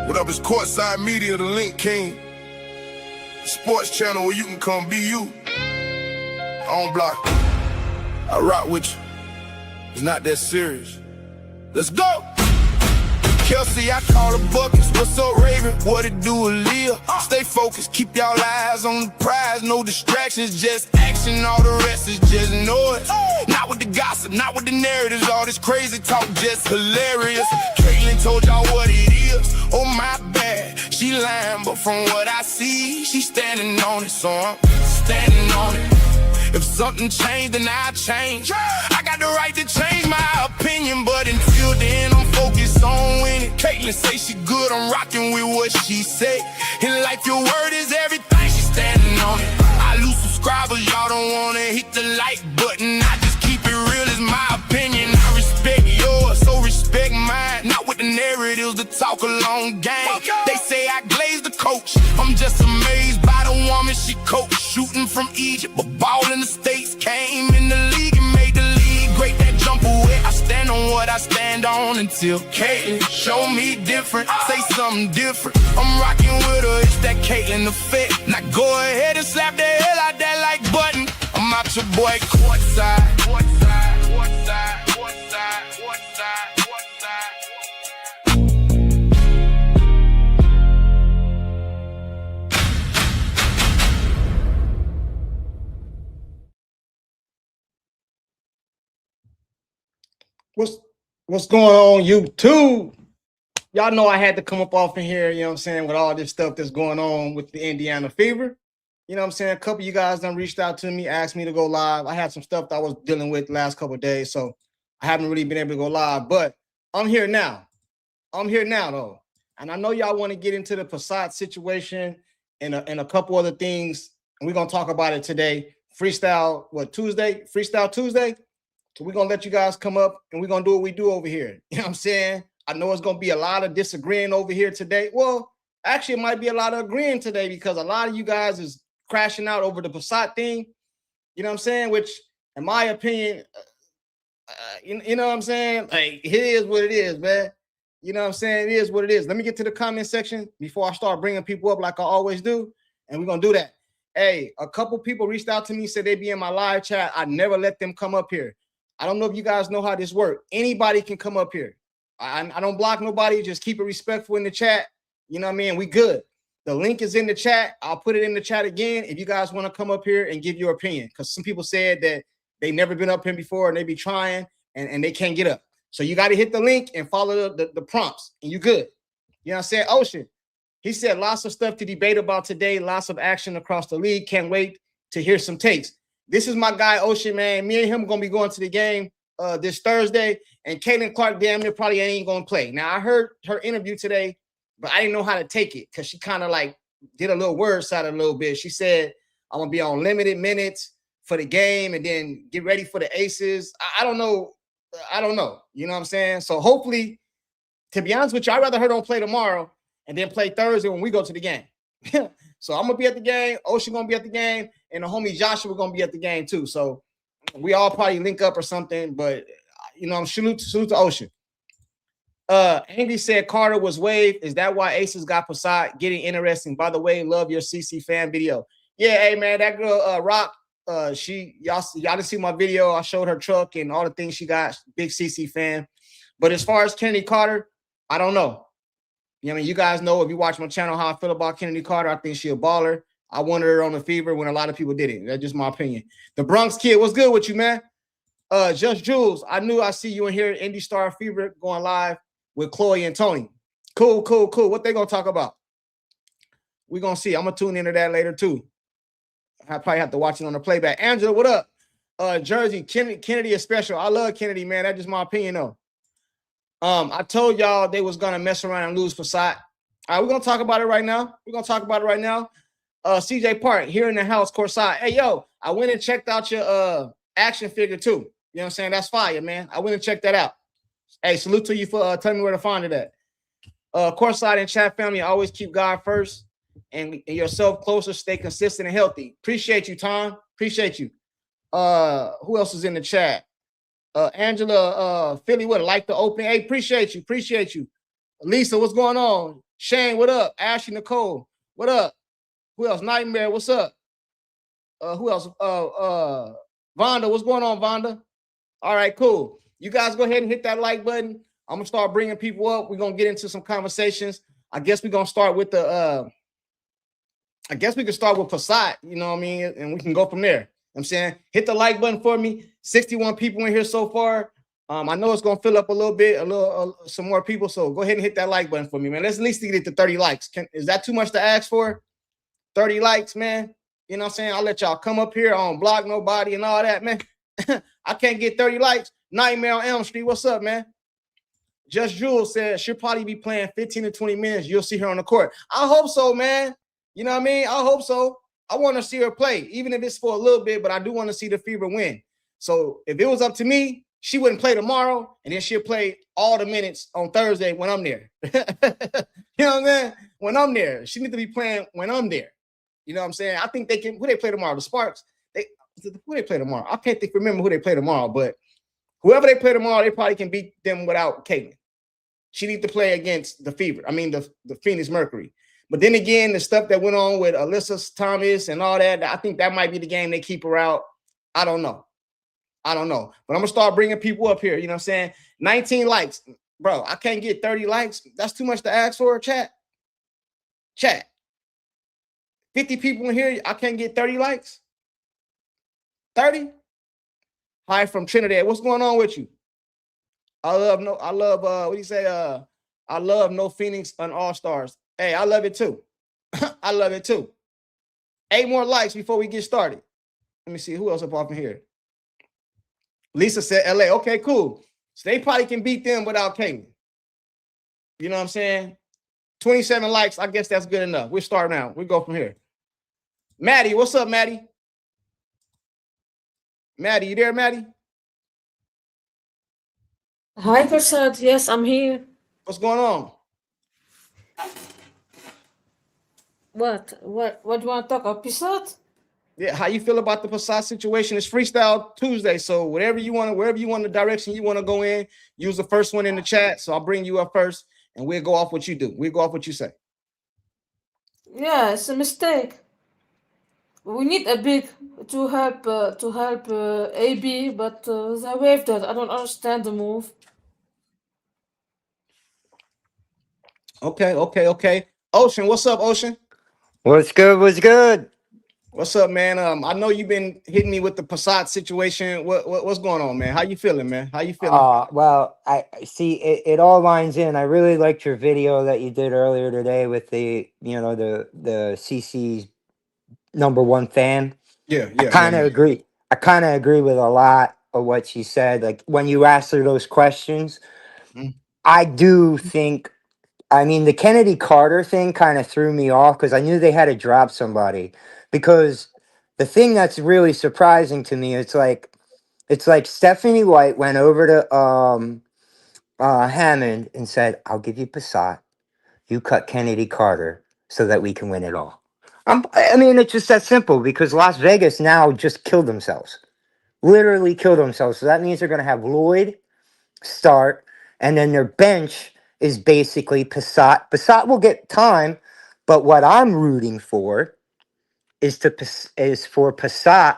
What up, it's Courtside Media, the Link King. The sports channel where you can come be you. I don't block. I rock with you. It's not that serious. Let's go! Kelsey, I call the buckets. What's up, Raven? What it do, Aaliyah? Stay focused, keep y'all eyes on the prize. No distractions, just action. All the rest is just noise. Not with the gossip, not with the narratives. All this crazy talk, just hilarious. Caitlin told y'all what it is. Oh, my bad, she lying, but from what I see, she standing on it, so I'm standing on it. If something changed, then I'll change. I got the right to change my opinion, but until then, I'm focused on winning. Caitlin say she good, I'm rocking with what she say. In life, your word is everything, she standing on it. I lose subscribers, y'all don't wanna hit the like button. I just keep it real, it's my opinion. I respect yours, so respect mine. Not with the narratives, the talk a long game. They say I glaze the coach, I'm just amazed by the woman she coached. Shooting from Egypt, but ball in the States. Came in the league and made the league great. That jump away, I stand on what I stand on until Caitlin show me different. Say something different, I'm rocking with her, it's that Caitlin effect. Now go ahead and slap the hell out that like button. I'm out your boy Courtside. Courtside, Courtside, Courtside, Courtside, Courtside. What's going on, YouTube? Y'all know I had to come up off in here, you know what I'm saying, with all this stuff that's going on with the Indiana Fever. You know what I'm saying? A couple of you guys done reached out to me, asked me to go live. I had some stuff that I was dealing with the last couple of days, so I haven't really been able to go live, but I'm here now. I'm here now, though. And I know y'all want to get into the Passat situation and a couple other things, and we're going to talk about it today. Freestyle, Tuesday? Freestyle Tuesday? So we're going to let you guys come up, and we're going to do what we do over here. You know what I'm saying? I know it's going to be a lot of disagreeing over here today. Well, actually, it might be a lot of agreeing today because a lot of you guys is crashing out over the Passat thing. You know what I'm saying? Which, in my opinion, you know what I'm saying? Like, it is what it is, man. You know what I'm saying? It is what it is. Let me get to the comment section before I start bringing people up like I always do, and we're going to do that. Hey, a couple people reached out to me, said they'd be in my live chat. I never let them come up here. I don't know if you guys know how this works. Anybody can come up here. I don't block nobody. Just keep it respectful in the chat. You know what I mean? We good. The link is in the chat. I'll put it in the chat again if you guys want to come up here and give your opinion, because some people said that they never been up here before and they be trying and they can't get up. So you got to hit the link and follow the prompts, and you good. You know what I'm saying? Ocean, he said lots of stuff to debate about today. Lots of action across the league. Can't wait to hear some takes. This is my guy, Ocean, man. Me and him are going to be going to the game this Thursday, and Caitlin Clark damn near probably ain't going to play. Now, I heard her interview today, but I didn't know how to take it because she kind of like did a little word salad a little bit. She said, I'm going to be on limited minutes for the game and then get ready for the Aces. I don't know. I don't know. You know what I'm saying? So hopefully, to be honest with you, I'd rather her don't play tomorrow and then play Thursday when we go to the game. So I'm going to be at the game. Ocean going to be at the game. And the homie Joshua going to be at the game too. So we all probably link up or something. But, you know, I'm salute to Ocean. Andy said Carter was waived. Is that why Aces got Passat? Getting interesting. By the way, love your CC fan video. Yeah, hey, man, that girl, Rock, y'all didn't see my video. I showed her truck and all the things she got. Big CC fan. But as far as Kennedy Carter, I don't know. You know, I mean, you guys know if you watch my channel how I feel about Kennedy Carter. I think she a baller. I wanted her on the Fever when a lot of people didn't. That's just my opinion. The Bronx Kid, what's good with you, man? Just Jules, I knew I see you in here, Indy Star Fever, going live with Chloe and Tony. Cool. What they gonna talk about? We're gonna see. I'm gonna tune into that later too. I probably have to watch it on the playback. Angela, what up? Jersey, Kennedy is special. I love Kennedy, man. That's just my opinion, though. I told y'all they was gonna mess around and lose Passat. All right, we're gonna talk about it right now. CJ Park here in the house, courtside. Hey, yo, I went and checked out your action figure too. You know what I'm saying? That's fire, man. I went and checked that out. Hey, salute to you for telling me where to find it at. Courtside and chat family, always keep God first and yourself closer. Stay consistent and healthy. Appreciate you, Tom. Appreciate you. Who else is in the chat? Angela, Philly would like to open. Hey, appreciate you. Lisa, what's going on? Shane, what up? Ashley Nicole, what up? Who else? Nightmare, what's up? Who else? Vonda, what's going on, Vonda? All right, cool. You guys go ahead and hit that like button. I'm gonna start bringing people up. We're gonna get into some conversations. I guess we're gonna start with the. I guess we can start with Passat. You know what I mean, and we can go from there. I'm saying, hit the like button for me. 61 people in here so far. I know it's gonna fill up a little bit, some more people. So go ahead and hit that like button for me, man. Let's at least get it to 30 likes. Is that too much to ask for? 30 likes, man. You know what I'm saying? I'll let y'all come up here. I don't block nobody and all that, man. I can't get 30 likes. Nightmare on Elm Street. What's up, man? Just Jules said she'll probably be playing 15 to 20 minutes. You'll see her on the court. I hope so, man. You know what I mean? I hope so. I want to see her play, even if it's for a little bit, but I do want to see the Fever win. So if it was up to me, she wouldn't play tomorrow, and then she'll play all the minutes on Thursday when I'm there. You know what I'm saying? When I'm there. She needs to be playing when I'm there. You know what I'm saying? I think they can. Who they play tomorrow? The Sparks. Who they play tomorrow? I can't remember who they play tomorrow, but whoever they play tomorrow, they probably can beat them without Caitlin. She needs to play against the Fever. I mean, the Phoenix Mercury. But then again, the stuff that went on with Alyssa Thomas and all that, I think that might be the game they keep her out. I don't know. But I'm going to start bringing people up here. You know what I'm saying? 19 likes. Bro, I can't get 30 likes. That's too much to ask for, chat. 50 people in here, I can't get 30 likes. 30? Hi from Trinidad. What's going on with you? I love what do you say? I love no Phoenix and All-Stars. Hey, I love it too. I love it too. 8 more likes before we get started. Let me see who else up off in here. Lisa said LA. Okay, cool. So they probably can beat them without Caitlin. You know what I'm saying? 27 likes. I guess that's good enough. We'll start now. We'll go from here. Maddie, what's up, Maddie? Maddie, you there, Maddie? Hi, Prasad. Yes, I'm here. What's going on? What? What do you want to talk about? Prasad? Yeah, how you feel about the Passat situation? It's Freestyle Tuesday, so wherever you want, the direction you want to go in, use the first one in the chat. So I'll bring you up first, and we'll go off what you do. We'll go off what you say. Yeah, it's a mistake. We need a big to help AB, but they waived that. I don't understand the move. Okay. Ocean, what's up, Ocean? What's good? What's good? What's up, man? I know you've been hitting me with the Passat situation. What's going on, man? How you feeling, man? How you feeling? Well, I see it all lines in. I really liked your video that you did earlier today with the CC's #1 fan. Yeah. I kind of agree. I kind of agree with a lot of what she said. Like when you asked her those questions, Mhm. I do think. I mean, the Kennedy Carter thing kind of threw me off because I knew they had to drop somebody. Because the thing that's really surprising to me, it's like Stephanie White went over to Hammond and said, "I'll give you Passat. You cut Kennedy Carter so that we can win it all." I mean, it's just that simple because Las Vegas now just killed themselves, literally killed themselves. So that means they're going to have Lloyd start, and then their bench is basically Passat. Passat will get time, but what I'm rooting for is for Passat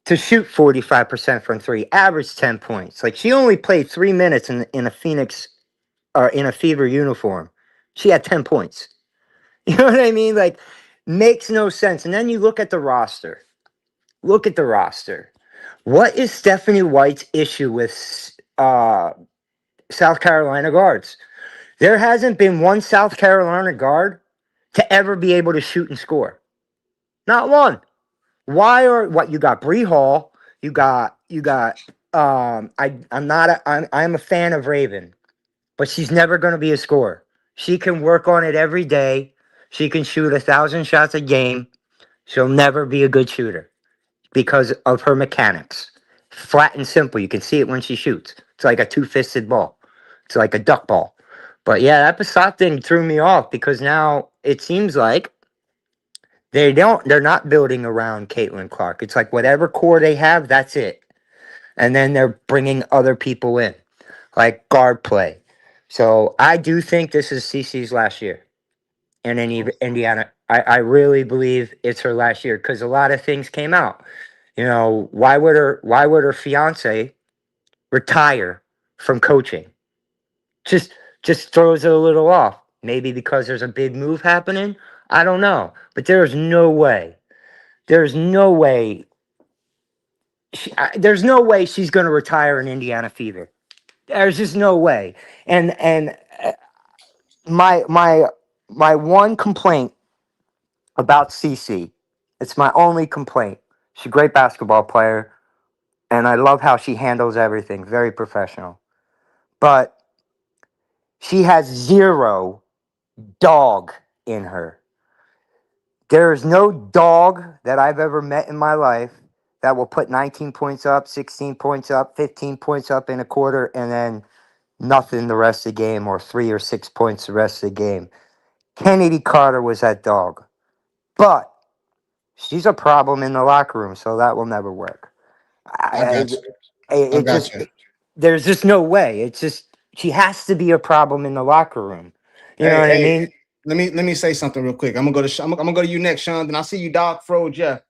to shoot 45% from three, average 10 points. Like she only played 3 minutes in a Phoenix or in a Fever uniform. She had 10 points. You know what I mean? Like makes no sense. And then you look at the roster. Look at the roster. What is Stephanie White's issue with South Carolina guards? There hasn't been one South Carolina guard to ever be able to shoot and score. Not one. Why are what you got? Bree Hall. You got. I'm a fan of Raven, but she's never going to be a scorer. She can work on it every day. She can shoot 1,000 shots a game. She'll never be a good shooter because of her mechanics. Flat and simple. You can see it when she shoots. It's like a two-fisted ball. It's like a duck ball. But yeah, that Passat thing threw me off because now it seems like they're not building around Caitlin Clark. It's like whatever core they have, that's it. And then they're bringing other people in, like guard play. So I do think this is CC's last year. in Indiana. I really believe it's her last year because a lot of things came out. You know, why would her fiance retire from coaching? Just just throws it a little off. Maybe because there's a big move happening. I don't know, but there's no way. There's no way. There's no way she's going to retire in Indiana Fever. There's just no way. And my my my one complaint about CC, it's my only complaint. She's a great basketball player, and I love how she handles everything. Very professional, but she has zero dog in her. There is no dog that I've ever met in my life that will put 19 points up, 16 points up, 15 points up in a quarter, and then nothing the rest of the game, or 3 or 6 points the rest of the game. Kennedy Carter was that dog. But she's a problem in the locker room, so that will never work. I I, got you. I it got just, you. there's just no way. It's just, she has to be a problem in the locker room. You know Hey, what I hey, mean? let me say something real quick. I'm gonna go to you next, Sean. Then I'll see you, Doc, Fro, Jeff.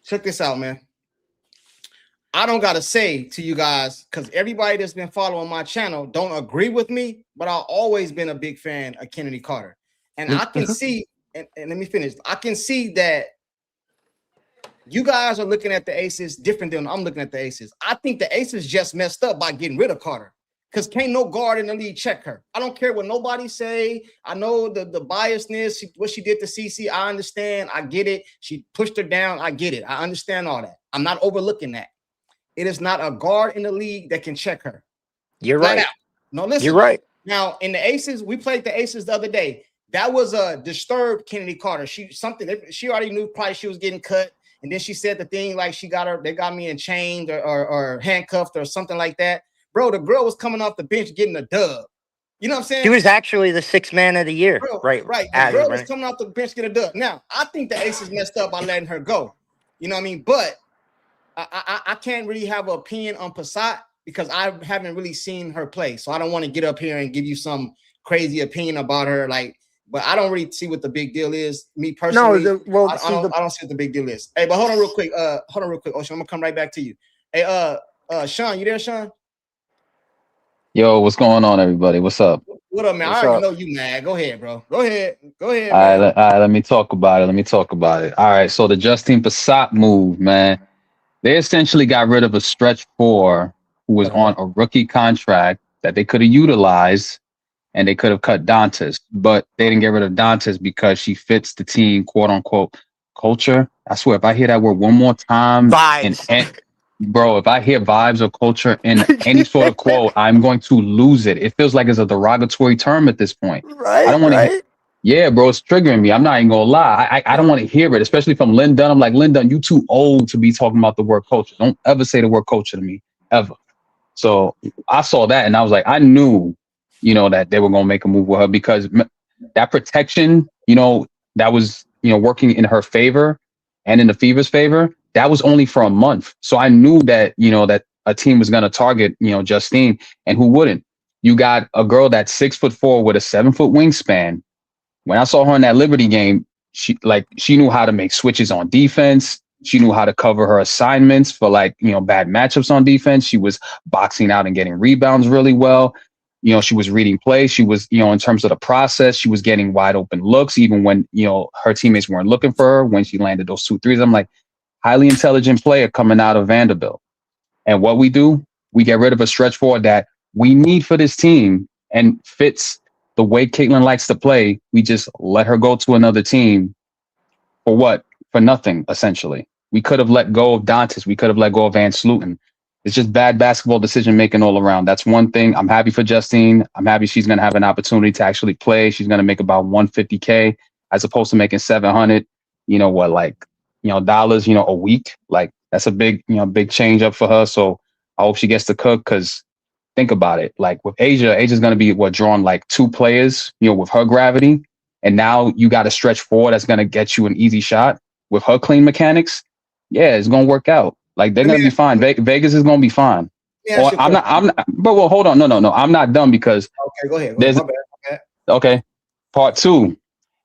Check this out, man. I don't gotta say to you guys, because everybody that's been following my channel don't agree with me, but I've always been a big fan of Kennedy Carter. And I can see, and let me finish. I can see that you guys are looking at the Aces different than I'm looking at the Aces. I think the Aces just messed up by getting rid of Carter. Because can't no guard in the league check her. I don't care what nobody say. I know the biasness, what she did to CC. I understand. I get it. She pushed her down. I get it. I understand all that. I'm not overlooking that. It is not a guard in the league that can check her. You're Flat right. out. No, listen. You're right. Now, in the Aces, we played the Aces the other day. That was a disturbed Kennedy Carter. She already knew probably she was getting cut. And then she said the thing like they got me in chained or handcuffed or something like that. Bro, the girl was coming off the bench getting a dub. You know what I'm saying? She was actually the sixth man of the year. Bro, right. The girl was coming off the bench getting a dub. Now, I think the Aces messed up by letting her go. You know what I mean? But I can't really have an opinion on Passat because I haven't really seen her play. So I don't want to get up here and give you some crazy opinion about her. But I don't really see what the big deal is. Me personally, I don't see what the big deal is. Hey, but hold on real quick. Ocean, I'm gonna come right back to you. Hey, Sean, you there, Sean? Yo, what's going on, everybody? What's up? What up, man? I already know you mad. Go ahead, bro. Go ahead. All right, let me talk about it. All right, so the Justine Passat move, man. They essentially got rid of a stretch four who was on a rookie contract that they could have utilized, and they could have cut Dantas, but they didn't get rid of Dantas because she fits the team, quote unquote, culture. I swear, if I hear that word one more time, vibes. Bro, if I hear vibes or culture in any sort of quote, I'm going to lose it. It feels like it's a derogatory term at this point. Right. I don't want to. Yeah, bro, it's triggering me. I'm not even gonna lie. I don't want to hear it, especially from Lynn Dunn. I'm like, Lynn Dunn, you too old to be talking about the word culture. Don't ever say the word culture to me, ever. So I saw that and I was like, I knew, that they were gonna make a move with her because that protection, that was, working in her favor and in the Fever's favor. That was only for a month. So I knew that, that a team was going to target, Justine, and who wouldn't? You got a girl that's 6'4" with a 7-foot wingspan. When I saw her in that Liberty game, she knew how to make switches on defense. She knew how to cover her assignments for bad matchups on defense. She was boxing out and getting rebounds really well. She was reading plays. She was, in terms of the process, she was getting wide open looks, even when, her teammates weren't looking for her. When she landed those 2 threes, I'm like, highly intelligent player coming out of Vanderbilt. And what we do, we get rid of a stretch forward that we need for this team and fits the way Caitlin likes to play. We just let her go to another team for what? For nothing, essentially. We could have let go of Dantas. We could have let go of Van Sluten. It's just bad basketball decision making all around. That's one thing. I'm happy for Justine. I'm happy she's going to have an opportunity to actually play. She's going to make about $150K as opposed to making $700. Dollars, a week. That's a big, big change up for her. So I hope she gets to cook because think about it. With Asia's going to be drawing 2 players, with her gravity. And now you got a stretch forward that's going to get you an easy shot with her clean mechanics. Yeah, it's going to work out. They're going to be fine. Vegas is going to be fine. I'm not, but well, hold on. No. I'm not done because okay, go ahead. Okay. Part 2.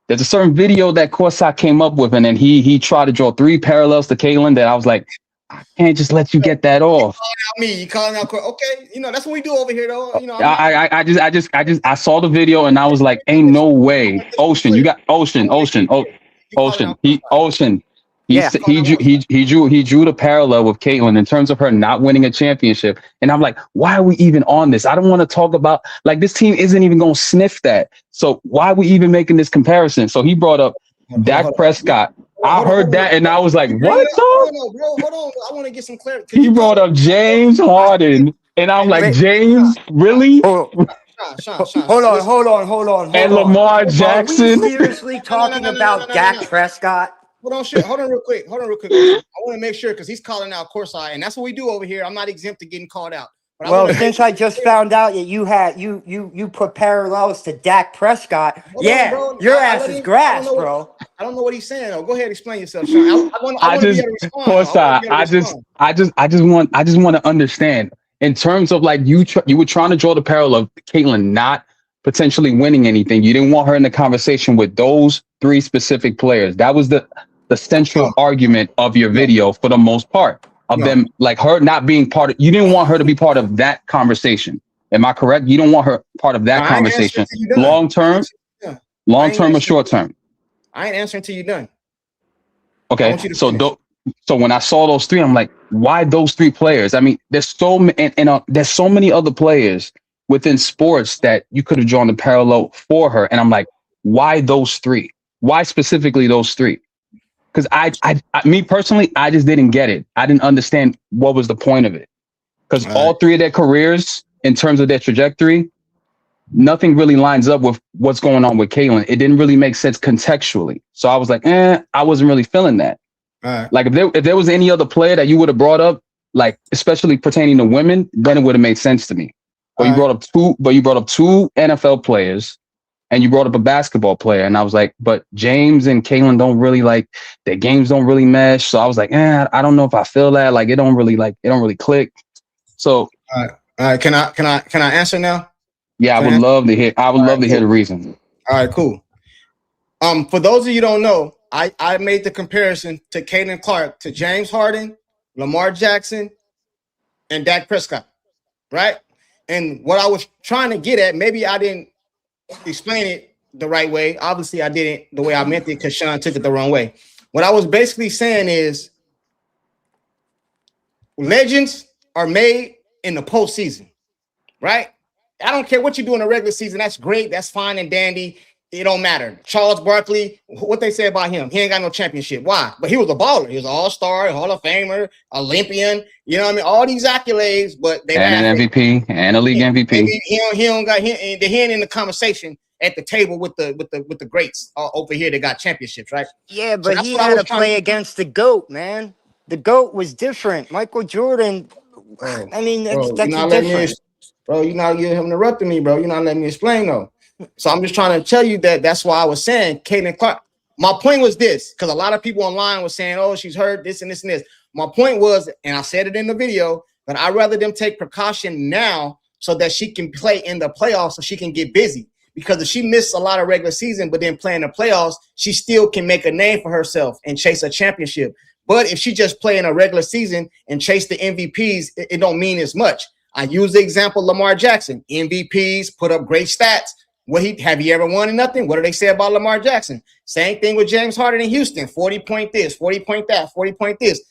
there's a certain video that Corsac came up with, and then he tried to draw 3 parallels to Caitlyn that I was like, I can't just let you get that off. You calling out okay, that's what we do over here though. I saw the video and I was like, ain't no way. Ocean, you got Ocean. He drew the parallel with Caitlyn in terms of her not winning a championship. And I'm like, why are we even on this? I don't want to talk about, like, this team isn't even going to sniff that. So why are we even making this comparison? So he brought up Dak Prescott. I heard that and I was like, what? Hold on. I want to get some clarity. He brought up James Harden. And I'm like, James, really? Sean, Hold on. And Lamar Jackson. Are we seriously talking about Dak Prescott? Hold on real quick. I want to make sure because he's calling out Corsair, and that's what we do over here. I'm not exempt to getting called out. But since I just found out that you put parallels to Dak Prescott, your ass is grass, bro. I don't know what he's saying. Though. Go ahead, explain yourself, Sean. I want to be able to respond. I just want to understand in terms of like you were trying to draw the parallel of Caitlyn not potentially winning anything. You didn't want her in the conversation with those 3 specific players. That was the central argument of your video for the most part. Of them, like her not being part of, you didn't want her to be part of that conversation. Am I correct? You don't want her part of that conversation. Long term or short term? I ain't answering till you're done. Okay. So when I saw those 3, I'm like, why those 3 players? I mean, there's so many other players within sports that you could have drawn the parallel for her. And I'm like, why those 3? Why specifically those 3? Because me personally, I just didn't get it. I didn't understand what was the point of it. Because all 3 of their careers, in terms of their trajectory, nothing really lines up with what's going on with Caitlyn. It didn't really make sense contextually. So I was like, I wasn't really feeling that. Like if there was any other player that you would have brought up, like especially pertaining to women, then it would have made sense to me. But you brought up 2 NFL players. And you brought up a basketball player, and I was like, but James and Caitlyn don't really like their games don't really mesh. So I was like, I don't know if I feel that. Like it don't really click. So all right. Can I answer now? Yeah, I would love to hear the reason. All right, cool. For those of you who don't know, I made the comparison to Caitlyn Clark to James Harden, Lamar Jackson, and Dak Prescott, right? And what I was trying to get at, maybe I didn't explain it the right way. Obviously, I didn't the way I meant it because Sean took it the wrong way. What I was basically saying is legends are made in the postseason, right? I don't care what you do in the regular season. That's great. That's fine and dandy. It don't matter. Charles Barkley, what they say about him, he ain't got no championship. Why? But he was a baller. He was an all-star, Hall of Famer, Olympian. You know what I mean? All these accolades, but they and an MVP and a league MVP. He ain't in the conversation at the table with the greats over here that got championships, right? Yeah, but he had to play against the GOAT, man. The GOAT was different. Michael Jordan. I mean, that's different. Bro, you're not interrupting me, bro. You're not letting me explain though. So I'm just trying to tell you that's why I was saying Caitlyn Clark. My point was this, because a lot of people online were saying, oh, she's hurt, this and this and this. My point was, and I said it in the video, that I'd rather them take precaution now so that she can play in the playoffs so she can get busy. Because if she missed a lot of regular season, but then playing the playoffs, she still can make a name for herself and chase a championship. But if she just play in a regular season and chase the MVPs, it don't mean as much. I use the example Lamar Jackson, MVPs, put up great stats. Have you ever won nothing? What do they say about Lamar Jackson? Same thing with James Harden in Houston. 40 point this, 40 point that, 40 point this.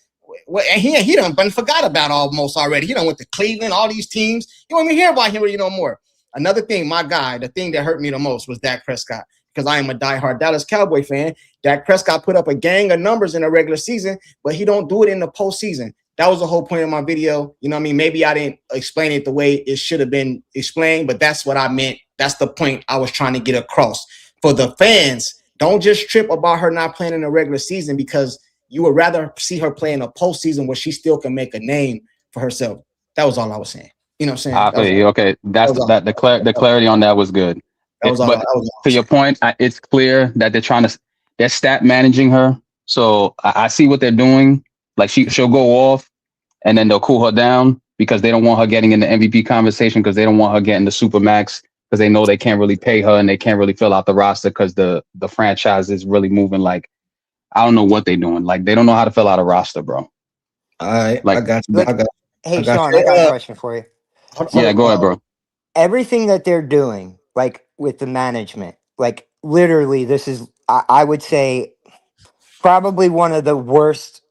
And he done forgot about almost already. He done went to Cleveland, all these teams. You don't even hear about him really no more. Another thing, my guy, the thing that hurt me the most was Dak Prescott, because I am a diehard Dallas Cowboy fan. Dak Prescott put up a gang of numbers in the regular season, but he don't do it in the postseason. That was the whole point of my video. You know what I mean? Maybe I didn't explain it the way it should have been explained, but that's what I meant. That's the point I was trying to get across. For the fans, don't just trip about her not playing in the regular season, because you would rather see her play in a postseason where she still can make a name for herself. That was all I was saying. You know what I'm saying? Okay. The clarity on that was good. To your point, it's clear that they're stat managing her. So I see what they're doing. Like she'll go off and then they'll cool her down because they don't want her getting in the MVP conversation, because they don't want her getting the Supermax because they know they can't really pay her and they can't really fill out the roster because the franchise is really moving. Like, I don't know what they're doing. Like, they don't know how to fill out a roster, bro. All right, I Like, got you. Look, I got. hey, I got Sean, you. I got a question for you. yeah, go ahead, bro. Everything that they're doing, like with the management, like literally, this is, I would say, probably one of the worst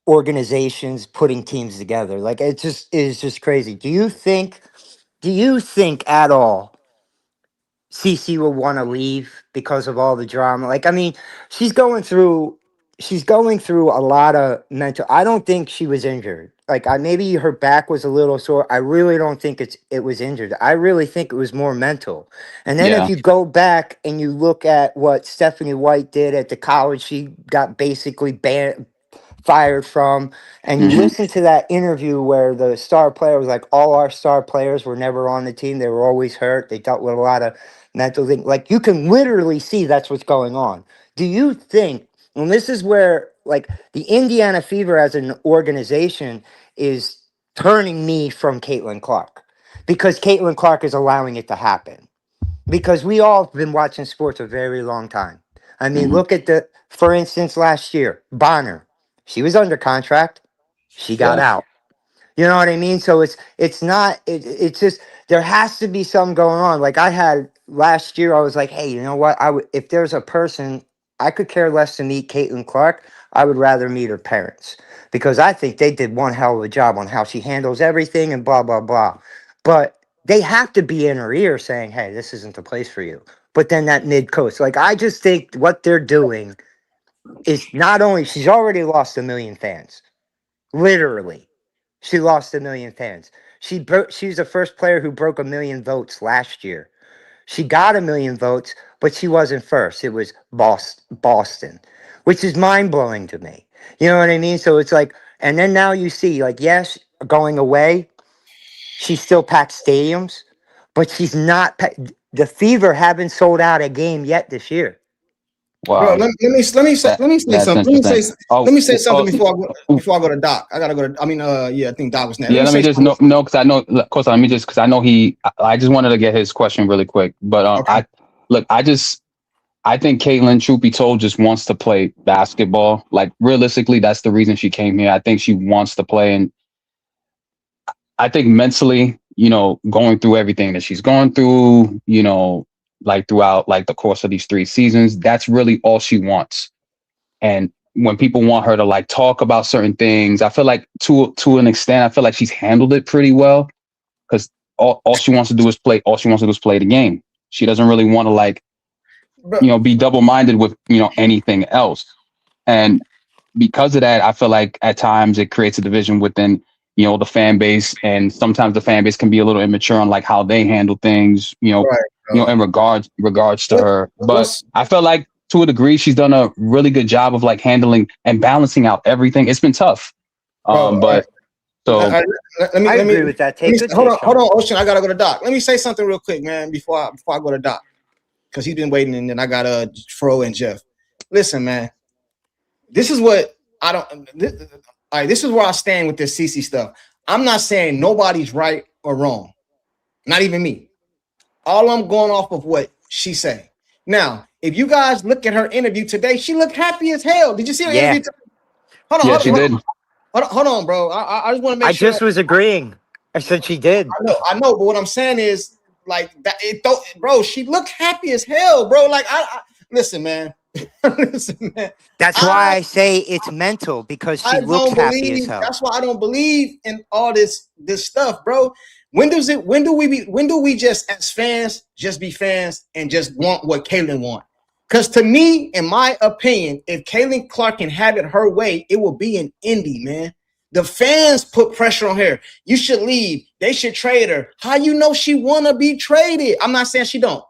organizations putting teams together. Like it just is just crazy. Do you think at all CC will want to leave because of all the drama? Like, I mean, she's going through she's going through a lot of mental. I don't think she was injured. Like, I maybe her back was a little sore. I really don't think it was injured. I really think it was more mental. And then if Yeah. you go back and you look at what Stephanie White did at the college, she got basically fired from, and you Hmm. listen to that interview where the star player was like, all our star players were never on the team, they were always hurt, they dealt with a lot of mental things. Like, you can literally see that's what's going on. Do you think, and this is where like the Indiana Fever as an organization is turning me from Caitlin Clark, because Caitlin Clark is allowing it to happen, because we all have been watching sports a very long time. I mean, Hmm. look at for instance, last year, Bonner, she was under contract, she got Yeah. out. You know what I mean? So it's not it's just, there has to be something going on. Like I had last year, I was like, hey, you know what? If there's a person I could care less to meet Caitlin Clark, I would rather meet her parents, because I think they did one hell of a job on how she handles everything and blah blah blah. But they have to be in her ear saying, hey, this isn't the place for you. But then that mid coast, like I just think what they're doing is, not only she's already lost 1 million fans, literally. She lost 1 million fans. She was the first player who broke 1 million votes last year. She got 1 million votes, but she wasn't first. It was Boston, which is mind blowing to me. You know what I mean? So it's like, and then now you see, like, yes, going away, she still packs stadiums, but she's not. The Fever haven't sold out a game yet this year. Bro, Wow. let me say That's something. interesting. Let me say something Oh, before I go to Doc. I gotta go to. I mean, yeah, I think Doc was next. Let yeah. me Let me say just something. no, because I know. Of course, let me just because I know he. I just wanted to get his question really quick, but Okay. I think Caitlin, truth be told, just wants to play basketball. Like realistically, that's the reason she came here. I think she wants to play, and I think mentally, going through everything that she's going through, like throughout like the course of these 3 seasons, that's really all she wants. And when people want her to like talk about certain things, I feel like to an extent, I feel like she's handled it pretty well, because all she wants to do is play. All she wants to do is play the game. She doesn't really want to like, Bro, be double minded with, anything else. And because of that, I feel like at times it creates a division within, the fan base. And sometimes the fan base can be a little immature on like how they handle things, right, bro. in regards to What, her. But what's I feel like to a degree, she's done a really good job of like handling and balancing out everything. It's been tough. bro? But so Let me I let me agree with that. Take good hold take, on, hold Sean. on, Ocean. I gotta go to Doc. Let me say something real quick, man, before I go to Doc, because he's been waiting, and then I got Fro and Jeff. Listen, man, this is what I don't. All right, this is where I stand with this CC stuff. I'm not saying nobody's right or wrong, not even me. All I'm going off of what she say. Now, if you guys look at her interview today, she looked happy as hell. Did you see her Yeah, interview? Hold on, yeah, hold she on, hold did. on, hold on, bro. I just want to make I sure. just was agreeing. I said she did. I know, but what I'm saying is like that. Bro. She looked happy as hell, bro. Like listen, man. Listen, man. That's why I I say it's mental, because she I looks don't happy as believe. hell. That's why I don't believe in all this stuff, bro. When do we just as fans just be fans and just want what Kaylin want? Because to me, in my opinion, if Kaylin Clark can have it her way, it will be an Indy, man. The fans put pressure on her. You should leave. They should trade her. How you know she wanna be traded? I'm not saying she don't.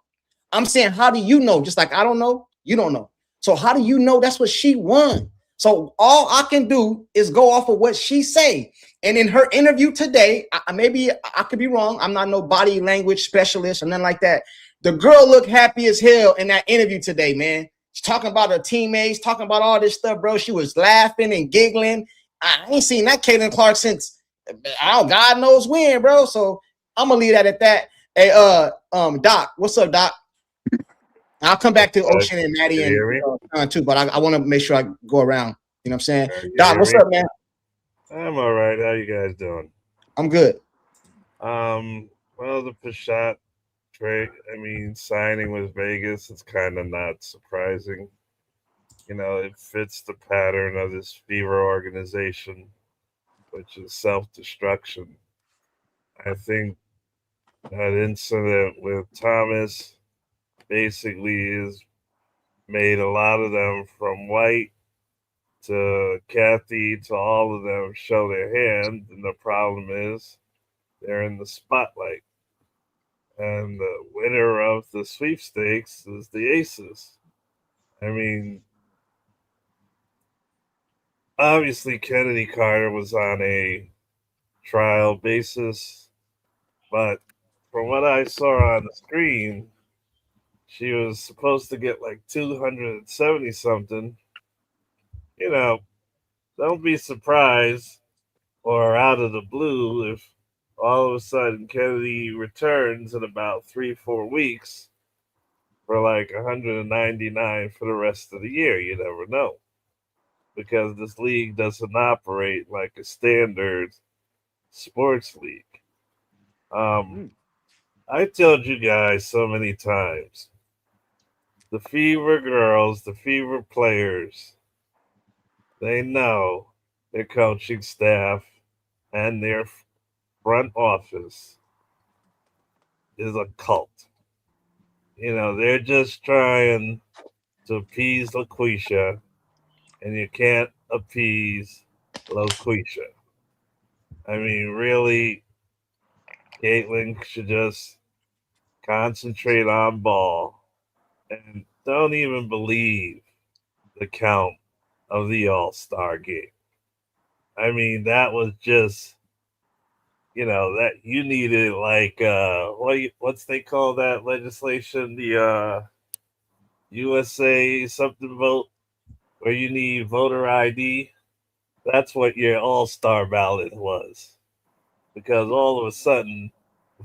I'm saying, how do you know? Just like I don't know, you don't know. So how do you know that's what she won? So all I can do is go off of what she say. And in her interview today, maybe I could be wrong. I'm not no body language specialist or nothing like that. The girl looked happy as hell in that interview today, man. She's talking about her teammates, talking about all this stuff, bro. She was laughing and giggling. I ain't seen that Caitlin Clark since God knows when, bro. So I'm gonna leave that at that. Hey, Doc, what's up, Doc? I'll come back to Ocean and Maddie Can you hear and too, but I want to make sure I go around. You know what I'm saying? Can you Doc, hear what's me? up, man? I'm all right. How you guys doing? I'm good. Well, the Pashot trade, signing with Vegas, it's kind of not surprising. You know, it fits the pattern of this fever organization, which is self-destruction. I think that incident with Thomas basically has made a lot of them, from White to Kathy to all of them, show their hand. And the problem is they're in the spotlight. And the winner of the sweepstakes is the Aces. I mean, obviously, Kennedy Carter was on a trial basis, but from what I saw on the screen, she was supposed to get like 270 something. You know, don't be surprised or out of the blue if all of a sudden Kennedy returns in about 3-4 weeks for like 199 for the rest of the year. You never know, because this league doesn't operate like a standard sports league. I told you guys so many times, the Fever girls, the Fever players, they know their coaching staff and their front office is a cult. You know, they're just trying to appease LaQuisha, and you can't appease LaQuisha. I mean, really, Caitlin should just concentrate on ball and don't even believe the count of the All-Star game. I mean, that was just, that you needed like what's they call that legislation? The USA something vote, where you need voter ID. That's what your All-Star ballot was. Because all of a sudden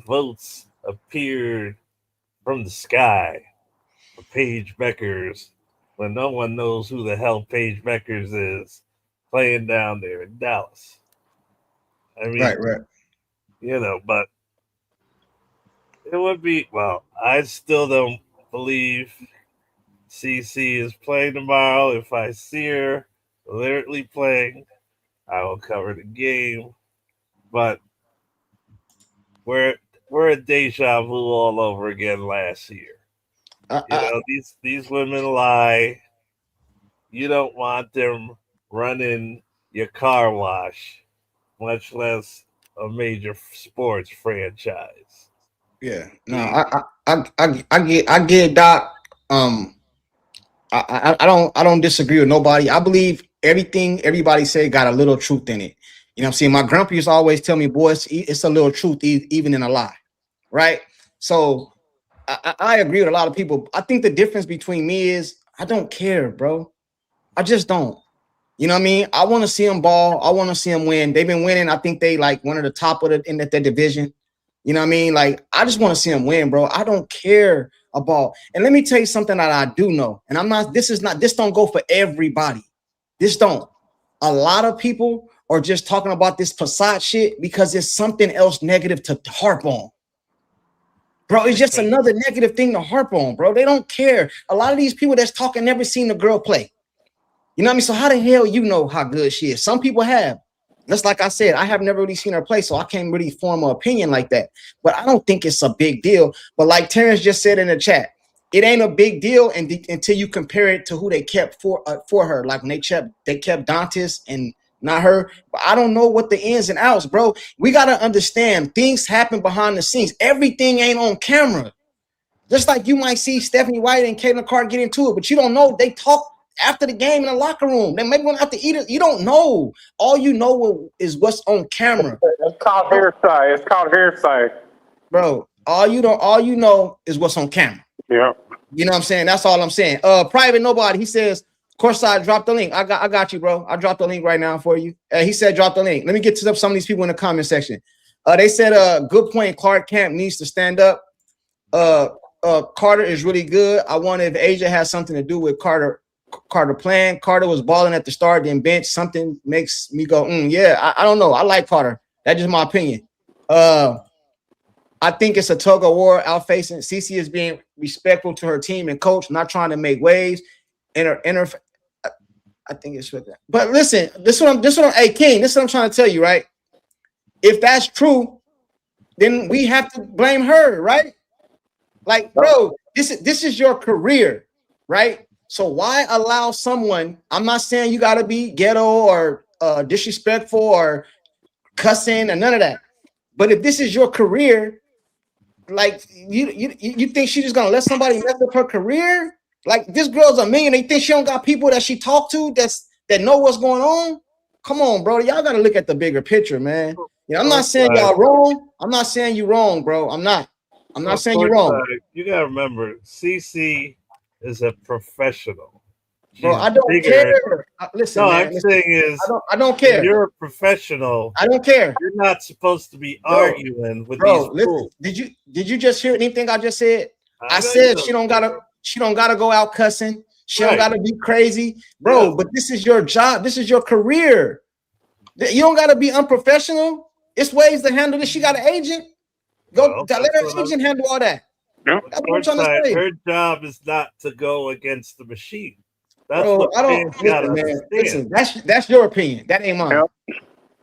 votes appeared from the sky for Paige Beckers when no one knows who the hell Paige Beckers is, playing down there in Dallas. I mean, Right. But it would be, well, I still don't believe CC is playing tomorrow. If I see her literally playing, I will cover the game. But we're a deja vu all over again last year. These women lie. You don't want them running your car wash, much less a major sports franchise. Yeah. No, I get Doc. I don't disagree with nobody. I believe everything everybody say got a little truth in it. You know what I'm saying? My grandpa used to always tell me, boy, it's a little truth even in a lie, right? So I agree with a lot of people. I think the difference between me is I don't care, bro. I just don't. You know what I mean? I want to see them ball. I want to see them win. They've been winning. I think they like one of the top of in their division. You know what I mean? Like, I just want to see them win, bro. I don't care about. And let me tell you something that I do know. And this don't go for everybody. This don't. A lot of people are just talking about this Passat shit because it's something else negative to harp on. Bro, it's just another negative thing to harp on, bro. They don't care. A lot of these people that's talking never seen the girl play. You know what I mean? So how the hell you know how good she is? Some people have. Just like I said, I have never really seen her play, so I can't really form an opinion like that. But I don't think it's a big deal. But like Terrence just said in the chat, it ain't a big deal until you compare it to who they kept for her. Like when they kept Dantas and not her. But I don't know what the ins and outs, bro. We gotta understand things happen behind the scenes. Everything ain't on camera. Just like you might see Stephanie White and Caitlin Clark get into it, but you don't know they talk after the game in the locker room. They maybe going to have to eat it. You don't know. All you know is what's on camera. It's called hearsay. It's called hearsay. Bro, all you know is what's on camera. Yeah. You know what I'm saying? That's all I'm saying. Private Nobody, he says, Courtside, drop the link. I got you, bro. I dropped the link right now for you. He said drop the link. Let me get to some of these people in the comment section. They said good point. Clark Kemp needs to stand up. Carter is really good. I wonder if Asia has something to do with Carter playing. Carter was balling at the start, then bench. Something makes me go, yeah. I don't know. I like Carter. That's just my opinion. I think it's a tug of war out facing. Cece is being respectful to her team and coach, not trying to make waves. I think it's with that. But listen, hey King, this is what I'm trying to tell you, right? If that's true, then we have to blame her, right? Like, bro, this is your career, right? So why allow someone? I'm not saying you got to be ghetto or disrespectful or cussing or none of that. But if this is your career, like you think she's just gonna let somebody mess up her career? Like this girl's a million. They think she don't got people that she talk to that know what's going on. Come on, bro. Y'all gotta look at the bigger picture, man. Yeah, I'm not saying y'all wrong. I'm not saying you wrong, bro. I'm not saying you're wrong. You gotta remember, CC is a professional. Bro, I don't care. Listen, man, I'm saying is I don't care. You're a professional. I don't care. You're not supposed to be arguing with these fools. Did you just hear anything I just said? I said she don't gotta go out cussing. She don't gotta be crazy, bro. Yeah. But this is your job. This is your career. You don't gotta be unprofessional. It's ways to handle this. She got an agent. Let her agent handle all that. Yeah. That's what I'm trying to say. Her job is not to go against the machine. That's what I don't listen, that's your opinion. That ain't mine. Yep.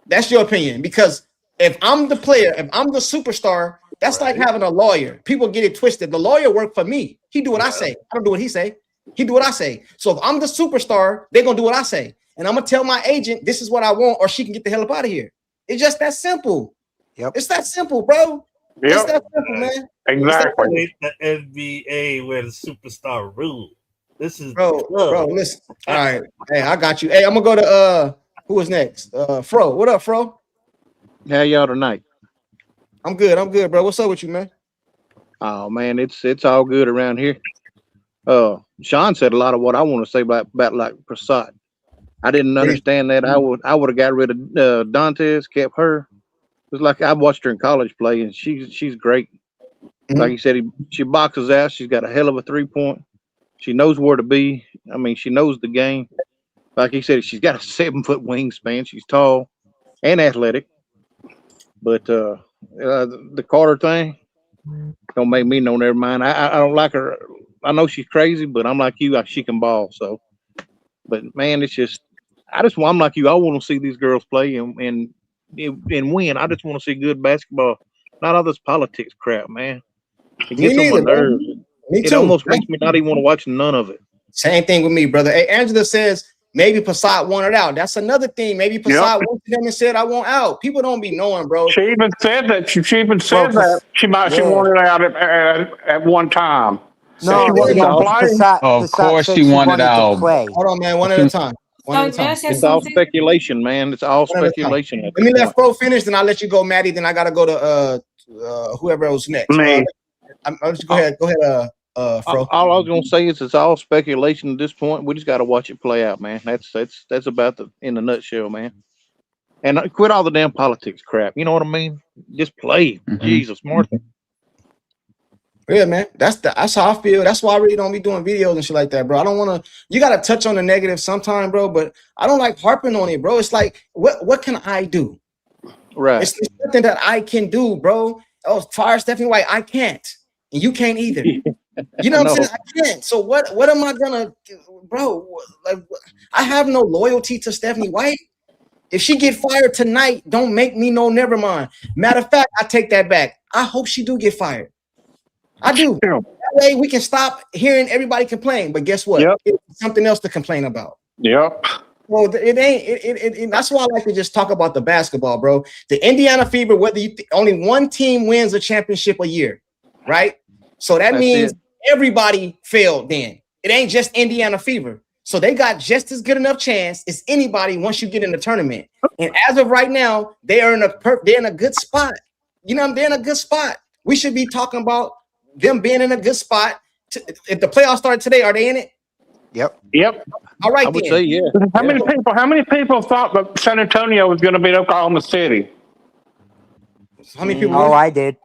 That's your opinion. Because if I'm the player, if I'm the superstar, that's like having a lawyer. People get it twisted. The lawyer work for me. He do what I say. I don't do what he say. He do what I say. So if I'm the superstar, they're gonna do what I say. And I'm gonna tell my agent this is what I want, or she can get the hell up out of here. It's just that simple. Yep. It's that simple, bro. Yep. It's that simple, man. Exactly. The NBA where the superstar rule. This is bro. Listen. All right. Hey, I got you. Hey, I'm gonna go to who was next? Fro. What up, Fro? How y'all tonight? I'm good, bro. What's up with you, man? Oh man, it's all good around here. Sean said a lot of what I want to say about like Prasad. I didn't understand that. I would have got rid of Dantes, kept her. It was like I watched her in college play, and she's great. Mm-hmm. Like he said, she boxes out. She's got a hell of a 3-point. She knows where to be. I mean, she knows the game. Like he said, she's got a 7-foot wingspan. She's tall and athletic. But the Carter thing don't make me know. Never mind. I don't like her. I know she's crazy, but I'm like you. She can ball. So, but man, it's just I'm like you. I want to see these girls play and win. I just want to see good basketball. Not all this politics crap, man. It gets on my nerves. Me too. It almost makes me not even want to watch none of it. Same thing with me, brother. Hey, Angela says maybe Passat wanted out. That's another thing. Maybe Passat went to them and said, "I want out." People don't be knowing, bro. She even said that. She wanted out at one time. No, she wasn't gonna play. Of course, she wanted out. Hold on, man. One at a time. It's all speculation, man. It's all speculation. Let me let Fro finish, then I'll let you go, Maddie. Then I gotta go to whoever else next. Me. I'll just go ahead. Go ahead, Fro. All I was gonna say is it's all speculation at this point. We just gotta watch it play out, man. That's about in a nutshell, man. And quit all the damn politics crap. You know what I mean? Just play. Mm-hmm. Jesus, Martha. Yeah, man. That's how I feel. That's why I really don't be doing videos and shit like that, bro. I don't want to. You gotta touch on the negative sometime, bro. But I don't like harping on it, bro. It's like, what can I do? Right. It's something that I can do, bro. Oh, fire Stephanie White. I can't, and you can't either. You know what I'm saying? I can't. So what am I gonna, bro? Like, I have no loyalty to Stephanie White. If she get fired tonight, don't make me know. Never mind. Matter of fact, I take that back. I hope she do get fired. I do. That way we can stop hearing everybody complain. But guess what? It's something else to complain about. Yep. Well, it ain't. That's why I like to just talk about the basketball, bro. The Indiana Fever. Whether only one team wins a championship a year, right? So that means everybody failed. Then it ain't just Indiana Fever. So they got just as good enough chance as anybody once you get in the tournament. And as of right now, they're in a good spot. You know, they're in a good spot. We should be talking about them being in a good spot. If the playoffs started today, are they in it? Yep. All right. I would say yeah. How many people thought that San Antonio was going to beat Oklahoma City? How many people? Oh, I did.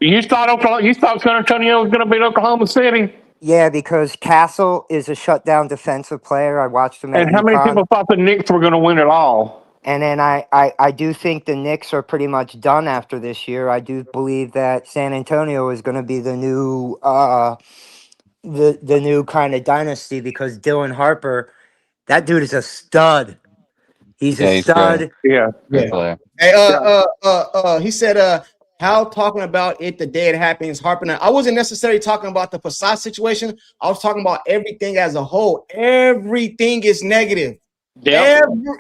You thought San Antonio was going to beat Oklahoma City? Yeah, because Castle is a shutdown defensive player. I watched him at And how many UConn. people thought the Knicks were going to win it all? And then I do think the Knicks are pretty much done after this year. I do believe that San Antonio is going to be the new the new kind of dynasty because Dylan Harper, that dude is a stud. He's Yeah, a he's great. stud. Yeah. Great player. Hey, he said, Hal talking about it the day it happens, harping on. I wasn't necessarily talking about the Passat situation. I was talking about everything as a whole. Everything is negative.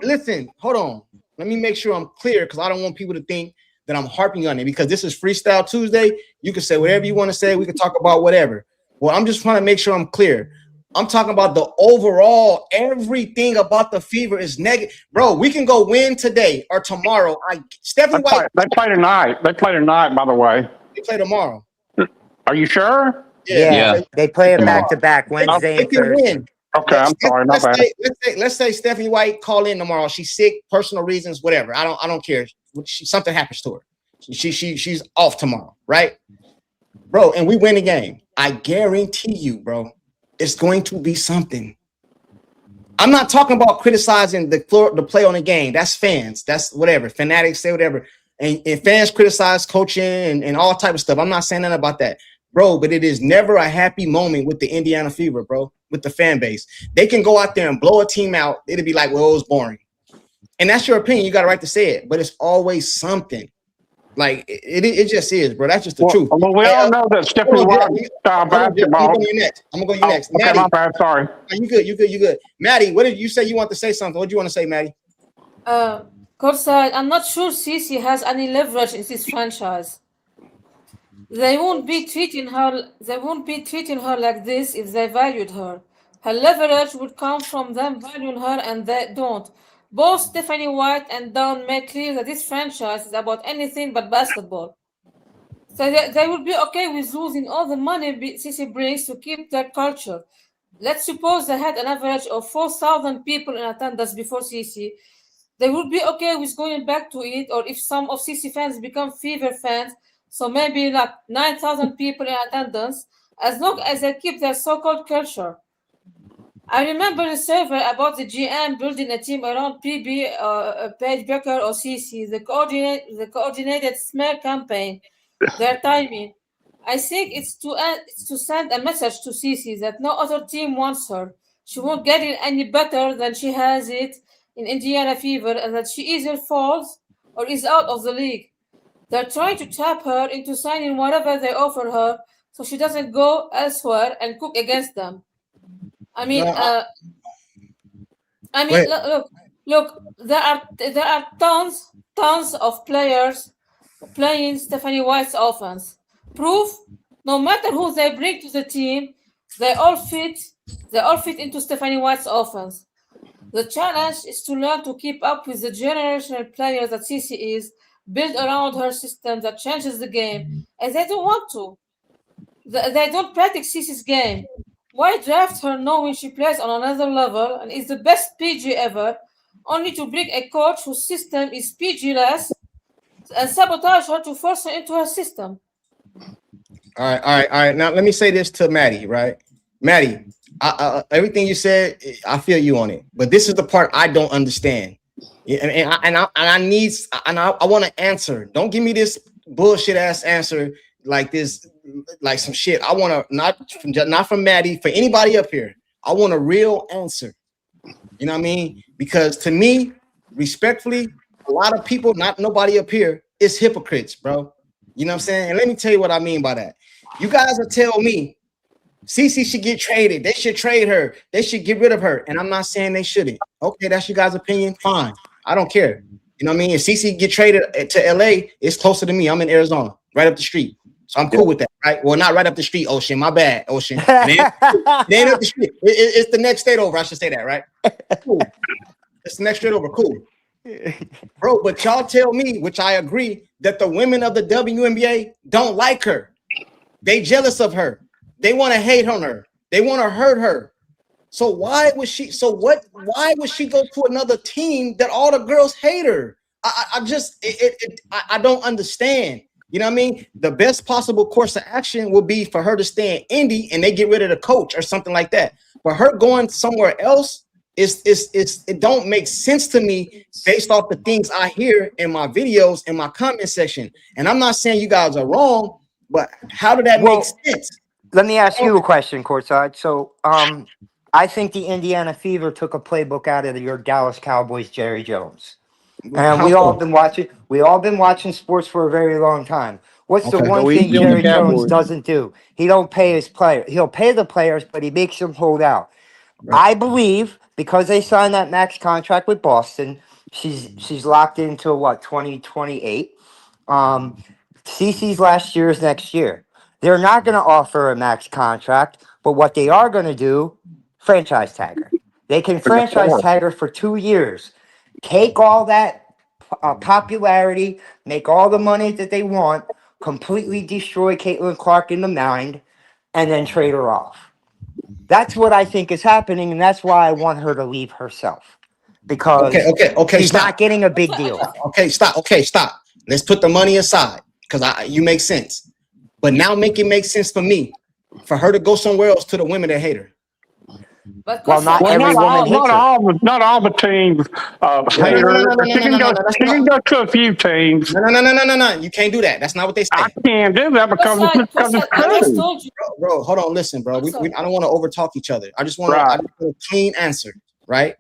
Listen, hold on. Let me make sure I'm clear because I don't want people to think that I'm harping on it because this is Freestyle Tuesday. You can say whatever you want to say. We can talk about whatever. Well, I'm just trying to make sure I'm clear. I'm talking about the overall, everything about the Fever is negative. Bro, we can go win today or tomorrow. Stephanie White. They play tonight. They play tonight, by the way. They play tomorrow. Are you sure? Yeah. They play it back to back Wednesday and Thursday. Okay, I'm sorry. My bad. Let's say Stephanie White call in tomorrow. She's sick, personal reasons, whatever. I don't care. Something happens to her. She's off tomorrow, right? Bro, and we win the game. I guarantee you, bro, it's going to be something. I'm not talking about criticizing the play on the game. That's fans. That's whatever. Fanatics say whatever. And fans criticize coaching and all type of stuff. I'm not saying nothing about that. Bro, but it is never a happy moment with the Indiana Fever, bro, with the fan base. They can go out there and blow a team out. It'll be like, well, it was boring. And that's your opinion. You got a right to say it. But it's always something. Like, it just is, bro. That's just the truth. Well, we all know that Stephanie White style basketball. I'm going to you next. I'm going to go you next. Okay, Maddie, my bad. Sorry. You good. Maddie, what did you say you want to say something? What do you want to say, Maddie? Courtside, I'm not sure Cece has any leverage in this franchise. They won't be treating her like this if they valued her. Her leverage would come from them valuing her, and they don't. Both Stephanie White and Dawn made clear that this franchise is about anything but basketball. So they would be okay with losing all the money Cece brings to keep their culture. Let's suppose they had an average of 4,000 people in attendance before Cece. They would be okay with going back to it, or if some of Cece fans become Fever fans, so maybe like 9,000 people in attendance, as long as they keep their so-called culture. I remember the survey about the GM building a team around PB, Paige Becker, or CC, the coordinated smear campaign, their timing. I think it's to send a message to CC that no other team wants her. She won't get it any better than she has it in Indiana Fever, and that she either falls or is out of the league. They're trying to tap her into signing whatever they offer her so she doesn't go elsewhere and cook against them. I mean, look. There are tons of players playing Stephanie White's offense. Proof: no matter who they bring to the team, they all fit into Stephanie White's offense. The challenge is to learn to keep up with the generational players that CC is, build around her system that changes the game, and they don't want to. They don't practice CC's game. Why draft her knowing she plays on another level and is the best PG ever, only to bring a coach whose system is PG-less and sabotage her to force her into her system? All right. Now, let me say this to Maddie, right? Maddie, everything you said, I feel you on it. But this is the part I don't understand. And I want to answer. Don't give me this bullshit ass answer like this, like some shit. I want to not from Maddie, for anybody up here. I want a real answer. You know what I mean? Because to me, respectfully, a lot of people, not nobody up here, is hypocrites, bro. You know what I'm saying? And let me tell you what I mean by that. You guys will tell me CC should get traded. They should trade her. They should get rid of her. And I'm not saying they shouldn't. Okay, that's your guys' opinion. Fine. I don't care. You know what I mean? If CC get traded to LA, it's closer to me. I'm in Arizona, right up the street. So I'm cool with that, right? Well, not right up the street, Ocean. My bad, Ocean. It ain't up the street. It's the next state over. I should say that, right? Cool. It's the next state over. Cool. Bro, but y'all tell me, which I agree, that the women of the WNBA don't like her. They jealous of her. They want to hate on her. They want to hurt her. So why would she? So what? Why would she go to another team that all the girls hate her? I don't understand. You know what I mean? The best possible course of action will be for her to stay in Indy and they get rid of the coach or something like that. But her going somewhere else it don't make sense to me based off the things I hear in my videos in my comment section. And I'm not saying you guys are wrong, but how did that make sense? Let me ask you a question, Courtside. So, I think the Indiana Fever took a playbook out of your Dallas Cowboys, Jerry Jones. And we all been watching sports for a very long time. What's the one Go thing easy on the Jerry Jones Cowboys. doesn't do? He don't pay his players. He'll pay the players, but he makes them hold out. Right. I believe because they signed that max contract with Boston, she's locked into what 2028. CC's last year is next year. They're not going to offer a max contract, but what they are going to do, franchise tag her. They can franchise tag her for 2 years. Take all that popularity, make all the money that they want, completely destroy Caitlin Clark in the mind, and then trade her off. That's what I think is happening, and that's why I want her to leave herself. Because she's not getting a big deal. Okay, stop. Let's put the money aside because you make sense. But now make it make sense for me, for her to go somewhere else to the women that hate her. But Well, not every woman hates her. Not all the teams hate her. She can go to a few teams. No. You can't do that. That's not what they say. I can't do that because it's I just true. told you. Bro, hold on, listen, bro. I don't want to overtalk each other. I just want a clean answer, right?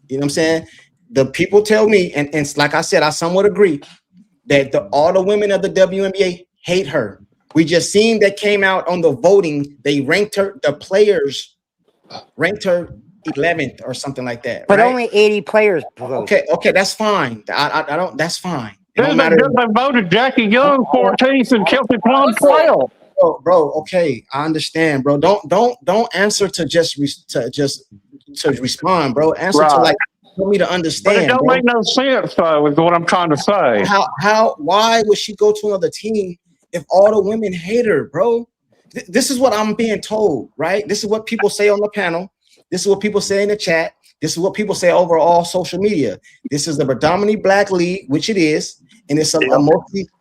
You know what I'm saying? The people tell me, and like I said, I somewhat agree that all the women of the WNBA hate her. We just seen that came out on the voting. They ranked her, the players ranked her 11th or something like that. But right? only 80 players voted. Okay, that's fine. I don't. That's fine. They voted Jackie Young 14th and Kelsey Plum 12th. Bro, okay, I understand, bro. Don't answer to just respond, bro. Answer to like for me to understand. But it don't make no sense, though, is what I'm trying to say. Why would she go to another team if all the women hate her, bro? This is what I'm being told, right? This is what people say on the panel. This is what people say in the chat. This is what people say over all social media. This is a predominantly black league, which it is, and it's a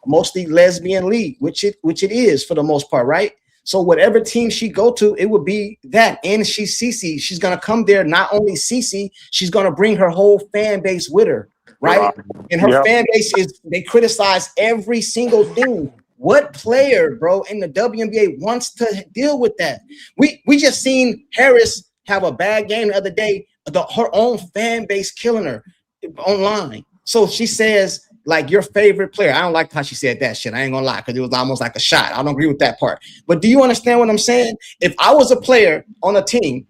mostly lesbian league, which it is for the most part, right? So whatever team she go to, it would be that. And she's CC. She's gonna come there. Not only CC, she's gonna bring her whole fan base with her, right? And her fan base they criticize every single thing. What player, bro, in the WNBA wants to deal with that? We just seen Harris have a bad game the other day. Her own fan base killing her online. So she says, like, your favorite player. I don't like how she said that shit. I ain't gonna lie, because it was almost like a shot. I don't agree with that part. But do you understand what I'm saying? If I was a player on a team,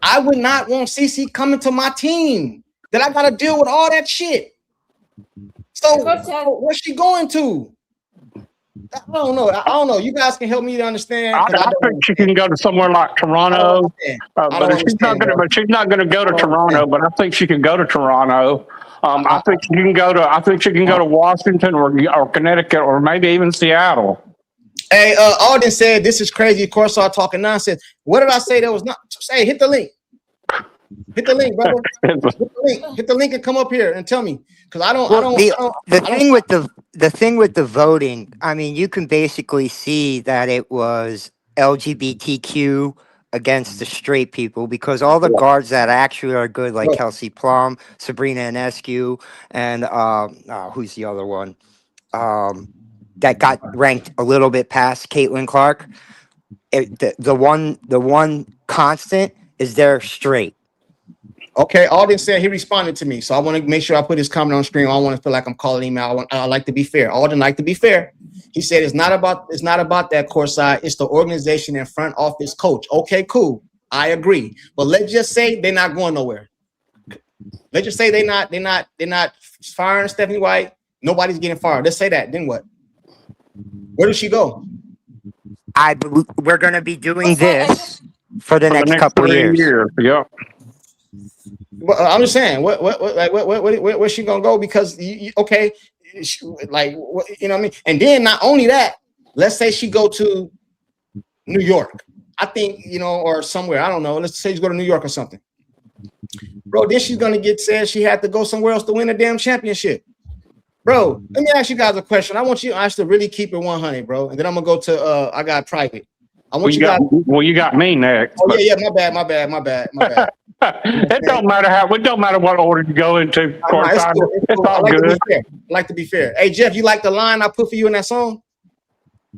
I would not want CC coming to my team. That I gotta deal with all that shit. So where's she going to? I don't know. You guys can help me to understand. I think she can go to somewhere like Toronto. But she's not going to go to Toronto. But I think she can go to Toronto. I think she can go to Washington or Connecticut or maybe even Seattle. Hey, Alden said this is crazy. Of course, I'm talking nonsense. What did I say? That was not. Hey, hit the link. Hit the link, brother. Hit the link and come up here and tell me, because the thing with the voting. I mean, you can basically see that it was LGBTQ against the straight people, because all the guards that actually are good, like Kelsey Plum, Sabrina Ionescu, and who's the other one that got ranked a little bit past Caitlin Clark. The one constant is they're straight. Okay, Alden said he responded to me, so I want to make sure I put his comment on screen. I don't want to feel like I'm calling him out. I like to be fair. Alden like to be fair. He said it's not about that courtside. It's the organization and front office coach. Okay, cool. I agree. But let's just say they're not going nowhere. Let's just say they're not firing Stephanie White. Nobody's getting fired. Let's say that. Then what? Where does she go? We're going to be doing this for the next couple of years. Yeah. Well, I'm just saying, where's she gonna go? Because you know what I mean. And then not only that, let's say she go to New York. I think or somewhere. I don't know. Let's say she go to New York or something, bro. Then she's gonna get said she had to go somewhere else to win a damn championship. Bro, let me ask you guys a question. I want you guys to really keep it 100, bro. And then I'm gonna go to I got private. I want you guys. You got me next. Oh yeah, my bad. It don't matter what order you go into. It's cool. It's all I good. like to be fair. Hey Jeff, you like the line I put for you in that song?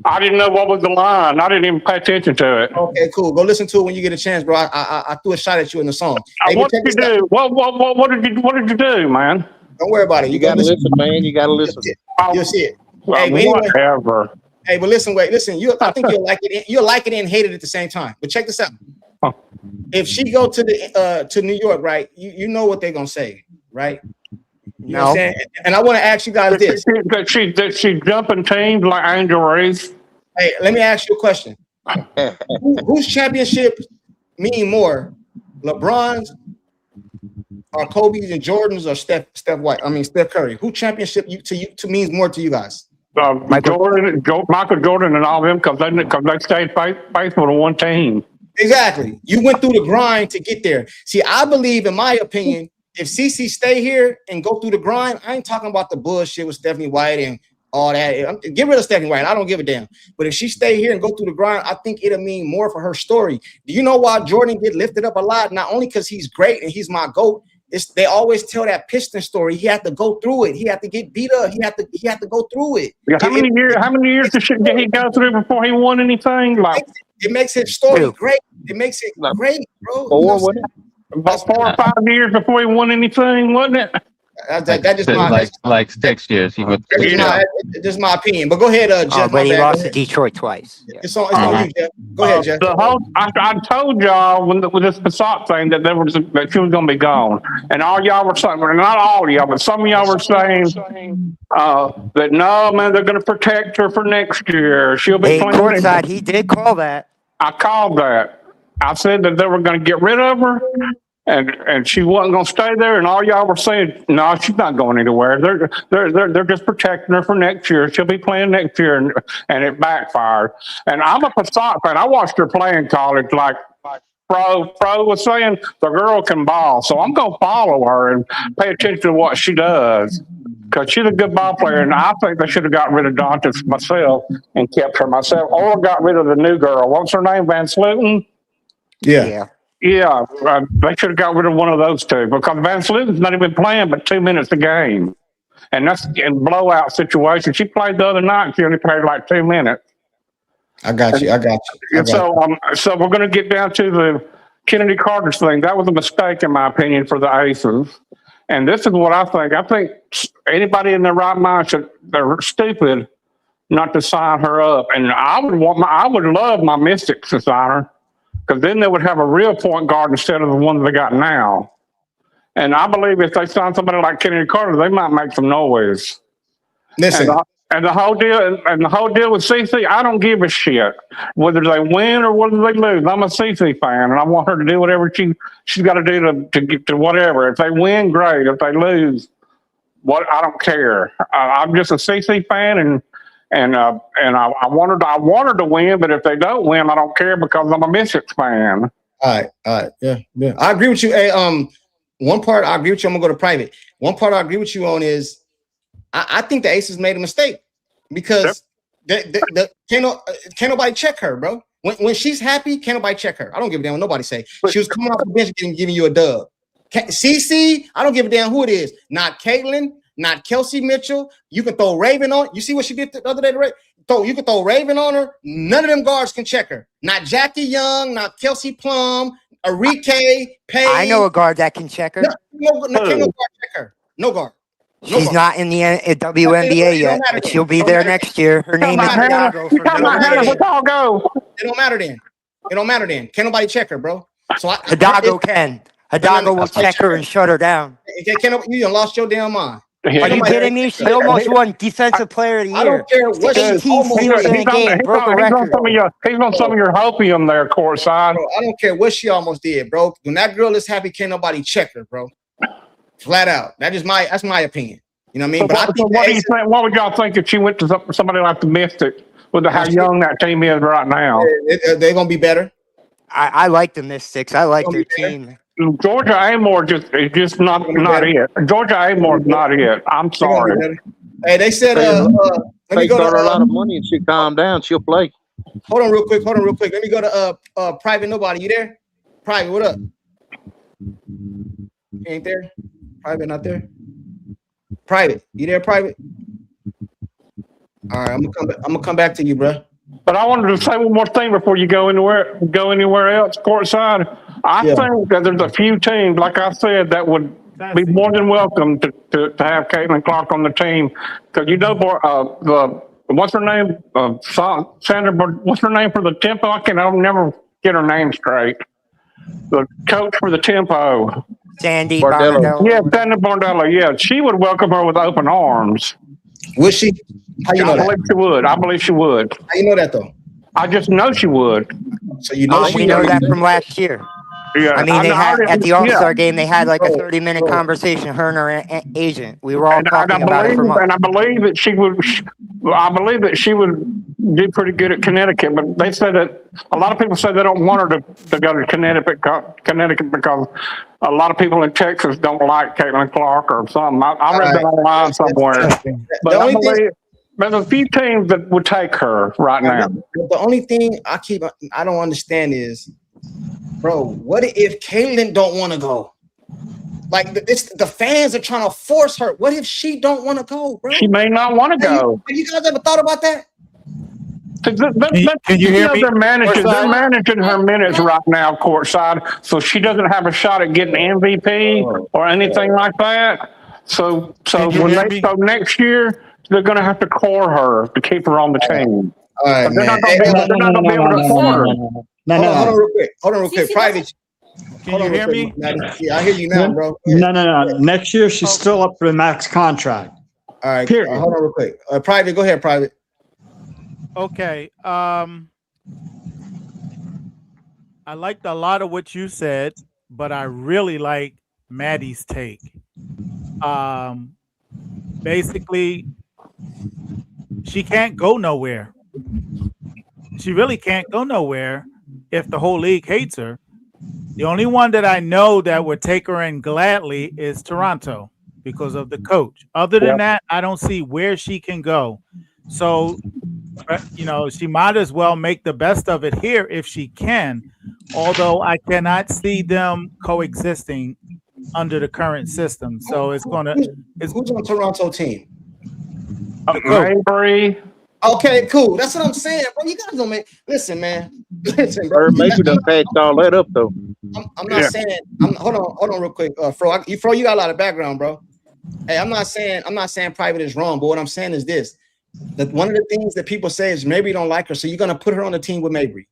I didn't know what was the line. I didn't even pay attention to it. Okay, cool. Go listen to it when you get a chance, bro. I threw a shot at you in the song. Hey, What did you do? What did you do, man? Don't worry about it. You gotta listen, man. You gotta listen. You'll see it. Hey, but anyway, Whatever. hey, but listen. I think you'll like it. You'll like it and hate it at the same time. But check this out. Huh. If she go to New York, right? You know what they're gonna say, right? You know what I'm saying? And I want to ask you guys this. Did she jumping teams like Angel Reese? Hey, let me ask you a question. Whose championship mean more, LeBron's or Kobe's and Jordan's or Steph Curry? Who championship to means more to you guys? Michael Jordan and all them because they stayed faithful to one team. Exactly. You went through the grind to get there. See, I believe, in my opinion, if CC stay here and go through the grind, I ain't talking about the bullshit with Stephanie White and all that. Get rid of Stephanie White. I don't give a damn. But if she stay here and go through the grind, I think it'll mean more for her story. Do you know why Jordan get lifted up a lot? Not only because he's great and he's my GOAT. They always tell that Piston story. He had to go through it. He had to get beat up. He had to go through it. How many years did he go through before he won anything? Like it makes his story great. It makes it great, bro. About 4 or 5 years before he won anything, wasn't it? That just like 6 years. He would. This is my opinion. But go ahead, Jeff. But he lost to Detroit twice. Yeah. It's on you, Jeff. Go ahead, Jeff. I told y'all with this Passat thing that she was going to be gone, and all y'all were saying, well, not all of y'all, but some of y'all were saying that no, man, they're going to protect her for next year. She'll be playing. Courtside, he did call that. I called that. I said that they were going to get rid of her. And she wasn't going to stay there, and all y'all were saying, "No, she's not going anywhere. They're just protecting her for next year. She'll be playing next year," and it backfired. And I'm a Passat fan. I watched her play in college, like Pro was saying, the girl can ball. So I'm going to follow her and pay attention to what she does because she's a good ball player. And I think they should have got rid of Dantas myself and kept her myself, or got rid of the new girl. What's her name? Van Sluten? Yeah. Yeah, they should have got rid of one of those two because Van Sluten's not even playing but 2 minutes a game. And that's a blowout situation. She played the other night. She only played like 2 minutes. I got you. So we're going to get down to the Kennedy Carter thing. That was a mistake, in my opinion, for the Aces. And this is what I think. I think anybody in their right mind they're stupid not to sign her up. And I would love my Mystics to sign her. Because then they would have a real point guard instead of the one they got now. And I believe if they sign somebody like Kennedy Carter, they might make some noise. Listen. And the whole deal with CC, I don't give a shit whether they win or whether they lose. I'm a CC fan, and I want her to do whatever she's got to do to get to whatever. If they win, great. If they lose, I don't care. I'm just a CC fan, and I want her to win, but if they don't win, I don't care because I'm a Mystics fan. All right, yeah. I agree with you. Hey, one part I agree with you. I'm gonna go to private. One part I agree with you on is I think the Aces made a mistake because can't nobody check her, bro. When she's happy, can't nobody check her. I don't give a damn what nobody say. She was coming off the bench and giving you a dub. CC, I don't give a damn who it is. Not Caitlin. Not Kelsey Mitchell. You can throw Raven on. You see what she did the other day? You can throw Raven on her. None of them guards can check her. Not Jackie Young. Not Kelsey Plum. Arike. Payne. I know a guard that can check her. No guard check her. No guard. She's not in the WNBA yet, but she'll be there next year. Her name is Hidalgo. It don't matter then. Can't nobody check her, bro. So Hidalgo can. Hidalgo will check her and shut her down. You done lost your damn mind. Are you kidding me? She almost won Defensive Player of the Year. I don't care what she's almost in a game. Broke a record. He's on some of your hopium there, courtside. Bro, I don't care what she almost did, bro. When that girl is happy, can't nobody check her, bro. Flat out. That's my opinion. You know what I mean? But I think what do you think? What would y'all think if she went to somebody like the Mystics with how young that team is right now? They're gonna be better. I like the Mystics. I like their team. Georgia Amore is just not it. Georgia Amore is not it. I'm sorry. Hey, they said let me Pay go Carter a lot to of money and she calm down. She'll play. hold on real quick. Let me go to Private Nobody. You there? Private, what up? You ain't there? Private not there? Private, you there, Private? All right, I'm gonna come back to you, bro. But I wanted to say one more thing before you go anywhere else courtside. I Yeah. think that there's a few teams, like I said, that would be more than welcome to have Caitlin Clark on the team. Because what's her name? Sandra, what's her name for the Tempo? I'll never get her name straight. The coach for the Tempo. Sandy Bardello. Barnadell. Yeah, Sandy Barndello. Yeah, she would welcome her with open arms. Would she? How you know I that? believe she would. I believe she would. How you know that though? I just know she would. So you know We know that from last year. Yeah, I mean, they had at the All-Star game, they had like a Bro, 30-minute bro. conversation, her and her agent. We were all And talking about it for months. I believe that she would. I believe that she would do pretty good at Connecticut. But they said that a lot of people say they don't want her to go to Connecticut because a lot of people in Texas don't like Caitlin Clark or something. I read that online somewhere. But I believe there's a few teams that would take her right now. The only thing I don't understand is, bro, what if Caitlin don't want to go? Like the fans are trying to force her. What if she don't want to go, bro? She may not want to go. Have you guys ever thought about that? Can you hear me? They're managing her minutes right now, courtside, so she doesn't have a shot at getting MVP or anything like that. So next year they're going to have to core her to keep her on the team. All right, They're not going to be able to afford her. Hold on real quick. Private. Can you hear me? Yeah, I hear you now, bro. No. Next year, she's still up for the max contract. All right. Period. Hold on real quick. Private, go ahead, Private. Okay. I liked a lot of what you said, but I really like Maddie's take. Basically, she can't go nowhere. She really can't go nowhere if the whole league hates her. The only one that I know that would take her in gladly is Toronto because of the coach. Other than that, I don't see where she can go. So, she might as well make the best of it here if she can, although I cannot see them coexisting under the current system. So who's on Toronto team? Mabry. Okay, cool. That's what I'm saying, bro. You guys don't listen, man. Listen, bro. Maybe done patched all that up though. I'm not saying. Hold on, real quick, Fro. You got a lot of background, bro. Hey, I'm not saying Private is wrong, but what I'm saying is this: that one of the things that people say is Mabry don't like her, so you're gonna put her on the team with Mabry.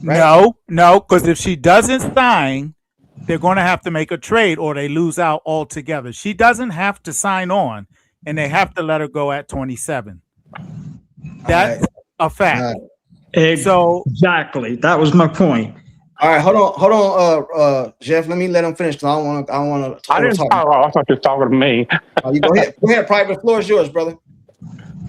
Right? No, because if she doesn't sign, they're going to have to make a trade or they lose out altogether. She doesn't have to sign on, and they have to let her go at 27. That's a fact. Exactly. That was my point. All right, hold on, Jeff. Let him finish. Cause I don't want to. I thought you were talking to me. You go ahead. Go ahead, Private. The floor is yours, brother.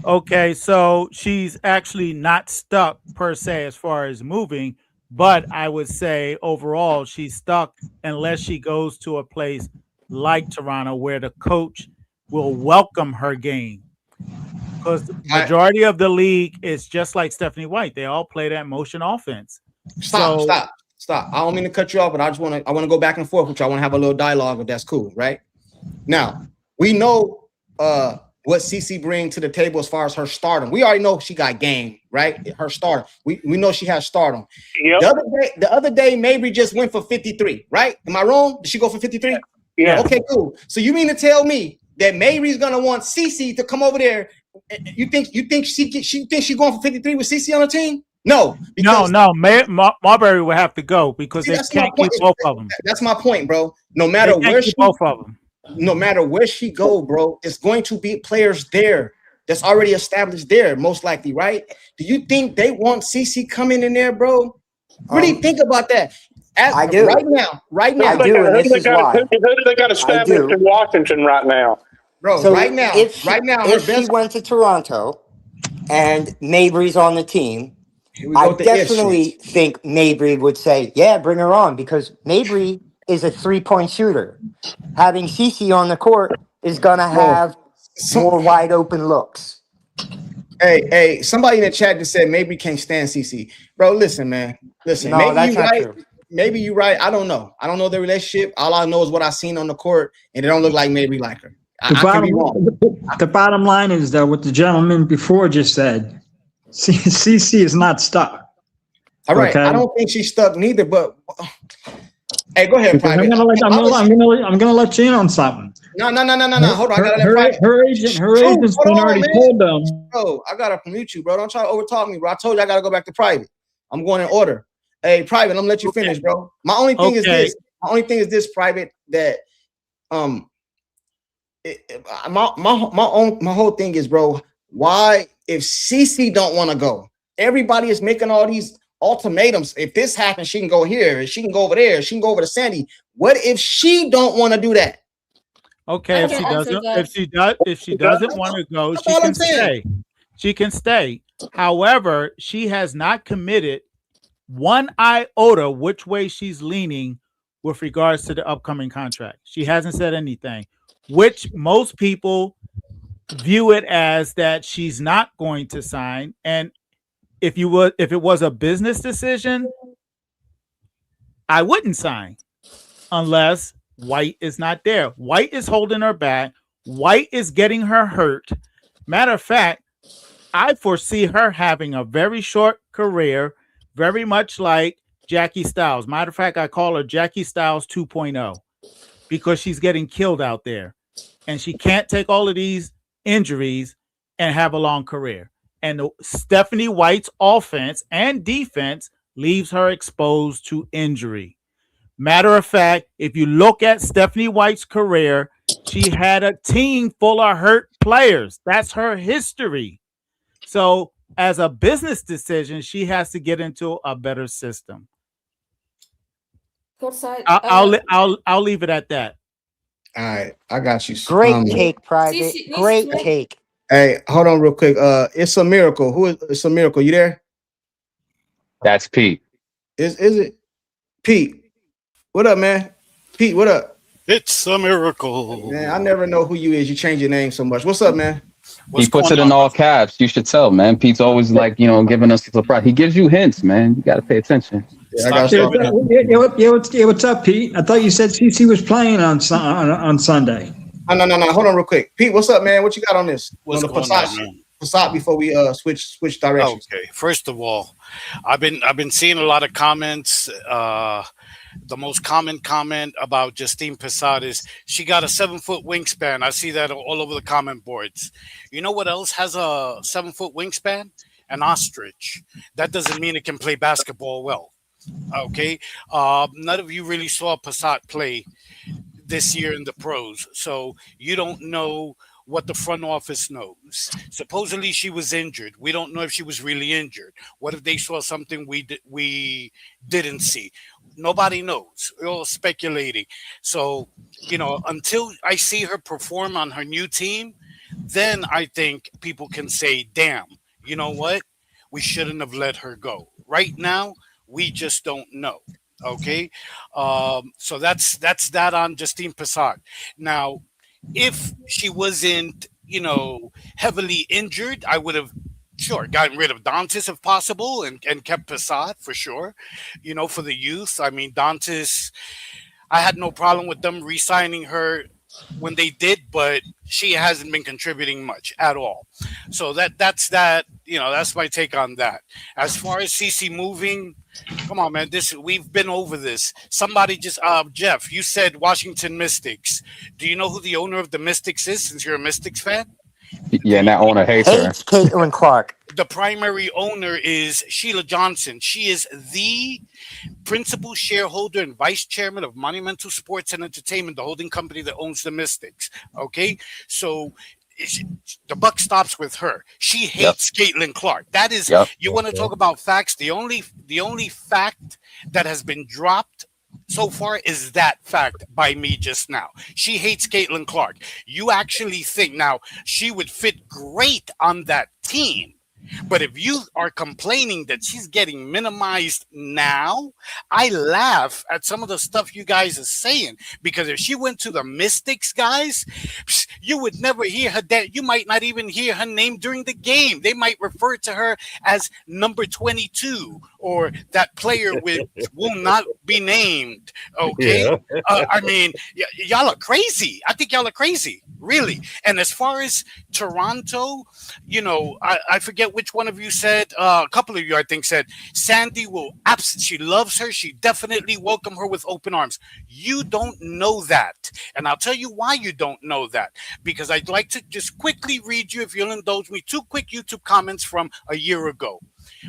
Okay, so she's actually not stuck per se as far as moving, but I would say overall she's stuck unless she goes to a place like Toronto where the coach will welcome her game. Because the majority of the league is just like Stephanie White. They all play that motion offense. Stop. I don't mean to cut you off, but I want to go back and forth with you. I want to have a little dialogue, if that's cool, right? Now, we know what CC brings to the table as far as her stardom. We already know she got game, right? Her stardom. We know she has stardom. Yep. The other day, Mabry just went for 53, right? Am I wrong? Did she go for 53? Yeah. Okay, cool. So you mean to tell me that Mabry's gonna want CC to come over there? You think she's going for 53 with CC on the team? No. Marbury will have to go because they can't keep both of them. That's my point, bro. No matter where she go, bro, it's going to be players there that's already established there, most likely, right? Do you think they want CC coming in there, bro? What do you think about that? I do. Right now. I do, and this is why. Who do they got established in Washington right now? Bro, so right now, if she went to Toronto and Mabry's on the team, I definitely think Mabry would say, yeah, bring her on, because Mabry is a 3-point shooter. Having CC on the court is going to have more wide open looks. Hey, somebody in the chat just said maybe can't stand CC. Bro, listen, man. Listen, No, maybe that's you not right. true. Maybe you right. I don't know. I don't know the relationship. All I know is what I seen on the court, and it don't look like maybe like her. I can be wrong. The bottom line is, though, what the gentleman before just said, CC is not stuck. All right. Okay. I don't think she's stuck neither, but hey, go ahead, Because Private. I'm gonna let you in on something. No. Hold on. I gotta let Her Private. agent's Hold been on, already man. told them. Bro, I gotta mute you, bro. Don't try to overtalk me, bro. I told you I gotta go back to Private. I'm going in order. Hey, Private, I'm gonna let you finish, bro. My only thing is this. My only thing is this, Private, that my whole thing is, bro, why if CC don't want to go, everybody is making all these ultimatums. If this happens, she can go here, she can go over there, she can go over to Sandy. What if she don't want to do that? Okay, if she doesn't want to go, she can stay. She can stay. However, she has not committed one iota which way she's leaning with regards to the upcoming contract. She hasn't said anything, which most people view it as that she's not going to sign. And if it was a business decision, I wouldn't sign unless White is not there. White is holding her back. White is getting her hurt. Matter of fact, I foresee her having a very short career, very much like Jackie Styles. Matter of fact, I call her Jackie Styles 2.0 because she's getting killed out there. And she can't take all of these injuries and have a long career. And Stephanie White's offense and defense leaves her exposed to injury. Matter of fact, if you look at Stephanie White's career, she had a team full of hurt players. That's her history. So as a business decision, she has to get into a better system. I'll leave it at that. All right, I got you. Great take, Private. Great take. Hey, hold on real quick. It's a miracle. Who is it's a miracle? You there? That's Pete. Is it Pete? What up, man? Pete, what up? It's a miracle. Man, I never know who you is. You change your name so much. What's up, man? He puts it in all caps. You should tell, man. Pete's always like, giving us a surprise. He gives you hints, man. You got to pay attention. Yeah, what's up, Pete? I thought you said CC was playing on Sunday. No. Hold on real quick. Pete, what's up, man? What you got on this? What's going on, man? Passat before we switch directions. Okay. First of all, I've been seeing a lot of comments. The most common comment about Justine Passat is she got a 7-foot wingspan. I see that all over the comment boards. You know what else has a 7-foot wingspan? An ostrich. That doesn't mean it can play basketball well. Okay. None of you really saw Passat play this year in the pros, so you don't know what the front office knows. Supposedly she was injured. We don't know if she was really injured. What if they saw something we didn't see? Nobody knows. We're all speculating. So, until I see her perform on her new team, then I think people can say, damn, you know what? We shouldn't have let her go. Right now, we just don't know. Okay? So that's that on Justine Passat. Now, if she wasn't, heavily injured, I would have gotten rid of Dantas if possible and kept Passat for sure, for the youth. I mean, Dantas, I had no problem with them re-signing her when they did, but she hasn't been contributing much at all. So that's my take on that. As far as CC moving, come on, man. We've been over this. Somebody just Jeff, you said Washington Mystics. Do you know who the owner of the Mystics is, since you're a Mystics fan? Yeah, and that owner hates her. Hates Caitlin Clark. The primary owner is Sheila Johnson. She is the principal shareholder and vice chairman of Monumental Sports and Entertainment, the holding company that owns the Mystics. Okay, so the buck stops with her. She hates Caitlin Clark. That is, you want to talk about facts? The only fact that has been dropped so far is that fact by me just now. She hates Caitlin Clark. You actually think now she would fit great on that team But if you are complaining that she's getting minimized now, I laugh at some of the stuff you guys are saying. Because if she went to the Mystics, guys, you would never hear her. You might not even hear her name during the game. They might refer to her as number 22 or that player with will not be named. Okay, Yeah. I mean, y'all are crazy. I think y'all are crazy, really. And as far as Toronto, I forget which one of you said. A couple of you, I think, said Sandy will she loves her. She definitely welcome her with open arms. You don't know that, and I'll tell you why you don't know that. Because I'd like to just quickly read you, if you'll indulge me, 2 quick YouTube comments from a year ago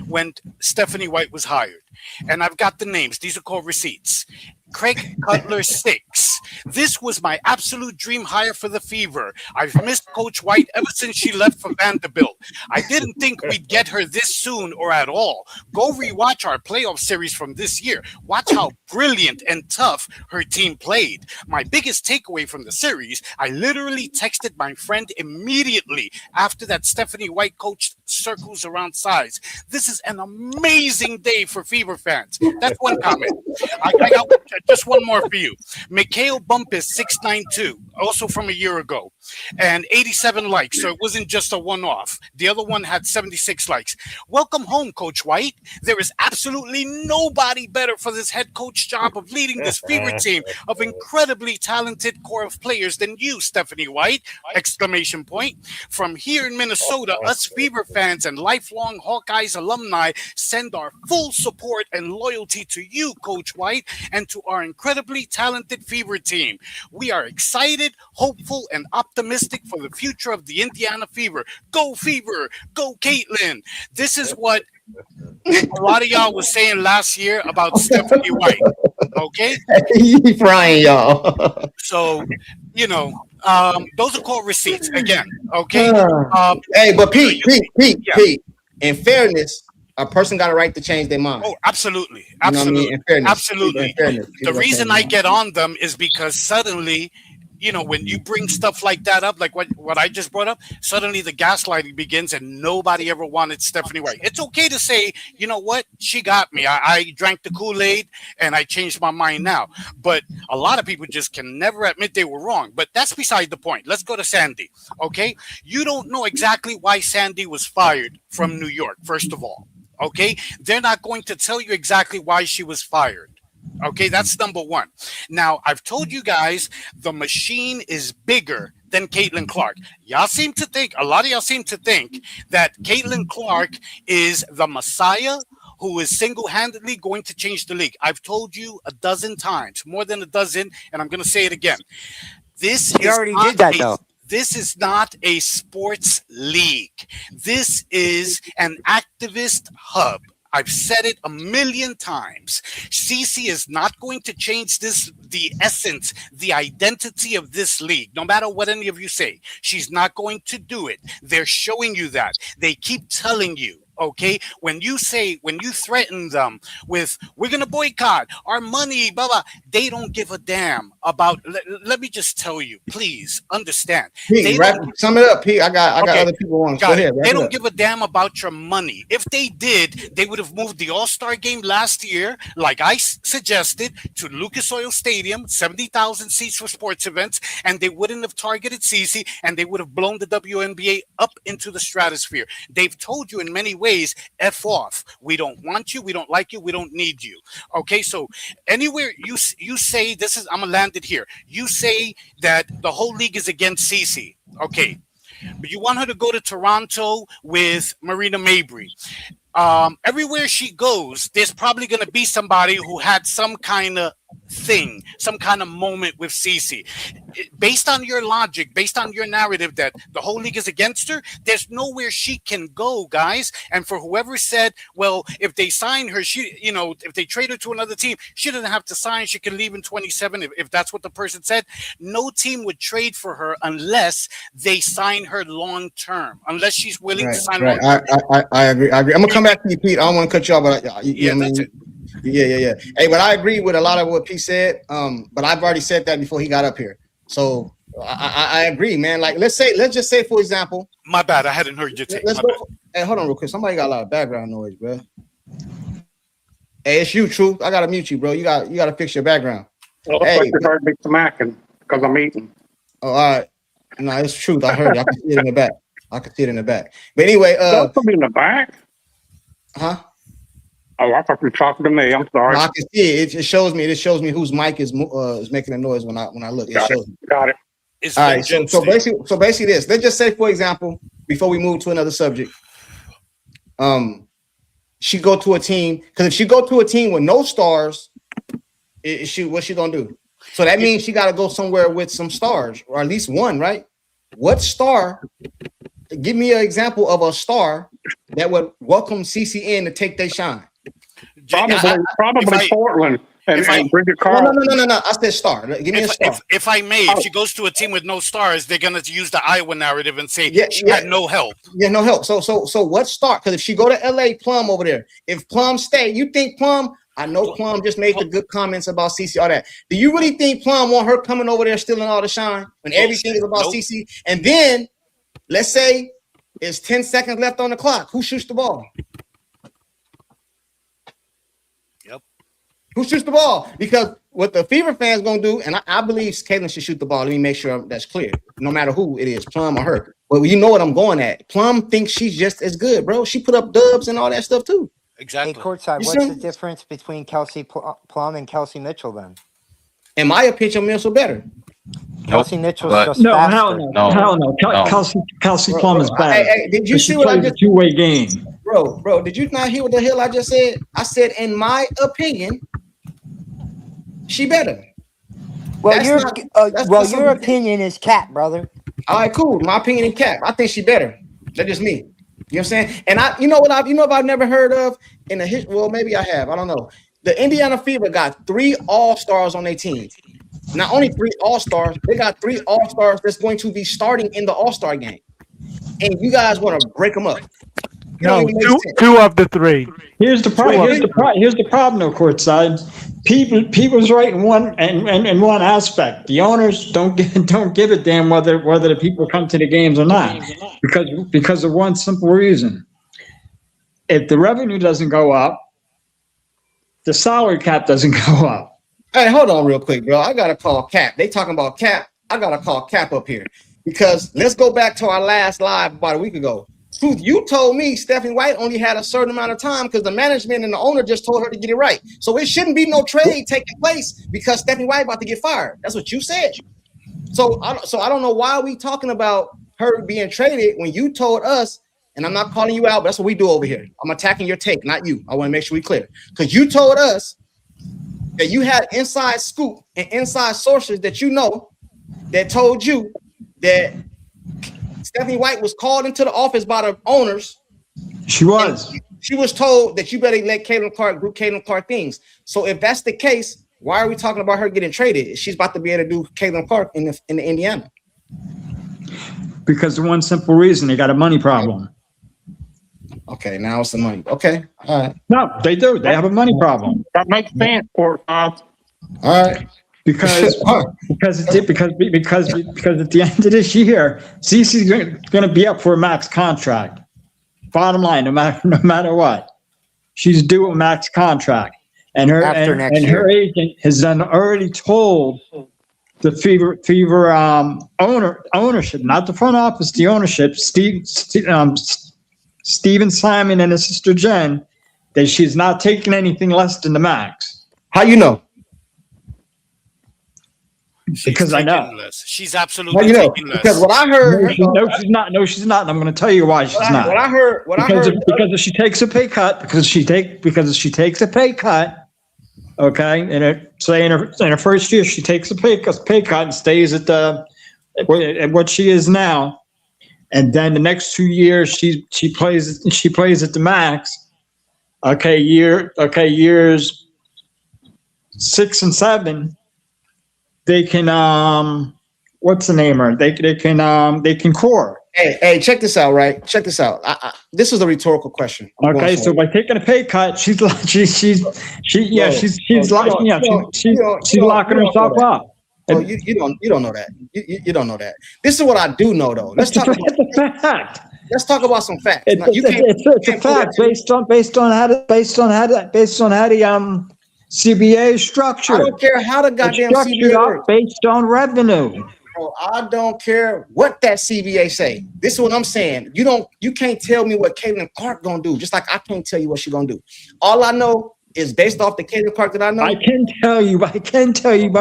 when Stephanie White was hired. And I've got the names. These are called receipts. Craig Cutler 6. This was my absolute dream hire for the Fever. I've missed Coach White ever since she left for Vanderbilt. I didn't think we'd get her this soon or at all. Go rewatch our playoff series from this year. Watch how brilliant and tough her team played. My biggest takeaway from the series, I literally texted my friend immediately after that Stephanie White coached circles around size. This is an amazing day for Fever fans. That's one comment. I got just one more for you. Mikhail Bumpus 692, also from a year ago, and 87 likes. So it wasn't just a one-off. The other one had 76 likes. Welcome home, Coach White. There is absolutely nobody better for this head coach job of leading this Fever team of incredibly talented core of players than you, Stephanie White! Exclamation point. From here in Minnesota, us Fever fans and lifelong Hawkeyes alumni send our full support and loyalty to you, Coach White, and to our incredibly talented Fever team. We are excited, hopeful, and optimistic for the future of the Indiana Fever. Go Fever! Go Caitlin! This is what a lot of y'all was saying last year about Stephanie White. Okay? He frying y'all. So, those are called receipts again. Okay? Hey, but Pete. In fairness, a person got a right to change their mind. Oh, absolutely. You know what I mean? In fairness. Absolutely. In fairness. The reason I get on them is because suddenly, when you bring stuff like that up, like what I just brought up, suddenly the gaslighting begins and nobody ever wanted Stephanie White. It's okay to say, you know what? She got me. I drank the Kool-Aid and I changed my mind now. But a lot of people just can never admit they were wrong. But that's beside the point. Let's go to Sandy. Okay? You don't know exactly why Sandy was fired from New York, first of all. Okay? They're not going to tell you exactly why she was fired. Okay, that's number one. Now, I've told you guys the machine is bigger than Caitlin Clark. A lot of y'all seem to think that Caitlin Clark is the Messiah who is single-handedly going to change the league. I've told you a dozen times, more than a dozen, and I'm going to say it again. This is not a sports league. This is an activist hub. I've said it a million times. CC is not going to change the essence, the identity of this league, no matter what any of you say. She's not going to do it. They're showing you that. They keep telling you. Okay, when you threaten them with, we're going to boycott our money, blah, blah, they don't give a damn about, let me just tell you, please understand. Pete, sum it up, Pete. I got other people want to go ahead. They don't give a damn about your money. If they did, they would have moved the All-Star game last year, like I suggested, to Lucas Oil Stadium, 70,000 seats for sports events, and they wouldn't have targeted CC, and they would have blown the WNBA up into the stratosphere. They've told you in many ways, F off. We don't want you. We don't like you. We don't need you. Okay, so anywhere you say this is, I'm gonna land it here. You say that the whole league is against CC. Okay, but you want her to go to Toronto with Marina Mabry. Everywhere she goes, there's probably going to be somebody who had some kind of thing, some kind of moment with Cece. Based on your logic, based on your narrative that the whole league is against her, there's nowhere she can go, guys. And for whoever said, well, if they sign her, if they trade her to another team, she doesn't have to sign. She can leave in 27 if that's what the person said. No team would trade for her unless they sign her long term, unless she's willing to sign long term. I agree. I'm gonna come back to you, Pete. I don't want to cut you off, but that's it. Yeah. Hey, but I agree with a lot of what Pete said. But I've already said that before he got up here. So I agree, man. Like let's just say, for example, my bad. I hadn't heard you take. Hey, hold on real quick. Somebody got a lot of background noise, bro. Hey, it's you, Truth. I gotta mute you, bro. You gotta fix your background. Well, looks like you heard me smacking because I'm eating. Oh, all right. No, it's Truth. I heard it. I can see it in the back. But anyway, Don't put me in the back. Huh? Oh, I thought you were talking to me. I'm sorry. No, I can see it. It shows me. It shows me whose mic is making a noise when I look. It shows me. Got it. It's all right. So basically this. Let's just say, for example, before we move to another subject, she go to a team, because if she go to a team with no stars, what's she gonna do? So that means she got to go somewhere with some stars, or at least one, right? What star? Give me an example of a star that would welcome CC in to take their shine. Probably Portland and Bridget Carl. No. I said star. Give me a star. If I may, if she goes to a team with no stars, they're gonna use the Iowa narrative and say she had no help. Yeah, no help. So what star? Because if she go to LA, Plum over there. If Plum stay, you think Plum? I know Plum just made the good comments about CC, all that. Do you really think Plum want her coming over there stealing all the shine when everything is about CC? And then let's say it's 10 seconds left on the clock. Who shoots the ball? Yep. Who shoots the ball? Because what the Fever fans gonna do, and I believe Caitlin should shoot the ball. Let me make sure that's clear. No matter who it is, Plum or her. But you know what I'm going at. Plum thinks she's just as good, bro. She put up dubs and all that stuff too. Exactly. Hey, courtside, what's the difference between Kelsey Plum and Kelsey Mitchell then? In my opinion, Mitchell better. Kelsey Mitchell's just faster. No. Kelsey Plum is better. Hey, did you see what I just? Two-way game, bro. Did you not hear what the hell I just said? I said, in my opinion, she better. Well, your opinion is cat, brother. All right, cool. My opinion is cat. I think she better. That's just me. You know what I'm saying? And I've never heard of in the history. Well, maybe I have. I don't know. The Indiana Fever got 3 all-stars on their team. Not only 3 all-stars, they got 3 all-stars that's going to be starting in the all-star game. And you guys want to break them up. No, two of the 3. Here's the problem. Here's the problem, though, courtside. People's right in one aspect. The owners don't give a damn whether the people come to the games or not, because of one simple reason. If the revenue doesn't go up, the salary cap doesn't go up. Hey, hold on real quick, bro. I gotta call Cap. They talking about Cap. I gotta call Cap up here, because let's go back to our last live about a week ago. Truth, you told me Stephanie White only had a certain amount of time because the management and the owner just told her to get it right. So it shouldn't be no trade taking place because Stephanie White about to get fired. That's what you said. So I don't know why we talking about her being traded when you told us, and I'm not calling you out, but that's what we do over here. I'm attacking your take, not you. I want to make sure we clear, because you told us that you had inside scoop and inside sources that you know that told you that Stephanie White was called into the office by the owners. She was. She was told that you better let Caitlin Clark things. So if that's the case, why are we talking about her getting traded? She's about to be able to do Caitlin Clark in the Indiana. Because of one simple reason, they got a money problem. Okay, now it's the money. Okay, all right. No, they do. They have a money problem. That makes sense, all right. Because at the end of this year, CC's going to be up for a max contract. Bottom line, no matter what, she's due a max contract, and her agent has already told the Fever ownership, not the front office, the ownership, Steven Simon and his sister Jen, that she's not taking anything less than the max. How you know? Because I know. Less. She's absolutely taking less. Because what I heard, no, she's not. No, she's not. And I'm going to tell you why she's not. Because if she takes a pay cut, because if she takes a pay cut, okay, and say in her first year she takes a pay cut and stays at what she is now, and then the next 2 years she plays at the max. Okay, years 6 and 7. They can what's the name? They can core. Hey, check this out, right? Check this out. This is a rhetorical question. Okay, so by taking a pay cut, she's locking herself up. Oh, you don't know that. You don't know that. This is what I do know, though. Let's talk about the fact. let's talk about some facts. It's, Now, it's a fact based on how the CBA is structured. I don't care how the goddamn CBA works. Based on revenue. Bro, I don't care what that CBA say. This is what I'm saying. You can't tell me what Caitlin Clark gonna do. Just like I can't tell you what she gonna do. All I know is based off the Caitlin Clark that I know. I can tell you by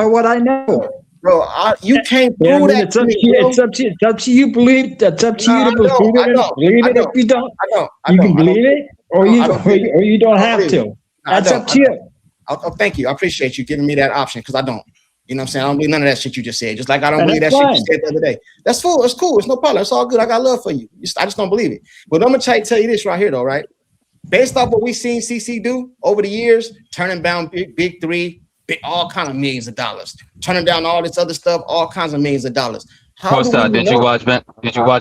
what I know. Bro, you can't prove that. It's up to you. It's up to you. Believe that's up to you to believe it. Believe it. If you don't, you can believe it, or you don't have to. That's up to you. Thank you. I appreciate you giving me that option because I don't. You know what I'm saying? I don't believe none of that shit you just said. Just like I don't believe that shit you said the other day. That's cool. It's cool. It's no problem. It's all good. I got love for you. I just don't believe it. But I'm gonna tell you this right here, though, right? Based off what we've seen CC do over the years, turning down big three, all kind of millions of dollars, turning down all this other stuff, all kinds of millions of dollars. Did you watch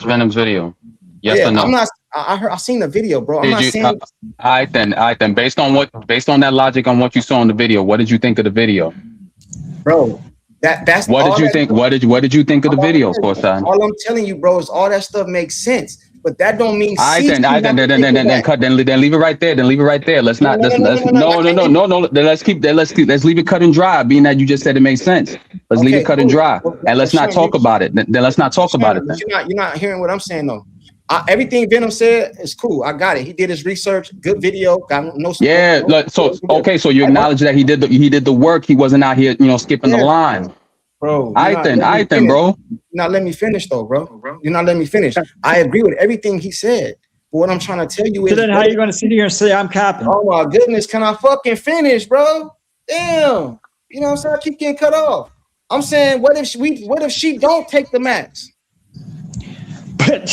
Venom's video? Yes or no? I'm not. I seen the video, bro. I'm not saying. All right, then. Based on that logic on what you saw in the video, what did you think of the video? Bro, that's what did you think? What did you think of the video, Courtside? All I'm telling you, bro, is all that stuff makes sense, but that don't mean. Then leave it right there. Then leave it right there. Let's not. No. Let's leave it cut and dry. Being that you just said it makes sense, let's leave it cut and dry, and let's not talk about it. Then let's not talk about it. You're not hearing what I'm saying though. Everything Venom said is cool. I got it. He did his research. Good video. Got no. Yeah. So you acknowledge that he did the work. He wasn't out here, skipping the line. Bro. I think, bro. You're not letting me finish though, bro. You're not letting me finish. I agree with everything he said. But what I'm trying to tell you is. So then how are you going to sit here and say I'm capping? Oh my goodness. Can I fucking finish, bro? Damn. You know what I'm saying? I keep getting cut off. I'm saying, what if she don't take the max? But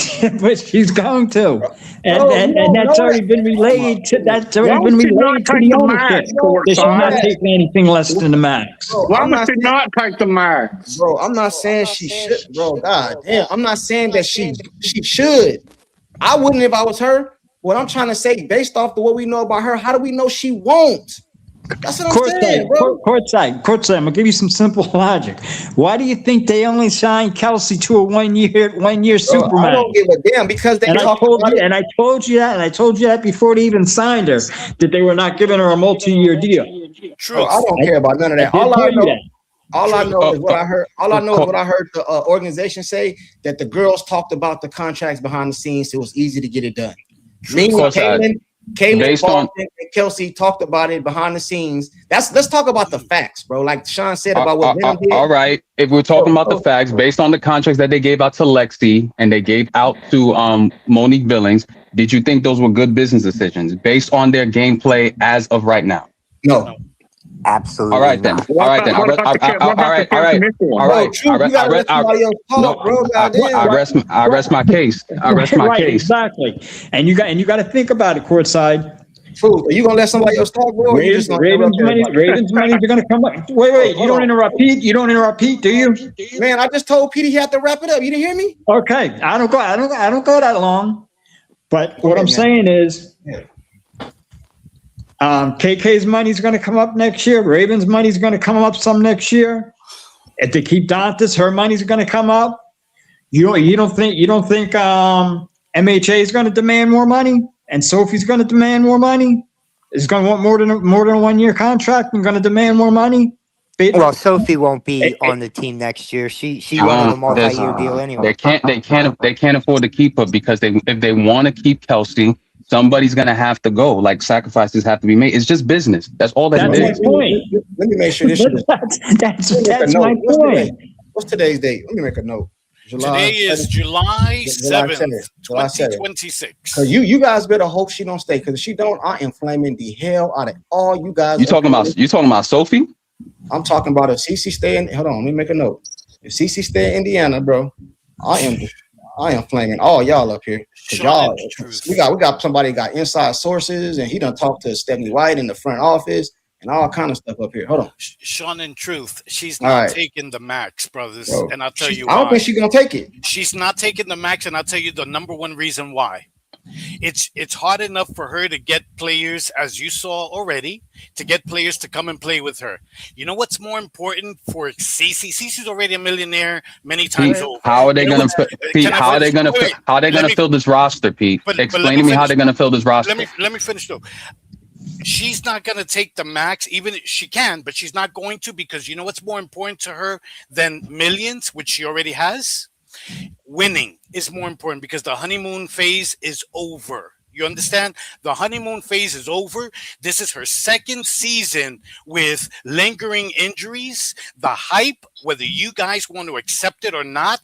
she's going to, and that's already been relayed to the ownership. She's not taking anything less than the max. Why would she not take the max? Bro, I'm not saying she should, bro. God damn, I'm not saying that she should. I wouldn't if I was her. What I'm trying to say, based off what we know about her, how do we know she won't? That's what I'm saying, bro. Courtside. I'm gonna give you some simple logic. Why do you think they only signed Kelsey to a one year Superman? I don't give a damn because I told you that before they even signed her, that they were not giving her a multi-year deal. True. I don't care about none of that. All I know is what I heard. All I know is what I heard the organization say, that the girls talked about the contracts behind the scenes. So it was easy to get it done. Caitlin and Kelsey talked about it behind the scenes. Let's talk about the facts, bro. Like Sean said about what Venom did. All right. If we're talking about the facts, based on the contracts that they gave out to Lexi and they gave out to Monique Billings, did you think those were good business decisions based on their gameplay as of right now? No. Absolutely. All right then. All right then. I rest my case. Exactly. And you got to think about it, Courtside. Fool, are you gonna let somebody else talk, bro? Ravens money are gonna come up. Wait. You don't interrupt Pete. You don't interrupt Pete, do you? Man, I just told Pete he had to wrap it up. You didn't hear me? Okay. I don't go that long. But what I'm saying is, KK's money's going to come up next year. Ravens' money's going to come up some next year. If they keep Dantas, her money's going to come up. You don't think MHA is going to demand more money, and Sophie's going to demand more money? Is going to want more than a 1 year contract and going to demand more money? Well, Sophie won't be on the team next year. She wanted a multi-year deal anyway. They can't afford to keep her because if they want to keep Kelsey, somebody's gonna have to go. Like sacrifices have to be made. It's just business. That's all that it is. My point. Let me make sure this is. That's my point. What's today's date? Let me make a note. Today is July 7th, 2026. So you guys better hope she don't stay, because if she don't, I am flaming the hell out of all you guys. You talking about Sophie? I'm talking about if CC stay in. Hold on, let me make a note. If CC stay in Indiana, bro, I am flaming all y'all up here. Y'all, we got somebody got inside sources, and he done talked to Stephanie White in the front office and all kind of stuff up here. Hold on, Sean. In truth, she's not taking the max, brothers, and I'll tell you why. I don't think she's gonna take it. She's not taking the max, and I'll tell you the number one reason why. It's hard enough for her to get players, as you saw already, to get players to come and play with her. You know what's more important for Cece? Cece's already a millionaire many times over. How are they You know gonna what's- Pete? can I How are they finish? gonna Wait, how are they let gonna me- fill this roster, Pete? but let Explain me to me how finish. they're gonna fill this roster. Let me finish though. She's not going to take the max, even if she can, but she's not going to, because you know what's more important to her than millions, which she already has? Winning is more important, because the honeymoon phase is over. You understand? The honeymoon phase is over. This is her second season with lingering injuries. The hype, whether you guys want to accept it or not,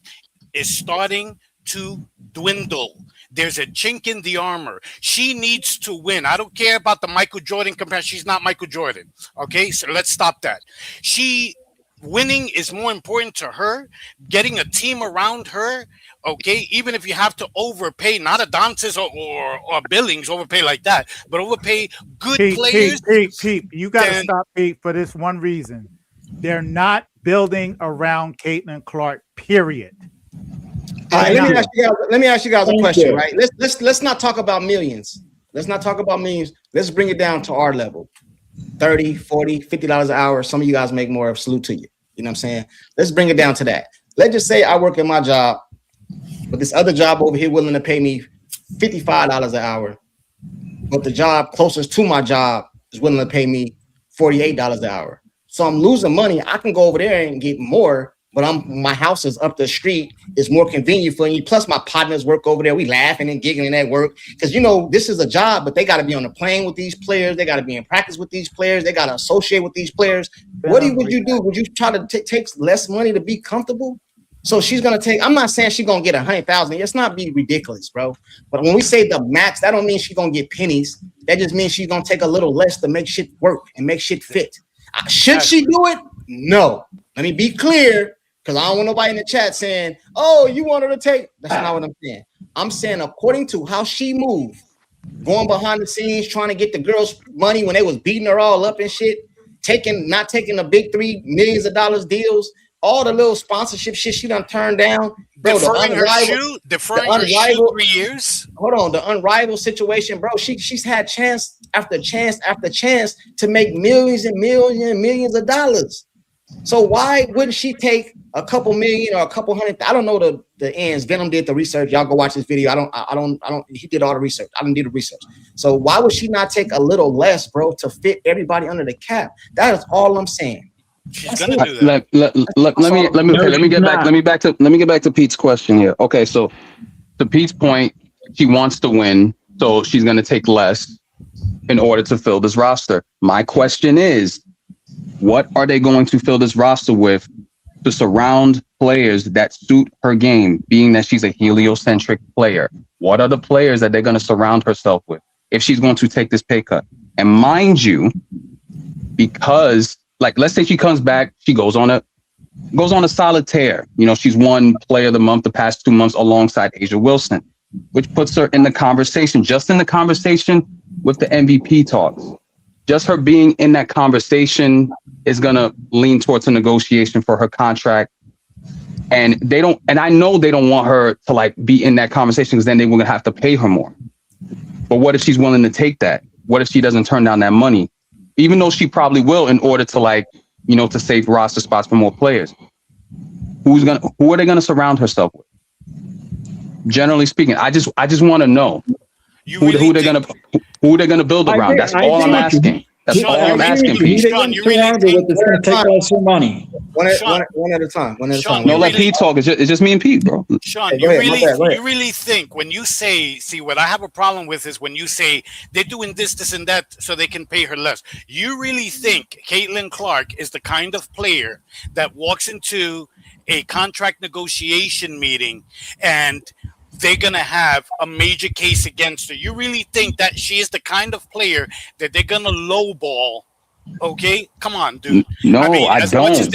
is starting to dwindle. There's a chink in the armor. She needs to win. I don't care about the Michael Jordan comparison. She's not Michael Jordan. Okay, so let's stop that. Winning is more important to her. Getting a team around her. Okay, even if you have to overpay, not a Dantes or Billings, overpay like that, but overpay good players. Pete, you got to stop, Pete, for this one reason. They're not building around Caitlin Clark. Period. All right, let me ask you guys a question, right? Let's not talk about millions. Let's not talk about millions. Let's bring it down to our level. 30, 40, $50 an hour. Some of you guys make more. Salute to you. You know what I'm saying? Let's bring it down to that. Let's just say I work at my job, but this other job over here willing to pay me $55 an hour. But the job closest to my job is willing to pay me $48 an hour. So I'm losing money. I can go over there and get more, but my house is up the street. It's more convenient for me. Plus, my partners work over there. We laughing and giggling at work because, you know, this is a job, but they got to be on the plane with these players. They got to be in practice with these players. They got to associate with these players. What would you do? Would you try to take less money to be comfortable? So she's going to take, I'm not saying she's going to get 100,000. It's not be ridiculous, bro. But when we say the max, that don't mean she's going to get pennies. That just means she's going to take a little less to make shit work and make shit fit. Should she do it? No. Let me be clear, because I don't want nobody in the chat saying, oh, you want her to take. That's not what I'm saying. I'm saying according to how she moved, going behind the scenes, trying to get the girls money when they was beating her all up and shit, not taking the big $3 million deals, all the little sponsorship shit she done turned down. Bro, deferring her shoe 3 years. Hold on, the unrivaled situation, bro. She's had chance after chance after chance to make millions and millions and millions of dollars. So why wouldn't she take a couple million or a couple hundred? I don't know the ends. Venom did the research. Y'all go watch this video. I don't. He did all the research. I didn't do the research. So why would she not take a little less, bro, to fit everybody under the cap? That is all I'm saying. She's gonna do that. Let me get back to Pete's question here. Okay, so to Pete's point, she wants to win, so she's gonna take less in order to fill this roster. My question is, what are they going to fill this roster with to surround players that suit her game, being that she's a heliocentric player? What are the players that they're going to surround herself with if she's going to take this pay cut? And mind you, because like, let's say she comes back, she goes on a solid tear. You know, she's won player of the month the past 2 months alongside Asia Wilson, which puts her in the conversation, just in the conversation with the MVP talks. Just her being in that conversation is going to lean towards a negotiation for her contract. And I know they don't want her to like be in that conversation, because then they will have to pay her more. But what if she's willing to take that? What if she doesn't turn down that money? Even though she probably will, in order to like, you know, to save roster spots for more players. Who are they going to surround herself with? Generally speaking, I just want to know who they're going to build around. That's all I'm asking. That's all I'm asking, Pete. Sean, you really think it's going to take less money? One at a time. No, let Pete talk. It's just me and Pete, bro. Sean, you really think when you say, see, what I have a problem with is when you say they're doing this, and that so they can pay her less. You really think Caitlin Clark is the kind of player that walks into a contract negotiation meeting and they're going to have a major case against her? You really think that she is the kind of player that they're going to lowball? Okay, come on, dude. No, I don't.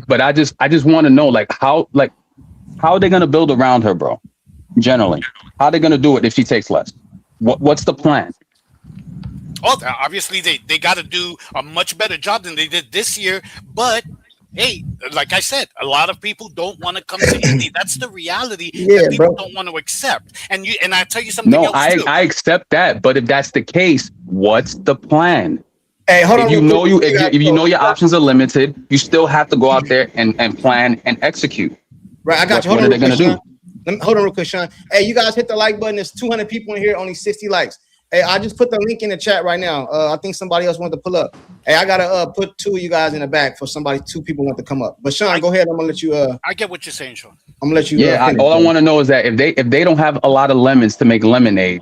But I just want to know, like, how are they going to build around her, bro? Generally, how are they going to do it if she takes less? What's the plan? Oh, obviously they got to do a much better job than they did this year, but hey, like I said, a lot of people don't want to come to Indy. That's the reality Yeah, that people bro. don't want to accept. And I tell you something No, else too. I accept that. But if that's the case, what's the plan? Hey, hold on. If you real know quick. if you know your options are limited, you still have to go out there and plan and execute. Right, I got you. What Hold are on they real quick, gonna Sean. do? Hold on real quick, Sean. Hey, you guys hit the like button. There's 200 people in here, only 60 likes. Hey, I just put the link in the chat right now. I think somebody else wanted to pull up. Hey, I gotta put 2 of you guys in the back for somebody. 2 people want to come up. But Sean, go ahead. I'm gonna let you. I get what you're saying, Sean. I'm gonna let you. Yeah, finish, all I want to know is that if they don't have a lot of lemons to make lemonade,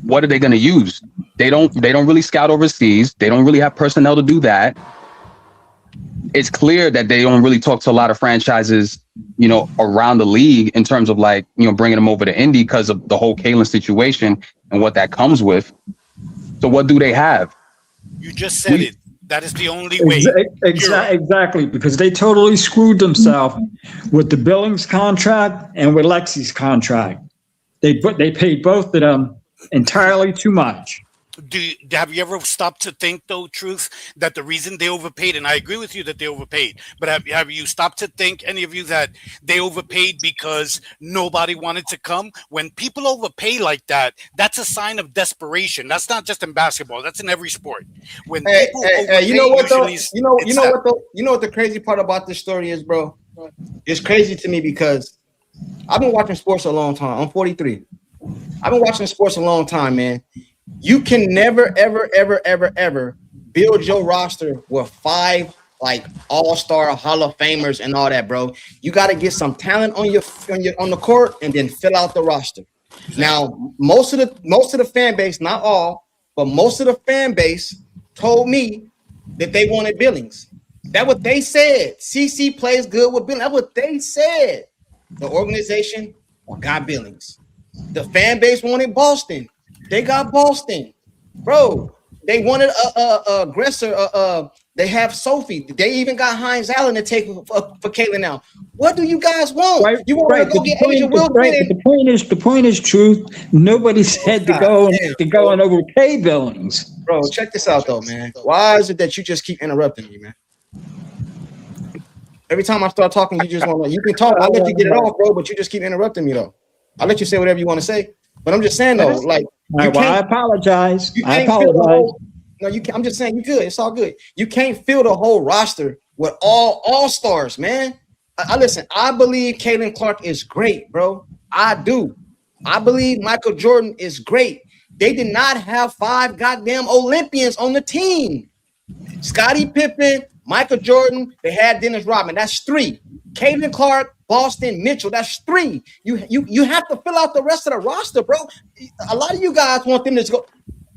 what are they going to use? They don't really scout overseas. They don't really have personnel to do that. It's clear that they don't really talk to a lot of franchises, you know, around the league in terms of like, you know, bringing them over to Indy because of the whole Kalen situation and what that comes with. So what do they have? You just said it. That is the only way. Exactly, because they totally screwed themselves with the Billings contract and with Lexi's contract. They paid both of them entirely too much. Have you ever stopped to think, though, Truth, that the reason they overpaid, and I agree with you that they overpaid, but have you stopped to think, any of you, that they overpaid because nobody wanted to come? When people overpay like that, that's a sign of desperation. That's not just in basketball. That's in every sport. When people overpay, you know what though? usually You know what the crazy part about this story is, bro? It's crazy to me because I've been watching sports a long time. I'm 43. I've been watching sports a long time, man. You can never, ever build your roster with 5 like all-star Hall of Famers and all that, bro. You got to get some talent on the court and then fill out the roster. Now, most of the fan base, not all, but most of the fan base told me that they wanted Billings. That's what they said. CC plays good with Billings. That's what they said. The organization got Billings. The fan base wanted Boston. They got Boston, bro. They wanted a aggressor. They have Sophie. They even got Hines Allen to take for Caitlin now. What do you guys want? Right, you want to go get Asia Wilson? Right, the point is, Truth. Nobody said to go and overpay Billings. Bro, check this out though, man. Why is it that you just keep interrupting me, man? Every time I start talking, you just want to. You can talk. I'll let you get it off, bro. But you just keep interrupting me though. I'll let you say whatever you want to say. But I'm just saying though, like. I apologize. I apologize. No, you can't. I'm just saying you good. It's all good. You can't fill the whole roster with all stars, man. I listen. I believe Caitlin Clark is great, bro. I do. I believe Michael Jordan is great. They did not have 5 goddamn Olympians on the team. Scottie Pippen, Michael Jordan. They had Dennis Rodman. That's 3. Caitlin Clark, Boston, Mitchell. That's 3. You have to fill out the rest of the roster, bro. A lot of you guys want them to go.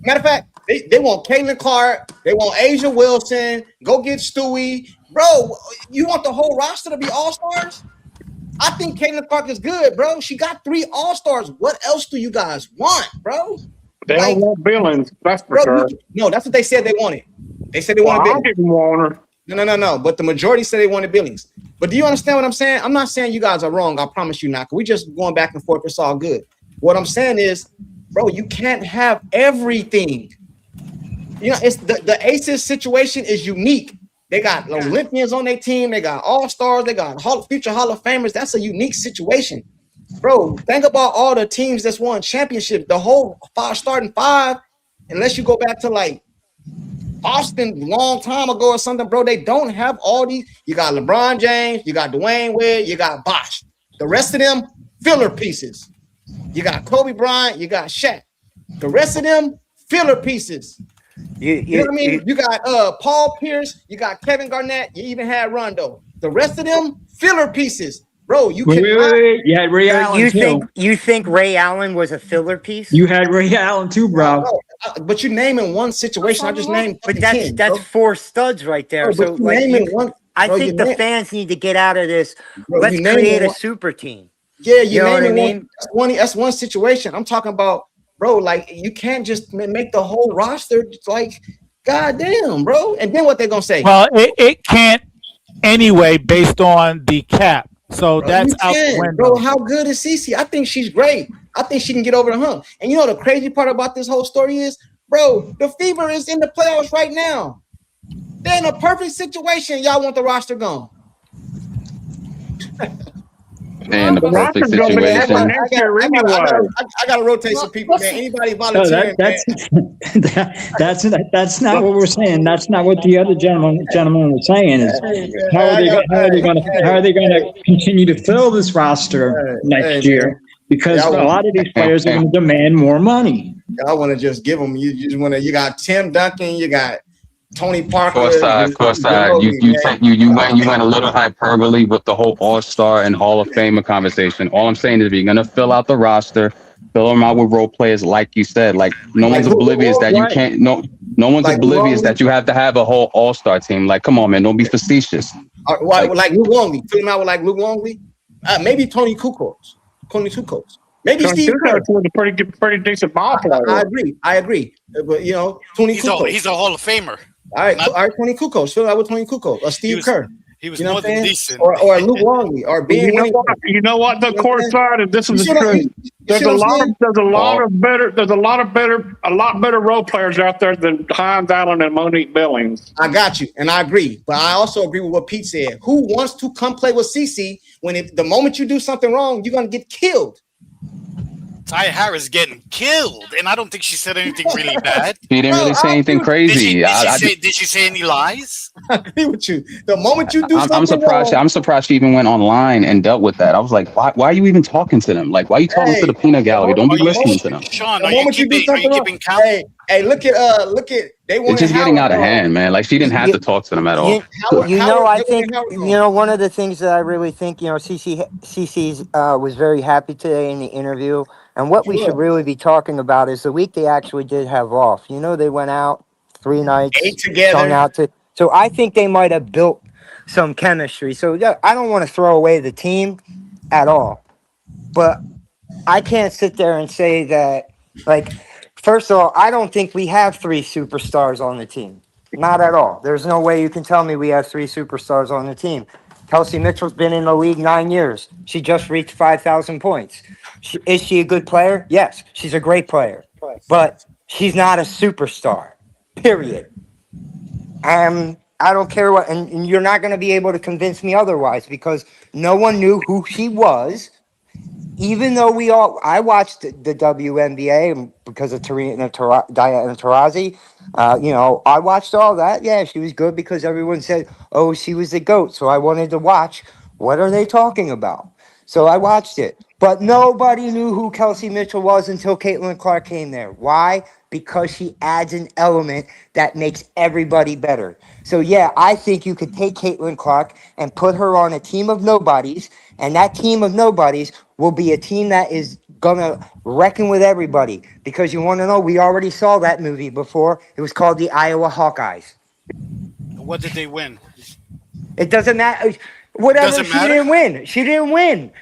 Matter of fact, they want Caitlin Clark. They want Asia Wilson. Go get Stewie. Bro, you want the whole roster to be all-stars? I think Caitlin Clark is good, bro. She got 3 all-stars. What else do you guys want, bro? They don't want Billings. That's for sure. No, that's what they said they wanted. They said they wanted Billings. I didn't want her. No. But the majority said they wanted Billings. But do you understand what I'm saying? I'm not saying you guys are wrong. I promise you not. We just going back and forth. It's all good. What I'm saying is, bro, you can't have everything. You know, it's the Aces situation is unique. They got Olympians on their team. They got all-stars. They got future Hall of Famers. That's a unique situation. Bro, think about all the teams that's won championships. The whole starting 5, unless you go back to like Boston long time ago or something, bro, they don't have all these. You got LeBron James, you got Dwayne Wade, you got Bosh. The rest of them, filler pieces. You got Kobe Bryant, you got Shaq. The rest of them, filler pieces. You know what I mean? You got Paul Pierce, you got Kevin Garnett, you even had Rondo. The rest of them, filler pieces. Bro, you can. You had Ray Allen. You think Ray Allen was a filler piece? You had Ray Allen too, bro. But you name in one situation. I just named. But that's 4 studs right there. Bro, so I think the fans need to get out of this. Let's create a super team. Yeah, you know what I mean? That's one situation. I'm talking about, bro. Like you can't just make the whole roster. It's like, goddamn, bro. And then what they're gonna say? Well, it can't anyway, based on the cap. So bro, that's out the window. Bro, how good is Cece? I think she's great. I think she can get over the hump. And you know the crazy part about this whole story is, bro, the Fever is in the playoffs right now. They're in a perfect situation. Y'all want the roster gone. And the perfect situation. I gotta rotate some people, man. Anybody volunteering? That's not what we're saying. That's not what the other gentleman was saying. Is how are they going to continue to fill this roster next year? Because a lot of these players are going to demand more money. I want to just give them. You just want to. You got Tim Duncan. You got Tony Parker. Courtside. You went a little hyperbole with the whole All-Star and Hall of Famer conversation. All I'm saying is, if you're gonna fill out the roster, fill them out with role players, like you said. Like no one's oblivious that you can't. No one's oblivious that you have to have a whole All-Star team. Like, come on, man, don't be facetious. Like Luke Longley. Fill him out with like Luke Longley. Maybe Tony Kukoc. Maybe Steve Kerr was a pretty decent ball player. I agree. But Tony Kukoc. He's a Hall of Famer. All right, Tony Kukoc. Fill out with Tony Kukoc or Steve Kerr. He was more than decent. Or Luke Longley or Ben. You know what? The courtside, and this is the truth. There's a lot better role players out there than Hines Allen and Monique Billings. I got you, and I agree. But I also agree with what Pete said. Who wants to come play with CeCe when the moment you do something wrong, you're gonna get killed? Ty Harris getting killed, and I don't think she said anything really bad. She didn't really say anything crazy. Did she say any lies? I agree with you. The moment you do I'm surprised. wrong, I'm surprised she even went online and dealt with that. I was like, why are you even talking to them? Like, why are you talking to the peanut gallery? Don't be listening to them. Sean, are you keeping count? Hey, look at they want. It's just getting out of hand, man. Like she didn't have to talk to them at all. I think one of the things that I really think CeCe was very happy today in the interview, and what we should really be talking about is the week they actually did have off. They went out 3 nights, ate together. So I think they might have built some chemistry. So I don't want to throw away the team at all, but I can't sit there and say that like. First of all, I don't think we have 3 superstars on the team. Not at all. There's no way you can tell me we have 3 superstars on the team. Kelsey Mitchell's been in the league 9 years. She just reached 5,000 points. Is she a good player? Yes, she's a great player. But she's not a superstar, period. I don't care what, and you're not going to be able to convince me otherwise because no one knew who she was. Even though I watched the WNBA because of Diana Taurasi. I watched all that. Yeah, she was good because everyone said, oh, she was the GOAT. So I wanted to watch. What are they talking about? So I watched it. But nobody knew who Kelsey Mitchell was until Caitlin Clark came there. Why? Because she adds an element that makes everybody better. So, yeah, I think you could take Caitlin Clark and put her on a team of nobodies, and that team of nobodies will be a team that is going to reckon with everybody. Because you want to know, we already saw that movie before. It was called the Iowa Hawkeyes. What did they win? It doesn't matter. Whatever, she didn't win.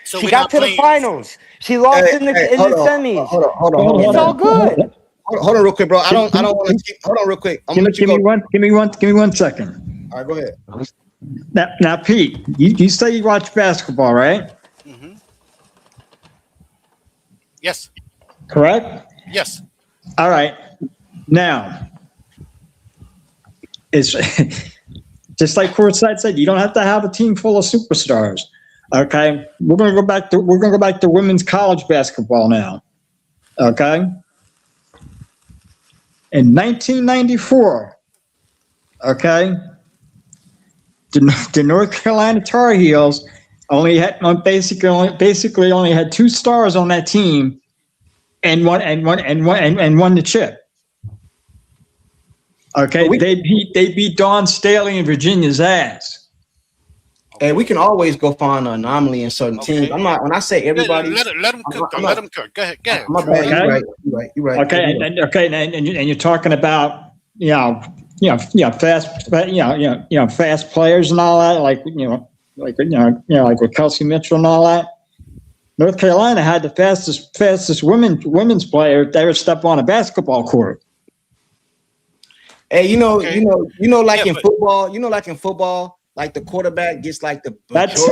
So she got to the finals. She lost in the semis. Hold on. It's all good. Hold on real quick, bro. I don't want to keep. Hold on real quick. Give me 1 second. All right, go ahead. Now, Pete, you say you watch basketball, right? Mm-hmm. Yes. Correct? Yes. All right. Now, it's just like Courtside said, you don't have to have a team full of superstars. Okay, we're gonna go back to women's college basketball now. Okay, in 1994, okay, the North Carolina Tar Heels only had basically only had 2 stars on that team, and won the chip. Okay, they beat Dawn Staley and Virginia's ass. And we can always go find an anomaly in certain teams. I'm not, when I say everybody, let them cook. Let them cook. Go ahead. My bad. You're right. Okay, and you're talking about fast players and all that, like with Kelsey Mitchell and all that. North Carolina had the fastest women's player that ever stepped on a basketball court. Hey, in football, like the quarterback gets like the that's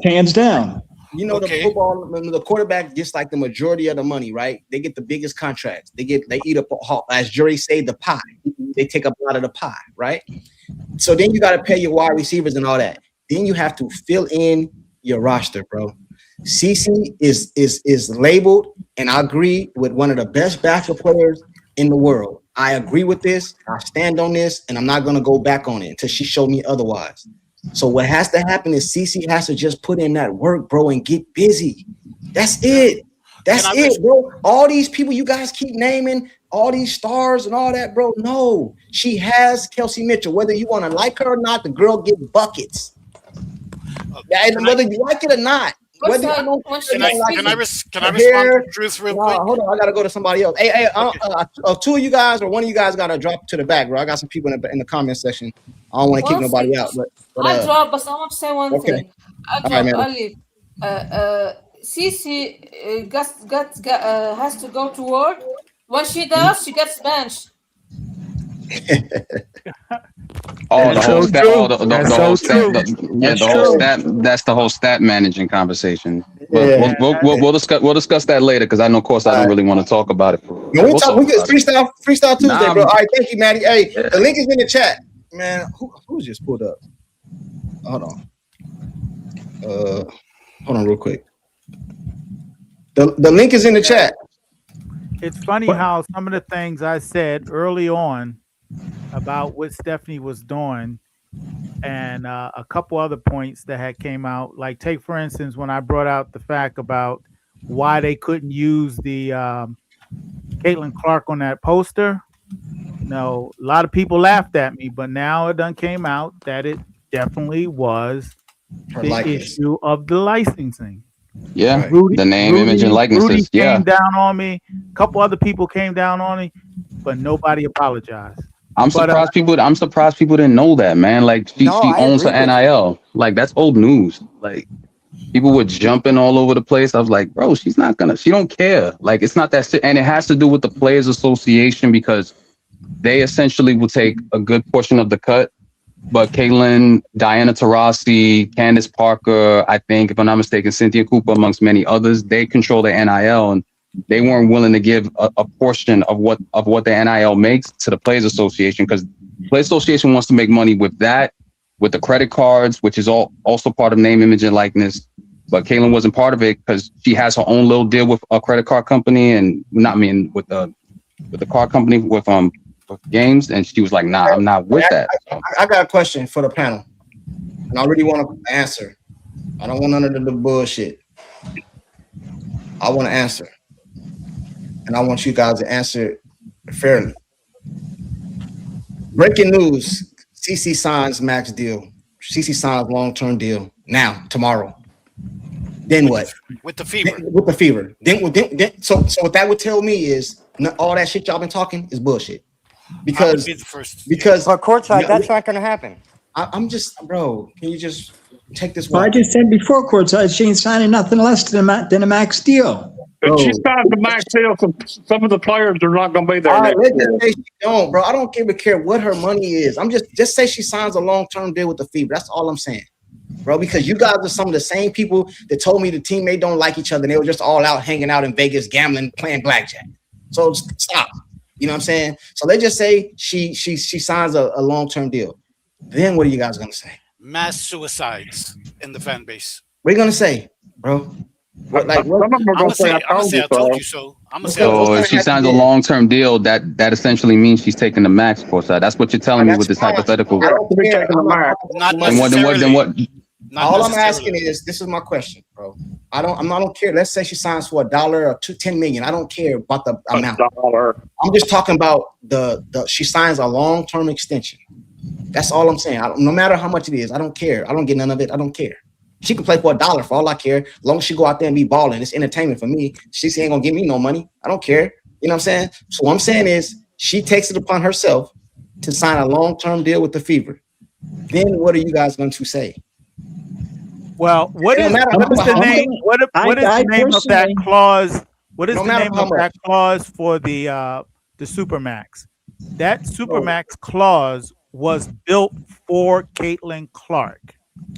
hands down. The quarterback gets like the majority of the money, right? They get the biggest contracts. They eat up, as Jerry say, the pie. They take up a lot of the pie, right? So then you got to pay your wide receivers and all that. Then you have to fill in your roster, bro. CC is labeled, and I agree with one of the best basketball players in the world. I agree with this. I stand on this, and I'm not going to go back on it until she showed me otherwise. So what has to happen is CC has to just put in that work, bro, and get busy. That's it. That's it, bro. All these people you guys keep naming, all these stars and all that, bro. No, she has Kelsey Mitchell. Whether you want to like her or not, the girl get buckets. And whether you like it or not. Whether you don't, can I respond to Truth real quick? Hold on, I gotta go to somebody else. Hey, two of you guys or one of you guys gotta drop to the back, bro. I got some people in the comment section. I don't want to kick nobody out, but I drop, but I want to say one thing. I drop right, Ali. Cici has to go to work. When she does, she gets benched. The whole stat managing conversation. But we'll discuss that later because I know, of course, I don't really want to talk about it. We get Freestyle Tuesday, bro. All right, thank you, Maddie. Hey, the link is in the chat, man. Who's just pulled up? Hold on, real quick. The link is in the chat. It's funny how some of the things I said early on about what Stephanie was doing and a couple other points that had came out, like take for instance when I brought out the fact about why they couldn't use the Caitlin Clark on that poster. A lot of people laughed at me, but now it done came out that it definitely was the issue of the licensing. Yeah, Rudy, the name, image, and likenesses. Rudy came down on me. A couple other people came down on me, but nobody apologized. I'm surprised people didn't know that, man. Like she owns her NIL. Like that's old news. Like people were jumping all over the place. I was like, bro, she don't care. Like it's not that, and it has to do with the Players Association because they essentially will take a good portion of the cut. But Caitlin, Diana Taurasi, Candace Parker, I think, if I'm not mistaken, Cynthia Cooper, amongst many others, they control the NIL, and they weren't willing to give a portion of what the NIL makes to the Players Association because the Players Association wants to make money with that, with the credit cards, which is also part of name, image, and likeness. But Caitlin wasn't part of it because she has her own little deal with a credit card company, and with the card company with games, and she was like, nah, I'm not with that. I got a question for the panel, and I really want to answer. I don't want none of the bullshit. I want to answer, and I want you guys to answer fairly. Breaking news: CC signs max deal. CC signs long-term deal now, tomorrow. Then what? With the fever. With the fever. Then so what that would tell me is all that shit y'all been talking is bullshit. Because courtside, that's not going to happen. I'm just, bro. Can you just take this? Well, I just said before courtside, she ain't signing nothing less than a max deal. If she signs the max deal, some of the players are not going to be there. Let's just say she don't, bro. I don't care what her money is. I'm just say she signs a long-term deal with the Fever. That's all I'm saying, bro. Because you guys are some of the same people that told me the teammate don't like each other. And they were just all out hanging out in Vegas, gambling, playing blackjack. So stop. You know what I'm saying? So let's just say she signs a long-term deal. Then what are you guys gonna say? Mass suicides in the fan base. What are you gonna say, bro? I'm gonna say I told you so. So if she signs a long-term deal, that essentially means she's taking the max courtside. That's what you're telling me with this hypothetical. Not necessarily. Then what? All I'm asking is, this is my question, bro. I don't care. Let's say she signs for $1 or $10 million. I don't care about the amount. I'm just talking about she signs a long-term extension. That's all I'm saying. No matter how much it is, I don't care. I don't get none of it. I don't care. She can play for $1 for all I care. As long as she go out there and be balling, it's entertainment for me. She ain't gonna give me no money. I don't care. You know what I'm saying? So what I'm saying is she takes it upon herself to sign a long-term deal with the Fever. Then what are you guys going to say? Well, what is the name? What is the name of that clause? What is the name of that clause for the Supermax? That Supermax clause was built for Caitlin Clark.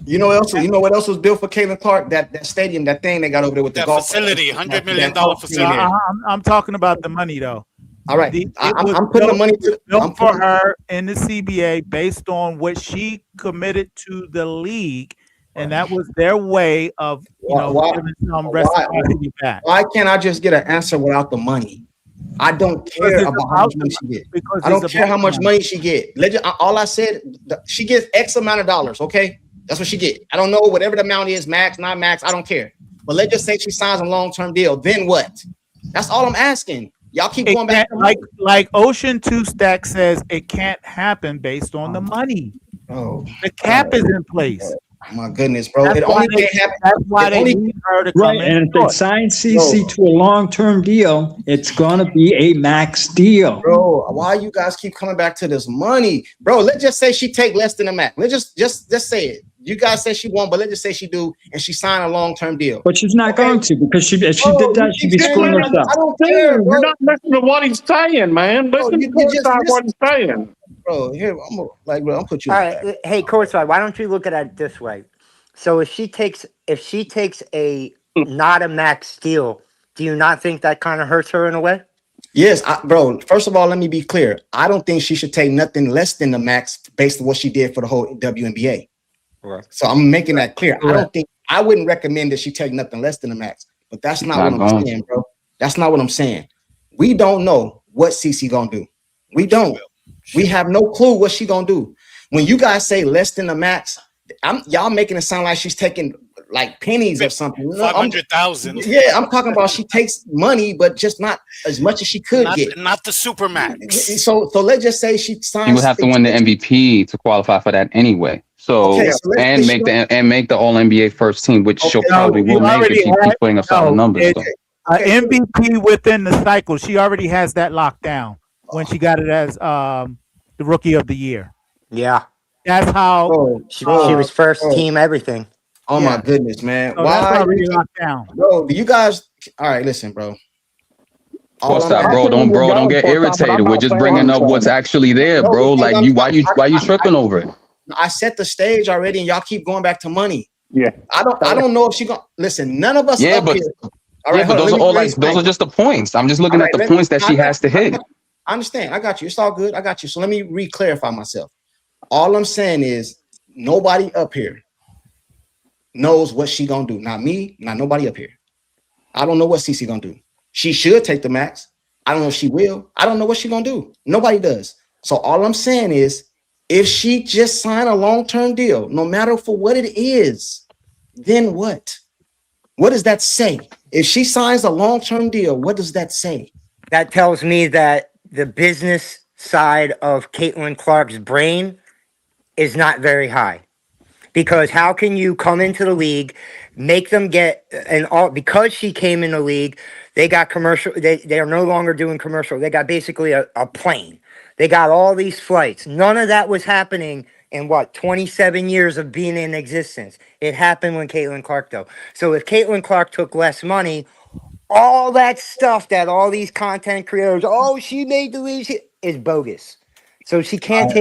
You know what else was built for Caitlin Clark? That stadium, that thing they got over there with the golf facility, $100 million facility. I'm talking about the money though. All right, I'm putting the money to. I'm for putting, her in the CBA based on what she committed to the league, and that was their way of giving some reciprocity back. Why can't I just get an answer without the money? I don't care about how much money she get. I don't care how much money she get. All I said, she gets X amount of dollars. Okay, that's what she get. I don't know whatever the amount is, max, not max. I don't care. But let's just say she signs a long-term deal. Then what? That's all I'm asking. Y'all keep going back. Like Ocean Two Stack says, it can't happen based on the money. Oh, the cap is in place. My goodness, bro. That's why they need her to come right. in. And if they sign CC to a long-term deal, it's gonna be a max deal. Bro, why you guys keep coming back to this money? Bro, let's just say she take less than a max. Let's just say it. You guys say she won't, but let's just say she do, and she signed a long-term deal. But she's not going to, because if she did that, she'd be screwing herself. I don't care, bro. You're not listening to what he's saying, man. Listen to what he's saying. Bro, here, I'm put you. All right, hey, Courtside, why don't you look at it this way? So if she takes a not a max deal, do you not think that kind of hurts her in a way? Yes, bro. First of all, let me be clear. I don't think she should take nothing less than the max based on what she did for the whole WNBA. Right. So I'm making that clear. I wouldn't recommend that she take nothing less than the max. But that's not what I'm saying, bro. That's not what I'm saying. We don't know what CC gonna do. We don't. We have no clue what she gonna do. When you guys say less than the max, y'all making it sound like she's taking like pennies or something. 500,000. Yeah, I'm talking about she takes money, but just not as much as she could get. Not the super max. So let's just say she signs. You would have to win the MVP to qualify for that anyway. So, and make the All NBA first team, which she'll probably will make if she keeps putting up solid numbers. MVP within the cycle, she already has that locked down when she got it as the Rookie of the Year. Yeah, that's how she was first team everything. Oh my goodness, man! So why already locked down, bro? You guys, all right? Listen, bro. Don't get irritated. We're just bringing up what's actually there, bro. Like why you tripping over it? I set the stage already, and y'all keep going back to money. Yeah, I don't know if she gonna listen. None of us. Yeah, but all right, but those are just the points. I'm just looking at the points that she has to hit. I understand. I got you. It's all good. I got you. So let me re-clarify myself. All I'm saying is nobody up here knows what she gonna do. Not me, not nobody up here. I don't know what CC gonna do. She should take the max. I don't know if she will. I don't know what she gonna do. Nobody does. So all I'm saying is if she just signed a long-term deal, no matter for what it is, then what? What does that say? If she signs a long-term deal, what does that say? That tells me that the business side of Caitlin Clark's brain is not very high. Because how can you come into the league, make them get because she came in the league, they got commercial, they are no longer doing commercial. They got basically a plane. They got all these flights. None of that was happening in 27 years of being in existence. It happened when Caitlin Clark, though. So if Caitlin Clark took less money, all that stuff that all these content creators, she made the league, is bogus. So she can't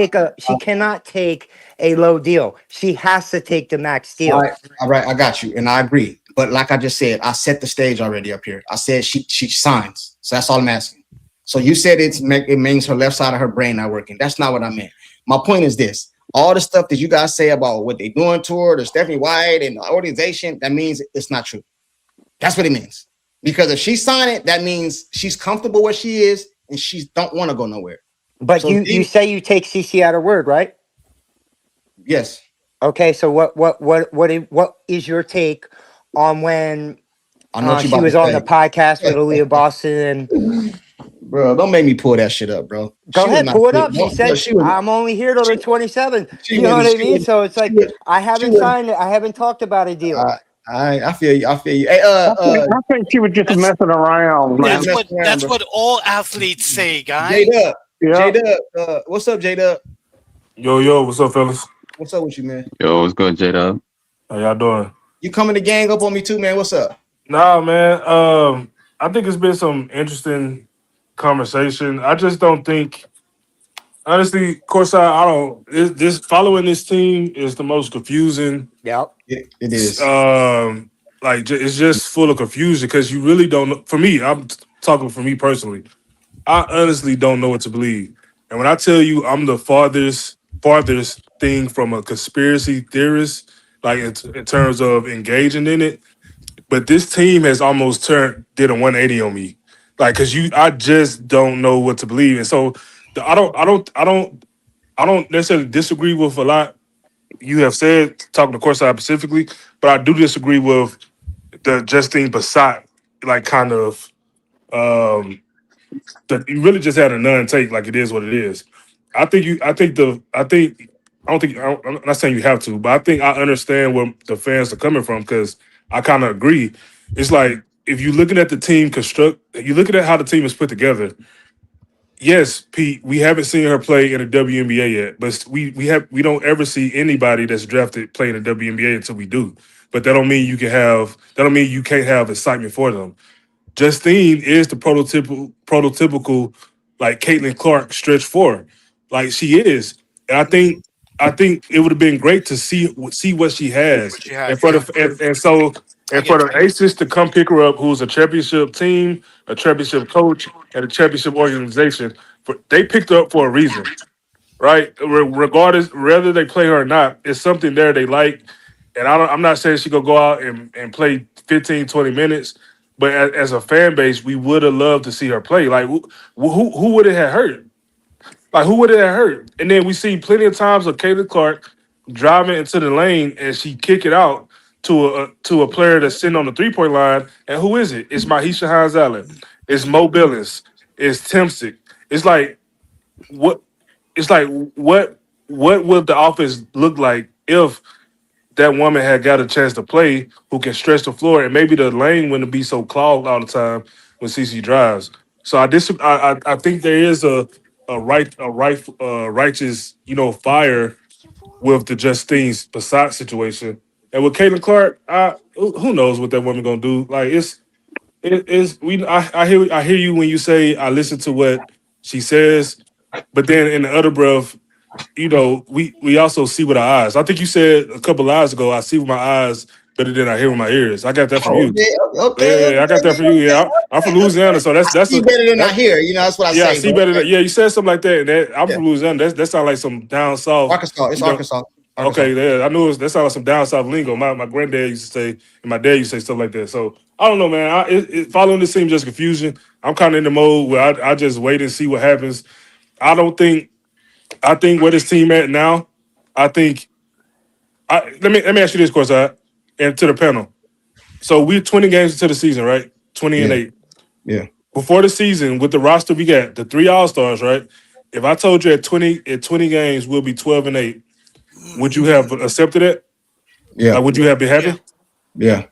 cannot take a low deal. She has to take the max deal. All right, I got you, and I agree. But like I just said, I set the stage already up here. I said she signs. So that's all I'm asking. So you said it means her left side of her brain not working. That's not what I meant. My point is this. All the stuff that you guys say about what they're doing to her, the Stephanie White and the organization, that means it's not true. That's what it means. Because if she signed it, that means she's comfortable where she is and she don't want to go nowhere. But so you say you take CC at her word, right? Yes. Okay, so what is your take on when she was on the podcast with Aaliyah Boston? Bro, don't make me pull that shit up, bro. Go ahead, pull it up. She said, I'm only here till the 27th. You know what I mean? So it's like, I haven't signed it. I haven't talked about a deal. I feel you. Hey, I think she was just messing around. Man. That's what all athletes say, guys. J-Dub. Yeah. J-Dub. What's up, J-Dub? Yo, what's up, fellas? What's up with you, man? Yo, what's good, J-Dub? How y'all doing? You coming to gang up on me too, man? What's up? Nah, man. I think it's been some interesting conversation. I just don't think, honestly, Courtside, this following this team is the most confusing. Yep, it is. It's just full of confusion because you really don't know. For me, I'm talking for me personally. I honestly don't know what to believe. And when I tell you I'm the farthest thing from a conspiracy theorist, like in terms of engaging in it, but this team has almost did a 180 on me. Like, I just don't know what to believe. And so I don't necessarily disagree with a lot you have said, talking to Courtside specifically, but I do disagree with the Justine Bassett, like kind of you really just had a none take, like it is what it is. I'm not saying you have to, but I think I understand where the fans are coming from because I kind of agree. It's like if you're looking at the team you're looking at how the team is put together. Yes, Pete, we haven't seen her play in the WNBA yet, but we don't ever see anybody that's drafted playing in the WNBA until we do. But that don't mean you can't have excitement for them. Justine is the prototypical like Caitlin Clark stretch four, like she is. And I think it would have been great to see what she has, What she and has, for yeah. the Aces to come pick her up, who's a championship team, a championship coach, and a championship organization. They picked her up for a reason, right? Regardless, whether they play her or not, it's something there they like. And I'm not saying she gonna go out and play 15, 20 minutes, but as a fan base, we would have loved to see her play. Like who would it have hurt? Like who would it have hurt? And then we see plenty of times of Caitlin Clark driving into the lane and she kick it out to a player that's sitting on the 3-point line. And who is it? It's Mahisha Hines Allen. It's Mo Billings. It's Timsick. It's like what what would the offense look like if that woman had got a chance to play who can stretch the floor, and maybe the lane wouldn't be so clogged all the time when CC drives. So I think there is a righteous fire with the Justine Bassett situation, and with Caitlin Clark, who knows what that woman gonna do? Like I hear you when you say I listen to what she says, but then in the other breath, we also see with our eyes. I think you said a couple hours ago, I see with my eyes better than I hear with my ears. I got that from you. Okay. Yeah, I got that from you. Yeah, I'm from Louisiana, so that's See better than I hear. That's what I yeah, I say. see Bro. better. Yeah, you said something like that. I'm from Louisiana. That sounds like some down south. Arkansas. It's Arkansas. Okay, yeah, I knew that sounded like some down south lingo. My granddad used to say, and my dad used to say stuff like that. So I don't know, man. Following this seems just confusion. I'm kind of in the mode where I just wait and see what happens. I think where this team at now, I think. Let me ask you this, Courtside, and to the panel. So we're 20 games into the season, right? 20 and 8. Yeah. Before the season, with the roster we got, the 3 All-Stars, right? If I told you at 20 games we'll be 12 and 8, would you have accepted it? Yeah. Like, would you have been happy? Yeah.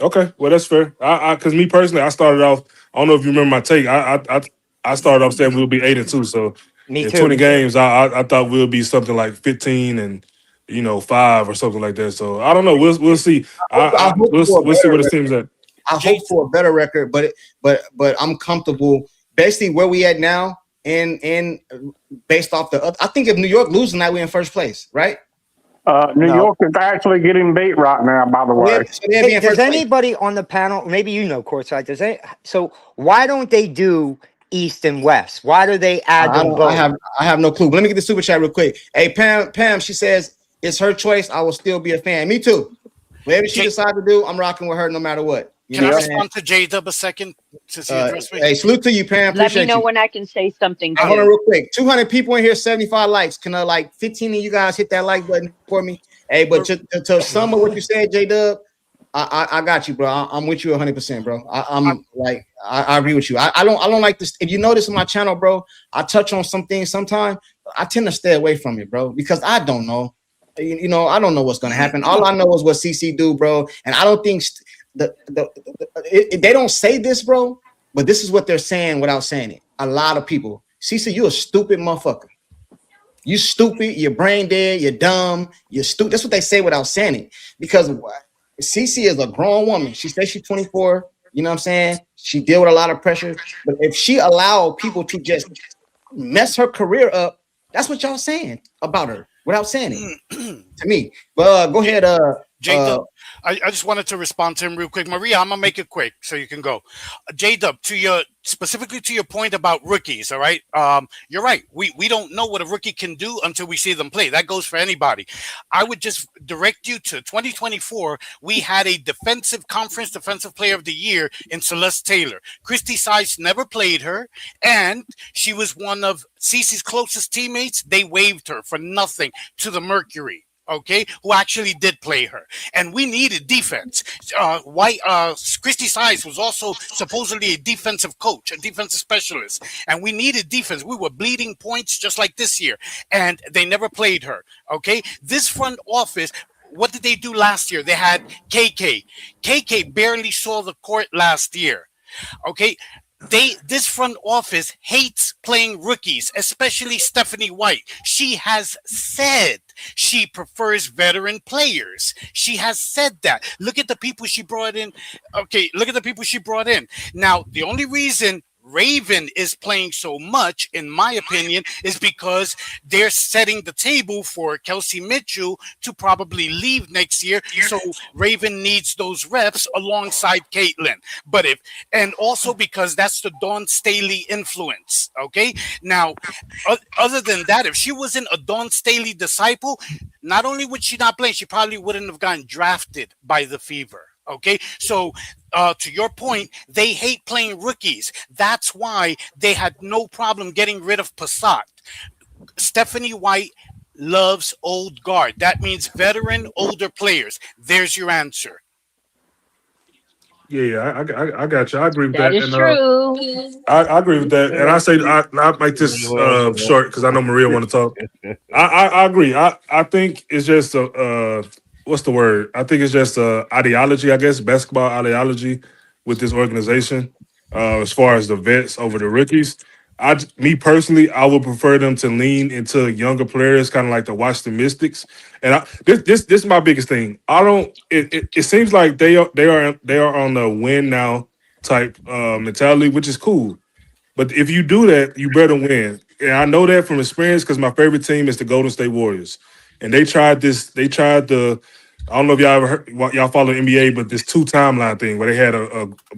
Okay, well that's fair. Because me personally, I started off. I don't know if you remember my take. I started off saying we'll be 8-2. So Me in too. 20 games, I thought we'll be something like 15 and 5 or something like that. So I don't know. We'll see. We'll see where this team's at. I hope for a better record, but I'm comfortable basically where we at now, and based off I think if New York losing that, we're in first place, right? New York is actually getting beat right now, by the way. Hey, does anybody on the panel, maybe Courtside, so why don't they do East and West? Why do they add them both? I have no clue. But let me get the super chat real quick. Hey, Pam, she says it's her choice. I will still be a fan. Me too. Whatever she decides to do, I'm rocking with her no matter what. Can I respond to J-Dub a second since he addressed me? Hey, salute to you, Pam. Let me Appreciate know you. when I can say something. Hold on real quick. 200 people in here, 75 likes. Can 15 of you guys hit that like button for me? Hey, but to sum of what you said, J-Dub, I got you, bro. I'm with you 100%, bro. I agree with you. I don't like this. If you notice on my channel, bro, I touch on some things sometimes. I tend to stay away from it, bro, because I don't know. I don't know what's gonna happen. All I know is what CC do, bro. And I don't think they don't say this, bro, but this is what they're saying without saying it. A lot of people, CC, you a stupid motherfucker. You stupid, you're brain dead, you're dumb, you're stupid. That's what they say without saying it. Because CC is a grown woman. She says she's 24. You know what I'm saying? She deal with a lot of pressure. But if she allowed people to just mess her career up, that's what y'all saying about her without saying it to me. But go ahead, J-Dub, I just wanted to respond to him real quick. Maria, I'm gonna make it quick so you can go. J-Dub, specifically to your point about rookies, all right? You're right. We don't know what a rookie can do until we see them play. That goes for anybody. I would just direct you to 2024. We had a defensive player of the year in Celeste Taylor. Christy Sides never played her, and she was one of Cece's closest teammates. They waived her for nothing to the Mercury. Okay, who actually did play her, and we needed defense. Christy Sides was also supposedly a defensive coach, a defensive specialist, and we needed defense. We were bleeding points just like this year, and they never played her. Okay, this front office. What did they do last year? They had KK. KK barely saw the court last year. Okay. This front office hates playing rookies, especially Stephanie White. She has said she prefers veteran players. She has said that. Look at the people she brought in. Okay, look at the people she brought in. Now, the only reason Raven is playing so much, in my opinion, is because they're setting the table for Kelsey Mitchell to probably leave next year. So Raven needs those reps alongside Caitlin. And also because that's the Dawn Staley influence. Okay. Now, other than that, if she wasn't a Dawn Staley disciple, not only would she not play, she probably wouldn't have gotten drafted by the Fever. Okay, so to your point, they hate playing rookies. That's why they had no problem getting rid of Passat. Stephanie White loves old guard. That means veteran, older players. There's your answer. Yeah, I got you. I agree with that. That is And true. I agree with that. And I'll make this short because I know Maria want to talk. I agree. I think it's just what's the word? I think it's just ideology, I guess, basketball ideology with this organization as far as the vets over the rookies. Me personally, I would prefer them to lean into younger players, kind of like the Washington Mystics. And this is my biggest thing. It seems like they are on the win now type mentality, which is cool. But if you do that, you better win. And I know that from experience because my favorite team is the Golden State Warriors. And they tried the I don't know if y'all ever heard, y'all follow NBA, but this 2 timeline thing where they had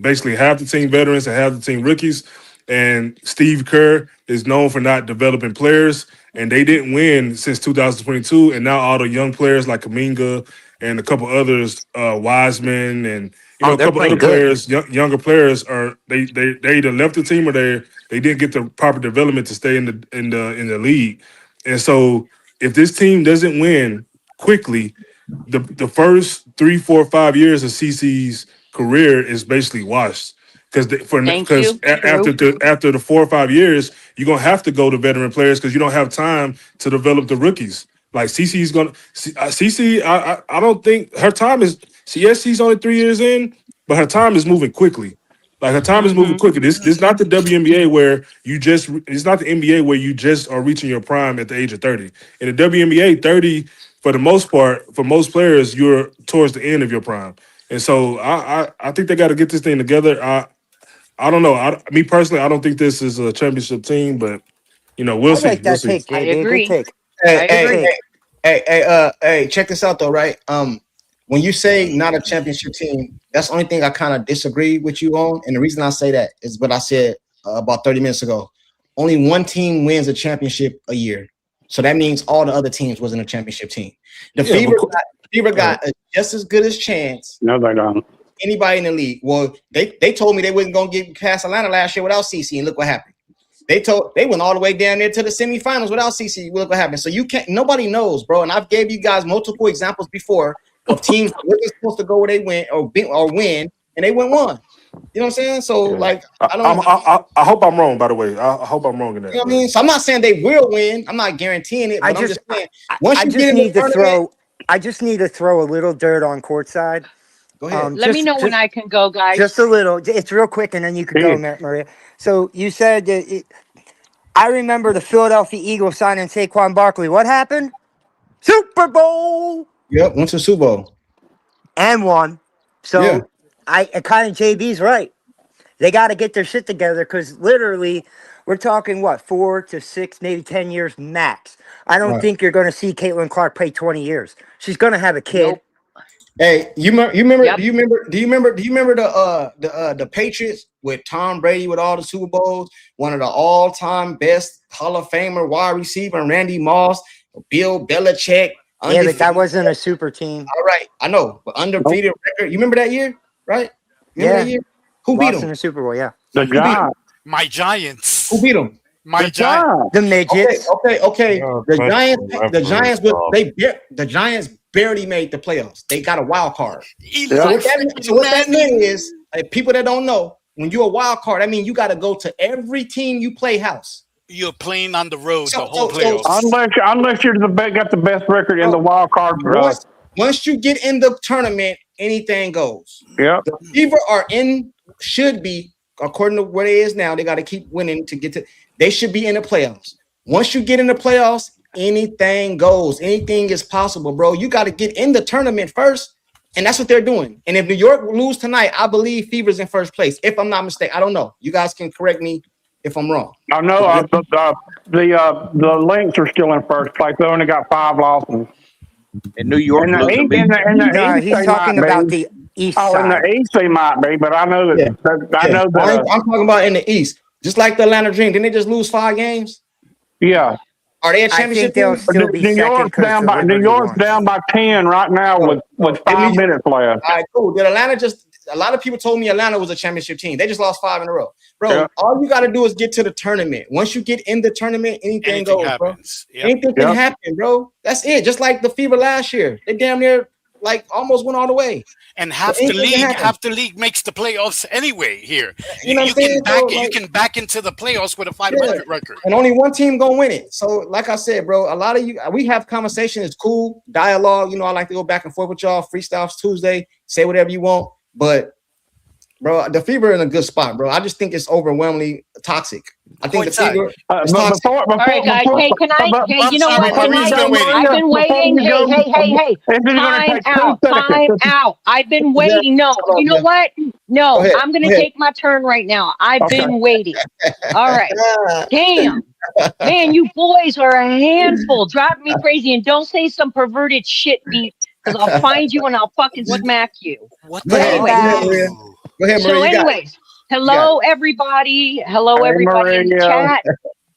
basically half the team veterans and half the team rookies. And Steve Kerr is known for not developing players, and they didn't win since 2022. And now all the young players like Kaminga and a couple others, Wiseman, and a couple other players, younger players, they either left the team or they didn't get the proper development to stay in the league. And so if this team doesn't win quickly, the first 3, 4, 5 years of CC's career is basically washed. Because after the 4 or 5 years, you're gonna have to go to veteran players because you don't have time to develop the rookies. Like CC's gonna CC. I don't think her time is. She's only 3 years in, but her time is moving quickly. Like her time is moving quickly. This is not the WNBA where it's not the NBA where you just are reaching your prime at the age of 30. In the WNBA, 30 for the most part, for most players, you're towards the end of your prime. And so I think they got to get this thing together. I don't know. Me personally, I don't think this is a championship team, but we'll see. Like that take, I JB. agree. Good take. Hey, check this out though, right? When you say not a championship team, that's the only thing I kind of disagree with you on. And the reason I say that is what I said about 30 minutes ago. Only one team wins a championship a year. So that means all the other teams wasn't a championship team. The Fever got a just as good as chance. No, they don't. Anybody in the league. Well, they told me they wasn't gonna get past Atlanta last year without CC, and look what happened. They went all the way down there to the semifinals without CC. Look what happened. So you can't. Nobody knows, bro. And I've gave you guys multiple examples before of teams that were supposed to go where they went or win, and they won. You know what I'm saying? So I hope I'm wrong. By the way, I hope I'm wrong in that. You know what I mean? So I'm not saying they will win. I'm not guaranteeing it. But I'm just saying. I just need to throw a little dirt on courtside. Go ahead. Let me know when I can go, guys. Just a little. It's real quick, and then you can go, Maria. So you said that I remember the Philadelphia Eagles signing Saquon Barkley. What happened? Super Bowl. Yep, went to Super Bowl and won. So I kind of JB's right. They got to get their shit together because literally we're talking 4 to 6, maybe 10 years max. I don't think you're going to see Caitlin Clark play 20 years. She's going to have a kid. Nope. Hey, you remember? Yep. Do you remember the Patriots with Tom Brady with all the Super Bowls? One of the all-time best Hall of Famer wide receiver, Randy Moss, Bill Belichick. Yeah, but that wasn't a super team. All right, I know, but undefeated record. You remember that year, right? Remember that year? Who beat Lost in them? the Super Bowl, yeah. The Giants. My Giants. Who beat them? My The Giants. Giants. The midgets. Okay. Oh, The question the Giants barely made the playoffs. They got a wild card. Eli So what that Manning. means is, people that don't know, when you're a wild card, that means you got to go to every team you play house. You're playing on the road So- the whole so- playoffs. Unless you're got the best record in the wild card. Once you get in the tournament, anything goes. Yep. The Fever should be, according to where it is now, they got to keep winning to get to. They should be in the playoffs. Once you get in the playoffs, anything goes. Anything is possible, bro. You got to get in the tournament first, and that's what they're doing. And if New York lose tonight, I believe Fever's in first place. If I'm not mistaken, I don't know. You guys can correct me if I'm wrong. I know the Lynx are still in first place. They only got 5 losses. In New York, In the losing East, beat. No, East, he's they talking might about be. the East Oh, in side. the East they might be, but I know that. I know that. I'm talking about in the East, just like the Atlanta Dream. Didn't they just lose 5 games? Yeah. Are they a I championship think they'll team? still be New second York's because down the by New Liberty York's won. down by 10 right now with 5 minutes left. All right, cool. Did Atlanta just? A lot of people told me Atlanta was a championship team. They just lost 5 in a row, bro. Yeah. All you got to do is get to the tournament. Once you get in the tournament, anything goes, happens. bro. Yep. Anything can Yep. happen, bro. That's it. Just like the Fever last year, they damn near like almost went all the way. And half So the anything can happen. makes the playoffs anyway. Here, You know what I'm saying, bro? you Like- can back into the playoffs with a 500 record. And only one team gonna win it. So, like I said, bro, a lot of you, we have conversation. It's cool dialogue. You know, I like to go back and forth with y'all. Freestyle Tuesday, say whatever you want. But, bro, the Fever in a good spot, bro. I just think it's overwhelmingly toxic. I think the Fever is toxic. All right, guys. Hey, can I? Hey, you know what? Can I? I've been waiting. Hey. Time out. I've been waiting. No, you know what? No, Go ahead. I'm going to Go ahead. take my turn right now. I've been waiting. All right. Damn. Man, you boys are a handful. Drive me crazy. And don't say some perverted shit, beat, because I'll find you and I'll fucking smack you. What Go the ahead, hell? Maria. Go ahead, Maria. So, You got it. anyways, hello, everybody. Hello, Hey, everybody in the Maria. chat.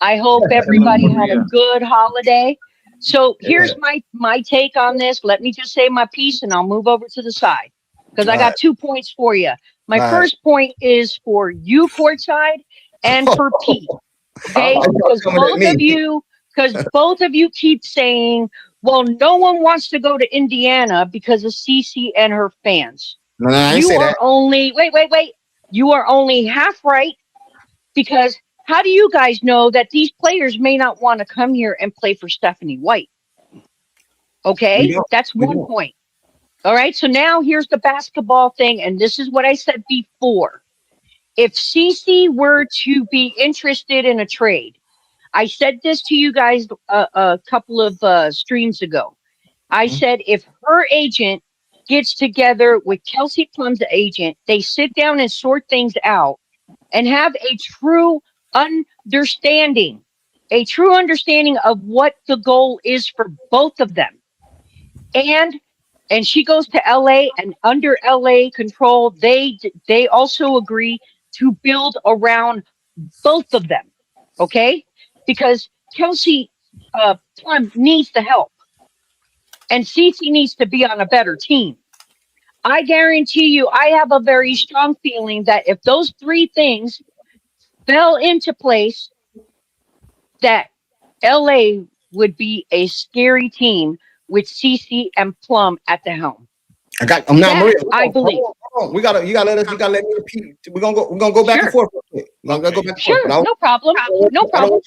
I hope everybody had a Maria. good holiday. So here's my take on this. Let me just say my piece and I'll move over to the side because I got 2 points for you. My All right. first point is for you courtside and for Pete. Okay, because both of you keep saying, well, no one wants to go to Indiana because of Cece and her fans. No, I didn't You say are that. only wait. You are only half right because how do you guys know that these players may not want to come here and play for Stephanie White? Okay, that's one point. All right, so now here's the basketball thing, and this is what I said before. If Cece were to be interested in a trade, I said this to you guys a couple of streams ago. I said if her agent gets together with Kelsey Plum's agent, they sit down and sort things out and have a true understanding of what the goal is for both of them. And she goes to LA, and under LA control, they also agree to build around both of them. Okay? Because Kelsey Plum needs the help. And Cece needs to be on a better team. I guarantee you, I have a very strong feeling that if those 3 things fell into place, that LA would be a scary team with Cece and Plum at the helm. I'm not Maria. I believe. Hold on. You gotta let me repeat. We're gonna go back and forth. We're gonna go back and Sure, forth. no problem. No problem.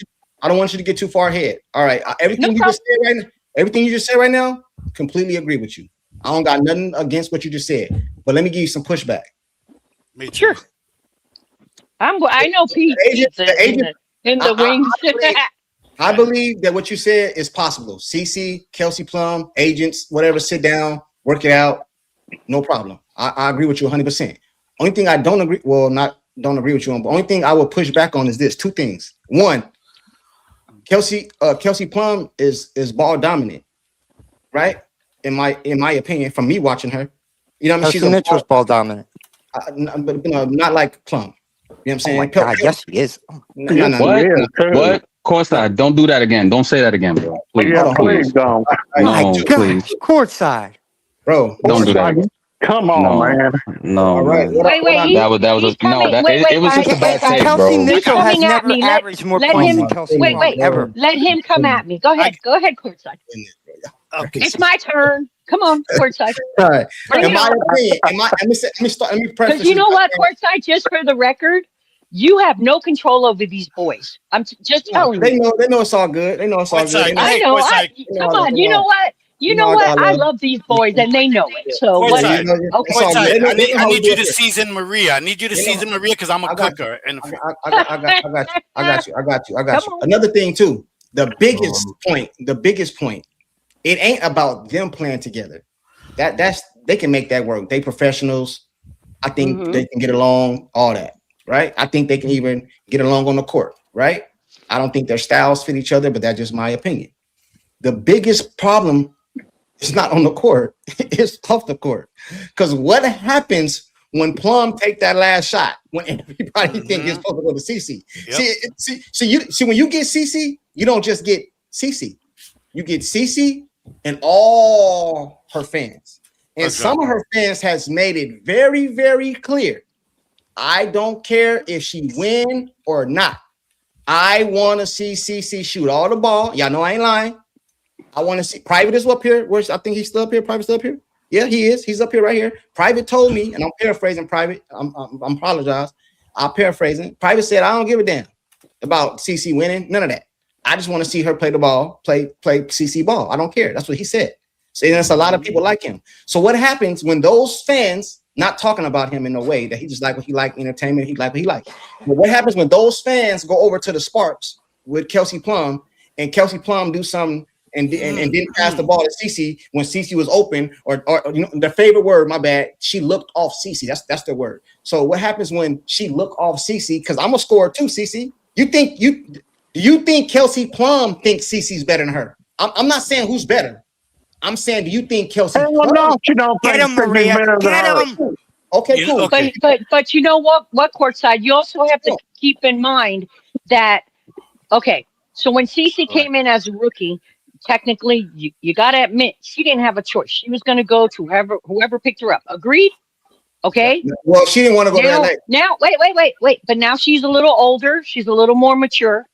I don't want you to get too far ahead. All right. Everything No you just said right now, completely agree with you. I don't got nothing against what you just said. But let me give you some pushback. Me too. Sure. I know Pete The agent in the wings. I believe that what you said is possible. CC, Kelsey Plum, agents, whatever, sit down, work it out. No problem. I agree with you 100%. Only thing I don't agree with you on, but only thing I will push back on is this: 2 things. One, Kelsey Plum is ball dominant, right? In my opinion, from me watching her, You know what I mean? She's Kelsey a Mitchell's ball dominant. but not like Plum. You know what I'm saying? Oh my God, yes, he is. What? Courtside, don't do that again. Don't say that again, bro. Please, Yeah, please don't. No, please. Courtside. Bro, Don't do that again. Come on, No, man. no, All right. man. Wait, That was he's a, no. coming. That Wait, it was just a bad Courtside. take, Kelsey bro. Mitchell He's has coming at never me. averaged more Let points him. than Kelsey Wait, Plum ever. Let him come at me. Go ahead, Courtside. Okay. It's my turn. Come on, Courtside. All right. Bring In it my on. opinion, let me start. Let me preface. Because you know what, Courtside, just for the record, you have no control over these boys. I'm just telling They you. know. They know it's all good. They know it's all good. Courtside, I hey, know. Courtside. Come on. You know what? You know what? I love these boys, and they know it. So what? Courtside, Okay. Courtside, They know I how we need do you it to here. season Maria. I need you to season Maria because I'm a cooker. And I got you. Come on. Another thing too. The biggest point. It ain't about them playing together. That's they can make that work. They professionals. I think they can get along. All that, right? I think they can even get along on the court, right? I don't think their styles fit each other, but that's just my opinion. The biggest problem is not on the court; it's off the court. Because what happens when Plum take that last shot when everybody think it's supposed to go to CC? Yep. See when you get CC, you don't just get CC. You get CC and all her fans. And some of her fans has made it very, very clear. I don't care if she win or not. I want to see CC shoot all the ball. Y'all know I ain't lying. I want to see Private is up here. I think he's still up here. Private's still up here. Yeah, he is. He's up here right here. Private told me, and I'm paraphrasing Private. I'm apologize. I'm paraphrasing. Private said, I don't give a damn about CC winning. None of that. I just want to see her play the ball, play CC ball. I don't care. That's what he said. So there's a lot of people like him. So what happens when those fans, not talking about him in a way that he just like what he like, entertainment, he like what he like. But what happens when those fans go over to the Sparks with Kelsey Plum and Kelsey Plum do something and didn't pass the ball to CC when CC was open, or you know, their favorite word, my bad, she looked off CC. That's their word. So what happens when she look off CC? Because I'm a scorer too, CC. Do you think Kelsey Plum thinks CC's better than her? I'm not saying who's better. I'm saying, do you think Kelsey Plum? No, you don't Get think him, Maria. Get him. Okay, cool. Okay. But you know what Courtside, you also have to keep in mind that so when CC came in as a rookie, technically you got to admit she didn't have a choice. She was going to go to whoever picked her up. Agreed? Okay. Well, she didn't want to go to LA. Now wait. But now she's a little older. She's a little more mature.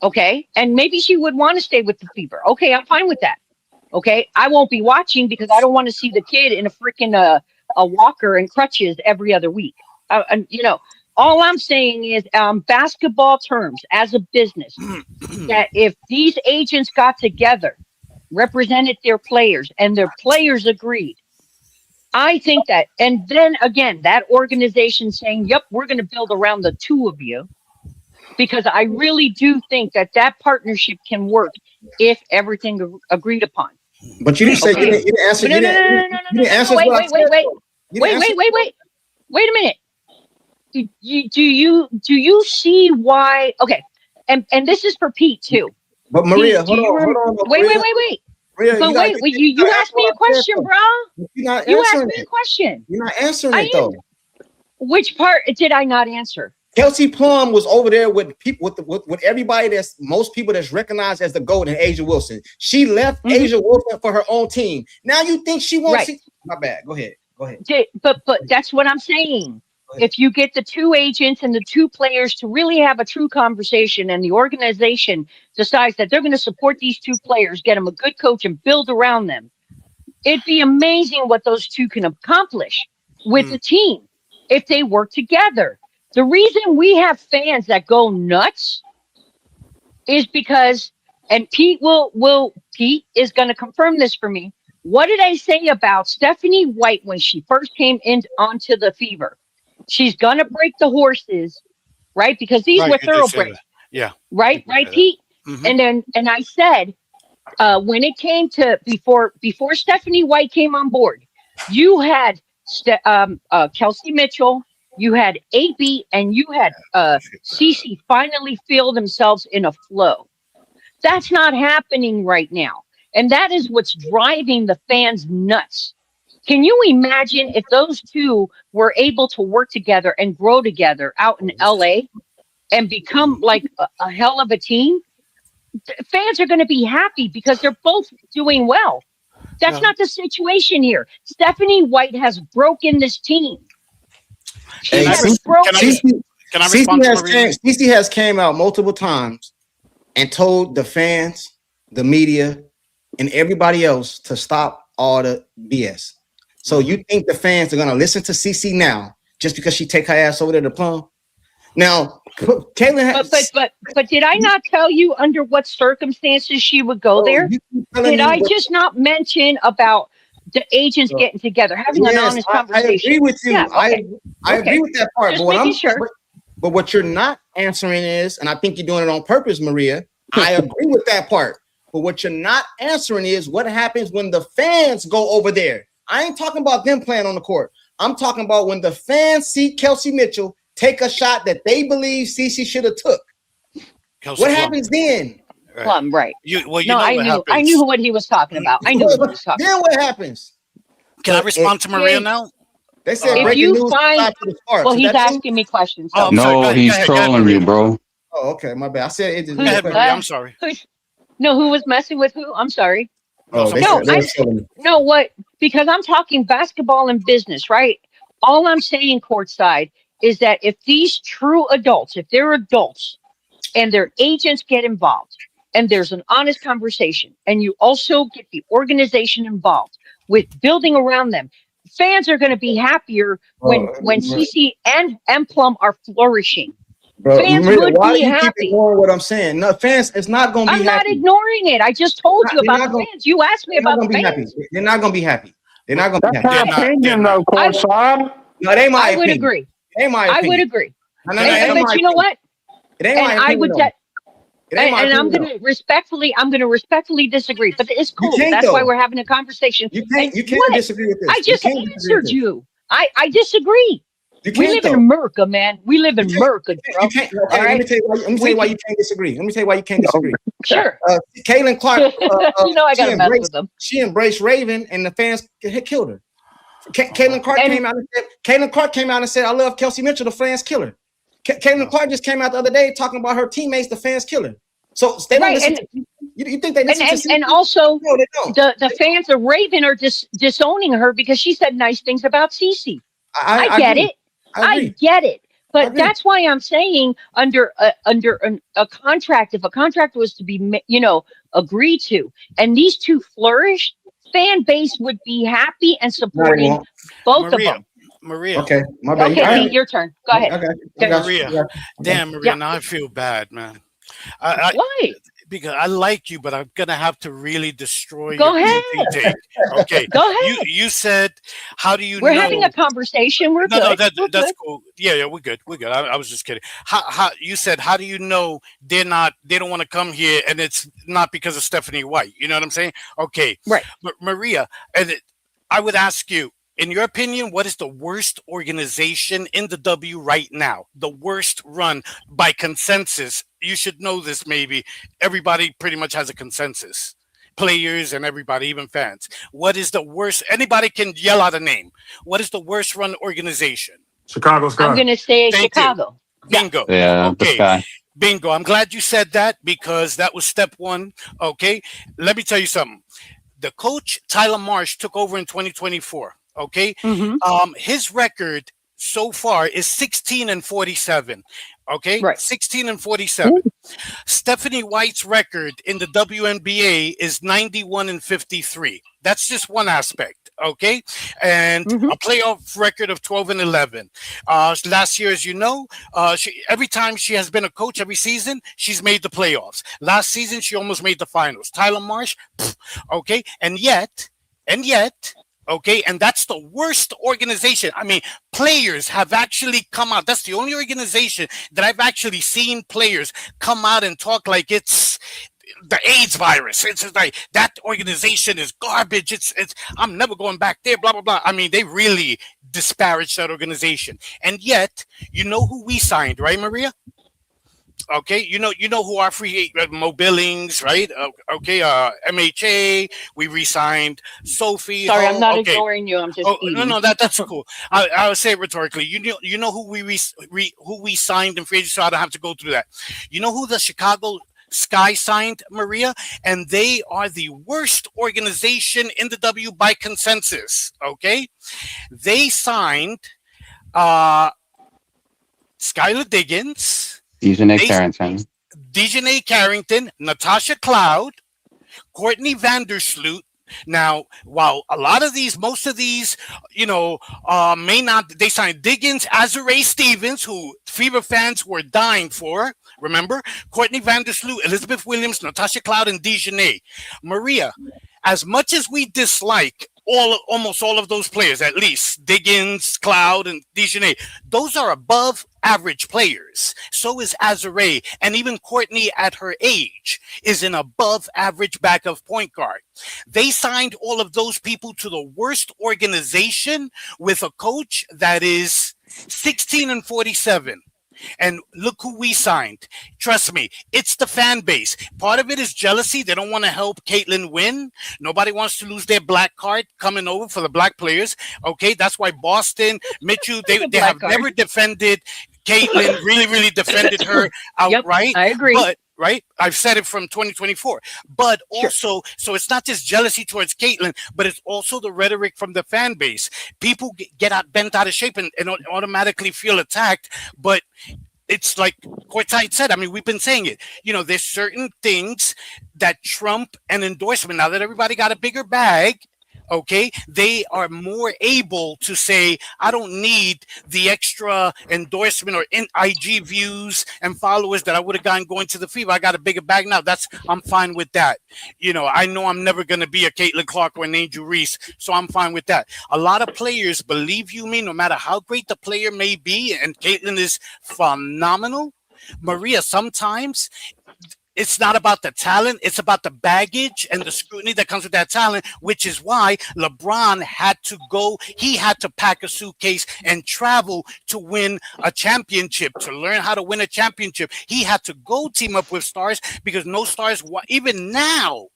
Okay. And maybe she would want to stay with the Fever. Okay, I'm fine with that. Okay. I won't be watching because I don't want to see the kid in a freaking a walker and crutches every other week. And you know, all I'm saying is basketball terms as a business, that if these agents got together, represented their players, and their players agreed, I think that, and then again, that organization saying, yep, we're going to build around the two of you, because I really do think that partnership can work if everything agreed upon. But you didn't say, you didn't answer. No. Wait a minute. Do you see why? Okay. And this is for Pete too. But Maria, Pete, hold on. Wait. Maria, But wait, you asked me a question, bro. You asked me a question. You're not answering it though. Which part did I not answer? Kelsey Plum was over there with people with everybody that's most people that's recognized as the GOAT in Asia Wilson. She left Asia Wilson for her own team. Now you think she won't see? My bad. Go ahead. But that's what I'm saying. If you get the two agents and the two players to really have a true conversation, and the organization decides that they're going to support these two players, get them a good coach and build around them, it'd be amazing what those two can accomplish with the team if they work together. The reason we have fans that go nuts is because, and Pete is going to confirm this for me. What did I say about Stephanie White when she first came onto the Fever? She's going to break the horses, right? Because these were thoroughbreds. Yeah. Right, Pete? And I said, when it came to before Stephanie White came on board, you had Kelsey Mitchell, you had AB, and you had CC finally feel themselves in a flow. That's not happening right now. And that is what's driving the fans nuts. Can you imagine if those two were able to work together and grow together out in LA and become like a hell of a team? Fans are going to be happy because they're both doing well. That's not the situation here. Stephanie White has broken this team. She has broken it. Can I respond to Maria? CC has came out multiple times and told the fans, the media, and everybody else to stop all the BS. So you think the fans are gonna listen to CC now just because she take her ass over there to Plum? Now, Caitlin has, but did I not tell you under what circumstances she would go there? Did I just not mention about the agents getting together, having an honest conversation? I agree with you. Yeah, okay. I agree with that part. Just But making sure. But what you're not answering is, and I think you're doing it on purpose, Maria. I agree with that part. But what you're not answering is what happens when the fans go over there. I ain't talking about them playing on the court. I'm talking about when the fans see Kelsey Mitchell take a shot that they believe CC should have took. What happens then? Plum, right? I knew what he was talking about. I knew what he was talking about. Then what happens? Can I respond to Maria now? They said if breaking you news. find, well, he's asking me questions. So. No, he's trolling you, bro. Oh, okay, my bad. I said it. I'm sorry. No, who was messing with who? I'm sorry. Oh, no, what? Because I'm talking basketball and business, right? All I'm saying, courtside, is that if these true adults, if they're adults, and their agents get involved, and there's an honest conversation, and you also get the organization involved with building around them, fans are going to be happier when CC and Plum are flourishing. Bro, fans Maria, would why be you happy. keep ignoring what I'm saying? No, fans, it's not going to be I'm happy. not ignoring it. I just told you about the fans. You asked me about the fans. They're not going to be happy. They're not going to be happy. That's my opinion, though, courtside. No, it ain't my opinion. I would agree. It ain't my opinion. I would agree. No, but you know what? It ain't my opinion. And I'm going to respectfully disagree. But it's cool. That's why we're having a conversation. You can't disagree with this. I just answered you. I disagree. We live in America, man. We live in America, bro. Let me tell you why you can't disagree. Let me tell you why you can't disagree. Sure. Caitlin Clark. You know I got to mess with them. She embraced Raven, and the fans killed her. Caitlin Clark came out and said, "I love Kelsey Mitchell. The fans kill her." Caitlin Clark just came out the other day talking about her teammates. The fans kill her. So they don't listen. You think they listen to? And also, no, they don't. The fans of Raven are disowning her because she said nice things about Cece. I get it. I get it. But that's why I'm saying under a contract, if a contract was to be, agreed to, and these two flourish, fan base would be happy and supporting both of them. Maria. Okay, my bad. Okay, your turn. Go ahead. Okay. Maria. Damn, Maria, now I feel bad, man. Why? Because I like you, but I'm gonna have to really destroy Go your ahead. take. Okay. Go ahead. You said, how do you We're know? having a conversation. We're good. That's good. cool. Yeah, we're good. We're good. I was just kidding. How you said, how do you know they don't want to come here, and it's not because of Stephanie White? You know what I'm saying? Okay. Right. But Maria, I would ask you, in your opinion, what is the worst organization in the W right now? The worst run by consensus. You should know this, maybe. Everybody pretty much has a consensus. Players and everybody, even fans. What is the worst? Anybody can yell out a name. What is the worst run organization? Chicago Sky. I'm going to say Thank Chicago. You. Bingo. Yeah, okay. Bingo. I'm glad you said that because that was step one. Okay. Let me tell you something. The coach, Tyler Marsh, took over in 2024. Okay. Mm-hmm. His record so far is 16-47. Okay. Right. 16-47. Stephanie White's record in the WNBA is 91-53. That's just one aspect. Okay. And a playoff record of 12-11. Last year, as you know, every time she has been a coach, every season, she's made the playoffs. Last season, she almost made the finals. Tyler Marsh. Okay. And yet, okay, and that's the worst organization. I mean, players have actually come out. That's the only organization that I've actually seen players come out and talk like it's the AIDS virus. It's just like that organization is garbage. It's I'm never going back there, blah, blah, blah. I mean, they really disparaged that organization. And yet, you know who we signed, right, Maria? Okay, you know who our free Mo Billings, right? Okay, MHA. We re-signed Sophie. Sorry, I'm not Okay. ignoring you. I'm just Oh eating. no, that's cool. I would say it rhetorically. You know who who we signed in free agency, so I don't have to go through that. You know who the Chicago Sky signed, Maria, and they are the worst organization in the W by consensus. Okay, they signed Skylar Diggins, Dejanay Carrington, Natasha Cloud, Courtney Vandersloot. Now, while most of these, may not, they signed Diggins, Azuré Stevens, who Fever fans were dying for. Remember, Courtney Vandersloot, Elizabeth Williams, Natasha Cloud, and Dejanay. Maria, as much as we dislike almost all of those players, at least Diggins, Cloud, and Dejanay, those are above average players. So is Azuré, and even Courtney at her age is an above average backup point guard. They signed all of those people to the worst organization with a coach that is 16-47. And look who we signed. Trust me, it's the fan base. Part of it is jealousy. They don't want to help Caitlin win. Nobody wants to lose their black card coming over for the black players. Okay, that's why Boston, Mitchell, they have never defended Caitlin, really defended her outright. Yep, I agree. But right? I've said it from 2024. But also, so it's not just jealousy towards Caitlin, but it's also the rhetoric from the fan base. People get bent out of shape and automatically feel attacked. But it's like Courtside said, I mean, we've been saying it. There's certain things that trump an endorsement. Now that everybody got a bigger bag, okay, they are more able to say, I don't need the extra endorsement or IG views and followers that I would have gotten going to the Fever. I got a bigger bag now. I'm fine with that. I know I'm never going to be a Caitlin Clark or an Angel Reese, so I'm fine with that. A lot of players, believe you me, no matter how great the player may be, and Caitlin is phenomenal, Maria, sometimes it's not about the talent. It's about the baggage and the scrutiny that comes with that talent, which is why LeBron had to go. He had to pack a suitcase and travel to win a championship, to learn how to win a championship. He had to go team up with stars because no stars, even now,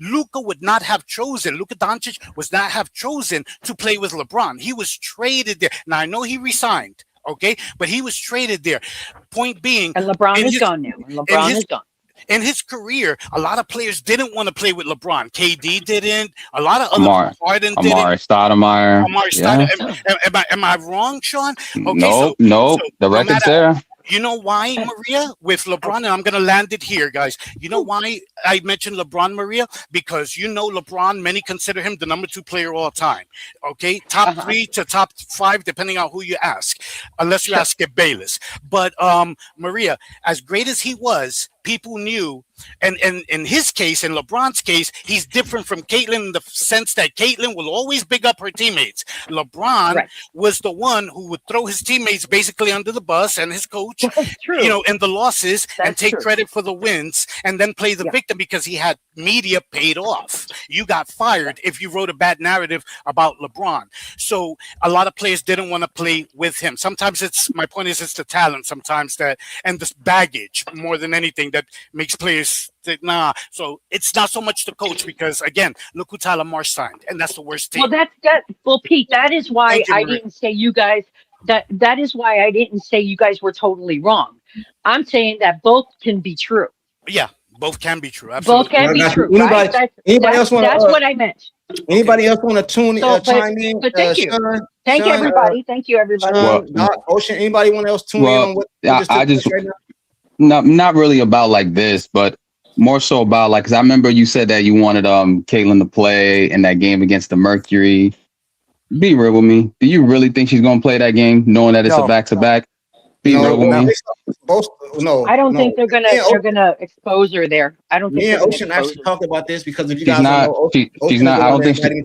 Luka would not have chosen. Luka Doncic was not have chosen to play with LeBron. He was traded there. Now, I know he resigned. Okay, but he was traded there. Point being, and LeBron is gone now. LeBron is gone. In his career, a lot of players didn't want to play with LeBron. KD didn't. A lot of other Harden didn't. Amari Stoudemire. Am I wrong, Sean? Okay, no. The record's there. You know why, Maria, with LeBron, and I'm going to land it here, guys. You know why I mentioned LeBron, Maria? Because LeBron, many consider him the number 2 player all time. Okay? Top 3 to top 5, depending on who you ask, unless you ask Skip Bayless. But, Maria, as great as he was, people knew, and in his case, in LeBron's case, he's different from Caitlin in the sense that Caitlin will always big up her teammates. LeBron was the one who would throw his teammates basically under the bus and his coach, in the losses and take credit for the wins and then play the victim because he had media paid off. You got fired if you wrote a bad narrative about LeBron. So a lot of players didn't want to play with him. Sometimes it's the talent sometimes and the baggage more than anything that makes players think, nah. So it's not so much the coach because, again, look who Tyler Marsh signed, and that's the worst team. Well, Pete, that is why I didn't say you guys, that is why I didn't say you guys were totally wrong. I'm saying that both can be true. Yeah, both can be true. Absolutely. Both can be true. Anybody else want? That's what I meant. Anybody else want to chime in? But thank you. Thank you, everybody. Thank you, everybody. Ocean, anybody want else tune in on what? I just not really about like this, but more so about like, because I remember you said that you wanted Caitlin to play in that game against the Mercury. Be real with me. Do you really think she's going to play that game, knowing that it's a back-to-back? Be real with me. I don't think they're gonna expose her there. I don't think. Me and Ocean actually talked about this because if you guys she's not. I don't think she.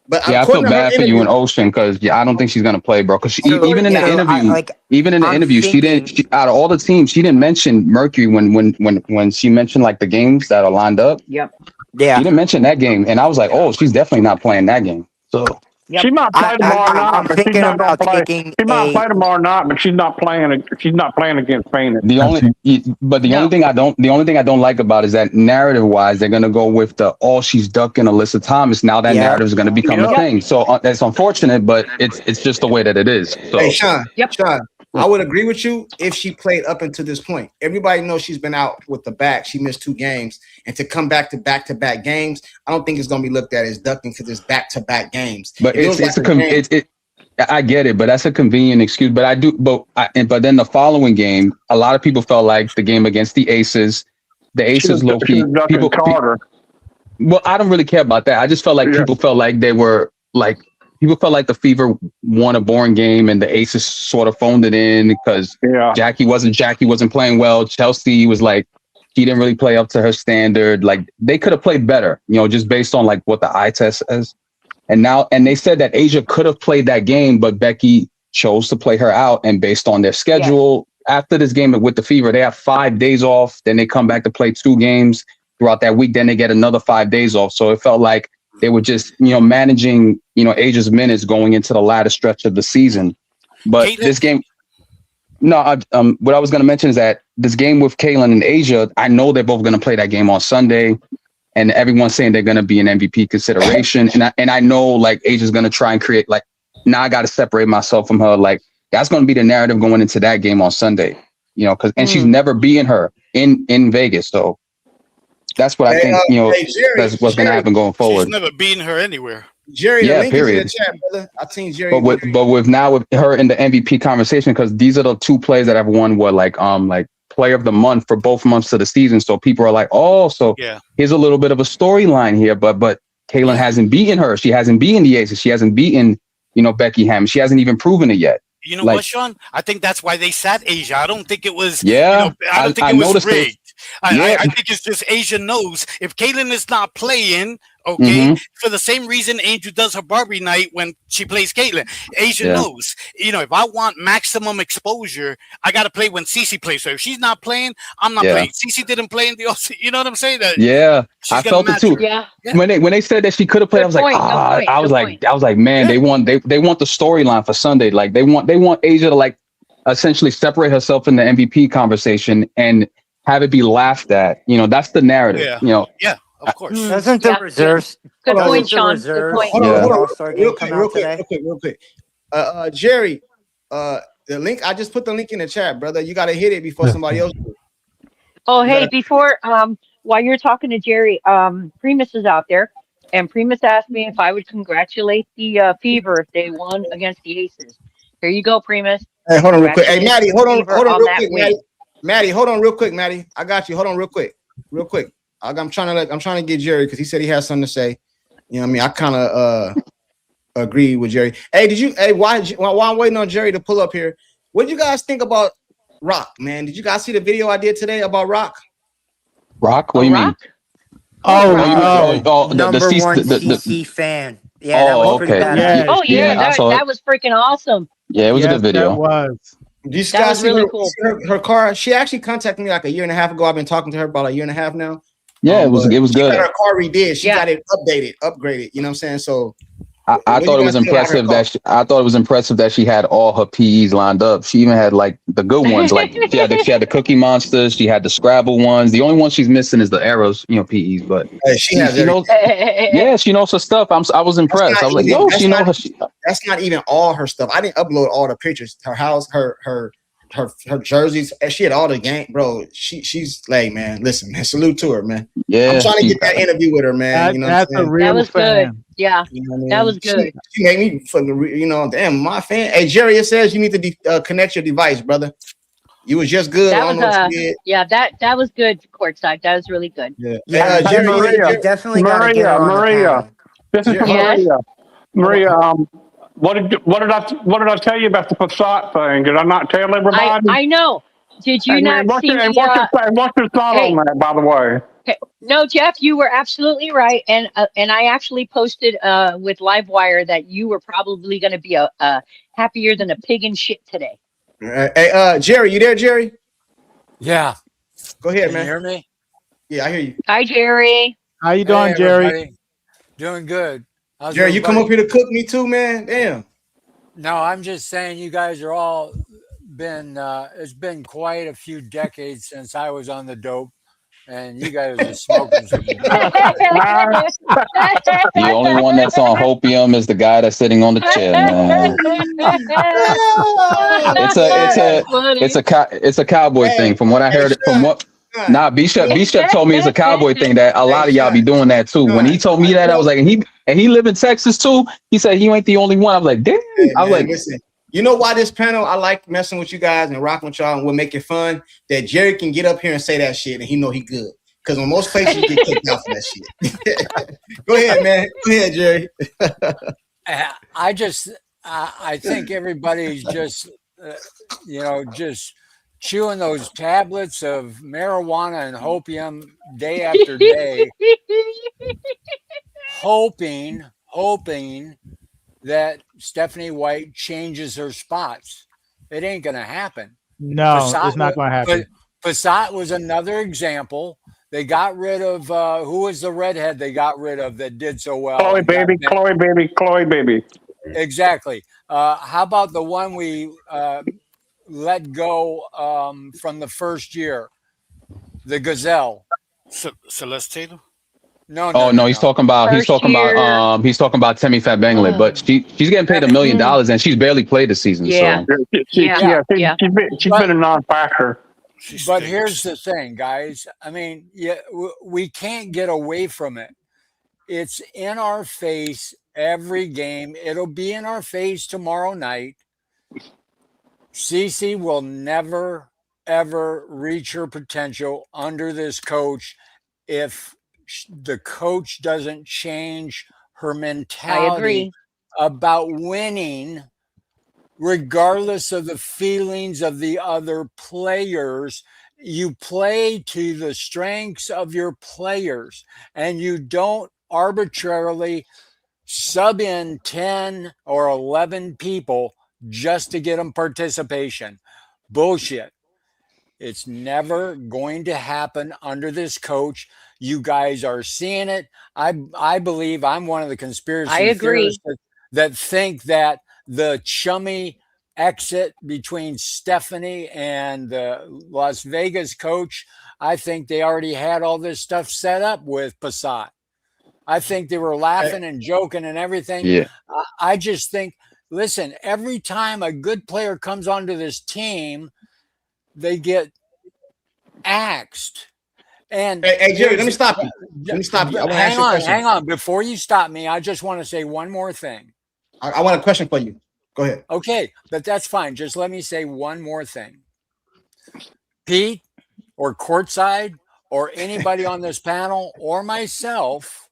But I feel bad for you and Ocean because I don't think she's gonna play, bro. Because even in the interview, she didn't. Out of all the teams, she didn't mention Mercury when she mentioned like the games that are lined up. Yep. Yeah. She didn't mention that game, and I was like, oh, she's definitely not playing that game. So Yep. She might play tomorrow night, I'm but she's thinking not going to about play. taking She might a. play tomorrow night, but she's not playing. She's not playing against Phoenix. The only thing I don't like about it is that narrative wise, they're gonna go with all she's ducking Alyssa Thomas. Now that Yep. narrative is gonna become a thing. So that's unfortunate, but it's just the way that it is. So Hey, Sean, I would agree with you if she played up until this point. Everybody knows she's been out with the back. She missed 2 games. And to come back to back-to-back games, I don't think it's going to be looked at as ducking because it's back-to-back games. But I get it, but that's a convenient excuse. But but then the following game, a lot of people felt like the game against the Aces low key. Well, I don't really care about that. I just felt like people felt like they were like. People felt like the Fever won a boring game and the Aces sort of phoned it in because Jackie wasn't playing well. Chelsea was like, he didn't really play up to her standard. Like they could have played better, just based on like what the eye test says. And they said that Asia could have played that game, but Becky chose to play her out. And based on their schedule, after this game with the Fever, they have 5 days off. Then they come back to play 2 games throughout that week. Then they get another 5 days off. So it felt like they were just, managing, Asia's minutes going into the latter stretch of the season. But this game, what I was going to mention is that this game with Kaylin and Asia, I know they're both going to play that game on Sunday, and everyone's saying they're going to be an MVP consideration. And I know like Asia's going to try and create like, now I got to separate myself from her. Like that's going to be the narrative going into that game on Sunday, and she's never beaten her in Vegas. So that's what I think, Jerry, that's what's going to happen going forward. She's never beaten her anywhere. Jerry, the link period. is in the chat, brother. I've seen Jerry. But with her in the MVP conversation, because these are the 2 players that have won like player of the month for both months of the season. So people are like, here's a little bit of a storyline here. But Kaylin hasn't beaten her. She hasn't beaten the Aces. She hasn't beaten, Becky Hammond. She hasn't even proven it yet. You know what, Sean? I think that's why they sat Asia. I don't think it was. Yeah, I don't think it was rigged. I think it's just Asia knows if Kaylin is not playing, for the same reason Angel does her Barbie night when she plays Caitlyn. Asia knows, if I want maximum exposure, I got to play when Cece plays. So if she's not playing, I'm not playing. Cece didn't play in the offseason. You know what I'm saying? I felt it too. Yeah. When they said that she could have played, I was like, man, they want the storyline for Sunday. Like they want Asia to like essentially separate herself in the MVP conversation and have it be laughed at. That's the narrative. Yeah. Of course. Doesn't the reserves? Good point, Sean. Good point. Hold on. Real quick. Jerry, the link, I just put the link in the chat, brother. You got to hit it before somebody else does. Oh, hey, before, while you're talking to Jerry, Primus is out there, and Primus asked me if I would congratulate the Fever if they won against the Aces. Here you go, Primus. Hey, hold on real quick. Hey, Maddie, hold on real quick, Maddie. Maddie, hold on real quick, Maddie. I got you. Hold on real quick. I'm trying to get Jerry because he said he has something to say. You know what I mean? I kind of agree with Jerry. Hey, while I'm waiting on Jerry to pull up here, what did you guys think about Rock, man? Did you guys see the video I did today about Rock? Rock? What do you mean? Number one CC fan. Yeah, that was pretty bad. That was freaking awesome. Yeah, it was a good video. That was. That was really cool. Her car. She actually contacted me like a year and a half ago. I've been talking to her about a year and a half now. Yeah, it was good. She got her car redid. She got it upgraded. You know what I'm saying? So I thought it was impressive that she had all her PEs lined up. She even had like the good ones. Like she had the Cookie Monsters. She had the Scrabble ones. The only one she's missing is the Arrows, PEs. But she knows. Yeah, she knows her stuff. I was impressed. I was like, yo, she knows her. That's not even all her stuff. I didn't upload all the pictures. Her house, her jerseys. She had all the game, bro. She's like, man, listen, man, salute to her, man. Yeah, I'm trying to get that interview with her, man. That's a real that was fan. good. Yeah, you know what I mean? That was good. She made me fucking, damn, my fan. Hey, Jerry, it says you need to connect your device, brother. You was just good. That was that was good, courtside. That was really good. Yeah, Jerry, you definitely got to get her on Maria. This is Maria. Maria, what did I tell you about the Passat thing? Did I not tell everybody? I know. Did you not see? What's your thought on that, by the way? No, Jeff, you were absolutely right, and I actually posted with Livewire that you were probably going to be a happier than a pig in shit today. Hey, Jerry, you there, Jerry? Yeah. Go ahead, Can man. you hear me? Yeah, I hear you. Hi, Jerry. How you doing, Hey, Jerry? everybody. Doing good. How's Jerry, you come up everybody? here to cook me too, man. Damn. No, I'm just saying you guys are all been. It's been quite a few decades since I was on the dope, and you guys are smoking some dope. The only one that's on hopium is the guy that's sitting on the chair, man. It's a it's That's a funny. it's a cowboy Hey, thing. From what I hey, heard, from what Sean. B-Shep told me it's a cowboy thing that a Hey, lot of y'all be Sean. doing that too. When he told me that, I was like, and he live in Texas too. He said he ain't the only one. I was like, damn. Hey, I was man, like, listen. You know why this panel? I like messing with you guys and rocking with y'all, and we'll make it fun. That Jerry can get up here and say that shit, and he know he good. Because in most places you get kicked out for that shit. Go ahead, man. Go ahead, Jerry. I think everybody's just, just chewing those tablets of marijuana and hopium day after day, hoping that Stephanie White changes her spots. It ain't gonna happen. No, it's not going to happen. Passat was another example. They got rid of who was the redhead they got rid of that did so well. Chloe baby. Exactly. How about the one we let go from the first year, the Gazelle? Celestino? No. he's talking about Temi Fabengler, but she's getting paid $1 million and she's barely played the season. Yeah. So She's been a non-factor. But here's the thing, guys. I mean, we can't get away from it. It's in our face every game. It'll be in our face tomorrow night. Cece will never, ever reach her potential under this coach if the coach doesn't change her mentality about winning, regardless of the feelings of the other players. You play to the strengths of your players, and you don't arbitrarily sub in 10 or 11 people just to get them participation. Bullshit. It's never going to happen under this coach. You guys are seeing it. I believe I'm one of the conspiracy theorists that think that the chummy exit between Stephanie and the Las Vegas coach, I think they already had all this stuff set up with Passat. I think they were laughing and joking and everything. Yeah. I just think, listen, every time a good player comes onto this team, they get axed. And hey, Jerry, let me stop you. I want to ask you a question. Hang on. Before you stop me, I just want to say one more thing. I want a question for you. Go ahead. Okay, but that's fine. Just let me say one more thing. Pete or Courtside or anybody on this panel or myself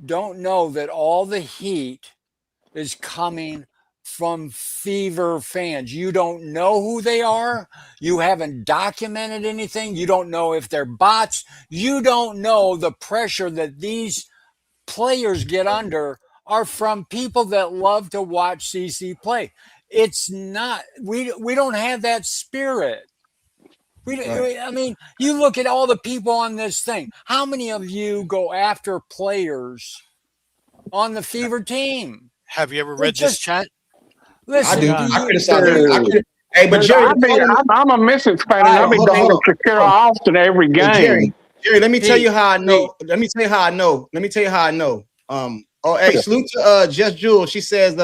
don't know that all the heat is coming from Fever fans. You don't know who they are. You haven't documented anything. You don't know if they're bots. You don't know the pressure that these players get under are from people that love to watch CC play. It's not, we don't have that spirit. I mean, you look at all the people on this thing. How many of you go after players on the Fever team? Have you ever read this chat? Listen, I criticize. Hey, but Jerry, I'm a Mystics fan, and I've been going to Shakira Austin every game. Hey, Jerry, let me tell you how I know. Let me tell you how I know. Salute to Just Jewel. She says,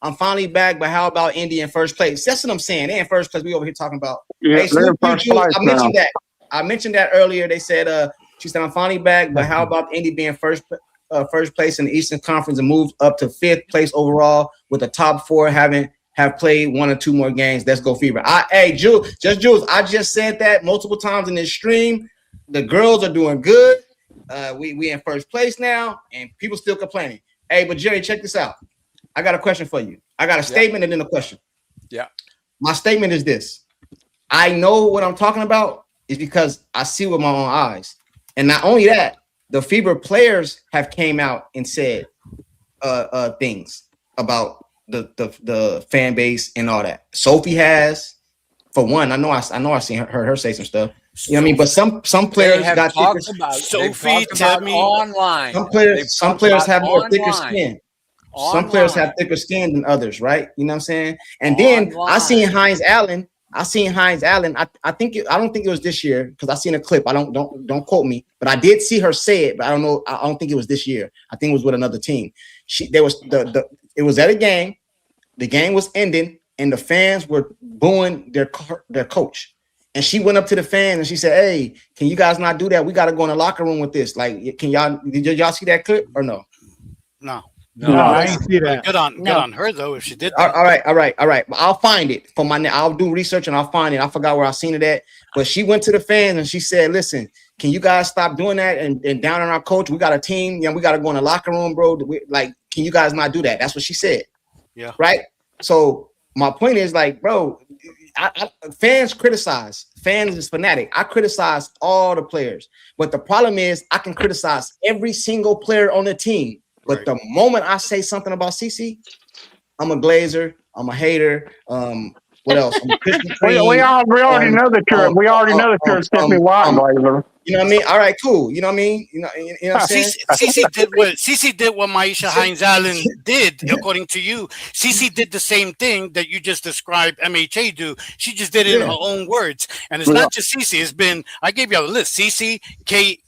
I'm finally back, but how about Indy in first place? That's what I'm saying. They in first place. We over here talking about. Yeah, hey, salute to Jewel. I mentioned that earlier. They said, she said, I'm finally back, but how about Indy being first place in the Eastern Conference and moved up to 5th place overall with the top 4 have played 1 or 2 more games. Let's go Fever. Jules, I just said that multiple times in this stream. The girls are doing good. We in first place now, and people still complaining. Hey, but Jerry, check this out. I got a question for you. I got a statement and then a question. Yeah. My statement is this. I know what I'm talking about is because I see with my own eyes. And not only that, the Fever players have came out and said things about the fan base and all that. Sophie has, for one, I know I seen her say some stuff. You know what I mean? But some players They have got thicker. talked about Sophie, online. Some players have more thicker online. skin. Some players have thicker skin than others, right? You know what I'm saying? And then I seen Hines Allen. I think I don't think it was this year because I seen a clip. I don't quote me, but I did see her say it. But I don't know. I don't think it was this year. I think it was with another team. It was at a game. The game was ending, and the fans were booing their coach. And she went up to the fans and she said, "Hey, can you guys not do that? We got to go in the locker room with this. Like, did y'all see that clip or no?" No, I didn't see that. Good on her though. If she did All that. right. I'll find it for I'll do research and I'll find it. I forgot where I seen it at, but she went to the fans and she said, "Listen, can you guys stop doing that and down on our coach? We got a team. We got to go in the locker room, bro. Can you guys not do that?" That's what she said. Yeah. Right. So my point is bro, fans criticize. Fans is fanatic. I criticize all the players, but the problem is I can criticize every single player on the team. But the moment I say something about CC, I'm a glazer. I'm a hater. What else? I'm a we already know that you're a Stephanie White glazer. You know what I mean? All right, cool. You know what I mean? You know what I'm saying? CC did what Maisha Hines Allen did, according to you. CC did the same thing that you just described MHA do. She just did it in her own words. And it's not just CC. It's been, I gave you a list. CC,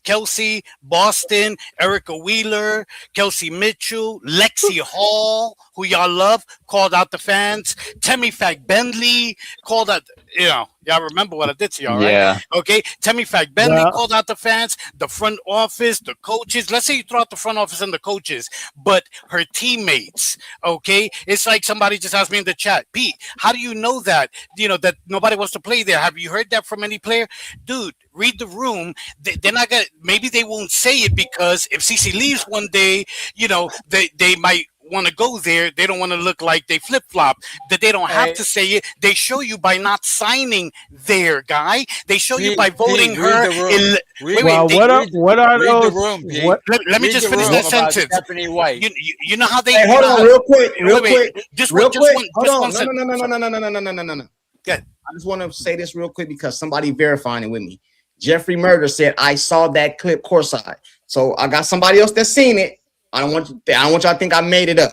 Kelsey, Boston, Erica Wheeler, Kelsey Mitchell, Lexi Hall, who y'all love, called out the fans. Temi Bentley called out, y'all remember what I did to y'all, right? Yeah. Okay. Temi Bentley called out the fans, the front office, the coaches. Let's say you throw out the front office and the coaches, but her teammates, okay? It's like somebody just asked me in the chat, Pete, how do you know that, that nobody wants to play there? Have you heard that from any player? Dude, read the room. They're not going to, maybe they won't say it because if CC leaves one day, they might want to go there. They don't want to look like they flip-flop. That they don't have to say it. They show you by not signing their guy. They show you by voting her. What are those? Let me just finish that sentence. Stephanie White. You know how they. Hey, hold on, real quick. Just one Hold sentence. on. Good. I just want to say this real quick because somebody verifying it with me. Jeffrey Murder said, "I saw that clip courtside." So I got somebody else that's seen it. I don't want y'all to think I made it up.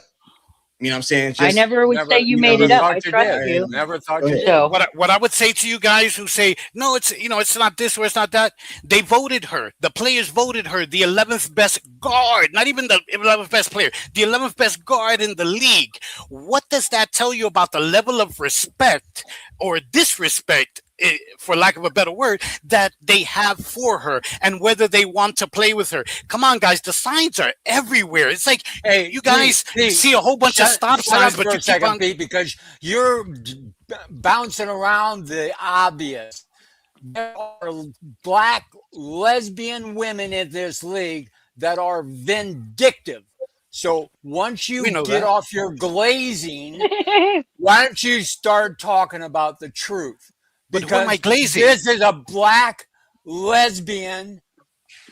You know what I'm saying? I never would say you made it up. I trust you. Never thought you did. So what I would say to you guys who say, no, it's not this or it's not that. They voted her. The players voted her the 11th best guard, not even the 11th best player, the 11th best guard in the league. What does that tell you about the level of respect or disrespect, for lack of a better word, that they have for her and whether they want to play with her? Come on, guys. The signs are everywhere. It's like you guys see a whole bunch of stop signs, but you keep on... because you're bouncing around the obvious. There are black lesbian women in this league that are vindictive. So once you get off your glazing, why don't you start talking about the truth? But who am I glazing? This is a black lesbian.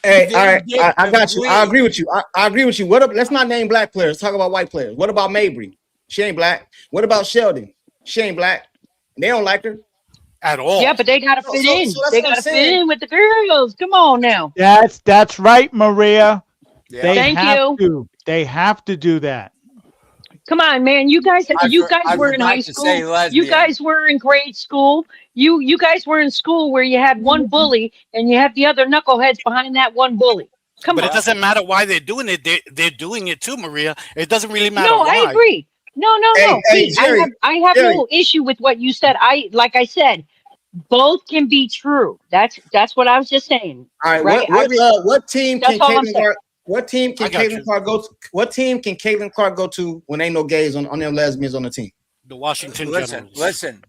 Hey, all right, I got you. I agree with you. I agree with you. What up? Let's not name black players. Talk about white players. What about Mabry? She ain't black. What about Sheldon? She ain't black. They don't like her at all. Yeah, but they gotta fit in. So they gotta fit in with the girls. Come on now. That's right, Maria. Yeah. They have to do that. Come on, man. You guys were in high school. You guys were in grade school. You guys were in school where you had one bully and you have the other knuckleheads behind that one bully. But it doesn't matter why they're doing it. They're doing it too, Maria. It doesn't really matter why. I agree. No. Hey, Jerry, I have no issue with what you said. Like I said, both can be true. That's what I was just saying. All right. What team can Caitlin Clark? What team can Caitlin Clark go to? What team can Caitlin Clark go to when ain't no gays on them lesbians on the team? The Washington Generals.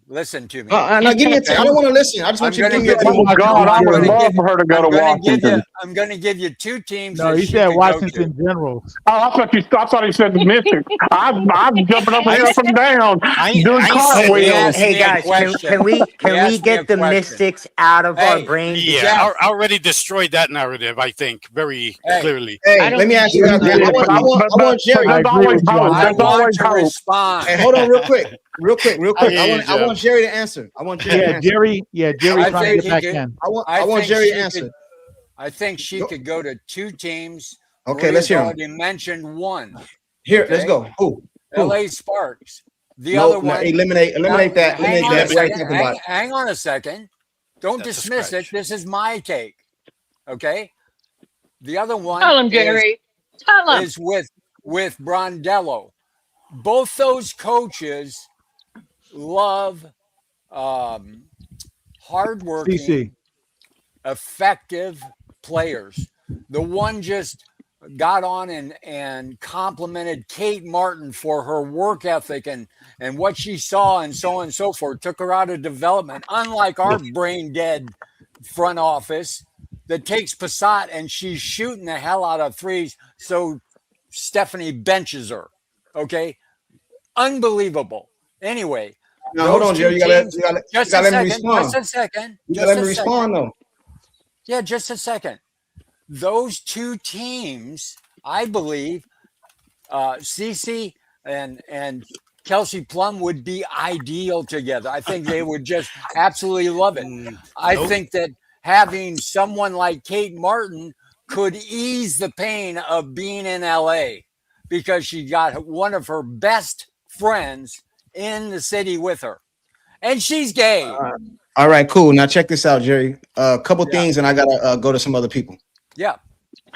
Listen to me. No, give me a team. I don't want to listen. I just want you to give me a team. Oh God, I would love for her to go to Washington. I'm going to give you two teams. No, he said Washington Generals. Oh, I thought he said the Mystics. I'm jumping up and up and down, doing cartwheels. Hey guys, can we get the Mystics out of our brains? Yeah, I already destroyed that narrative. I think very clearly. Hey, let me ask you something. I want Jerry. There's always hope. Hey, hold on real quick. Real quick. I want Jerry to answer. I want Jerry to answer. Jerry trying to get back in. I want Jerry to answer. I think she could go to 2 teams. Okay, let's hear him. Already mentioned one. Here, let's go. Who? LA Sparks. The other one. Eliminate that. Hang on a second. Don't dismiss it. This is my take. Okay. The other one. Tell him, Jerry. Tell him. Is with Brondello. Both those coaches love hardworking, effective players. The one just got on and complimented Kate Martin for her work ethic and what she saw and so on and so forth. Took her out of development, unlike our brain dead front office that takes Passat and she's shooting the hell out of threes. So Stephanie benches her. Okay. Unbelievable. Anyway. Now, hold on, Jerry. You gotta let me respond. Just a second. You gotta let me respond, though. Yeah, just a second. Those 2 teams, I believe, Cece and Kelsey Plum would be ideal together. I think they would just absolutely love it. I think that having someone like Kate Martin could ease the pain of being in LA because she got one of her best friends in the city with her. And she's gay. All right, cool. Now check this out, Jerry. A couple things, and I gotta go to some other people. Yeah.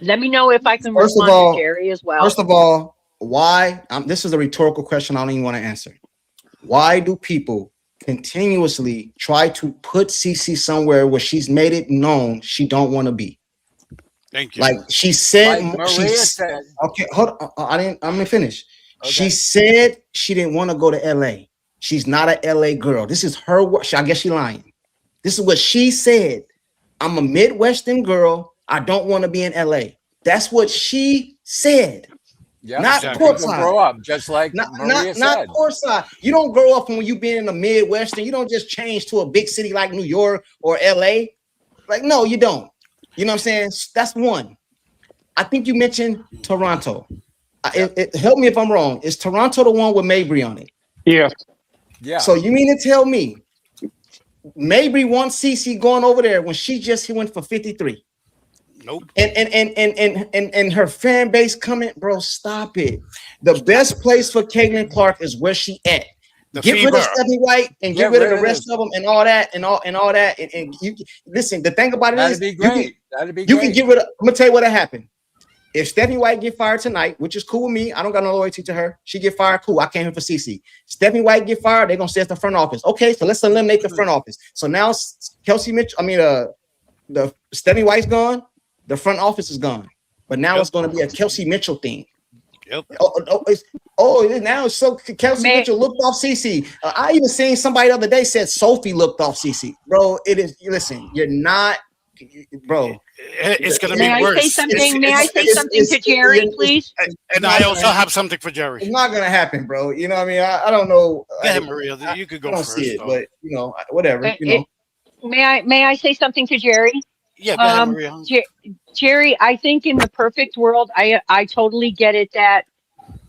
Let me know if I can respond to Jerry as well. First of all, why? This is a rhetorical question I don't even want to answer. Why do people continuously try to put CC somewhere where she's made it known she don't want to be? Thank you. Like she said, like Maria said. Okay, hold on. I'm gonna finish. Okay. She said she didn't want to go to LA. She's not a LA girl. This is her word. I guess she's lying. This is what she said. I'm a Midwestern girl. I don't want to be in LA. That's what she said. Yeah, not courtside. Grow up just like Maria said. Not courtside. You don't grow up when you've been in the Midwestern. You don't just change to a big city like New York or LA. Like, no, you don't. You know what I'm saying? That's one. I think you mentioned Toronto. Help me if I'm wrong. Is Toronto the one with Mabry on it? Yeah. Yeah. So you mean to tell me Mabry wants CC going over there when he went for 53? Nope. And her fan base coming, bro. Stop it. The best place for Caitlin Clark is where she at. Get rid of Stephanie White and get rid of the rest of them and all that and all that. And you listen. The thing about it is, that'd be great. You can get rid of. I'm gonna tell you what happened. If Stephanie White get fired tonight, which is cool with me, I don't got no loyalty to her. She get fired, cool. I came here for CC. Stephanie White get fired, they're gonna say it's the front office. Okay, so let's eliminate the front office. So now Kelsey Mitchell, the Stephanie White's gone, the front office is gone. But now it's gonna be a Kelsey Mitchell thing. Yep. Now it's so Kelsey Mitchell looked off CC. I even seen somebody the other day said Sophie looked off CC. Bro, it is. Listen, you're not, bro. It's going to be worse. May I say something to Jerry, please? And I also have something for Jerry. It's not going to happen, bro. You know what I mean? I don't know. Go ahead, Maria. You could go first. See it, but whatever. May I say something to Jerry? Yeah, go ahead, Maria. Jerry, I think in the perfect world, I totally get it that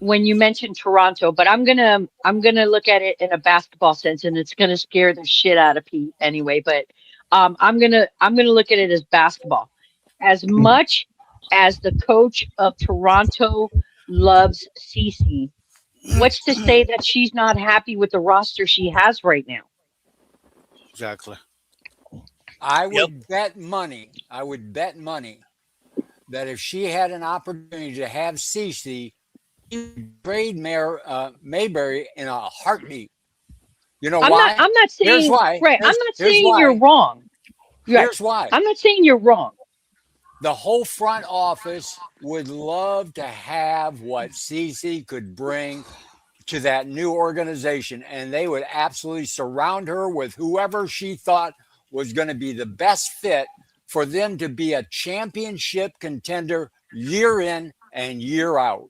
when you mentioned Toronto, but I'm gonna look at it in a basketball sense, and it's gonna scare the shit out of Pete anyway. But I'm gonna look at it as basketball. As much as the coach of Toronto loves Cece, what's to say that she's not happy with the roster she has right now? Exactly. I would bet money that if she had an opportunity to have Cece, she would trade Mayberry in a heartbeat. You know why? I'm not saying. Here's why. Right. I'm not saying you're wrong. Here's why. I'm not saying you're wrong. The whole front office would love to have what CC could bring to that new organization, and they would absolutely surround her with whoever she thought was going to be the best fit for them to be a championship contender year in and year out.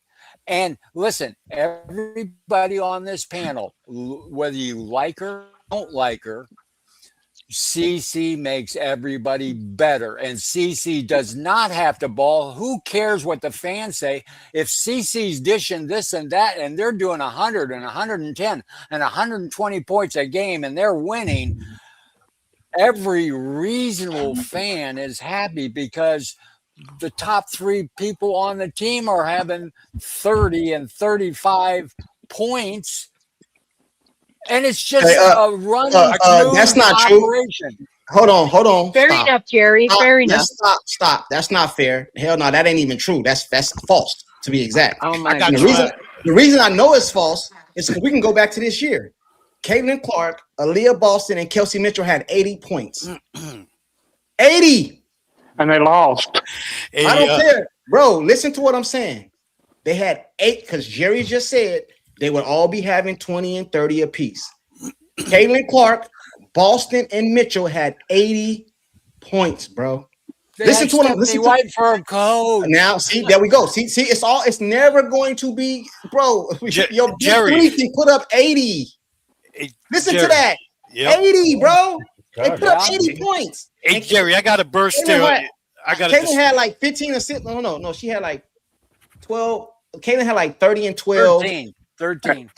And listen, everybody on this panel, whether you like her or don't like her, CC makes everybody better, and CC does not have to ball. Who cares what the fans say? If CC's dishing this and that, and they're doing 100 and 110 and 120 points a game, and they're winning, every reasonable fan is happy because the top 3 people on the team are having 30 and 35 points. And it's just a running that's not operation. True. Hold on. Fair enough, Jerry. Fair enough. Stop. That's not fair. Hell no, that ain't even true. That's false, to be exact. Oh my God. The reason I know it's false is because we can go back to this year. Caitlin Clark, Aaliyah Boston, and Kelsey Mitchell had 80 points. 80! And they lost. I don't care. Bro, listen to what I'm saying. They had 8, because Jerry just said they would all be having 20 and 30 apiece. Caitlin Clark, Boston, and Mitchell had 80 points, bro. Listen to what I'm listening to. White for a coach. Now, see, there we go. See, it's never going to be, bro. Your Jerry can put up 80. Listen to that. Yep. 80, bro. They put up 80 points. Hey, Jerry, I got a burst there. Caitlin had like 15 assists. No. She had like 12. Caitlin had like 30 and 12. 13.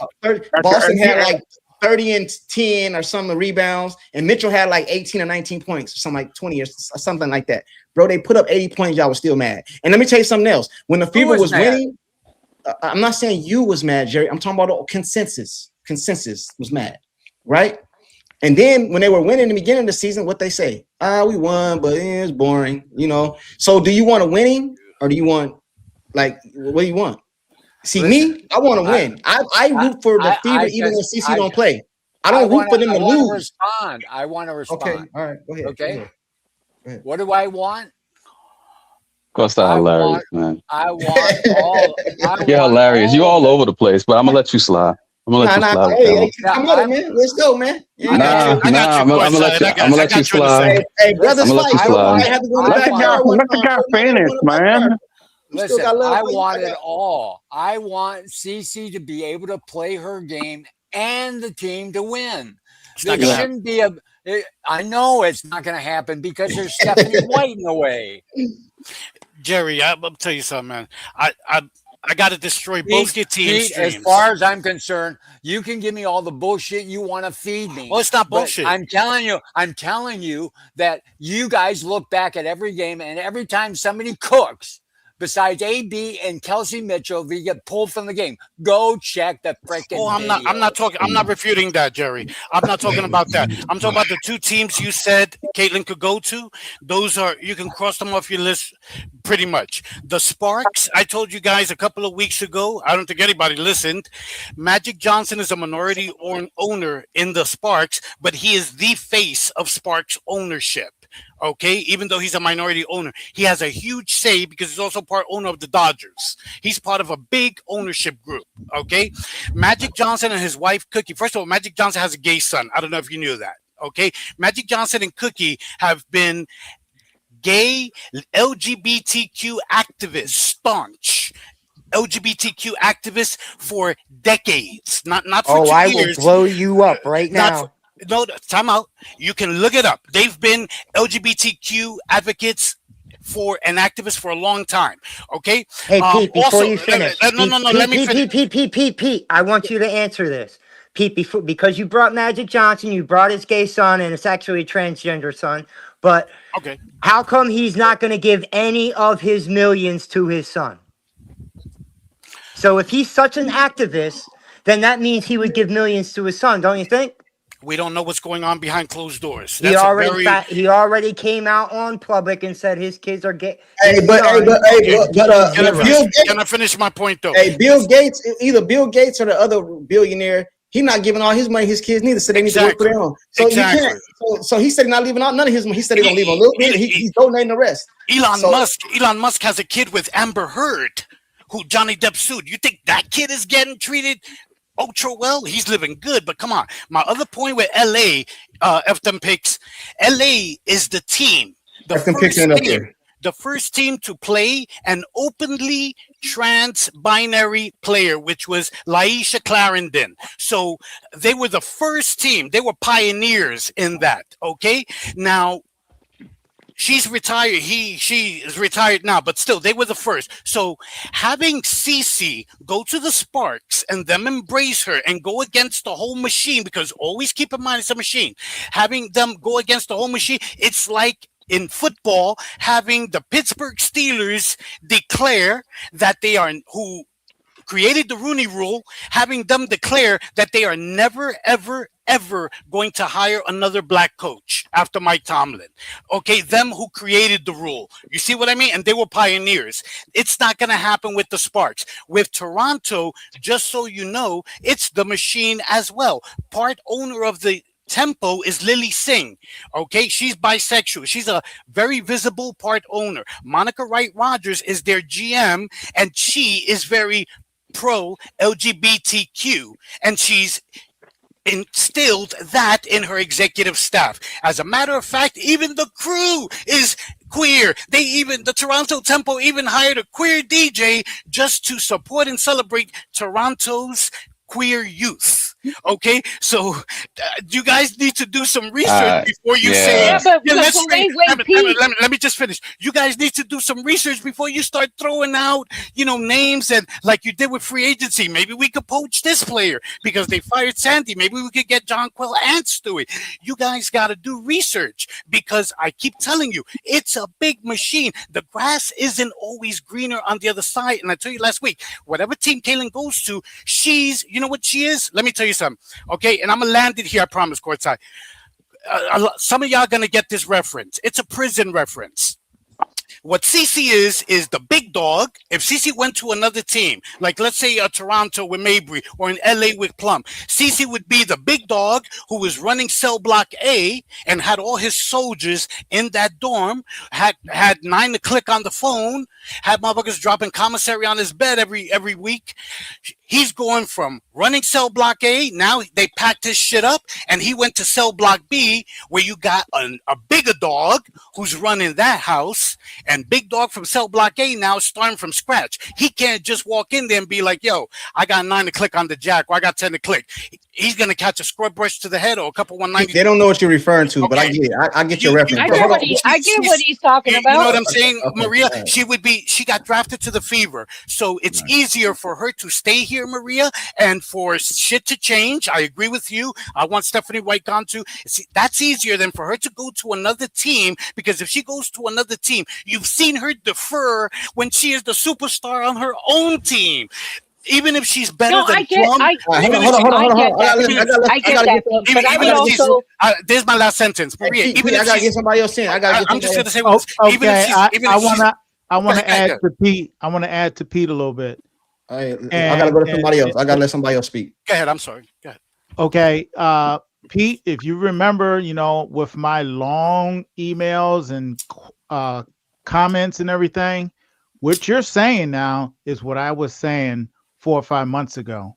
Boston had like 30 and 10 or some rebounds, and Mitchell had like 18 or 19 points, or something like 20 or something like that. Bro, they put up 80 points. Y'all was still mad. And let me tell you something else. When the Fever was winning, I'm not saying you was mad, Jerry. I'm talking about the consensus. Consensus was mad, right? And then when they were winning in the beginning of the season, what they say? We won, but it was boring, you know. So do you want a winning, or do you want, like, what do you want? See, me, I want to win. I root for the Fever even when CC don't play. I don't root for them to lose. I want to respond. Okay, all right, go ahead. Okay. Go ahead. What do I want? Of course, that's hilarious, man. I want all. You're hilarious. You're all over the place, but I'm gonna let you slide. I'm gonna let you slide. Hey, come on, man. Let's go, man. I'm gonna let you slide. Hey, brothers, I'm gonna let you slide. Let the guy finish, man. Listen, I want it all. I want CC to be able to play her game and the team to win. There shouldn't be I know it's not going to happen because there's Stephanie White in the way. Jerry, I'll tell you something, man. I got to destroy both your teams. As far as I'm concerned, you can give me all the bullshit you want to feed me. Well, it's not bullshit. I'm telling you that you guys look back at every game, and every time somebody cooks, besides AB and Kelsey Mitchell, they get pulled from the game. Go check the freaking. Oh, I'm not refuting that, Jerry. I'm not talking about that. I'm talking about the 2 teams you said Caitlin could go to. Those are, you can cross them off your list pretty much. The Sparks, I told you guys a couple of weeks ago, I don't think anybody listened. Magic Johnson is a minority owner in the Sparks, but he is the face of Sparks ownership. Okay, even though he's a minority owner, he has a huge say because he's also part owner of the Dodgers. He's part of a big ownership group. Okay, Magic Johnson and his wife Cookie. First of all, Magic Johnson has a gay son. I don't know if you knew that. Okay, Magic Johnson and Cookie have been gay LGBTQ activists, staunch LGBTQ activists for decades. Not for 2 years. I will blow you up right now. No, time out. You can look it up. They've been LGBTQ advocates and activists for a long time. Okay. Hey, Pete, before you finish. No. Let me finish. Pete. I want you to answer this. Pete, because you brought Magic Johnson, you brought his gay son, and it's actually a transgender son. But how come he's not going to give any of his millions to his son? So if he's such an activist, then that means he would give millions to his son, don't you think? We don't know what's going on behind closed doors. He already came out on public and said his kids are gay. Can I finish my point though? Hey, Bill Gates, either Bill Gates or the other billionaire, he's not giving all his money to his kids neither, so they need to work for them. So you can't. So he said he's not leaving out none of his money. He said he's gonna leave a little bit. He's donating the rest. Elon Musk has a kid with Amber Heard, who Johnny Depp sued. You think that kid is getting treated ultra well? He's living good, but come on. My other point with LA, F them picks, LA is the team. The first team to play and openly trans-binary player, which was Laisha Clarendon. So they were the first team. They were pioneers in that. Okay, now she's retired. She is retired now, but still, they were the first. So having Cece go to the Sparks and them embrace her and go against the whole machine, because always keep in mind it's a machine. Having them go against the whole machine, it's like in football having the Pittsburgh Steelers declare that they are who created the Rooney Rule, having them declare that they are never, ever going to hire another black coach after Mike Tomlin. Okay, them who created the rule. You see what I mean? And they were pioneers. It's not going to happen with the Sparks. With Toronto, just so you know, it's the machine as well. Part owner of the Tempo is Lily Singh. Okay, she's bisexual. She's a very visible part owner. Monica Wright Rogers is their GM, and she is very pro LGBTQ, and she's instilled that in her executive staff. As a matter of fact, even the crew is queer. The Toronto Tempo even hired a queer DJ just to support and celebrate Toronto's queer youth. Okay, so you guys need to do some research before you say. Let me just finish. You guys need to do some research before you start throwing out, names, and like you did with free agency. Maybe we could poach this player because they fired Sandy. Maybe we could get John Quill Ants to it. You guys got to do research, because I keep telling you, it's a big machine. The grass isn't always greener on the other side. And I tell you last week, whatever team Kaylin goes to, you know what she is? Let me tell you something. Okay, and I'm gonna land it here, I promise, courtside. Some of y'all gonna get this reference. It's a prison reference. What CC is the big dog. If CC went to another team, like let's say Toronto with Mabry or in LA with Plum, CC would be the big dog who was running cell block A and had all his soldiers in that dorm, had 9 to click on the phone, had motherfuckers dropping commissary on his bed every week. He's going from running cell block A, now they packed his shit up, and he went to cell block B, where you got a bigger dog who's running that house, and big dog from cell block A now starting from scratch. He can't just walk in there and be like, yo, I got 9 to click on the jack, or I got 10 to click. He's going to catch a scrub brush to the head or a couple 190. They don't know what you're referring to, but I get your reference. I get what he's talking about. You know what I'm saying, Maria? She got drafted to the Fever, so it's easier for her to stay here, Maria, and for shit to change. I agree with you. I want Stephanie White gone too. See, that's easier than for her to go to another team, because if she goes to another team, you've seen her defer when she is the superstar on her own team. Even if she's better than Plum. I get that. There's my last sentence, Maria. Even if I gotta get somebody else in. I'm just gonna say. Okay, I want to add to Pete. I want to add to Pete a little bit. I gotta go to somebody else. I gotta let somebody else speak. Go ahead. I'm sorry. Go ahead. Okay, Pete, if you remember, with my long emails and comments and everything, what you're saying now is what I was saying 4 or 5 months ago,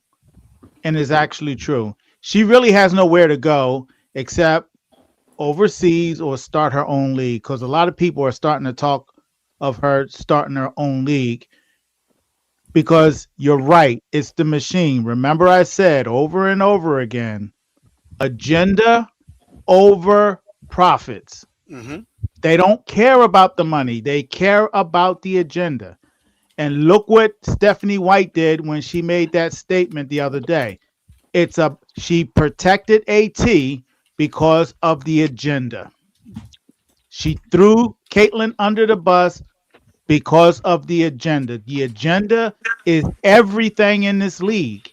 and is actually true. She really has nowhere to go except overseas or start her own league, because a lot of people are starting to talk of her starting her own league. Because you're right, it's the machine. Remember, I said over and over again, agenda over profits. Mm-hmm. They don't care about the money. They care about the agenda. And look what Stephanie White did when she made that statement the other day. She protected AT because of the agenda. She threw Caitlin under the bus because of the agenda. The agenda is everything in this league.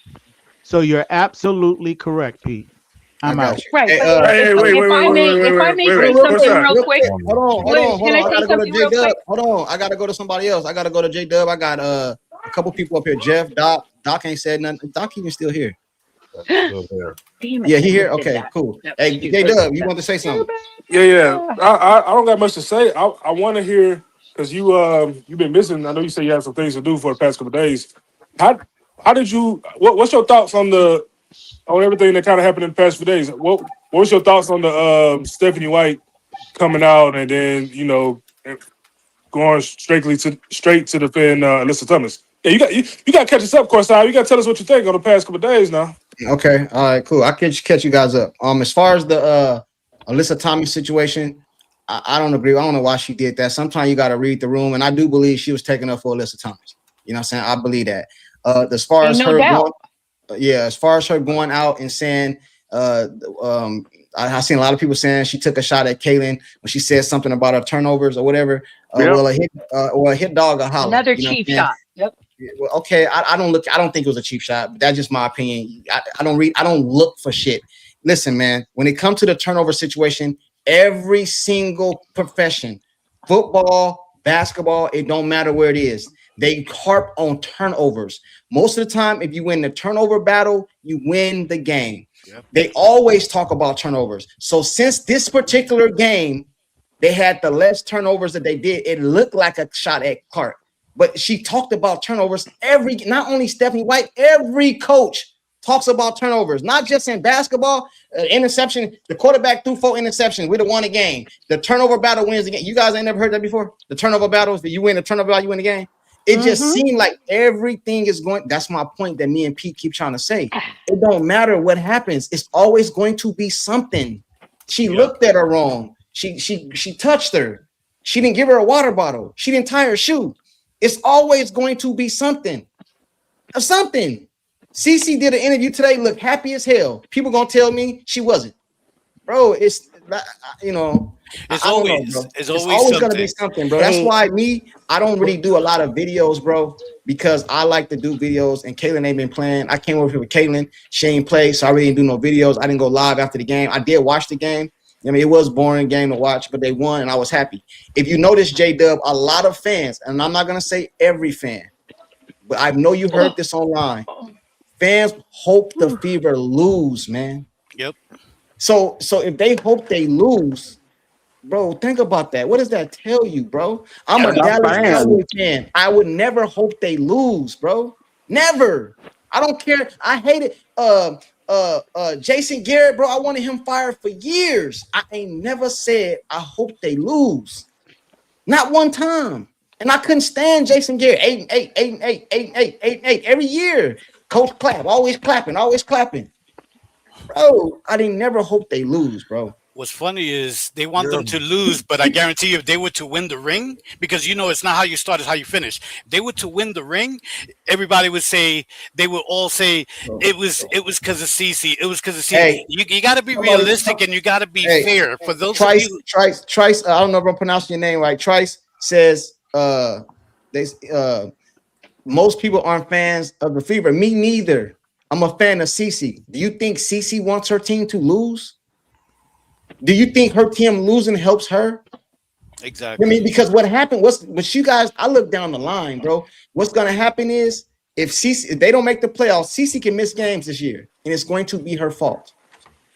So you're absolutely correct, Pete. I'm out. Right. If I may say something real quick. Hold on. I gotta go to somebody else. I gotta go to J Dub. I got a couple people up here. Jeff, Doc ain't said nothing. Doc even still here. Yeah, he here. Okay, cool. Hey, J Dub, you want to say something? Yeah. I don't got much to say. I want to hear, because you've been missing. I know you said you had some things to do for the past couple of days. How did you? What's your thoughts on everything that kind of happened in the past few days? What was your thoughts on the Stephanie White coming out and then going straight to defend Alyssa Thomas? Yeah, you got to catch us up, Courtside. You got to tell us what you think on the past couple of days now. Okay, all right, cool. I can catch you guys up. As far as the Alyssa Thomas situation, I don't agree. I don't know why she did that. Sometimes you got to read the room, and I do believe she was taking up for Alyssa Thomas. You know what I'm saying? I believe that. As far as her going, as far as her going out and saying, I seen a lot of people saying she took a shot at Kaylin when she said something about her turnovers or whatever. Well, a hit dog a holler. Another cheap shot. Yep. Well, okay, I don't think it was a cheap shot, but that's just my opinion. I don't look for shit. Listen, man, when it comes to the turnover situation, every single profession, football, basketball, it don't matter where it is. They harp on turnovers. Most of the time, if you win the turnover battle, you win the game. Yep. They always talk about turnovers. So since this particular game, they had the less turnovers that they did, it looked like a shot at Clark. But she talked about turnovers. Not only Stephanie White, every coach talks about turnovers, not just in basketball. Interception, the quarterback threw 4 interceptions. We'd have won a game. The turnover battle wins the game. You guys ain't never heard that before? The turnover battles, that you win the turnover battle, you win the game. It just seemed like everything is going. That's my point that me and Pete keep trying to say. It don't matter what happens. It's always going to be something. She looked at her wrong. She touched her. She didn't give her a water bottle. She didn't tie her shoe. It's always going to be something. Something. Cece did an interview today, looked happy as hell. People gonna tell me she wasn't. Bro, it's it's always gonna be something, bro. That's why I don't really do a lot of videos, bro, because I like to do videos and Kaylin ain't been playing. I came over here with Kaylin. She ain't played, so I really didn't do no videos. I didn't go live after the game. I did watch the game. I mean, it was a boring game to watch, but they won, and I was happy. If you notice, J-Dub, a lot of fans, and I'm not going to say every fan, but I know you heard this online. Fans hope the Fever lose, man. Yep. So if they hope they lose, bro, think about that. What does that tell you, bro? I'm a Dallas Cowboys fan. I would never hope they lose, bro. Never. I don't care. I hate it. Jason Garrett, bro, I wanted him fired for years. I ain't never said I hope they lose. Not one time. And I couldn't stand Jason Garrett. 8-8 every year. Coach clap, always clapping. Bro, I didn't never hope they lose, bro. What's funny is they want them to lose, but I guarantee you if they were to win the ring, because it's not how you start, it's how you finish. If they were to win the ring, everybody would say, it was because of Cece. It was because of Cece. Hey, you got to be realistic and you got to be fair. For those Trice, I don't know if I'm pronouncing your name right. Trice says most people aren't fans of the Fever. Me neither. I'm a fan of Cece. Do you think Cece wants her team to lose? Do you think her team losing helps her? Exactly. I mean, because what happened was, you guys, I look down the line, bro. What's going to happen is if they don't make the playoffs, Cece can miss games this year, and it's going to be her fault.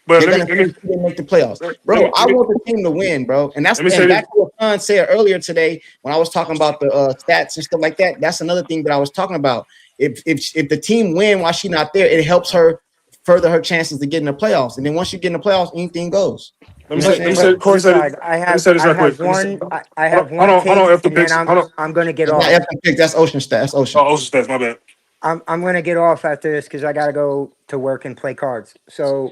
But they make the playoffs, bro. I want the team to win, bro, and that's what Khan said earlier today when I was talking about the stats and stuff like that. That's another thing that I was talking about. If the team win while she's not there, it helps her further her chances to get in the playoffs. And then once you get in the playoffs, anything goes. I have one. I'm going to get off. That's Ocean Stats. That's Ocean. Oh, Ocean Stats. My bad. I'm going to get off after this because I got to go to work and play cards. So,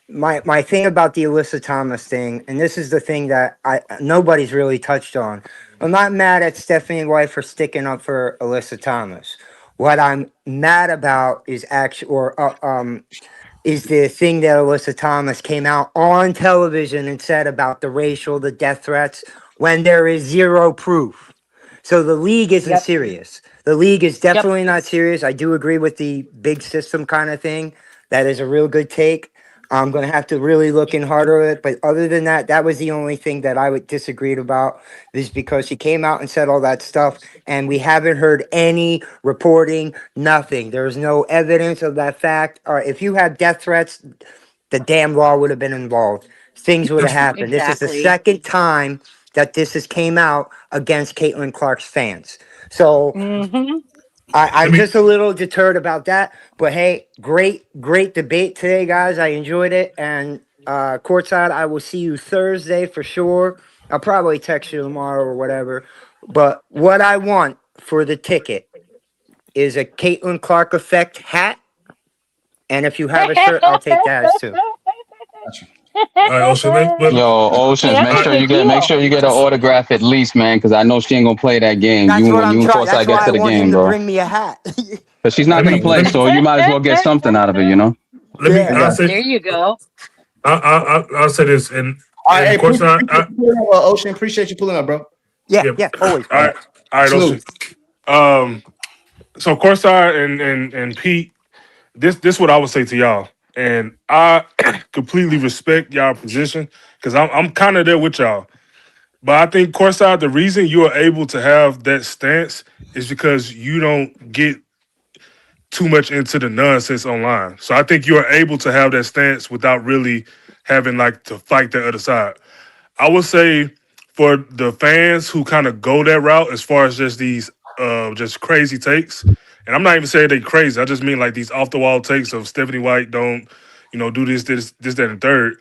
my thing about the Alyssa Thomas thing, and this is the thing that nobody's really touched on. I'm not mad at Stephanie White for sticking up for Alyssa Thomas. What I'm mad about is is the thing that Alyssa Thomas came out on television and said about the death threats, when there is zero proof. So the league isn't serious. The league is definitely not serious. I do agree with the big system kind of thing. That is a real good take. I'm going to have to really look in harder at it. But other than that, that was the only thing that I would disagreed about, is because she came out and said all that stuff, and we haven't heard any reporting, nothing. There's no evidence of that fact. If you had death threats, the damn law would have been involved. Things would have happened. This is the second time that this has came out against Caitlin Clark's fans. So I'm just a little deterred about that. But hey, great debate today, guys. I enjoyed it. And courtside, I will see you Thursday for sure. I'll probably text you tomorrow or whatever. But what I want for the ticket is a Caitlin Clark effect hat. And if you have a shirt, I'll take that as too. All right, Ocean. Yo, Oceans, Hey, make that's a sure good you get deal. an autograph at least, man, because I know she ain't gonna play that game. That's You what when I'm you and trying. Courtside That's get why to I the want game, him to bro. bring me a hat. But she's not Let gonna me play, so you might as well get something out of it, you know. let me. I I'll got say. There you go. I'll say this, and All right, hey, of course appreciate you pulling up, Ocean. Appreciate you pulling up, bro. Yeah, yeah. yeah, always. All right, Salute. Ocean. So Courtside and Pete, this what I would say to y'all, and I completely respect y'all position because I'm kind of there with y'all. But I think Courtside, the reason you are able to have that stance is because you don't get too much into the nonsense online. So I think you are able to have that stance without really having like to fight the other side. I would say for the fans who kind of go that route as far as just these just crazy takes, and I'm not even saying they crazy. I just mean like these off the wall takes of Stephanie White don't, do this, that, and third.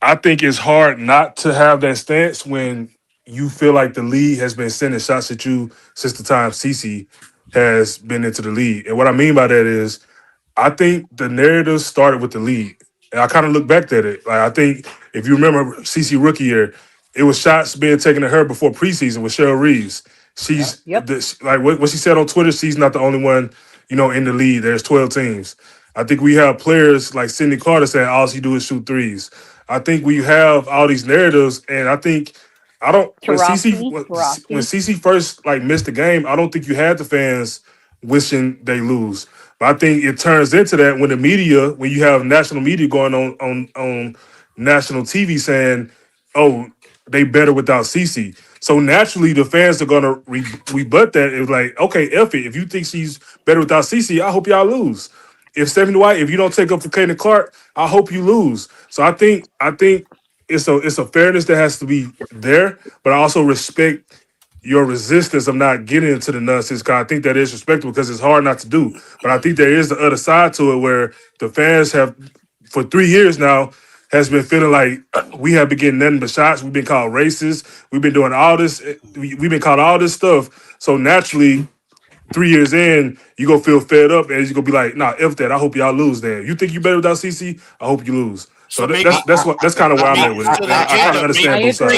I think it's hard not to have that stance when you feel like the league has been sending shots at you since the time Cece has been into the league. And what I mean by that is I think the narrative started with the league. And I kind of look back at it. Like I think if you remember CC rookie year, it was shots being taken at her before preseason with Cheryl Reeves. She's Yep. like what she said on Twitter, she's not the only one, in the league. There's 12 teams. I think we have players like Sydney Carter saying all she do is shoot threes. I think we have all these narratives, and I think I don't when CC first like missed the game, I don't think you had the fans wishing they lose. But I think it turns into that when the media, when you have national media going on national TV saying, "Oh, they better without CC." So naturally, the fans are gonna rebut that. It was like, okay, F it. If you think she's better without CC, I hope y'all lose. If Stephanie White, if you don't take up for Kaden Clark, I hope you lose. So I think it's a fairness that has to be there, but I also respect your resistance of not getting into the nonsense. Cause I think that is respectable because it's hard not to do. But I think there is the other side to it where the fans have, for 3 years now, has been feeling like we have been getting nothing but shots. We've been called racist. We've been doing all this. We've been called all this stuff. So naturally, 3 years in, you gonna feel fed up and you're gonna be like, nah, F that. I hope y'all lose then. You think you better without CC? I hope you lose. So So maybe that's kind of where I'm at with it. so then I kind of J-Dub, understand both sides.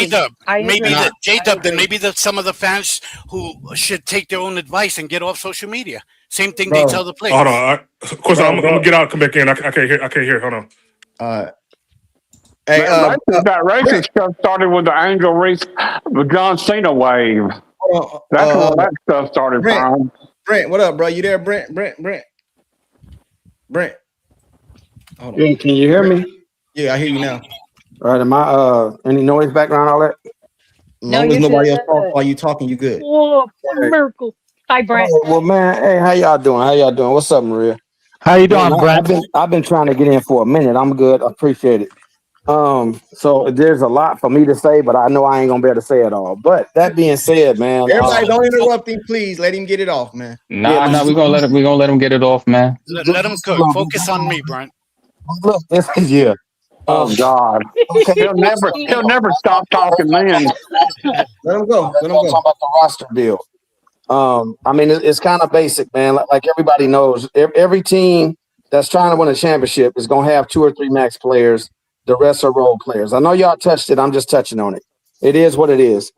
maybe some of the fans who should take their own advice and get off social media. Same thing they Bro. tell the players. Hold on. Of course, I'm gonna get out, come back in. I can't hear. Hold on. Hey, that racist stuff started with the Angel Reese, the John Cena wave. That's where that stuff started from. Brent, what up, bro? You there, Brent? Brent. Hold on. Yeah, can you hear me? Yeah, I hear you now. All right, am I any noise background, all that? As long as nobody else talks while you talking, you good. Oh, what a miracle. Hi, Brent. Oh, well, man, hey, how y'all doing? What's up, Maria? How you doing, Man, Brent? I've been trying to get in for a minute. I'm good. I appreciate it. So there's a lot for me to say, but I know I ain't gonna be able to say it all. But that being said, man, Everybody, don't interrupt him, please. Let him get it off, man. Nah, we're gonna let him get it off, man. Let him cook. Focus on me, Brent. Look, yeah. Oh God, okay. he'll never stop talking, man. Let him go. Talking about the roster deal. I mean, it's kind of basic, man. Like everybody knows, every team that's trying to win a championship is gonna have 2 or 3 max players. The rest are role players. I know y'all touched it. I'm just touching on it. It is what it is.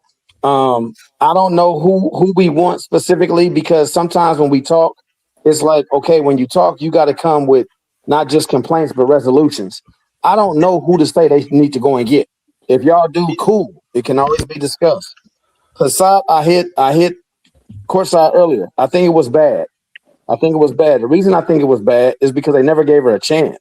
I don't know who we want specifically because sometimes when we talk, it's like, okay, when you talk, you got to come with not just complaints, but resolutions. I don't know who to say they need to go and get. If y'all do, cool. It can always be discussed. Hassad, I hit Courtside earlier. I think it was bad. The reason I think it was bad is because they never gave her a chance.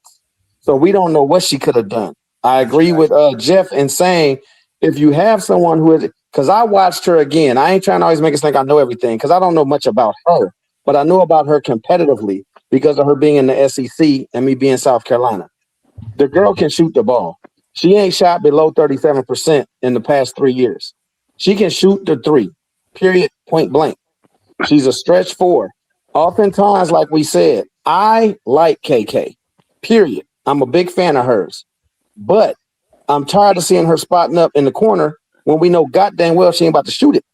So we don't know what she could have done. I agree with Jeff in saying if you have someone who is, because I watched her again. I ain't trying to always make us think I know everything because I don't know much about her, but I know about her competitively because of her being in the SEC and me being South Carolina. The girl can shoot the ball. She ain't shot below 37% in the past 3 years. She can shoot the 3, period, point blank. She's a stretch 4. Oftentimes, like we said, I like KK, period. I'm a big fan of hers. But I'm tired of seeing her spotting up in the corner when we know goddamn well she ain't about to shoot it.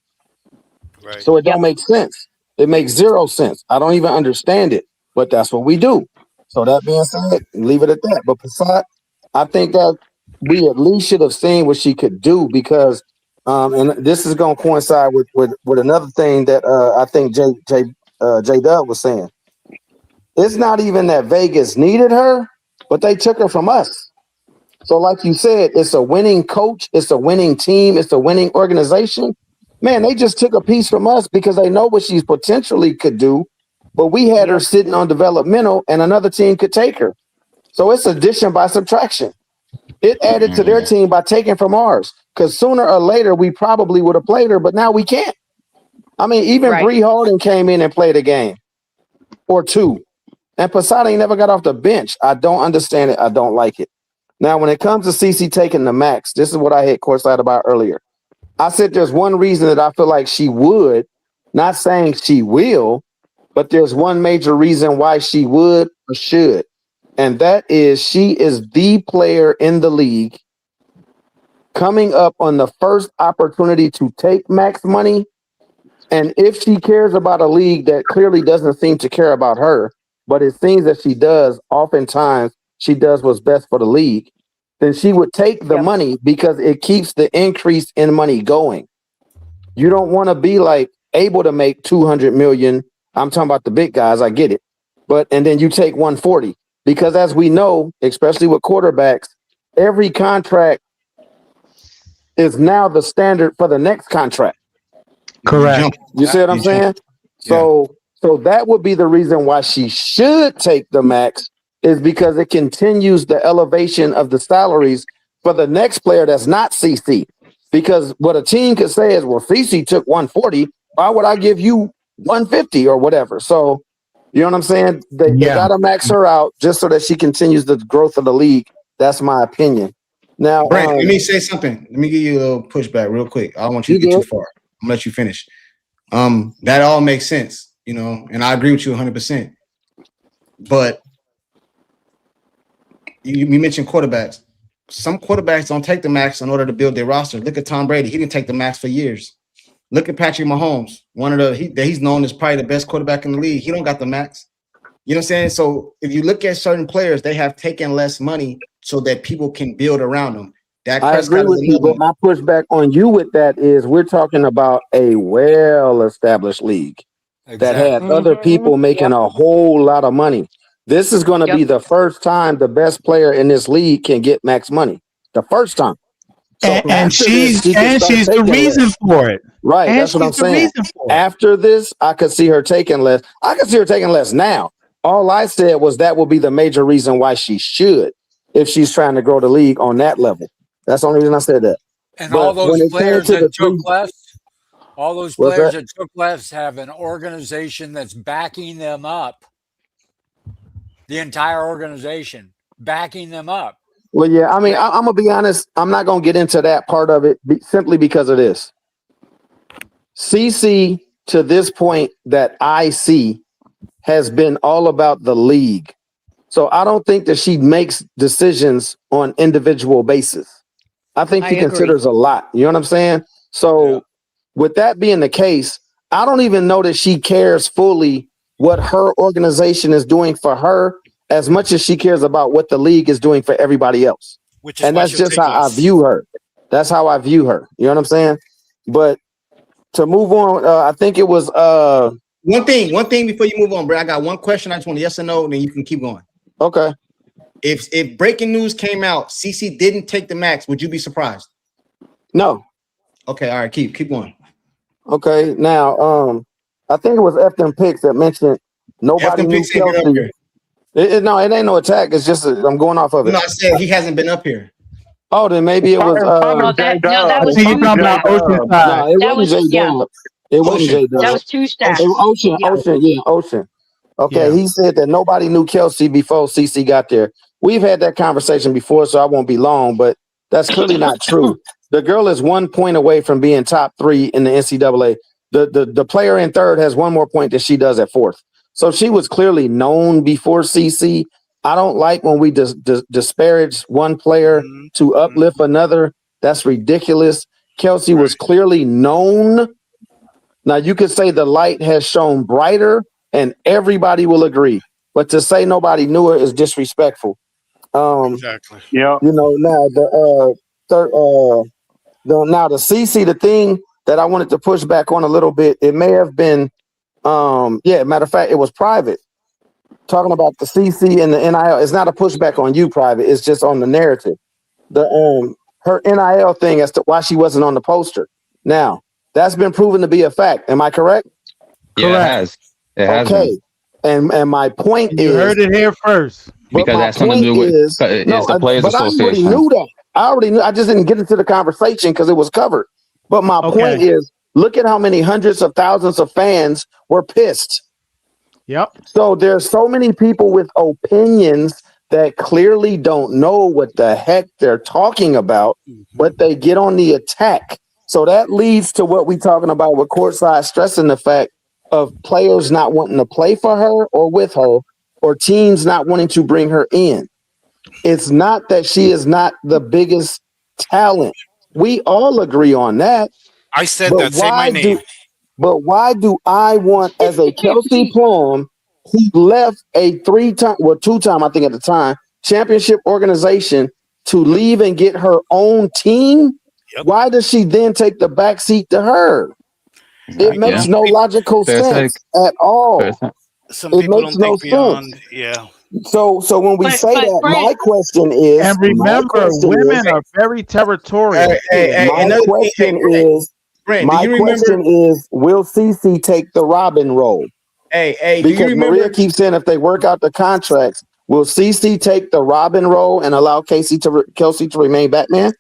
Right. So it don't make sense. It makes zero sense. I don't even understand it, but that's what we do. So that being said, leave it at that. But Passat, I think that we at least should have seen what she could do because, and this is going to coincide with another thing that I think J Dub was saying. It's not even that Vegas needed her, but they took her from us. So, like you said, it's a winning coach, it's a winning team, it's a winning organization. Man, they just took a piece from us because they know what she's potentially could do, but we had her sitting on developmental and another team could take her. So it's addition by subtraction. It added to their team by taking from ours because sooner or later we probably would have played her, but now we can't. I mean, even Bree Harden came in and played a game or two, and Passat ain't never got off the bench. I don't understand it. I don't like it. Now, when it comes to CC taking the max, this is what I hit courtside about earlier. I said there's one reason that I feel like she would, not saying she will, but there's one major reason why she would or should. And that is she is the player in the league coming up on the first opportunity to take max money. And if she cares about a league that clearly doesn't seem to care about her, but it seems that she does, oftentimes she does what's best for the league, then she would take the money because it keeps the increase in money going. You don't want to be like able to make 200 million. I'm talking about the big guys. I get it. And then you take 140 because as we know, especially with quarterbacks, every contract is now the standard for the next contract. Correct. You see what I'm saying? So that would be the reason why she should take the max is because it continues the elevation of the salaries for the next player that's not CC. Because what a team could say is, well, CC took 140. Why would I give you 150 or whatever? So, you know what I'm saying? They got to max her out just so that she continues the growth of the league. That's my opinion. Now, Brandon, let me say something. Let me give you a little pushback real quick. I don't want you to get too far. I'm gonna let you finish. That all makes sense, you know, and I agree with you 100%. But you mentioned quarterbacks. Some quarterbacks don't take the max in order to build their roster. Look at Tom Brady. He didn't take the max for years. Look at Patrick Mahomes. He's known as probably the best quarterback in the league. He don't got the max. You know what I'm saying? So if you look at certain players, they have taken less money so that people can build around them. I agree with you, but my pushback on you with that is we're talking about a well-established league that had other people making a whole lot of money. This is going to be the first time the best player in this league can get max money. The first time. So and she's the reason for it. Right. And that's what I'm saying. After this, I could see her taking less. I could see her taking less now. All I said was that will be the major reason why she should, if she's trying to grow the league on that level. That's the only reason I said that. And all those players that took less, all those players that took less have an organization that's backing them up. The entire organization backing them up. Well, yeah, I mean, I'm going to be honest. I'm not going to get into that part of it simply because of this. CC, to this point that I see, has been all about the league. So I don't think that she makes decisions on individual basis. I think she considers a lot. You know what I'm saying? So with that being the case, I don't even know that she cares fully what her organization is doing for her as much as she cares about what the league is doing for everybody else. And that's just how I view her. That's how I view her. You know what I'm saying? But to move on, I think it was one thing before you move on, bro. I got one question. I just want a yes or no, and then you can keep going. Okay. If breaking news came out, CC didn't take the max, would you be surprised? No. Okay, all right, keep going. Okay, now I think it was Efton Picks that mentioned nobody knew Kelsey. No, it ain't no attack. It's just I'm going off of it. No, I said he hasn't been up here. Oh, then maybe it was. that was you talking about Oceanside. No, it wasn't J Dub. It wasn't J Dub. That was two stats. Ocean. Okay, he said that nobody knew Kelsey before CC got there. We've had that conversation before, so I won't be long, but that's clearly not true. The girl is 1 point away from being top 3 in the NCAA. The player in third has one more point that she does at fourth. So she was clearly known before CC. I don't like when we disparage one player to uplift another. That's ridiculous. Kelsey was clearly known Now you could say the light has shone brighter, and everybody will agree. But to say nobody knew her is disrespectful. Exactly. Yeah. You know, now the CC, the thing that I wanted to push back on a little bit, it may have been, matter of fact, it was private. Talking about the CC and the NIL, it's not a pushback on you, private. It's just on the narrative. The her NIL thing as to why she wasn't on the poster. Now that's been proven to be a fact. Am I correct? Yeah, it has. It has Okay. been. And my point You is, heard it here first. but Because my that's something to point do with is, it's the Players but I already Association. knew that. I already knew. I just didn't get into the conversation because it was covered. But my point is, look at how many hundreds of thousands of fans were pissed. Yep. So there's so many people with opinions that clearly don't know what the heck they're talking about, but they get on the attack. So that leads to what we're talking about with courtside, stressing the fact of players not wanting to play for her or with her, or teams not wanting to bring her in. It's not that she is not the biggest talent. We all agree on that. I said But that. Say my name. why do I want, as a Kelsey Plum, who left a 2-time, I think at the time, championship organization, to leave and get her own team? Yep. Why does she then take the back seat to her? It makes no logical sense at all. Some It people makes don't no think beyond. sense. Yeah. So when we say that, Brent, my question is, And remember, women are very territorial. my question is, will CC take the Robin role? Hey, because Maria keeps saying if they work out the contracts, will CC take the Robin role and allow Kelsey to remain Batman?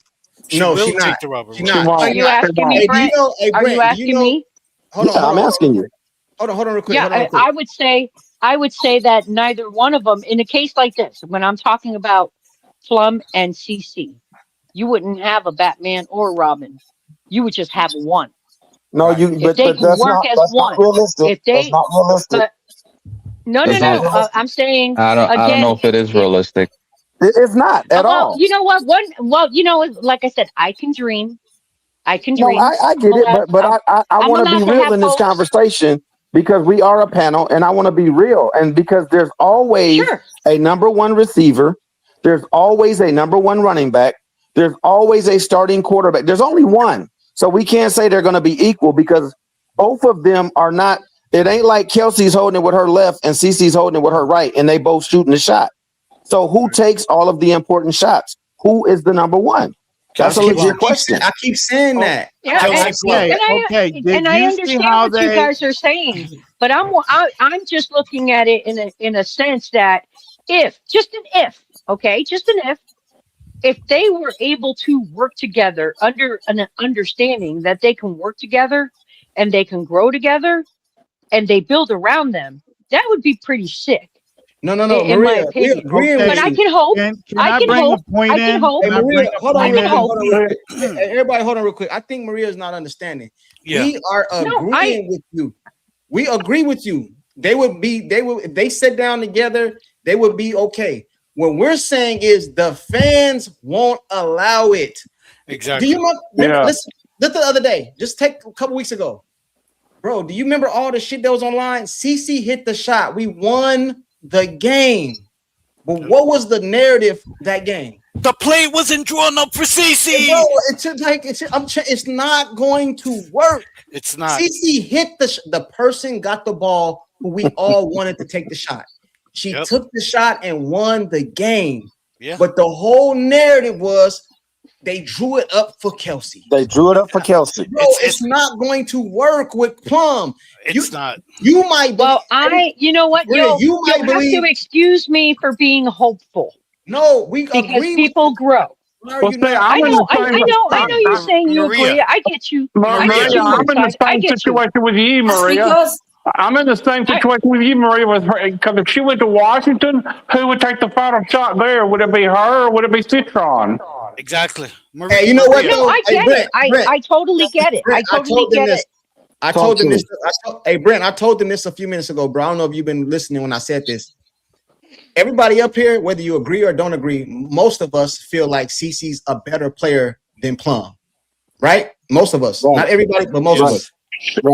She will take the rubber. She's not. Are you asking me, Brent? Are you asking me? I'm asking you. Hold on real quick. Yeah, I would say that neither one of them, in a case like this, when I'm talking about Plum and CC, you wouldn't have a Batman or Robin. You would just have one. No, but that's not realistic. That's not realistic. No. I'm saying I don't know if it is realistic. It's not at all. You know what? Like I said, I can dream. I can No, dream. I get it, but I want to be real in this conversation because we are a panel, and I want to be real. And because there's always a number one receiver, there's always a number one running back, there's always a starting quarterback. There's only one, so we can't say they're going to be equal because both of them are not. It ain't like Kelsey's holding it with her left and CC's holding it with her right, and they both shooting the shot. So who takes all of the important shots? Who is the number one? That's a legit question. I keep saying that. Yeah, and I understand what you guys are saying, but I'm just looking at it in a sense that if they were able to work together under an understanding that they can work together and they can grow together and they build around them, that would be pretty sick. No, in my opinion. But I can hope. I can hope. Hey, Maria, hold on. Everybody, hold on real quick. I think Maria's not understanding. Yeah. We are agreeing with you. We agree with you. If they sit down together, they would be okay. What we're saying is the fans won't allow it. Exactly. Do you remember? Listen, the other day, just take a couple weeks ago, bro. Do you remember all the shit that was online? CC hit the shot. We won the game. But what was the narrative that game? The play wasn't drawn up for CC. No, it's not going to work. It's not. CC hit the person got the ball who we all wanted to take the shot. She took the shot and won the game. Yeah. But the whole narrative was they drew it up for Kelsey. They drew it up for Kelsey. Bro, it's not going to work with Plum. It's not. You might. Well, you know what? You'll have to excuse me for being hopeful. No, because people grow. I know you're saying you agree. I get you. Maria, I'm in the same situation with you, Maria. I'm in the same situation with you, Maria, with her, because if she went to Washington, who would take the final shot there? Would it be her or would it be Citron? Exactly. Maria, hey, you know what? No, I get it. I totally get it. I totally get it. I told them this. Hey, Brent, I told them this a few minutes ago, bro. I don't know if you've been listening when I said this. Everybody up here, whether you agree or don't agree, most of us feel like CC's a better player than Plum, right? Most of us, not everybody, but most of us.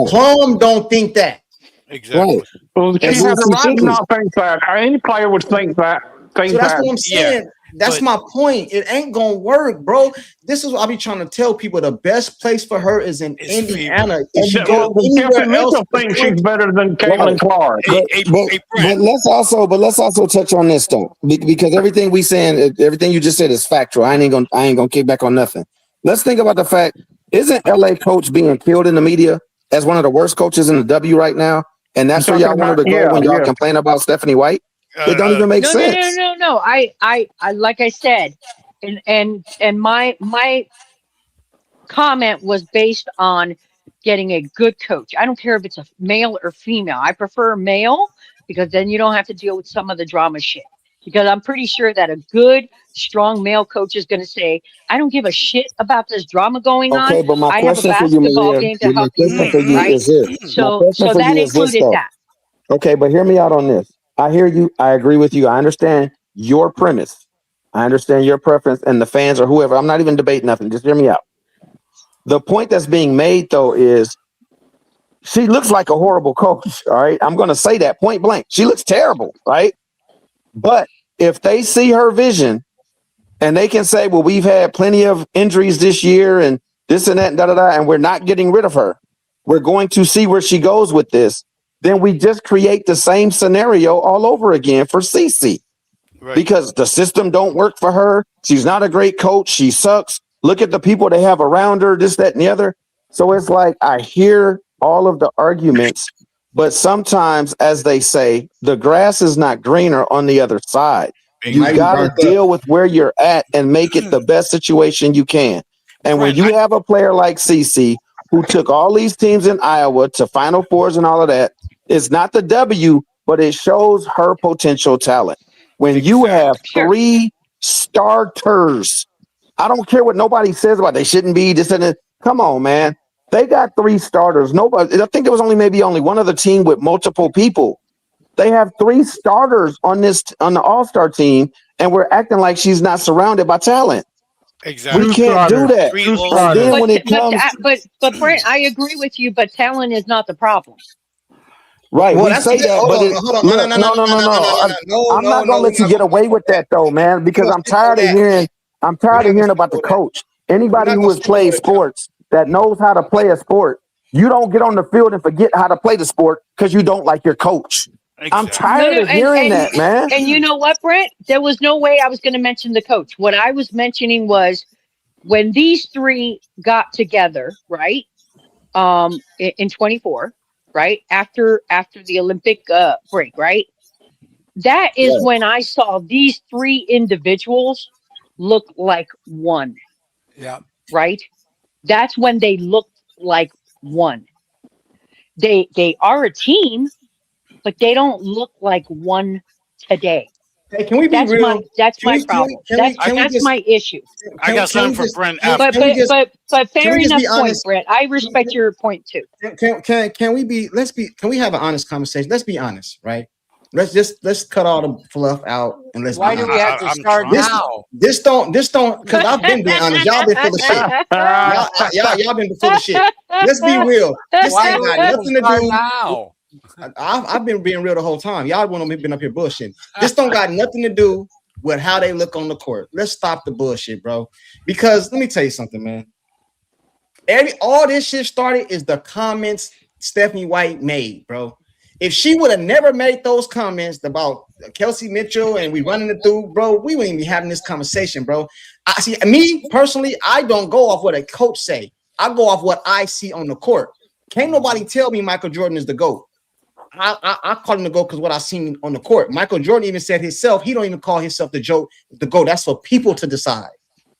Plum don't think that. Exactly. Well, she has a right to not think that. Any player would think that. So that's what I'm saying. Yeah, that's my point. It ain't gonna work, bro. This is what I be trying to tell people. The best place for her is in Indiana. If she go anywhere else, thinks she's better than Caitlin Clark. But let's also touch on this though, because everything we saying, everything you just said is factual. I ain't gonna kick back on nothing. Let's think about the fact: isn't LA coach being killed in the media as one of the worst coaches in the W right now? And that's where y'all wanted to go when y'all complain about Stephanie White. It don't even make sense. No. I like I said, and my comment was based on getting a good coach. I don't care if it's a male or female. I prefer male because then you don't have to deal with some of the drama shit. Because I'm pretty sure that a good, strong male coach is going to say, I don't give a shit about this drama going on. Okay, but my I have a question for you, basketball Maria, game to help you question win, for you right? is this. So that included that. Okay, but hear me out on this. I hear you. I agree with you. I understand your premise. I understand your preference and the fans or whoever. I'm not even debating nothing. Just hear me out. The point that's being made, though, is she looks like a horrible coach. All right. I'm going to say that point blank. She looks terrible. Right. But if they see her vision and they can say, well, we've had plenty of injuries this year and this and that and and we're not getting rid of her. We're going to see where she goes with this. Then we just create the same scenario all over again for CC. Right. Because the system don't work for her. She's not a great coach. She sucks. Look at the people they have around her, this, that, and the other. So it's like I hear all of the arguments, but sometimes, as they say, the grass is not greener on the other side. You got to deal with where you're at and make it the best situation you can. And when you have a player like CC who took all these teams in Iowa to Final Fours and all of that, it's not the W, but it shows her potential talent. When you have three starters, I don't care what nobody says about they shouldn't be this and that. Come on, man. They got three starters. Nobody, I think there was only one other team with multiple people. They have three starters on the All-Star team, and we're acting like she's not surrounded by talent. Exactly. We can't do that. And then when it comes, but Brent, I agree with you, but talent is not the problem. Right, well, we say that, but no. I'm not gonna let you get away with that though, man, because I'm tired of hearing about the coach. Anybody who has played sports that knows how to play a sport, you don't get on the field and forget how to play the sport because you don't like your coach. I'm tired of hearing that, man. And you know what, Brent? There was no way I was going to mention the coach. What I was mentioning was when these three got together, right? In 24. Right after the Olympic break, right? That is when I saw these three individuals look like one. Yeah. Right. That's when they looked like one. They are a team, but they don't look like one today. Hey, can we be real? That's my problem. That's my issue. I got something for Brent. But fair enough point, Brent. I respect your point too. Can we have an honest conversation? Let's be honest, right? Let's cut all the fluff out and let's. Why do we have to start now? This don't because I've been being honest. Y'all been full of shit. Y'all been full of shit. Let's be real. This ain't got nothing to do now. I've been being real the whole time. Y'all wouldn't have been up here bullshitting. This don't got nothing to do with how they look on the court. Let's stop the bullshit, bro. Because let me tell you something, man. All this shit started is the comments Stephanie White made, bro. If she would have never made those comments about Kelsey Mitchell and we running it through, bro, we wouldn't even be having this conversation, bro. I see me personally, I don't go off what a coach say. I go off what I see on the court. Can't nobody tell me Michael Jordan is the GOAT. I call him the GOAT because what I seen on the court. Michael Jordan even said himself, he don't even call himself the GOAT. That's for people to decide,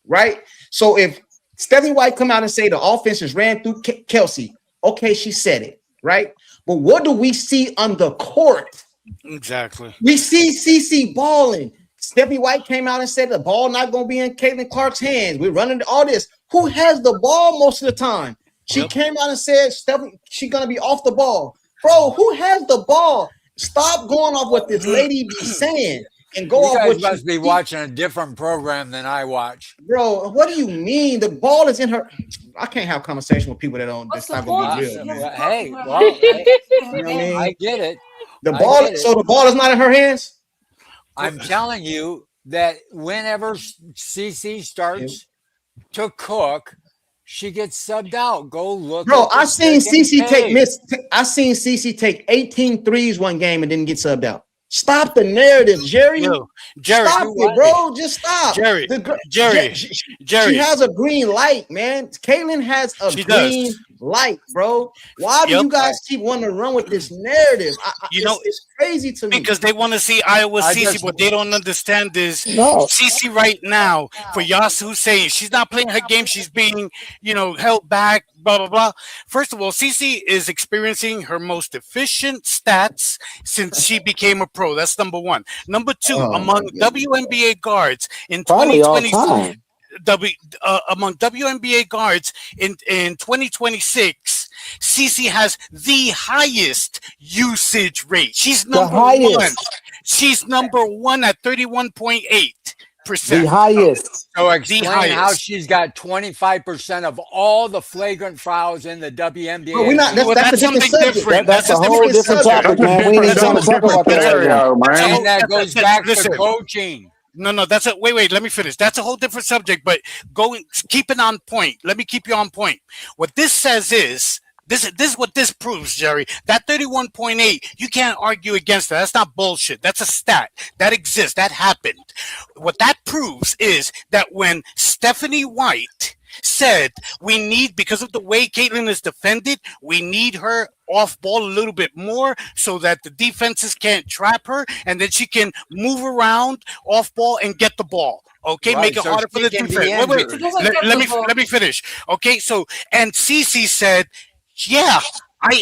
right? So if Stephanie White come out and say the offense is ran through Kelsey, okay, she said it, right? But what do we see on the court? Exactly. We see CC balling. Stephanie White came out and said the ball not going to be in Caitlin Clark's hands. We're running all this. Who has the ball most of the time? She came out and said she's going to be off the ball. Bro, who has the ball? Stop going off what this lady be saying. and go You off guys what must you be see. watching a different program than I watch. Bro, what do you mean? The ball is in her. I can't have conversation with people that don't. What's That's the not gonna point be if real, she man. has the Hey, cup in her well, hand? Like, You know what I mean? I get it. The I ball. get it. So the ball is not in her hands. I'm telling you that whenever CC starts to cook, she gets subbed out. Go look. Bro, at the I seen second CC take page. I seen CC take 18 threes one game and didn't get subbed out. Stop the narrative, Jerry. Yo, Jerry, Stop it, bro. Just stop. Jerry, The Jerry, she Jerry. has a green light, man. Caitlin has a She green does. light, bro. Why do Yep. you guys keep wanting to run with this narrative? You know, It's crazy to me. because they want to see Iowa I Cece. just- What they don't understand is No. Cece right now, for Yas Hussein, she's not playing her game. She's being, held back, blah, blah, blah. First of all, Cece is experiencing her most efficient stats since she became a pro. That's number one. Number two, among WNBA guards in Probably all 2020, time. among WNBA guards in 2026, Cece has the highest usage rate. She's number one. She's number one at 31.8%. The highest. So explain how highest. she's got 25% of all the flagrant fouls in the WNBA. Bro, we're not. That's a different something subject. different. That's a whole different different subject. topic, man. We ain't even trying to talk about that right now. And that goes back Listen. to coaching. No, that's a wait, let me finish. That's a whole different subject, but keep it on point. Let me keep you on point. What this says is this is what this proves, Jerry. That 31.8, you can't argue against that. That's not bullshit. That's a stat. That exists. That happened. What that proves is that when Stephanie White said we need, because of the way Caitlin is defended, we need her off ball a little bit more so that the defenses can't trap her, and then she can move around off ball and get the ball. Okay, Right, make it so harder for she the can be defense. Wait, injured. let me finish. Okay, so and Cece said, yeah.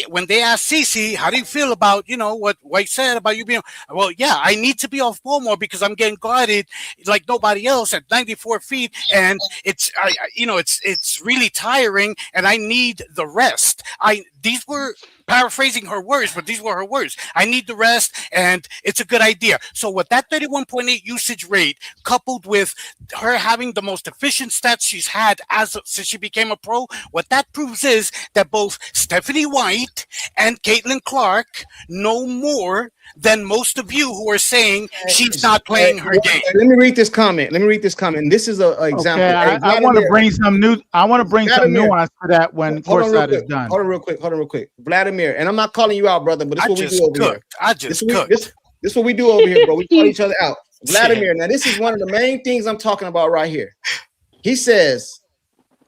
When they asked Cece, how do you feel about, what White said about you being, well, yeah, I need to be off ball more because I'm getting guarded like nobody else at 94 feet. And it's really tiring and I need the rest. These were paraphrasing her words, but these were her words. I need the rest and it's a good idea. So with that 31.8 usage rate coupled with her having the most efficient stats she's had since she became a pro, what that proves is that both Stephanie White and Caitlin Clark know more than most of you who are saying she's not playing her game. Let me read this comment. And this is an example. Okay, I want to bring some new. I want to bring some nuance to that when courtside is done. Hold on real quick. Vladimir, and I'm not calling you out, brother, but this is what we do over here. This is what we do over here, bro. We call each other out. Vladimir, now this is one of the main things I'm talking about right here. He says,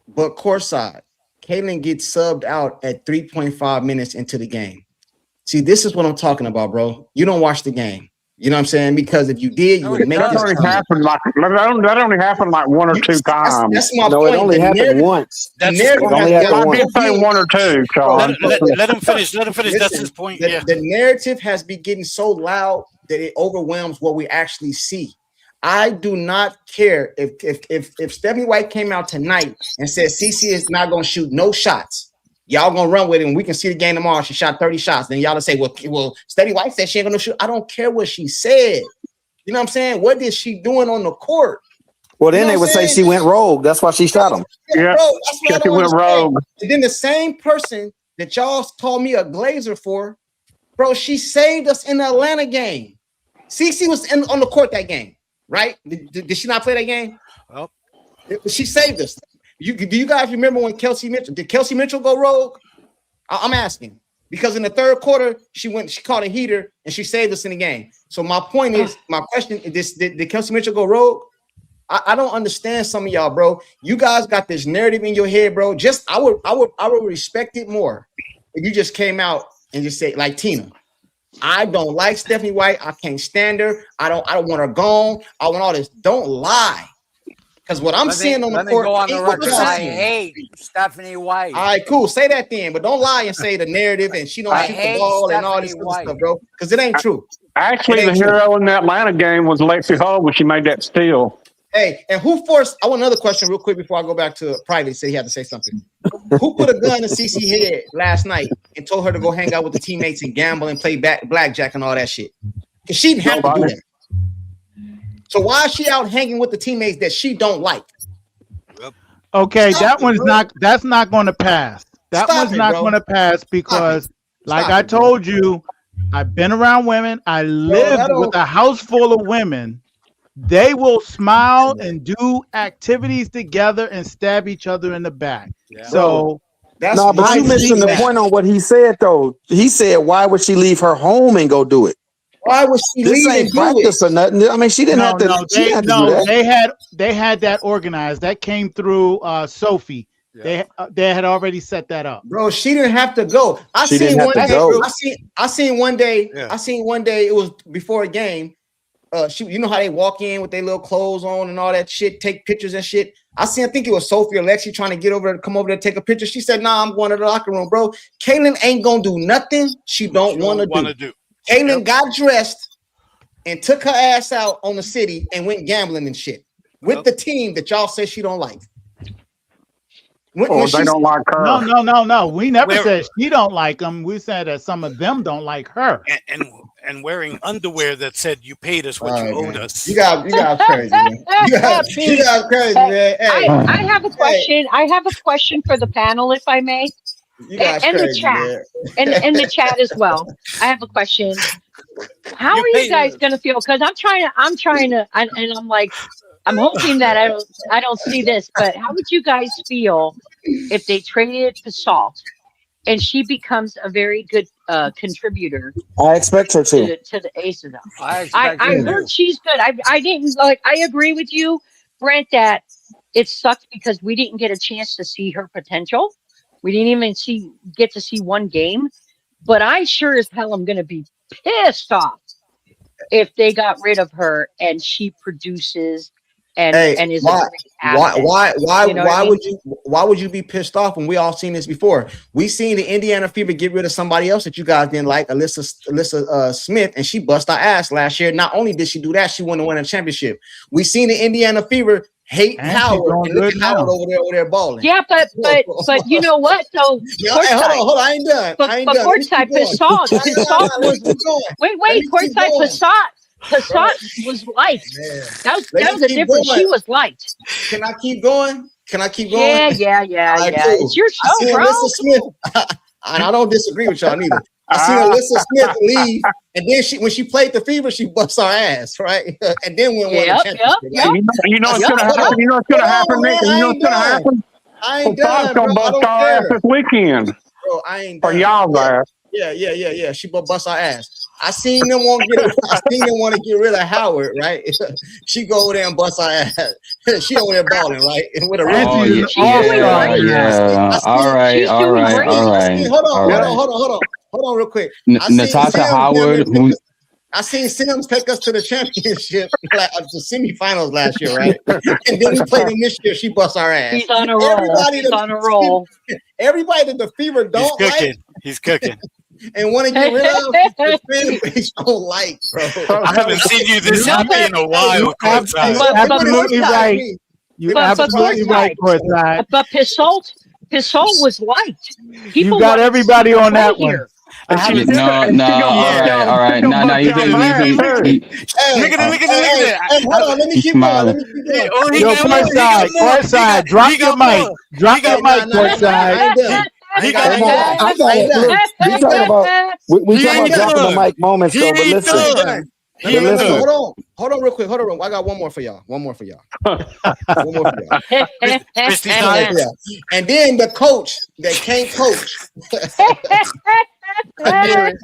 but courtside, Caitlin gets subbed out at 3.5 minutes into the game. See, this is what I'm talking about, bro. You don't watch the game. You know what I'm saying? Because if you did, you would make that this only comment. that only happened like one or two times. That's my No, point. it only happened once. I did say one or two, Sean. Let him finish. Listen, That's his point. The narrative has been getting so loud that it overwhelms what we actually see. I do not care if Stephanie White came out tonight and said CC is not going to shoot no shots. Y'all gonna run with it, and we can see the game tomorrow. She shot 30 shots. Then y'all will say, well, Stephanie White said she ain't gonna shoot. I don't care what she said. You know what I'm saying? What is she doing on the court? Well, then they would say she went rogue. That's why she shot him. Yeah, bro, that's what I don't went rogue. And then the same person that y'all called me a glazer for, bro, she saved us in the Atlanta game. CC was on the court that game, right? Did she not play that game? Well, she saved us. Do you guys remember when Kelsey Mitchell? Did Kelsey Mitchell go rogue? I'm asking because in the third quarter she caught a heater and she saved us in the game. So my point is, my question is: Did Kelsey Mitchell go rogue? I don't understand some of y'all, bro. You guys got this narrative in your head, bro. I would respect it more if you just came out and just say, like Tina, I don't like Stephanie White. I can't stand her. I don't want her gone. I want all this. Don't lie. Because what I'm seeing on the court, go on the record. I hate Stephanie White. All right, cool. Say that then, but don't lie and say the narrative and she don't shoot the ball and all this other stuff, bro. Because it ain't true. Actually, the hero in the Atlanta game was Lexi Hull when she made that steal. Hey, and who forced? I want another question real quick before I go back to private. Say he had to say something. Who put a gun in CC head last night and told her to go hang out with the teammates and gamble and play blackjack and all that shit? Because she didn't have to do that. So why is she out hanging with the teammates that she don't like? Okay, Stop it, bro. that's not going to pass. That Stop one's it, not bro. going to pass because, like Stop I it, bro. told you, I've been around women. I lived with a house full of women. They will smile and do activities together and stab each other in the back. Yeah. So No, but you missing the point on what he said though. He said, "Why would she leave her home and go do it? Why would she This leave ain't and do practice it? or nothing. I mean, she didn't have to. She didn't have to do that. They had that organized. That came through Sophie. They had already set that up. Bro, she didn't have to go. I She seen didn't have one to day. go. I seen one day. I seen one day. It was before a game. You know how they walk in with their little clothes on and all that shit, take pictures and shit. I think it was Sophie or Lexi trying to come over there, take a picture. She said, "Nah, I'm going to the locker room, bro." Kaylin ain't gonna do nothing she don't want to do. Kaylin got dressed and took her ass out on the city and went gambling and shit with the team that y'all say she don't like. They don't like her. No. We never said she don't like them. We said that some of them don't like her. And wearing underwear that said you paid us what you owed us. You guys crazy, man. You guys crazy, man. Hey, I have a question. I have a question for the panel, if I may. You guys and crazy, the chat. man. And the chat as well. I have a question. How are you guys gonna feel? Because I'm trying to and I'm like, I'm hoping that I don't see this, but how would you guys feel if they traded Passat and she becomes a very good contributor? I expect her to. To the Aces. I heard she's good. I didn't like. I agree with you, Brent, that it sucked because we didn't get a chance to see her potential. We didn't even get to see one game. But I sure as hell am going to be pissed off if they got rid of her and she produces and is a great asset. Why would you be pissed off when we all seen this before? We seen the Indiana Fever get rid of somebody else that you guys didn't like, Alyssa Smith, and she bust our ass last year. Not only did she do that, she won a championship. We seen the Indiana Fever hate Howard and look at Howard over there balling. Yeah, but you know what? So hold on, I ain't done. But courtside Passat was liked. That was a difference. She was liked. Can I keep going? Yeah. It's your show, bro. Alyssa Smith. I don't disagree with y'all neither. I seen Alyssa Smith leave, and then when she played the Fever, she bust our ass, right? And then won a championship. You know what's gonna happen? You know what's gonna happen, Nick? You know what's gonna happen? I ain't done, bro. Gonna bust our ass this weekend. Bro, I ain't done. Or y'all there. Yeah. She bust our ass. I seen them want to get rid of Howard, right? She go over there and bust our ass. She over there balling, right? And with a All right. Hold on, real quick. Natasha Howard. I seen Sims take us to the championship, like the semifinals last year, right? And then we played them this year. She bust our ass. He's on a roll. Everybody that the Fever don't like. He's cooking. And want to get rid of the fan base don't like, bro. I haven't seen you this happy in a while. Absolutely right. You're absolutely right, Courtside. But Passat was liked. You got everybody on that one. All right. No, you Look at it. Hey, hold on, let me keep going. Yo, Courtside, drop your mic. Drop your mic, Courtside. We talking about dropping the mic moments though, but listen. Hold on real quick. Hold on. I got one more for y'all. And then the coach that can't coach. The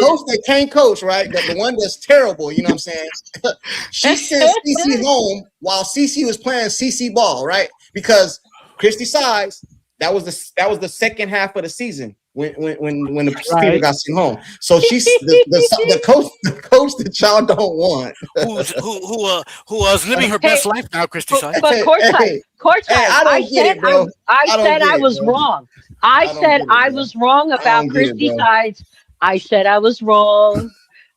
coach that can't coach, right? The one that's terrible, you know what I'm saying? She sent CC home while CC was playing CC ball, right? Because Christy Sides, that was the second half of the season when the Fever got sent home. So she's the coach that y'all don't want. Who was living her best life now, Christy Sides. But Courtside, I said I was wrong. I said I was wrong about Christy Sides. I said I was wrong.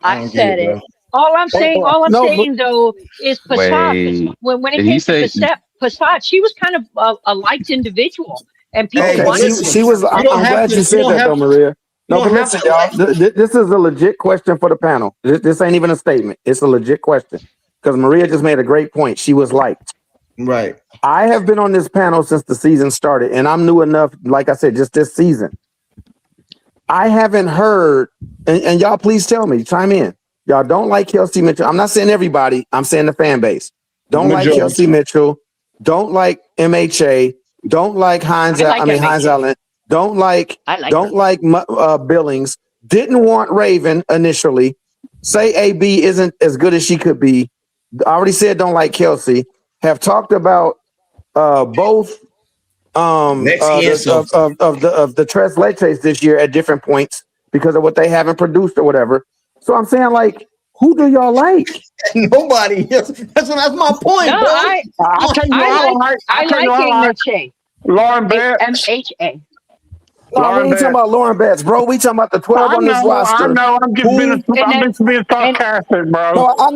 I said it. All I'm saying though is Passat. When it came to Passat, she was kind of a liked individual. And people she was. I'm glad you said that, though, Maria. No, but listen, y'all. This is a legit question for the panel. This ain't even a statement. It's a legit question. because Maria just made a great point. She was liked. Right. I have been on this panel since the season started, and I'm new enough, like I said, just this season. I haven't heard, and y'all please tell me, chime in. Y'all don't like Kelsey Mitchell. I'm not saying everybody, I'm saying the fan base. Don't like Kelsey Mitchell. Don't like MHA. Don't like Hines. Hines Allen. Don't like Billings. Didn't want Raven initially. Say AB isn't as good as she could be. I already said don't like Kelsey. Have talked about both of the Tres Leches this year at different points because of what they haven't produced or whatever. So I'm saying, like, who do y'all like? Nobody. That's my point, No, bro. I like MHA. Lauren Betts. MHA. No, we ain't talking about Lauren Betts, bro. We talking about the 12 on this roster. I know. I'm just being sarcastic, bro. No, I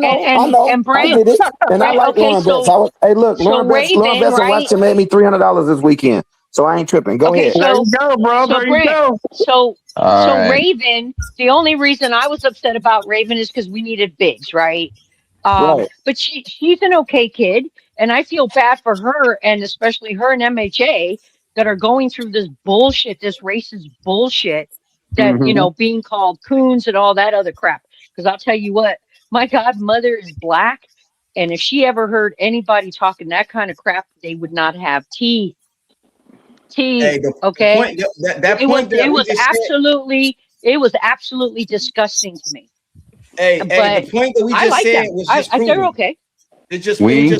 know. And Brent, I get it. And I like Lauren Betts. Hey, look, Lauren Betts and Watson made me $300 this weekend. So I ain't tripping. Go ahead. There you go, bro. So There you Brent, go. So right. Raven, the only reason I was upset about Raven is because we needed bigs, right? Right. But she's an okay kid, and I feel bad for her, and especially her and MHA that are going through this bullshit, this racist bullshit that, you know, being called coons and all that other crap. Because I'll tell you what, my godmother is black, and if she ever heard anybody talking that kind of crap, they would not have teeth. Hey, Okay? It was absolutely disgusting to me. Hey, the point that we just said was just proven. they're okay. It just you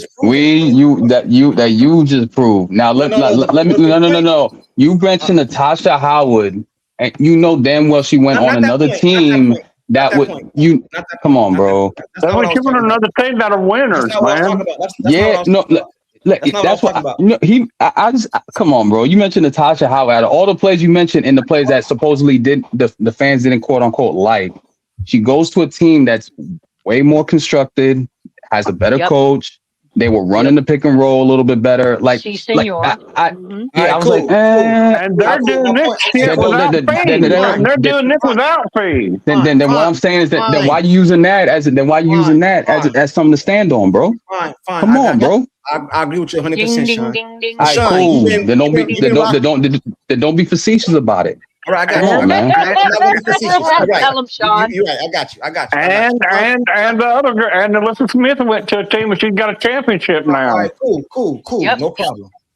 just proved. Now let me no. You mentioned Natasha Howard, and you know damn well she went on another team that would you. Come on, bro. That's what you want another team that are winners, man. Yeah, no. That's what I just come on, bro. You mentioned Natasha Howard. Out of all the plays you mentioned and the plays that supposedly the fans didn't quote unquote like, she goes to a team that's way more constructed, has a better coach. They were running the pick and roll a little bit better. Like, I was like, and they're doing this shit without fees. They're doing this without fees. Then what I'm saying is that then why you using that as something to stand on, bro? Fine. Come on, bro. I agree with you 100%, Sean. All right, cool. Then don't be facetious about it. All right, I got Come on, man. Tell him, Sean. You're right. I got you. And the other girl, and Alyssa Smith went to a team and she's got a championship now. All right, cool. Yep.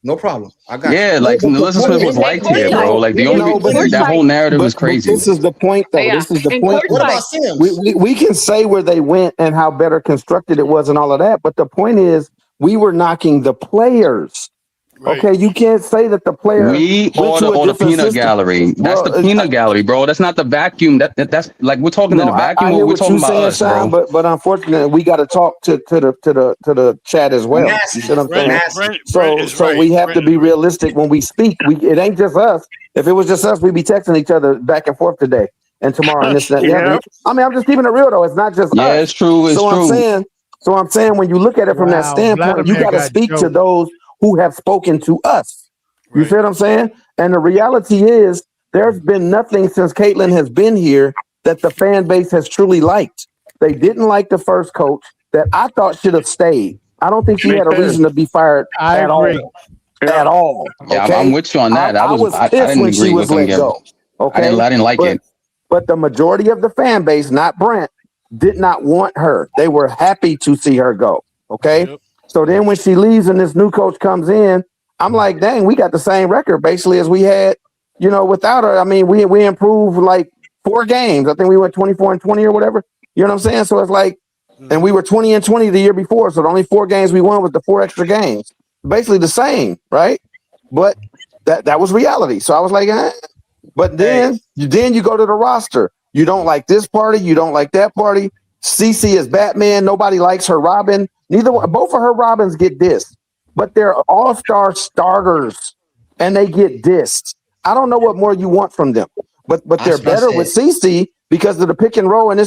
No problem. I got you. Yeah, like Alyssa Smith was liked here, bro. Like that whole narrative is crazy. This is the point, though. This is the point. What about Sims? We can say where they went and how better constructed it was and all of that, but the point is we were knocking the players. Right. Okay, you can't say that the player. We order the peanut gallery. That's the peanut gallery, bro. That's not the vacuum. That's like we're talking in the vacuum. I hear we're talking about us, Sean, bro. But unfortunately, we got to talk to the chat as well. You see what I'm saying? So we have to be realistic when we speak. It ain't just us. If it was just us, we'd be texting each other back and forth today and tomorrow and this and that. Yeah. I mean, I'm just keeping it real though. It's not just us. Yeah, it's true. It's true. I'm saying when you look at it from that standpoint, you got to speak to those who have spoken to us. You see what I'm saying? And the reality is there's been nothing since Caitlin has been here that the fan base has truly liked. They didn't like the first coach that I thought should have stayed. I don't think she had a reason to be fired at all. At all. Yeah, okay? I'm with you on that. I didn't agree with them. Okay? I didn't like it. But the majority of the fan base, not Brent, did not want her. They were happy to see her go. Okay? Yep. So then when she leaves and this new coach comes in, I'm like, dang, we got the same record basically as we had, without her. I mean, we improved like 4 games. I think we went 24-20 or whatever. You know what I'm saying? So it's like, and we were 20-20 the year before. So the only 4 games we won was the 4 extra games. Basically the same, right? But that was reality. So I was like, But then you go to the roster. You don't like this party. You don't like that party. CeCe is Batman. Nobody likes her Robin. Both of her Robins get dissed, but they're all-star starters, and they get dissed. I don't know what more you want from them, but they're better with CeCe because of the pick and roll and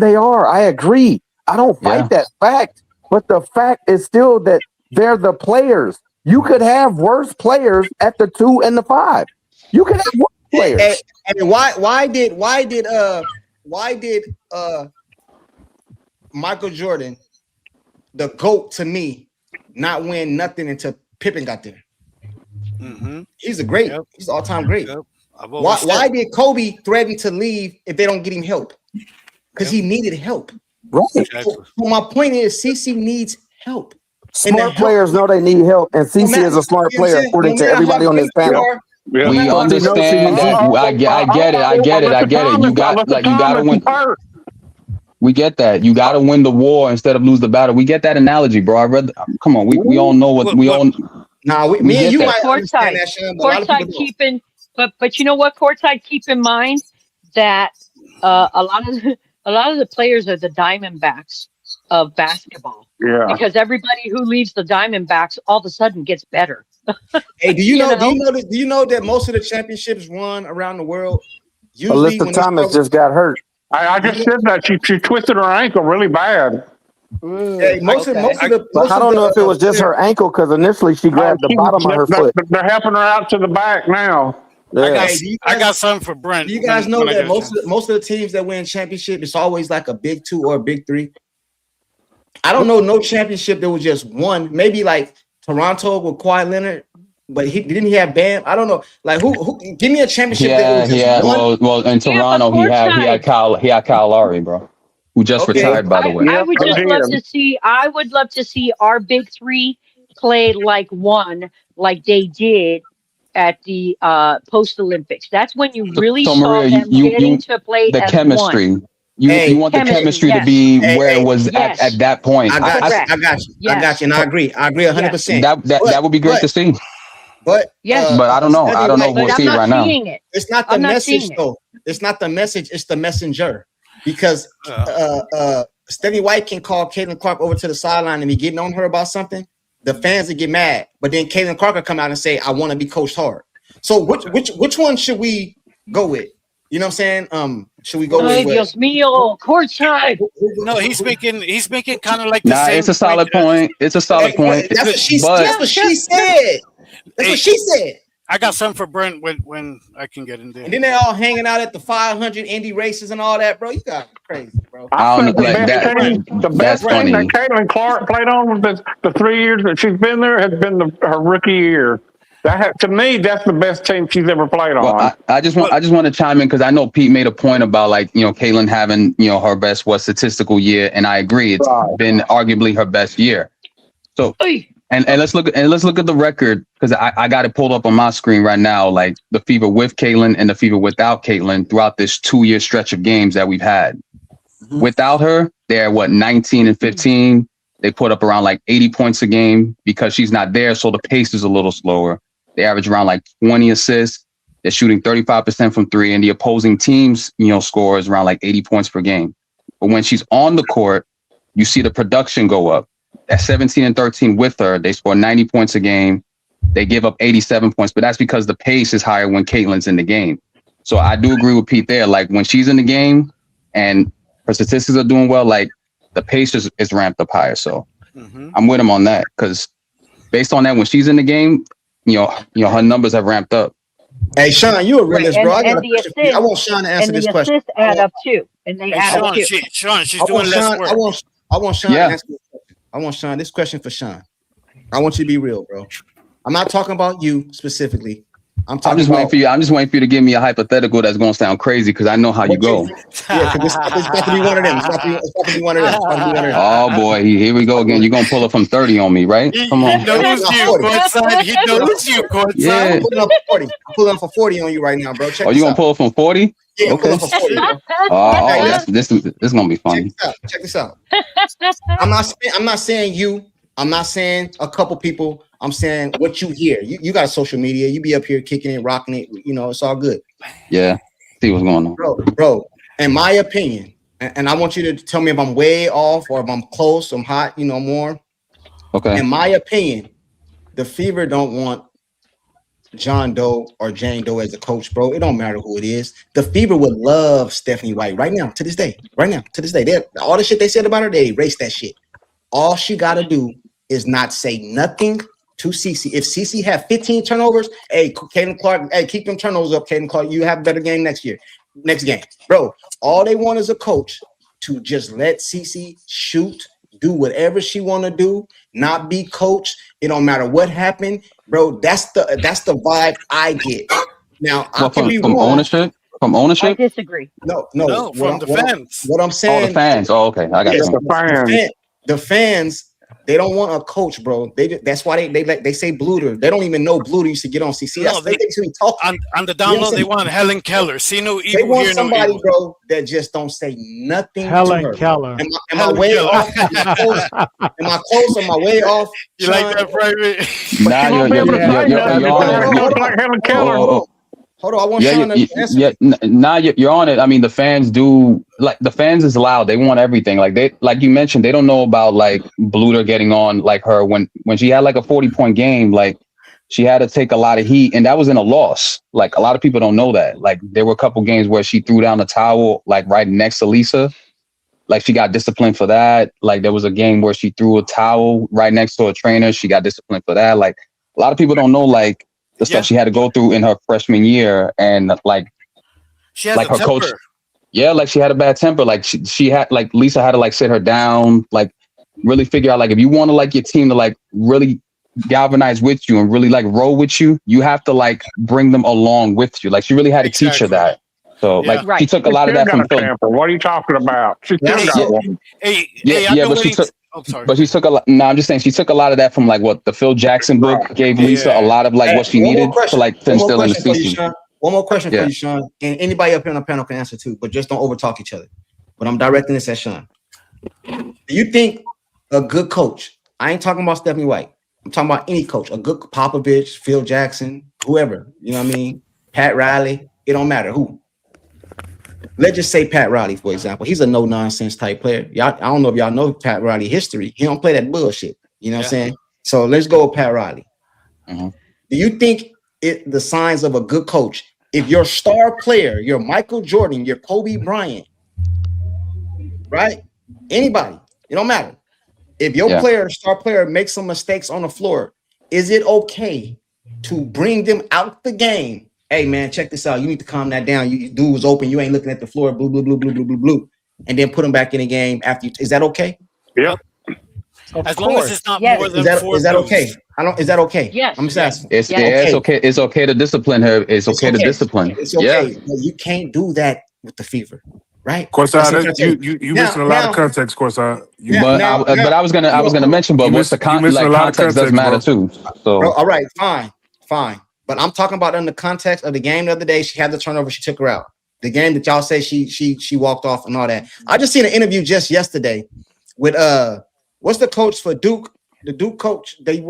they are. I agree. I don't fight that fact, but the fact is still that they're the players. You could have worse players at the 2 and the 5. You could have worse players. And why did Michael Jordan the GOAT to me not win nothing until Pippen got there. Mm-hmm. He's a great. Yep. He's all-time great. Yep. Why did Kobe threaten to leave if they don't get him help? Because he needed help. Right. So my point is, CC needs help. Smart players know they need help, and CC is a smart player, according to everybody on this panel. We understand that. I get it. You gotta win. We get that. You gotta win the war instead of lose the battle. We get that analogy, bro. Come on, we all know what we all. Nah, me and you might understand Courtside, that, Sean, but a lot of people don't. keeping, but you know what? Courtside, keep in mind that a lot of the players are the Diamondbacks of basketball. Yeah. Because everybody who leaves the Diamondbacks all of a sudden gets better. Hey, do you know that most of the championships won around the world? Usually Alyssa Thomas just got hurt. I just said that she twisted her ankle really bad. Hey, most of the. I don't know if it was just her ankle because initially she grabbed the bottom of her foot. They're helping her out to the back now. Yeah. I got something for Brent. Do you guys know that most of the teams that win championship, it's always like a big 2 or a big 3? I don't know no championship that was just one. Maybe like Toronto with Kawhi Leonard, but didn't he have Bam? I don't know. Like who give me a championship that was just one. Well, in Toronto he had Kyle Lowry, bro, who just retired, by the way. I would just love to see. I would love to see our big 3 play like one, like they did at the post Olympics. That's when you really saw Maria, them getting to play the as chemistry. one. You want the chemistry to be where it was at that point. I got you, and I agree 100%. That would be great to see. But but I don't know. I don't know if we'll see it right now. It's not the message though. It's not the message. It's the messenger. Because Stephanie White can call Caitlin Clark over to the sideline and be getting on her about something. The fans would get mad, but then Caitlin Clark will come out and say, "I want to be coached hard." So which one should we go with? You know what I'm saying? Should we go with Dios mío, courtside? No, he's making kind of like the same. It's a solid point. It's a solid point. That's what she said. That's what she said. I got something for Brent when I can get in there. And then they're all hanging out at the 500 indie races and all that, bro. You got crazy, bro. I think the best thing that Caitlin Clark played on the 3 years that she's been there has been her rookie year. To me, that's the best team she's ever played on. Well, I just want to chime in because I know Pete made a point about Caitlin having her best statistical year, and I agree it's been arguably her best year. So and let's look at the record because I got it pulled up on my screen right now, like the Fever with Caitlin and the Fever without Caitlin throughout this 2-year stretch of games that we've had. Mm-hmm. Without her, they're 19 and 15. They put up around like 80 points a game because she's not there, so the pace is a little slower. They average around like 20 assists. They're shooting 35% from 3, and the opposing team's score is around like 80 points per game. But when she's on the court, you see the production go up. At 17 and 13 with her, they score 90 points a game. They give up 87 points, but that's because the pace is higher when Caitlin's in the game. So I do agree with Pete there. Like when she's in the game and her statistics are doing well, like the pace is ramped up higher. So I'm with him on that because based on that, when she's in the game, her numbers have ramped up. Hey, Sean, you a realist, bro. I want Sean to answer this question. And the assists add up too, and they add up too. Sean, she's doing less work. I want Sean to answer this question. I want Sean. This question for Sean. I want you to be real, bro. I'm not talking about you specifically. I'm just waiting for you. I'm just waiting for you to give me a hypothetical that's going to sound crazy because I know how you go. Yeah, because it's about to be one of them. It's about to be one of them. Oh boy, here we go again. You're going to pull it from 30 on me, right? Come on. He knows you, courtside. He knows you, courtside. Yeah. I'm pulling up for 40 on you right now, bro. Check you going to pull it from 40? Yeah, okay. I'm pulling up for 40, bro. Oh, this is going to be funny. Check this out. I'm not saying you. I'm not saying a couple people. I'm saying what you hear. You got social media. You be up here kicking it, rocking it. It's all good. Yeah. See what's going on. Bro, in my opinion, and I want you to tell me if I'm way off or if I'm close, I'm hot, more. Okay. In my opinion, the Fever don't want John Doe or Jane Doe as a coach, bro. It don't matter who it is. The Fever would love Stephanie White right now, to this day. All the shit they said about her, they erased that shit. All she got to do is not say nothing to CC. If CC have 15 turnovers, hey, Caitlin Clark, hey, keep them turnovers up, Caitlin Clark. You have a better game next game. Bro, all they want is a coach to just let CC shoot, do whatever she want to do, not be coached. It don't matter what happened, bro. That's the vibe I get. Now I can be from wrong. ownership. From ownership? I disagree. No, from the fans. What I'm saying. Oh, the fans. Oh, okay. I got you. The fans, they don't want a coach, bro. That's why they say Bluter. They don't even know Bluter used to get on CC. No, they talk on the download. They want Helen Keller. See no evil. They want hear somebody, no evil. bro, that just don't say nothing Helen to her. Keller. Am I way off? Am I close? Am I way off? You like that, private? Nah, you're Hold on, I want Sean to answer. You're on it. I mean, the fans do like the fans is loud. They want everything. Like you mentioned, they don't know about like Bluter getting on like her when she had like a 40-point game. Like she had to take a lot of heat, and that was in a loss. Like a lot of people don't know that. Like there were a couple games where she threw down the towel like right next to Lisa. Like she got disciplined for that. Like there was a game where she threw a towel right next to a trainer. She got disciplined for that. Like a lot of people don't know like the stuff she had to go through in her freshman year, and like she has like her a temper. coach. Yeah, like she had a bad temper. Like she had like Lisa had to like sit her down, like really figure out like if you want to like your team to like really galvanize with you and really like roll with you, you have to like bring them along with you. Like she really had to teach her that. So like she took a lot of that from Phil. What are you talking about? She still got one. But she took. But she took a lot. No, I'm just saying she took a lot of that from like what the Phil Jackson book gave Lisa a lot of like what she needed to like to instill in the season. One more question for you, Sean, and anybody up here on the panel can answer too, but just don't overtalk each other. But I'm directing this at Sean. Do you think a good coach? I ain't talking about Stephanie White. I'm talking about any coach. A good Popovich, Phil Jackson, whoever. You know what I mean? Pat Riley. It don't matter who. Let's just say Pat Riley, for example. He's a no-nonsense type player. Y'all, I don't know if y'all know Pat Riley history. He don't play that bullshit. You know what I'm saying? So let's go with Pat Riley. Mm-hmm. Do you think the signs of a good coach, if your star player, your Michael Jordan, your Kobe Bryant, right? Anybody, it don't matter. If your star player makes some mistakes on the floor, is it okay to bring them out the game? Hey man, check this out. You need to calm that down. You dude was open. You ain't looking at the floor. Blue, blue, blue, blue, blue, blue, blue. And then put them back in the game after you. Is that okay? Yep. As long as it's not more than is that okay? Is that okay? Yes. I'm just asking. It's okay. It's okay to discipline her. It's okay to discipline. It's okay. Yeah. You can't do that with the Fever, right? Of course, you missing a lot of context. Of course, but I was gonna mention. But what's the context does matter too. So bro, all right, fine. But I'm talking about in the context of the game the other day. She had the turnover. She took her out. The game that y'all say she walked off and all that. I just seen an interview just yesterday with what's the coach for Duke? The Duke coach. They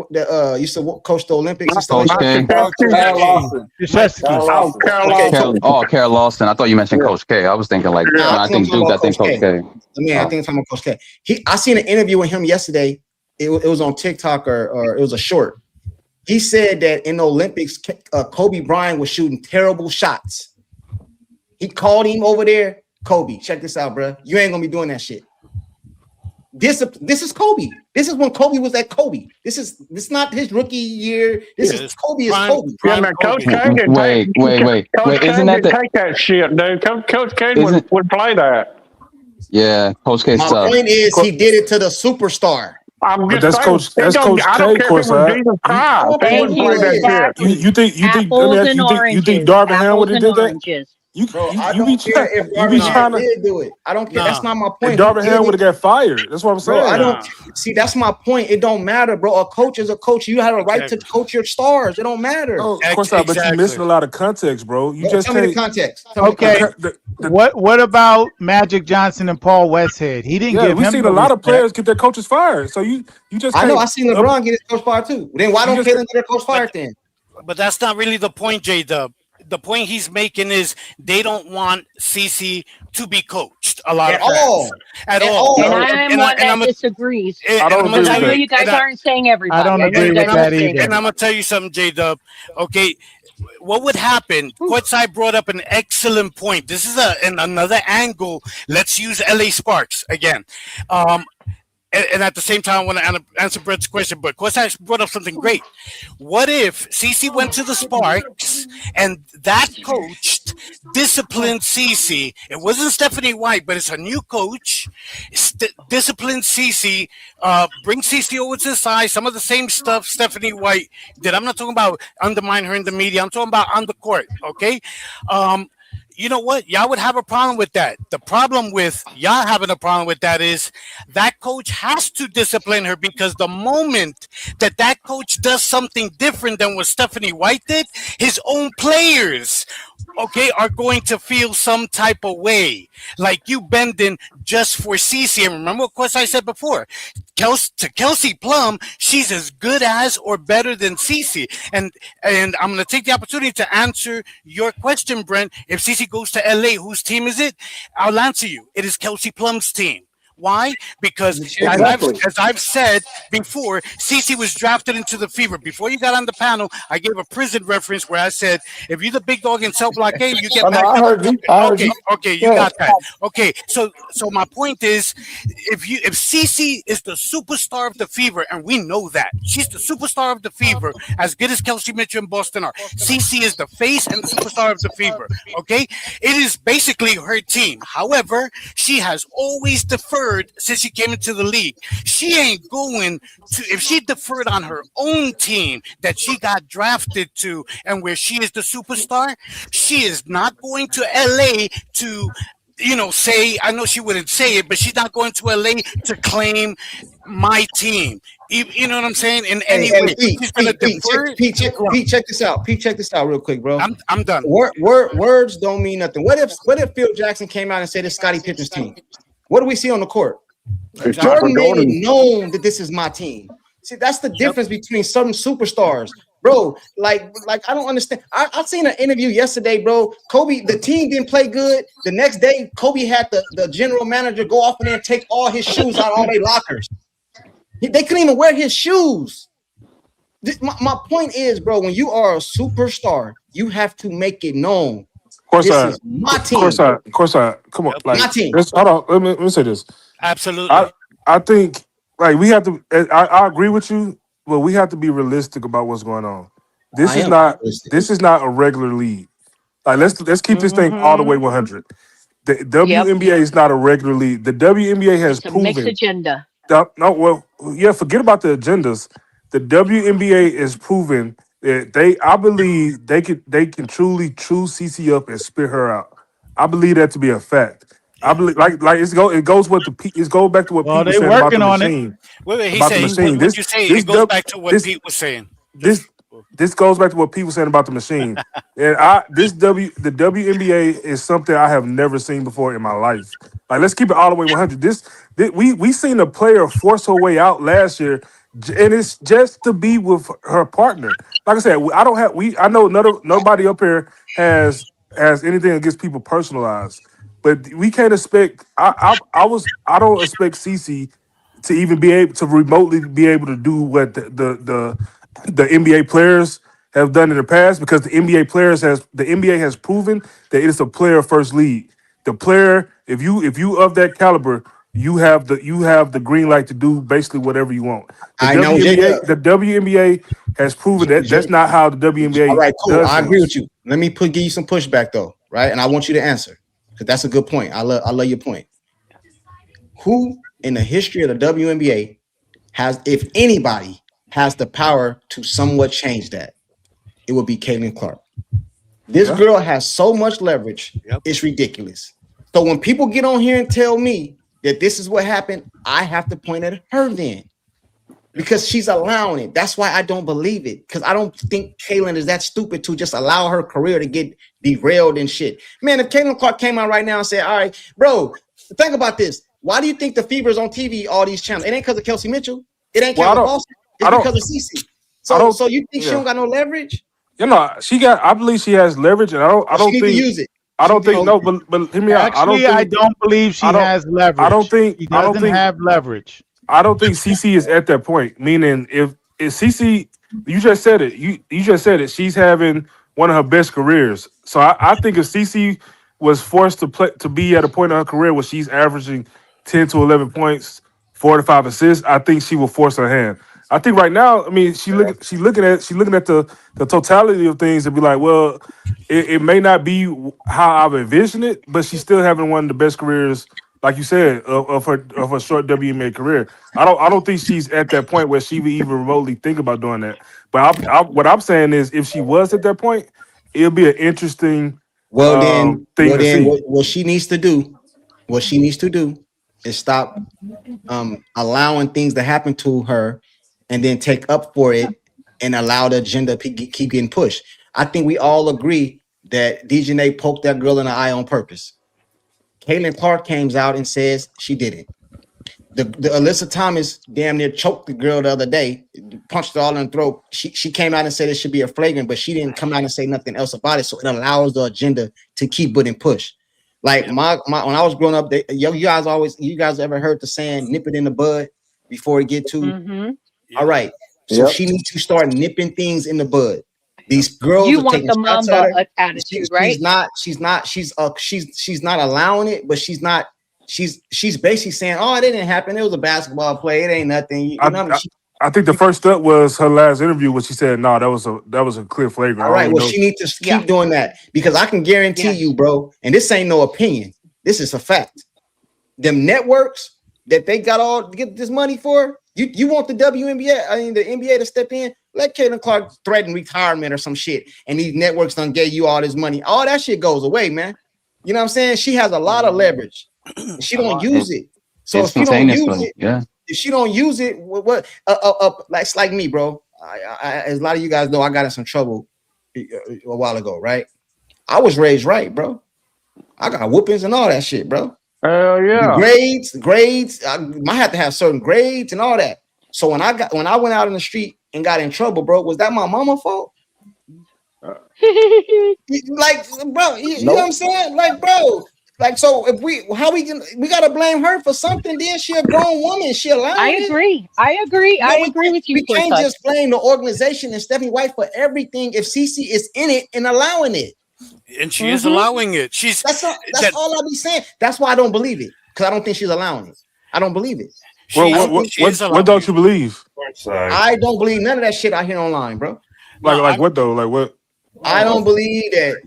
used to coach the Olympics. Coach K. Carol Lawson. I thought you mentioned Coach K. I was thinking like I think Duke. I think Coach K. I think I'm talking about Coach K. I seen an interview with him yesterday. It was on TikTok or it was a short. He said that in the Olympics, Kobe Bryant was shooting terrible shots. He called him over there. Kobe, check this out, bro. You ain't gonna be doing that shit. This is Kobe. This is when Kobe was at Kobe. This is not his rookie year. This is Kobe is Kobe. Yeah, man, Coach K didn't wait. Isn't that take that shit, dude? Coach K would play that. Yeah, Coach K. My point is he did it to the superstar. That's Coach K. Course, you think Darvin Ham would have did that? You be trying to do it. I don't care. That's not my point. If Darvin Ham would have got fired. That's what I'm saying. Bro, I don't see. That's my point. It don't matter, bro. A coach is a coach. You have a right to coach your stars. It don't matter. Oh, of course not. But you're missing a lot of context, bro. You just tell me the context. Okay. What about Magic Johnson and Paul Westhead? He didn't give him. We've seen a lot of players get their coaches fired. So you just. I know. I seen LeBron get his coach fired too. Then why don't Kaden get their coach fired then? But that's not really the point, J-Dub. The point he's making is they don't want CC to be coached a lot at all. And I'm one that disagrees. I know you guys aren't saying everybody. I don't agree with that either. And I'm gonna tell you something, J-Dub. Okay, what would happen? Courtside brought up an excellent point. This is another angle. Let's use LA Sparks again. and at the same time, I want to answer Brett's question. But Kosai brought up something great. What if Cece went to the Sparks and that coach disciplined Cece? It wasn't Stephanie White, but it's a new coach. Disciplined Cece, bring Cece over to the side. Some of the same stuff Stephanie White did. I'm not talking about undermine her in the media. I'm talking about on the court. Okay. You know what? Y'all would have a problem with that. The problem with y'all having a problem with that is that coach has to discipline her, because the moment that coach does something different than what Stephanie White did, his own players, okay, are going to feel some type of way. Like you bending just for Cece. And remember, of course, I said before, to Kelsey Plum, she's as good as or better than Cece. And I'm going to take the opportunity to answer your question, Brent. If Cece goes to LA, whose team is it? I'll answer you. It is Kelsey Plum's team. Why? Because as I've said before, Cece was drafted into the Fever. Before you got on the panel, I gave a prison reference where I said, if you're the big dog in cell block A, you get back I heard you. Okay, you got that. Okay, so my point is, if Cece is the superstar of the Fever, and we know that she's the superstar of the Fever, as good as Kelsey Mitchell and Boston are, Cece is the face and the superstar of the Fever. Okay, it is basically her team. However, she has always deferred since she came into the league. She ain't going to, if she deferred on her own team that she got drafted to and where she is the superstar, she is not going to LA to, say, I know she wouldn't say it, but she's not going to LA to claim my team. You know what I'm saying? In any way, she's going to defer. Pete, check this out. Pete, check this out real quick, bro. I'm done. Words don't mean nothing. What if Phil Jackson came out and said it's Scottie Pippen's team? What do we see on the court? Jordan made it known that this is my team. See, that's the difference between some superstars, bro. Like I don't understand. I seen an interview yesterday, bro. Kobe, the team didn't play good. The next day, Kobe had the general manager go off in there and take all his shoes out of all their lockers. They couldn't even wear his shoes. My point is, bro, when you are a superstar, you have to make it known. Of course, this is my team. Of course, come on, like, my team. Hold on, let me say this. Absolutely. I think, like, we have to. I agree with you, but we have to be realistic about what's going on. This is not a regular league. Like, let's keep this thing all the way 100. The WNBA is not a regular league. The WNBA has proven. It's a mixed agenda. Forget about the agendas. The WNBA is proven that I believe they can truly chew CC up and spit her out. I believe that to be a fact. I believe like it goes back to what Pete was saying about the machine. Wait, he's saying what you say. It goes back to what Pete was saying. This goes back to what Pete was saying about the machine. And the WNBA is something I have never seen before in my life. Like, let's keep it all the way 100. We seen a player force her way out last year, and it's just to be with her partner. Like I said, I know nobody up here has anything against people personalized, but we can't expect. I don't expect Cece to even be able to remotely be able to do what the NBA players have done in the past, because the NBA has proven that it's a player first league. The player, if you of that caliber, you have the green light to do basically whatever you want. The WNBA has proven that that's not how the WNBA. All right, cool. I agree with you. Let me give you some pushback though, right? And I want you to answer, because that's a good point. I love your point. Who in the history of the WNBA has, if anybody, has the power to somewhat change that? It would be Caitlin Clark. This girl has so much leverage, it's ridiculous. So when people get on here and tell me that this is what happened, I have to point at her then, because she's allowing it. That's why I don't believe it, because I don't think Caitlin is that stupid to just allow her career to get derailed and shit. Man, if Caitlin Clark came out right now and said, all right, bro, think about this. Why do you think the Fever is on TV, all these channels? It ain't because of Kelsey Mitchell. It ain't because of Boston. It's because of Cece. So you think she don't got no leverage? I believe she has leverage, and I don't think use it. I don't think no, but hear me out. I don't believe she has leverage. I don't think she doesn't have leverage. I don't think CC is at that point. Meaning, if CC, you just said it. You just said it. She's having one of her best careers. So I think if CC was forced to be at a point in her career where she's averaging 10 to 11 points, 4 to 5 assists, I think she will force her hand. I think right now, I mean, she's looking at the totality of things and be like, well, it may not be how I've envisioned it, but she's still having one of the best careers, like you said, of her short WNBA career. I don't think she's at that point where she would even remotely think about doing that. But what I'm saying is, if she was at that point, it'll be an interesting thing to see. What she needs to do, is stop allowing things to happen to her, and then take up for it and allow the agenda to keep getting pushed. I think we all agree that DeJounte poked that girl in the eye on purpose. Caitlin Clark came out and says she didn't. The Alyssa Thomas damn near choked the girl the other day, punched her all in the throat. She came out and said it should be a flagrant, but she didn't come out and say nothing else about it. So it allows the agenda to keep getting pushed. Like my when I was growing up, you guys ever heard the saying "nip it in the bud" before it get too? All right. So she needs to start nipping things in the bud. These girls You are want taking the shots at her. Mamba attitude, right? She's not allowing it, but she's basically saying, "Oh, it didn't happen. It was a basketball play. It ain't nothing." I think the first step was her last interview when she said, "No, that was a clear flagrant." All right, well, she needs to keep doing that, because I can guarantee you, bro, and this ain't no opinion. This is a fact. Them networks that they get this money for, you want the WNBA, the NBA to step in, let Caitlin Clark threaten retirement or some shit, and these networks done gave you all this money. All that shit goes away, man. You know what I'm saying? She has a lot of leverage. She don't use it. So if she don't use it, if she don't use it, like me, bro. As a lot of you guys know, I got in some trouble a while ago, right? I was raised right, bro. I got whoopings and all that shit, bro. Hell yeah. The grades. I might have to have certain grades and all that. So when I went out in the street and got in trouble, bro, was that my mama's fault? Like, bro, you know what I'm saying? Like, bro, like, so if we gotta blame her for something, then she a grown woman. She allowed I agree. I agree with you. We can't just blame the organization and Stephanie White for everything if Cece is in it and allowing it. And she is allowing it. That's all I be saying. That's why I don't believe it, because I don't think she's allowing it. I don't believe it. What don't you believe? I don't believe none of that shit I hear online, bro. What though? Like what? I don't believe that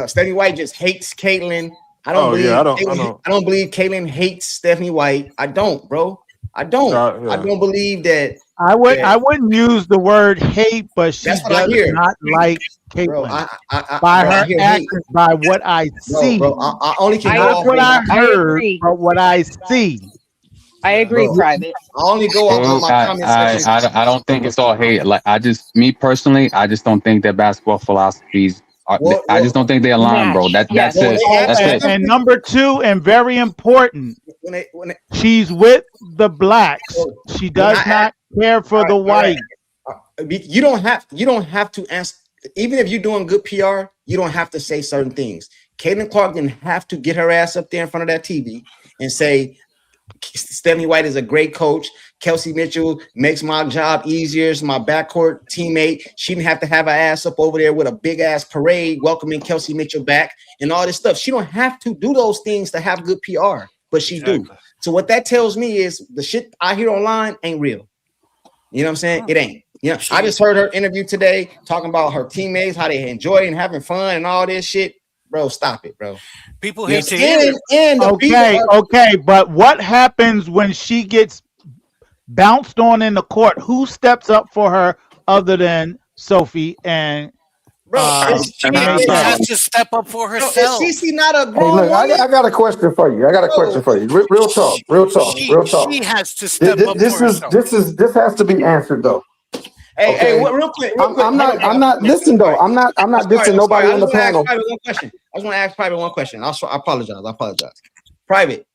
Stephanie White just hates Caitlin. I don't believe Caitlin hates Stephanie White. I don't, bro. I don't. I don't believe that. I wouldn't use the word hate, but she does not like Caitlin. By her actions, by what I see. Bro, I only can go off what I heard, but what I see. I agree, Private. I only go off my comment section. I don't think it's all hate. Like me personally, I just don't think that basketball philosophies. I just don't think they align, bro. That's it. That's it. And number two, and very important, she's with the blacks. She does not care for the white. You don't have to answer. Even if you're doing good PR, you don't have to say certain things. Caitlin Clark didn't have to get her ass up there in front of that TV and say, Stephanie White is a great coach. Kelsey Mitchell makes my job easier. It's my backcourt teammate. She didn't have to have her ass up over there with a big ass parade welcoming Kelsey Mitchell back and all this stuff. She don't have to do those things to have good PR, but she do. So what that tells me is the shit I hear online ain't real. You know what I'm saying? It ain't. Yeah, I just heard her interview today talking about her teammates, how they enjoy and having fun and all this shit. Bro, stop it, bro. People hate to hear it. Okay, but what happens when she gets bounced on in the court? Who steps up for her other than Sophie and she has to step up for herself. Is Cece not a grown woman? I got a question for you. Real talk. She has to step up for herself. This has to be answered though. Hey, real quick. I'm not. Listen though. I'm not dissing nobody on the panel. I just want to ask Private one question. I apologize. Private.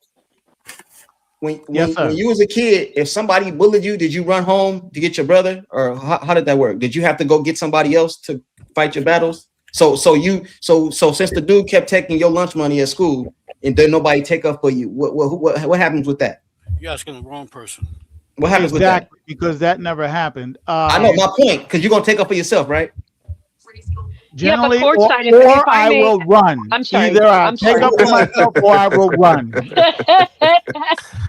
When you was a kid, if somebody bullied you, did you run home to get your brother, or how did that work? Did you have to go get somebody else to fight your battles? So since the dude kept taking your lunch money at school and then nobody take up for you, what happens with that? You're asking the wrong person. What happens with that? Because that never happened. I know my point, because you're gonna take up for yourself, right? Generally, but courtside, or I will run. I'm sorry. Either I'll take up for myself or I will run. But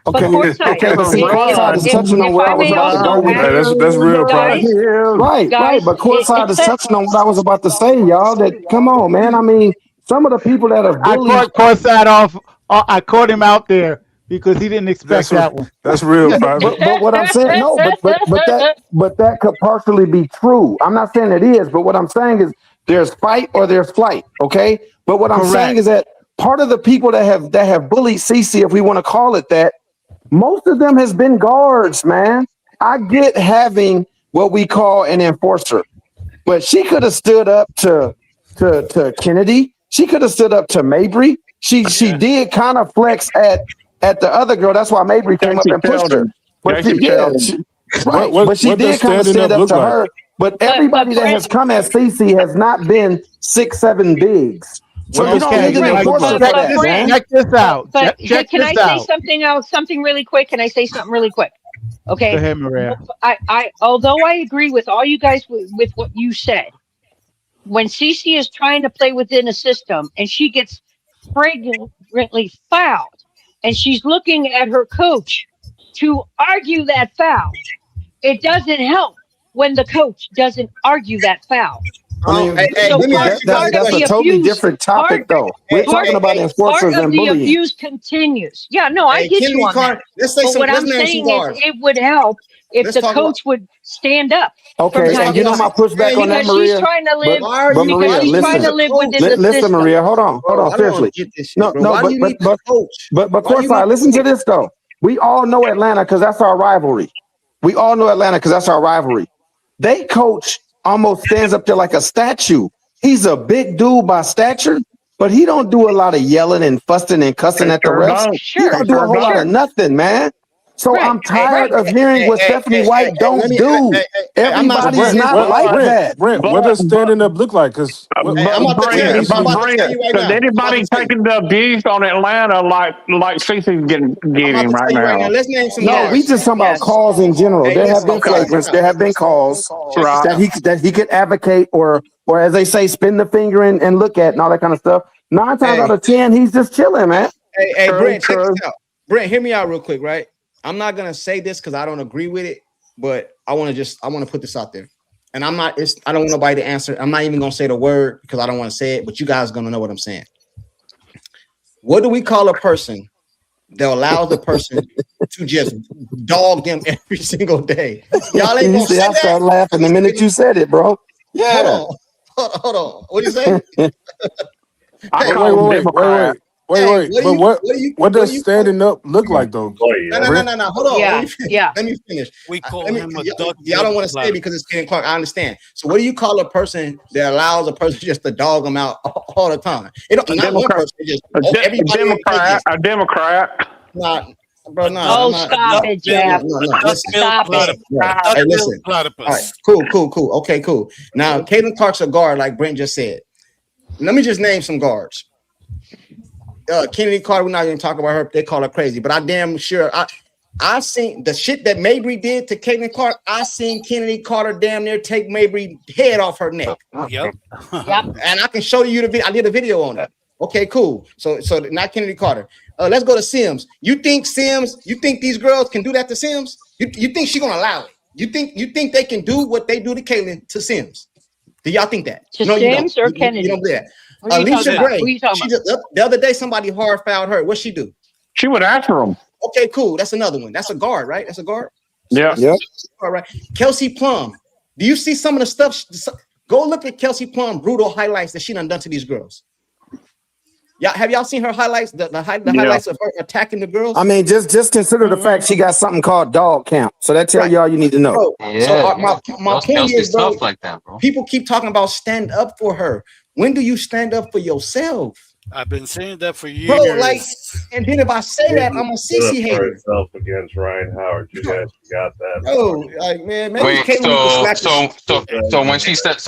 courtside, okay, but see, courtside is touching on where I was about to go with it. That's real, guys, Right, guys, but courtside is touching on what I was about to say, y'all. That come on, man. I mean, some of the people that have I bullied. caught courtside off. I caught him out there because he didn't expect that one. That's real, but what I'm saying, no, but that could partially be true. I'm not saying it is, but what I'm saying is there's fight or there's flight. Okay, but what I'm saying is that part of the people that have bullied Cece, if we want to call it that, most of them has been guards, man. I get having what we call an enforcer, but she could have stood up to Kennedy. She could have stood up to Mabry. She did kind of flex at the other girl. That's why Mabry came up and pushed her. But she did kind of stand up to her. But everybody that has come at Cece has not been 6'7" bigs. So you don't need an enforcer for that, man. Check this out. But Check can I this say out. something else? Something really quick? Can I say something really quick? Okay. Go ahead, Maria. I although I agree with all you guys with what you said, when Cece is trying to play within a system and she gets flagrantly fouled, and she's looking at her coach to argue that foul, it doesn't help when the coach doesn't argue that foul. I mean, that's a totally different topic, though. We're talking about enforcers and bullying. Part of the abuse continues. Yeah, no, I get you on that. But what I'm saying is it would help if the coach would stand up. Okay, and you know my pushback on that, Maria. She's trying to live, but Maria, she's trying to live within the listen, system. Maria, hold on, seriously. No, but courtside, listen to this though. We all know Atlanta because that's our rivalry. They coach almost stands up there like a statue. He's a big dude by stature, but he don't do a lot of yelling and fussing and cussing at the refs. He don't do a whole lot of nothing, man. So I'm tired of hearing what Stephanie White don't do. Everybody's not like that. Brent, what does standing up look like? Because anybody taking the abuse on Atlanta like Cece's getting right now? Let's name some No, we just talking about calls in general. There have been flagrants. There have been calls that he could advocate or as they say, spin the finger and look at and all that kind of stuff. 9 times out of 10, he's just chilling, man. Hey, Brent, check this out. Brent, hear me out real quick, right? I'm not gonna say this because I don't agree with it, but I want to put this out there. And I don't want nobody to answer. I'm not even gonna say the word because I don't want to say it, but you guys are gonna know what I'm saying. What do we call a person that allows the person to just dog them every single day? Y'all ain't gonna say that. I started laughing the minute you said it, bro. Yeah. Hold on. What do you say? Wait. What does standing up look like, though? No. Hold on. Yeah. Let me finish. We call him a duck. Y'all don't want to say because it's Ken Clark. I understand. So, what do you call a person that allows a person just to dog them out all the time? Not one person. Just everybody. A Democrat. Bro, no. Oh, stop it, Jeff. Stop it. Hey, listen. All right. Cool. Okay, cool. Now, Caitlin Clark's a guard, like Brent just said. Let me just name some guards. Kennedy Carter, we're not even talking about her. They call her crazy, but I damn sure I seen the shit that Mabry did to Caitlin Clark. I seen Kennedy Carter damn near take Mabry head off her neck. Yep. And I can show you the video. I did a video on it. Okay, cool. So not Kennedy Carter. Let's go to Sims. You think these girls can do that to Sims? You think she's gonna allow it? You think they can do what they do to Caitlin to Sims? Do y'all think that? To Sims or Kennedy? You don't do that. Alicia Gray. The other day somebody hard fouled her. What'd she do? She would answer him. Okay, cool. That's another one. That's a guard, right? That's a guard. Yeah. All right. Kelsey Plum. Do you see some of the stuff? Go look at Kelsey Plum brutal highlights that she done to these girls. Yeah, have y'all seen her highlights? The highlights of her attacking the girls. I mean, just consider the fact she got something called dog camp. So that tell you all you need to know. My point is, bro, stuff like that, bro. People keep talking about stand up for her. When do you stand up for yourself? I've been saying that for years. Bro, and then if I say that, I'm a CC hater. Herself against Ryan Howard. You guys got that. Oh, man. Wait, so when she stepped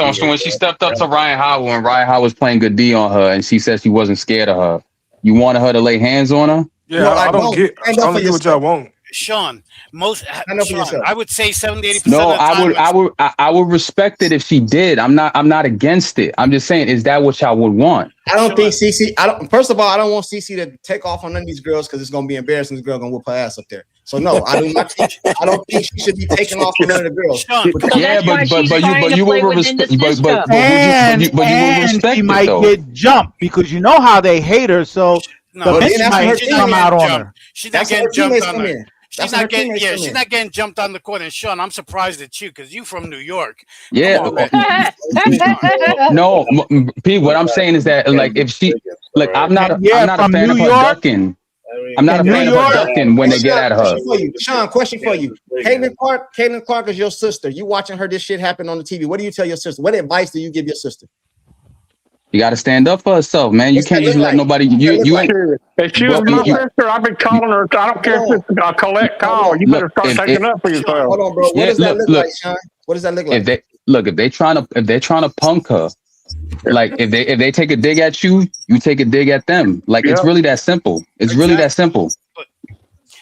up to Ryan Howard when Ryan Howard was playing good D on her and she said she wasn't scared of her, you wanted her to lay hands on her? Yeah, I don't get what y'all want. Sean, Stand up for yourself. I would say 70-80% No, of the time. I would respect it if she did. I'm not against it. I'm just saying, is that what y'all would want? I don't think CC. First of all, I don't want CC to take off on none of these girls because it's gonna be embarrassing. This girl gonna whoop her ass up there. So no, I do not think. I don't think she should be taking off on none of the girls. Sean, Yeah, but you will respect. And she might get jumped because you know how they hate her. So the bench might come out on her. She's not getting jumped on her. She's not getting jumped on the court. And Sean, I'm surprised at you because you from New York. Yeah. No, Pete. What I'm saying is that, like, if she, like, I'm not a fan of her ducking. I'm not a fan of her ducking when they get at her. Sean, question for you. Caitlin Clark is your sister. You watching her this shit happen on the TV. What do you tell your sister? What advice do you give your sister? You got to stand up for herself, man. You can't just let nobody. You ain't. If she was my sister, I've been calling her. I don't care if it's a collect call. You better start taking up for yourself. Hold on, bro. What does that look like, Sean? What does that look like? If they're trying to punk her, like if they take a dig at you, you take a dig at them. Like it's really that simple. It's really that simple.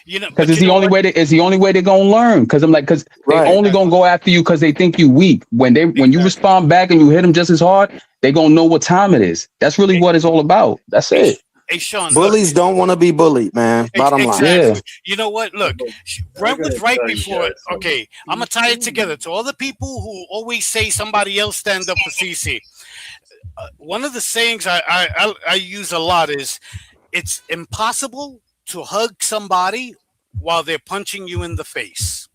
Because it's the only way they're gonna learn. Because they only gonna go after you because they think you weak. When you respond back and you hit them just as hard, they gonna know what time it is. That's really what it's all about. That's it. Hey, Sean, bullies don't want to be bullied, man. Bottom line. Yeah. You know what? Look, Brent was right before. Okay, I'm gonna tie it together to all the people who always say somebody else stand up for CC. One of the sayings I use a lot is, it's impossible to hug somebody while they're punching you in the face.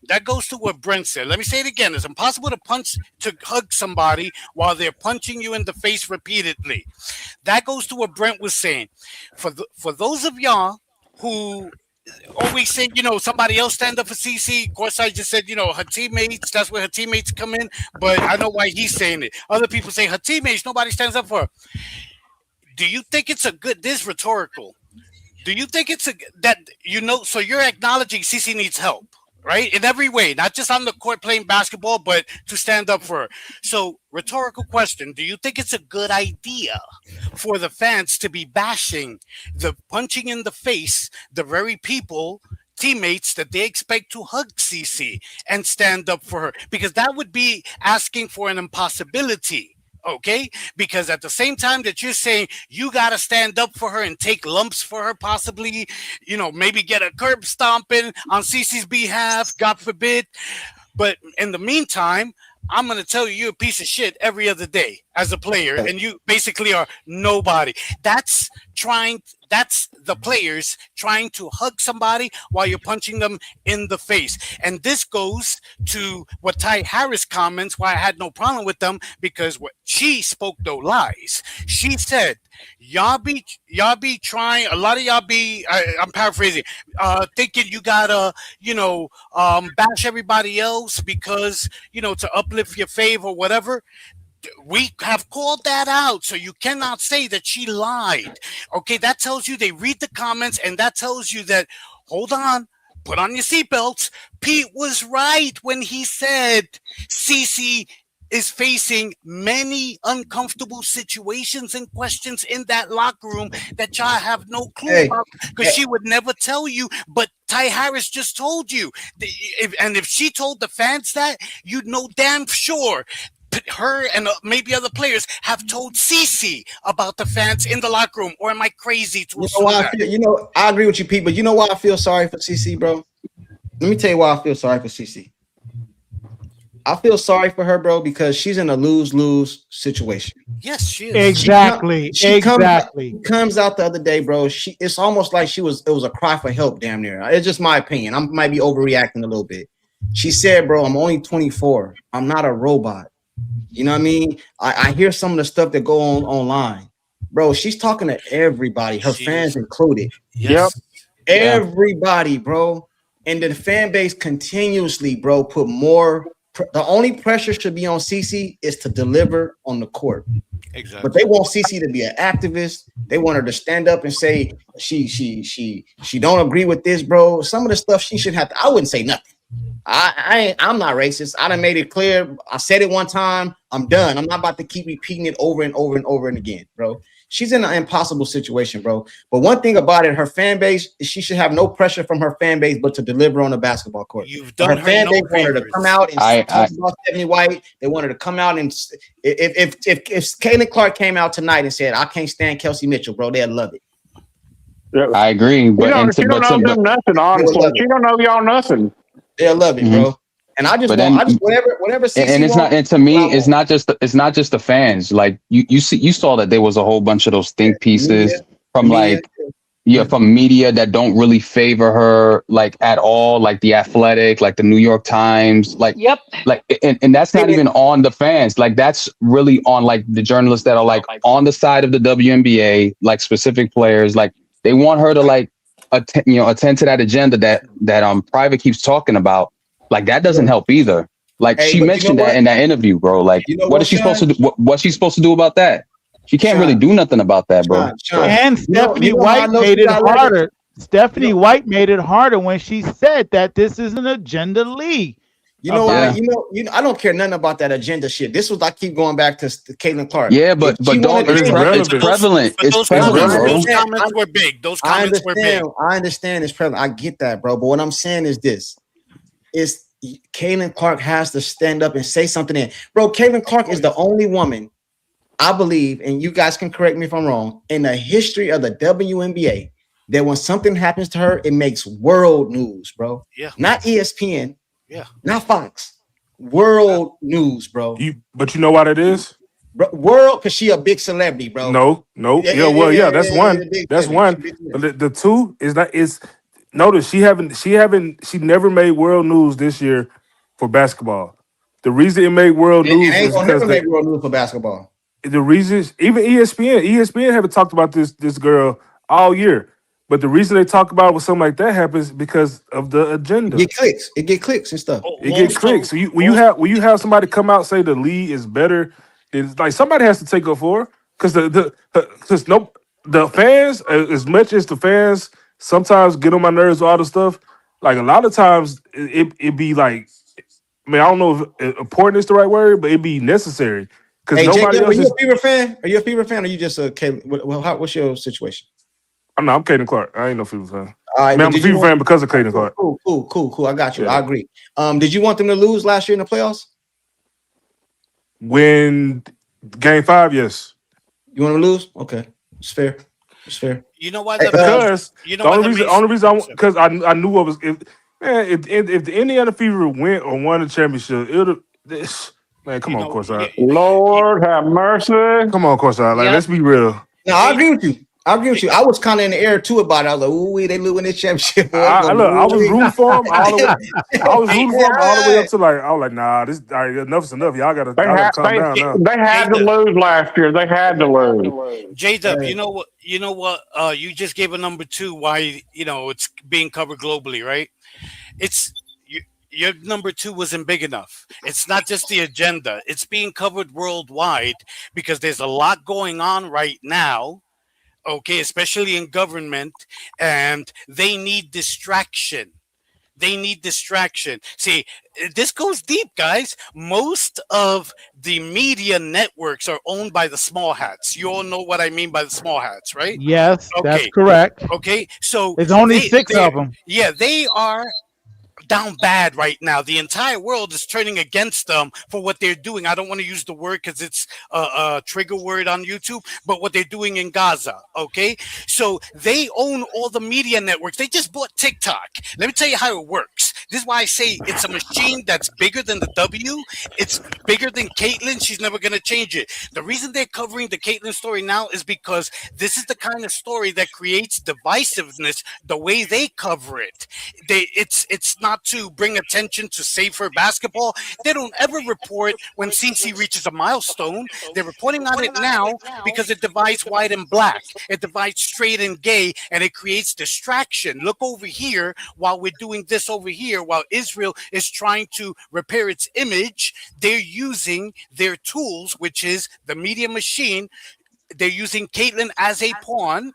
That goes to what Brent said. Let me say it again. It's impossible to hug somebody while they're punching you in the face repeatedly. That goes to what Brent was saying. For those of y'all who always say, somebody else stand up for CC. Of course, I just said, her teammates. That's where her teammates come in. But I know why he's saying it. Other people say her teammates. Nobody stands up for her. Do you think it's a good? This is rhetorical. Do you think it's so you're acknowledging CC needs help, right? In every way, not just on the court playing basketball, but to stand up for her. So, rhetorical question. Do you think it's a good idea for the fans to be bashing the punching in the face, the very teammates that they expect to hug CC and stand up for her? Because that would be asking for an impossibility. Okay, because at the same time that you're saying you got to stand up for her and take lumps for her, possibly, maybe get a curb stomping on CC's behalf, God forbid. But in the meantime, I'm going to tell you, you're a piece of shit every other day as a player, and you basically are nobody. That's the players trying to hug somebody while you're punching them in the face. And this goes to what Ty Harris comments, why I had no problem with them, because she spoke no lies. She said, y'all be trying, a lot of y'all be, I'm paraphrasing, thinking you gotta, bash everybody else because, to uplift your fave or whatever. We have called that out, so you cannot say that she lied. Okay, that tells you they read the comments, and that tells you that, hold on, put on your seatbelts. Pete was right when he said CC is facing many uncomfortable situations and questions in that locker room that y'all have no clue about, because she would never tell you. But Ty Harris just told you. If she told the fans that, you'd know damn sure her and maybe other players have told CC about the fans in the locker room. Or am I crazy to assume that? I agree with you, Pete, but you know why I feel sorry for CC, bro? Let me tell you why I feel sorry for CC. I feel sorry for her, bro, because she's in a lose-lose situation. Yes, she is. Exactly. She comes out the other day, bro. It's almost like it was a cry for help, damn near. It's just my opinion. I might be overreacting a little bit. She said, bro, I'm only 24. I'm not a robot. You know what I mean? I hear some of the stuff that go on online. Bro, she's talking to everybody, her fans included. Yes. Everybody, bro. And the fan base continuously, bro, put more. The only pressure should be on CC is to deliver on the court. Exactly. But they want CC to be an activist. They want her to stand up and say she don't agree with this, bro. Some of the stuff she should have to. I wouldn't say nothing. I'm not racist. I done made it clear. I said it one time. I'm done. I'm not about to keep repeating it over and over and over and again, bro. she's in an impossible situation, bro. But one thing about it, her fan base, she should have no pressure from her fan base, but to deliver on the basketball court. You've done her fan no base wanted to favors. come out and talk about Stephanie White. They wanted to come out and if Caitlin Clark came out tonight and said, "I can't stand Kelsey Mitchell," bro, they'd love it. I agree, but she don't know them nothing. Honestly, she don't know y'all nothing. They'll love it, bro. And I just whatever. And it's not. And to me, it's not just the fans. Like you saw that there was a whole bunch of those think pieces from from media that don't really favor her like at all, like The Athletic, like the New York Times, and that's not even on the fans. Like that's really on like the journalists that are like on the side of the WNBA, like specific players. Like they want her to like attend to that agenda that Private keeps talking about. Like that doesn't help either. Like she mentioned that in that interview, bro. Like what is she supposed to do? What's she supposed to do about that? She can't really do nothing about that, bro. And Stephanie White made it harder. Stephanie White made it harder when she said that this is an agenda league. You know, I don't care nothing about that agenda shit. This was I keep going back to Caitlin Clark. Yeah, but don't. It's prevalent. It's prevalent, bro. Those comments were big. Those comments were big. I understand it's prevalent. I get that, bro. But what I'm saying is this: is Caitlin Clark has to stand up and say something. Bro, Caitlin Clark is the only woman, I believe, and you guys can correct me if I'm wrong, in the history of the WNBA, that when something happens to her, it makes world news, bro. Yeah. Not ESPN. Yeah. Not Fox. World news, bro. But you know what it is? Bro, world, because she a big celebrity, bro. No. That's one. That's one. But the two is that notice she never made world news this year for basketball. The reason it made world news is because make world news for basketball. The reason, even ESPN haven't talked about this girl all year. But the reason they talk about it when something like that happens because of the agenda. It get clicks and stuff. It gets clicks. So when you have somebody come out and say the league is better, it's like somebody has to take up for her. Because the fans, as much as the fans sometimes get on my nerves with all the stuff, like a lot of times it be like, I mean, I don't know if important is the right word, but it be necessary. Because nobody else are you a Fever fan? Are you a Fever fan or are you just a what's your situation? I'm Caden Clark. I ain't no Fever fan. All right, I'm a Fever fan because of Caden Clark. Cool. I got you. Yeah. I agree. Did you want them to lose last year in the playoffs? When Game 5, yes. You want them to lose? Okay, it's fair. You know why? Because the only reason because I knew what was if the Indiana Fever went or won the championship, man, come on, Courtside. Lord have mercy. Come on, Courtside. Like, let's be real. No, I agree with you. I was kind of in the air too about it. I was like, "Ooh, they losing this championship." I was rooting for them all the way. all the way up to like I was like, "Nah, this enough's enough. Y'all gotta calm down now." They had to lose last year. They had to lose. J-Dub, you know what? You just gave a number 2 why it's being covered globally, right? It's your number 2 wasn't big enough. It's not just the agenda. It's being covered worldwide because there's a lot going on right now. Okay, especially in government, and they need distraction. See, this goes deep, guys. Most of the media networks are owned by the small hats. You all know what I mean by the small hats, right? Yes, okay. That's correct. Okay, so there's only 6 of them. Yeah, they are down bad right now. The entire world is turning against them for what they're doing. I don't want to use the word because it's a trigger word on YouTube, but what they're doing in Gaza, okay? So they own all the media networks. They just bought TikTok. Let me tell you how it works. This is why I say it's a machine that's bigger than the W. It's bigger than Caitlyn. She's never going to change it. The reason they're covering the Caitlyn story now is because this is the kind of story that creates divisiveness the way they cover it. It's not to bring attention to safer basketball. They don't ever report when CC reaches a milestone. They're reporting on it now because it divides white and black. It divides straight and gay, and it creates distraction. Look over here while we're doing this over here, while Israel is trying to repair its image. They're using their tools, which is the media machine. They're using Caitlyn as a pawn.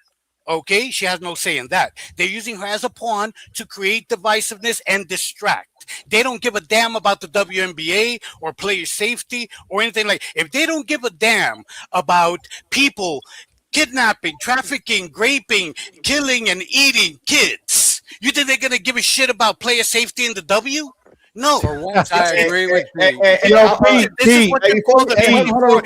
Okay, she has no say in that. They're using her as a pawn to create divisiveness and distract. They don't give a damn about the WNBA or player safety or anything like. If they don't give a damn about people kidnapping, trafficking, raping, killing, and eating kids. You think they're gonna give a shit about player safety in the W? No. For once, I agree with you. This is what you call the 24.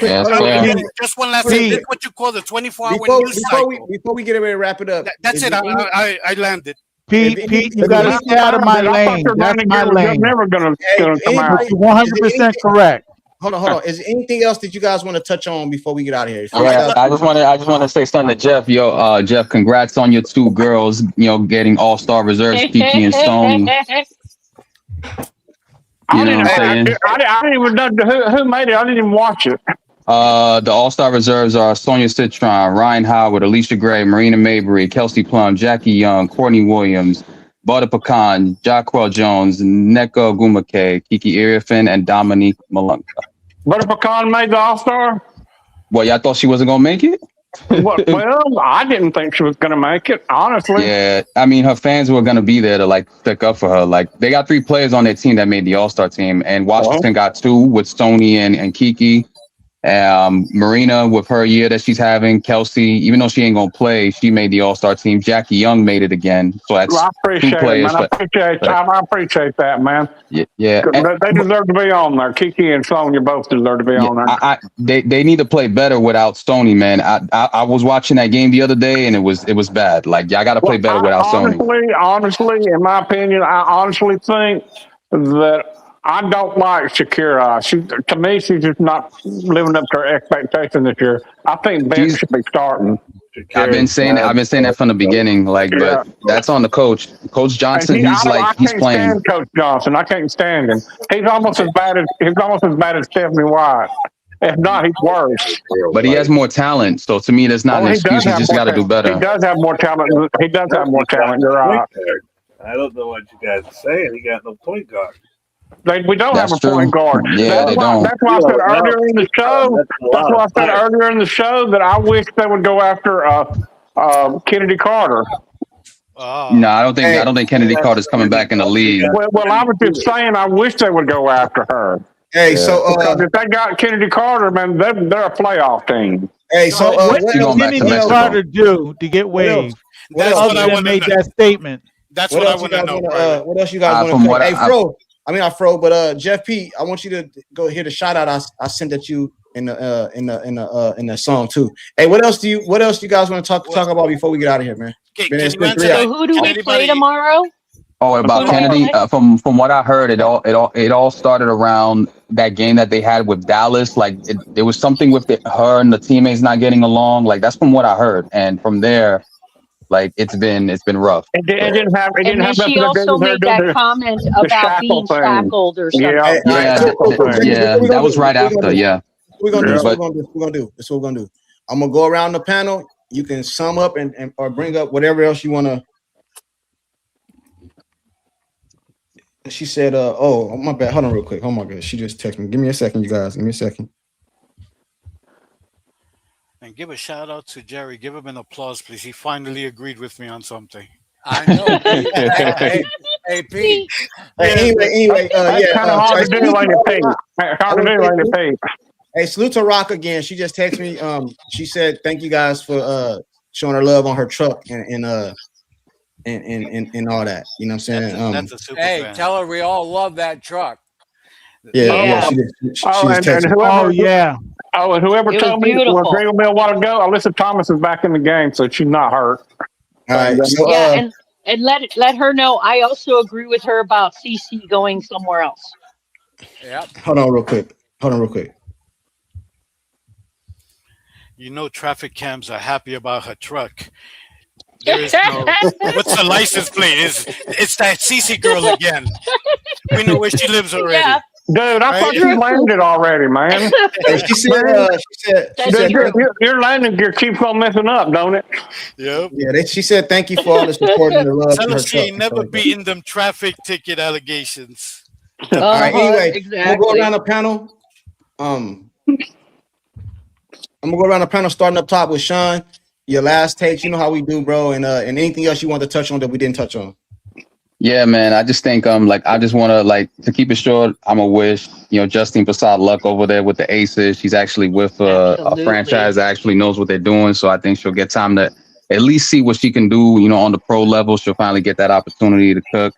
Just one last thing. This is what you call the 24-hour news cycle. Before we get ready to wrap it up, That's it. I landed. Pete, you gotta stay out of my lane. That's my lane. Never gonna come out. 100% correct. Hold on. Is there anything else that you guys want to touch on before we get out of here? Yeah, I just want to say something to Jeff. Yo, Jeff, congrats on your 2 girls. Getting all-star reserves, Kiki and Stone. I didn't even know who made it. I didn't even watch it. The all-star reserves are Sonia Citron, Ryan Howard, Alicia Gray, Marina Mabry, Kelsey Plum, Jackie Young, Courtney Williams, Butter Pecan, Jacquel Jones, Neko Gumake, Kiki Irifin, and Dominique Malunka. Butter Pecan made the all-star? Well, y'all thought she wasn't going to make it? Well, I didn't think she was going to make it, honestly. Yeah, I mean, her fans were going to be there to, stick up for her. They got 3 players on their team that made the all-star team, and Washington got 2 with Stoney and Kiki. Marina, with her year that she's having, Kelsey, even though she ain't gonna play, she made the all-star team. Jackie Young made it again. So that's I appreciate 2 players. it, man. I appreciate that, man. Yeah. They deserve to be on there. Kiki and Sonya both deserve to be on there. They need to play better without Stoney, man. I was watching that game the other day, and it was bad. Y'all got to play better without Stoney. Honestly, in my opinion, I honestly think that I don't like Shakira. To me, she's just not living up to her expectation this year. I think Ben should be starting. I've been saying that from the beginning, but that's on the coach. Coach Johnson, he's playing. Stand Coach Johnson. I can't stand him. He's almost as bad as Stephanie White. If not, he's worse. But he has more talent. So to me, that's not an excuse. He just got to do better. He does have more talent. You're right. I don't know what you guys are saying. He got no point guard. We don't have a point guard. Yeah, they don't. That's why I said earlier in the show. That's why I said earlier in the show that I wish they would go after Kennedy Carter. No, I don't think Kennedy Carter's coming back in the league. Well, I was just saying I wish they would go after her. Hey, so because if they got Kennedy Carter, man, they're a playoff team. Hey, so what did Kennedy Carter do to get waived? Other than make that statement. That's what I want to know. What else you guys want to say? Hey, Fro. Not Fro, but Jeff P. I want you to go hear the shout out I sent at you in the song too. Hey, what else do you guys want to talk about before we get out of here, man? So who do we play tomorrow? Oh, about Kennedy. From what I heard, it all started around that game that they had with Dallas. There was something with her and the teammates not getting along. That's from what I heard, and from there. It's been rough. And then she also made that comment about being shackled or something. Yeah, that was right after. Yeah. We're gonna do. That's what we're gonna do. I'm gonna go around the panel. You can sum up and or bring up whatever else you wanna. She said, "Oh, my bad. Hold on, real quick. Oh my God, she just texted me. Give me a second, you guys. Give me a second." And give a shout out to Jerry. Give him an applause, please. He finally agreed with me on something. I know. Hey, Pete. Anyway, that's kind of hard to do like a Pete. Hey, salute to Rock again. She just texted me. She said, "Thank you guys for showing her love on her truck and all that." You know what I'm saying? That's a super hey, fan. Tell her we all love that truck. Yeah. And whoever told me to agree with me a while ago, Alyssa Thomas is back in the game, so she's not hurt. All right. So, and let her know. I also agree with her about CC going somewhere else. Yep. Hold on, real quick. Traffic cams are happy about her truck. There is no. What's the license plate? It's that CC girl again. We know where she lives already. Yeah. Dude, I thought you landed already, man. She said, your landing gear keeps on messing up, don't it? Yep. Yeah, she said, "Thank you for all the support and the love." Tell her she ain't never beaten them traffic ticket allegations. All right, anyway, exactly. we'll go around the panel. I'm gonna go around the panel, starting up top with Sean. Your last takes, you know how we do, bro, and anything else you want to touch on that we didn't touch on. Yeah, man. I just think I just want to keep it short. I'm a wish Justine Prasad luck over there with the Aces. She's actually with a franchise that actually knows what they're doing. So I think she'll get time to at least see what she can do. On the pro level, she'll finally get that opportunity to cook.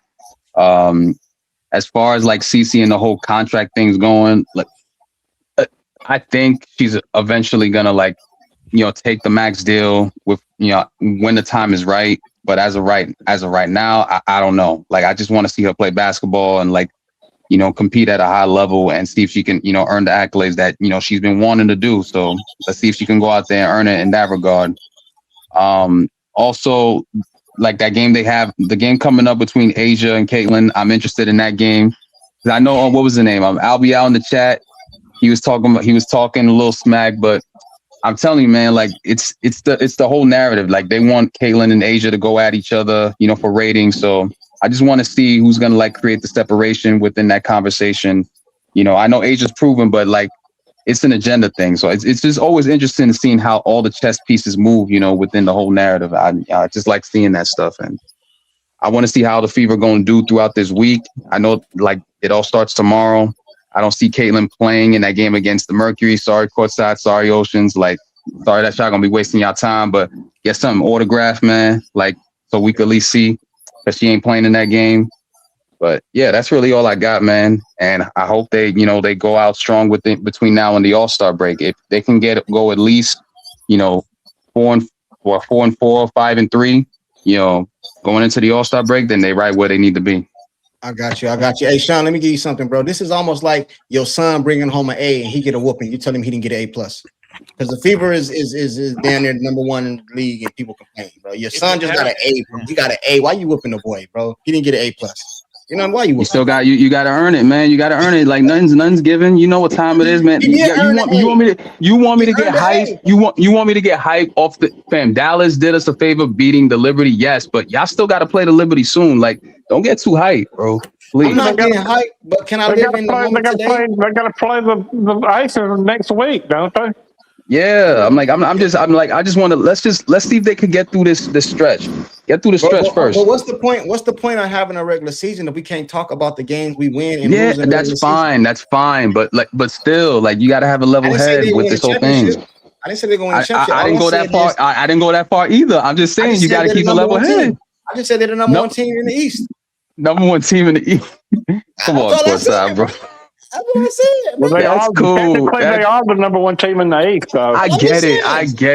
As far as like Cece and the whole contract things going, I think she's eventually gonna take the max deal with when the time is right. But as of right now, I don't know. I just want to see her play basketball and compete at a high level and see if she can earn the accolades that she's been wanting to do. So let's see if she can go out there and earn it in that regard. Also, that game the game coming up between Asia and Caitlin, I'm interested in that game. I know what was the name? Albie out in the chat. He was talking a little smack, but I'm telling you, man, it's the whole narrative. They want Caitlin and Asia to go at each other, for ratings. So I just want to see who's gonna create the separation within that conversation. I know Asia's proven, but it's an agenda thing. So it's just always interesting to seeing how all the chess pieces move, within the whole narrative. I just like seeing that stuff, and I want to see how the Fever going to do throughout this week. I know it all starts tomorrow. I don't see Caitlin playing in that game against the Mercury. Sorry, Courtside. Sorry, Oceans. Sorry that y'all gonna be wasting y'all time, but get something autographed, man. So we could at least see that she ain't playing in that game. But yeah, that's really all I got, man. And I hope they go out strong between now and the All-Star break. If they can go at least, 4-4, 5-3, going into the All-Star break, then they right where they need to be. I got you. Hey, Sean, let me give you something, bro. This is almost like your son bringing home an A and he get a whooping. You tell him he didn't get an A+. Because the Fever is down there number one in the league and people complain, bro. Your son just got an A, bro. He got an A. Why you whooping the boy, bro? He didn't get an A+. Why you? You still got you got to earn it, man. You got to earn it. Nothing's given. You know what time it is, man. You want me to get hype? You want me to get hype off the fam? Dallas did us a favor beating the Liberty, yes, but y'all still got to play the Liberty soon. Don't get too hype, bro. Please. I'm not getting hype, but can I live in the moment today? They got to play the Aces next week, don't they? Yeah, I just want to let's see if they can get through this stretch. Get through the stretch first. But what's the point? What's the point of having a regular season if we can't talk about the games we win and lose? Yeah, that's fine. That's fine. But still, you got to have a level head with this whole thing. I didn't say they're going to championship. I didn't go that far. I didn't go that far either. I'm just saying you got to keep a level head. I just said they're the number one team in the East. Number one team in the East. Come on, Courtside, bro. That's what I said. Well, they are the number one team in the East. So. I get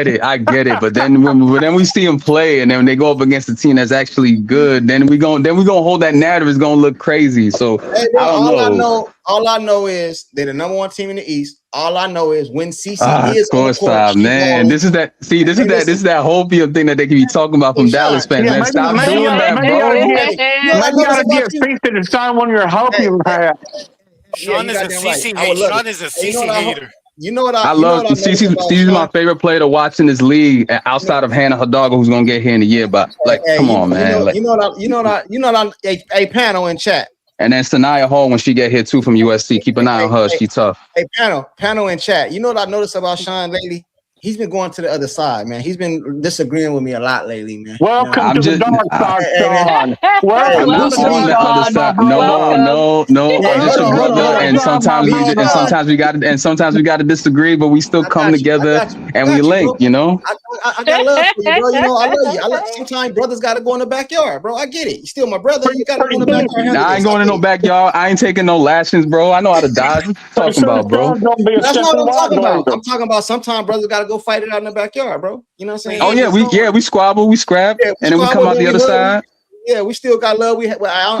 it. But then when we see them play, and then when they go up against a team that's actually good, then we gonna hold that narrative. It's gonna look crazy. So hey, bro, all I know is they're the number one team in the East. All I know is when CC is on the court, man. This is that whole field thing that they can be talking about from Dallas fans. Man, stop doing that, bro. Maybe you gotta get CC to sign one of your Hokies hats. Sean is a CC hater. Sean is a CC hater. You know what I love CC's my favorite player to watch in this league outside of Hannah Hidalgo, who's gonna get here in a year. But come on, man. Hey, panel in chat. And then Sanaya Hall when she get here too from USC. Keep an eye on her. She tough. Hey, panel in chat. You know what I noticed about Sean lately? He's been going to the other side, man. He's been disagreeing with me a lot lately, man. Welcome to the dark side, Sean. Welcome on the other side. No. I'm just a brother, and sometimes we got to disagree, but we still come together and we link. I got love for you, bro. I love you. Sometimes brothers got to go in the backyard, bro. I get it. You're still my brother. You got to go in the backyard. I ain't going in no backyard. I ain't taking no lashings, bro. I know how to dodge. What you talking about, bro? That's not what I'm talking about. I'm talking about sometimes brothers got to go fight it out in the backyard, bro. You know what I'm saying? Oh yeah, we squabble, we scrap, and then we come out the other side. Yeah, we still got love. I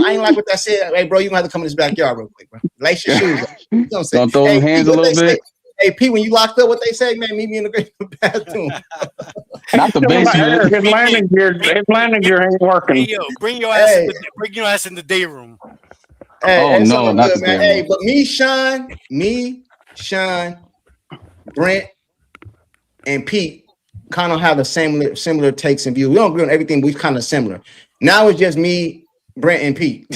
ain't like what that said. Hey, bro, you gonna have to come in this backyard real quick, bro. Lace your shoes. You know what I'm saying? Don't throw them hands a little bit. Hey, Pete, when you locked up, what they say, man, meet me in the bathroom. Not the basement. His landing gear ain't working. Hey, yo, bring your ass in the day room. Hey, no, not the man. Hey, but me, Sean, Brent, and Pete kind of have the similar takes and views. We don't agree on everything, but we kind of similar. Now it's just me, Brent, and Pete.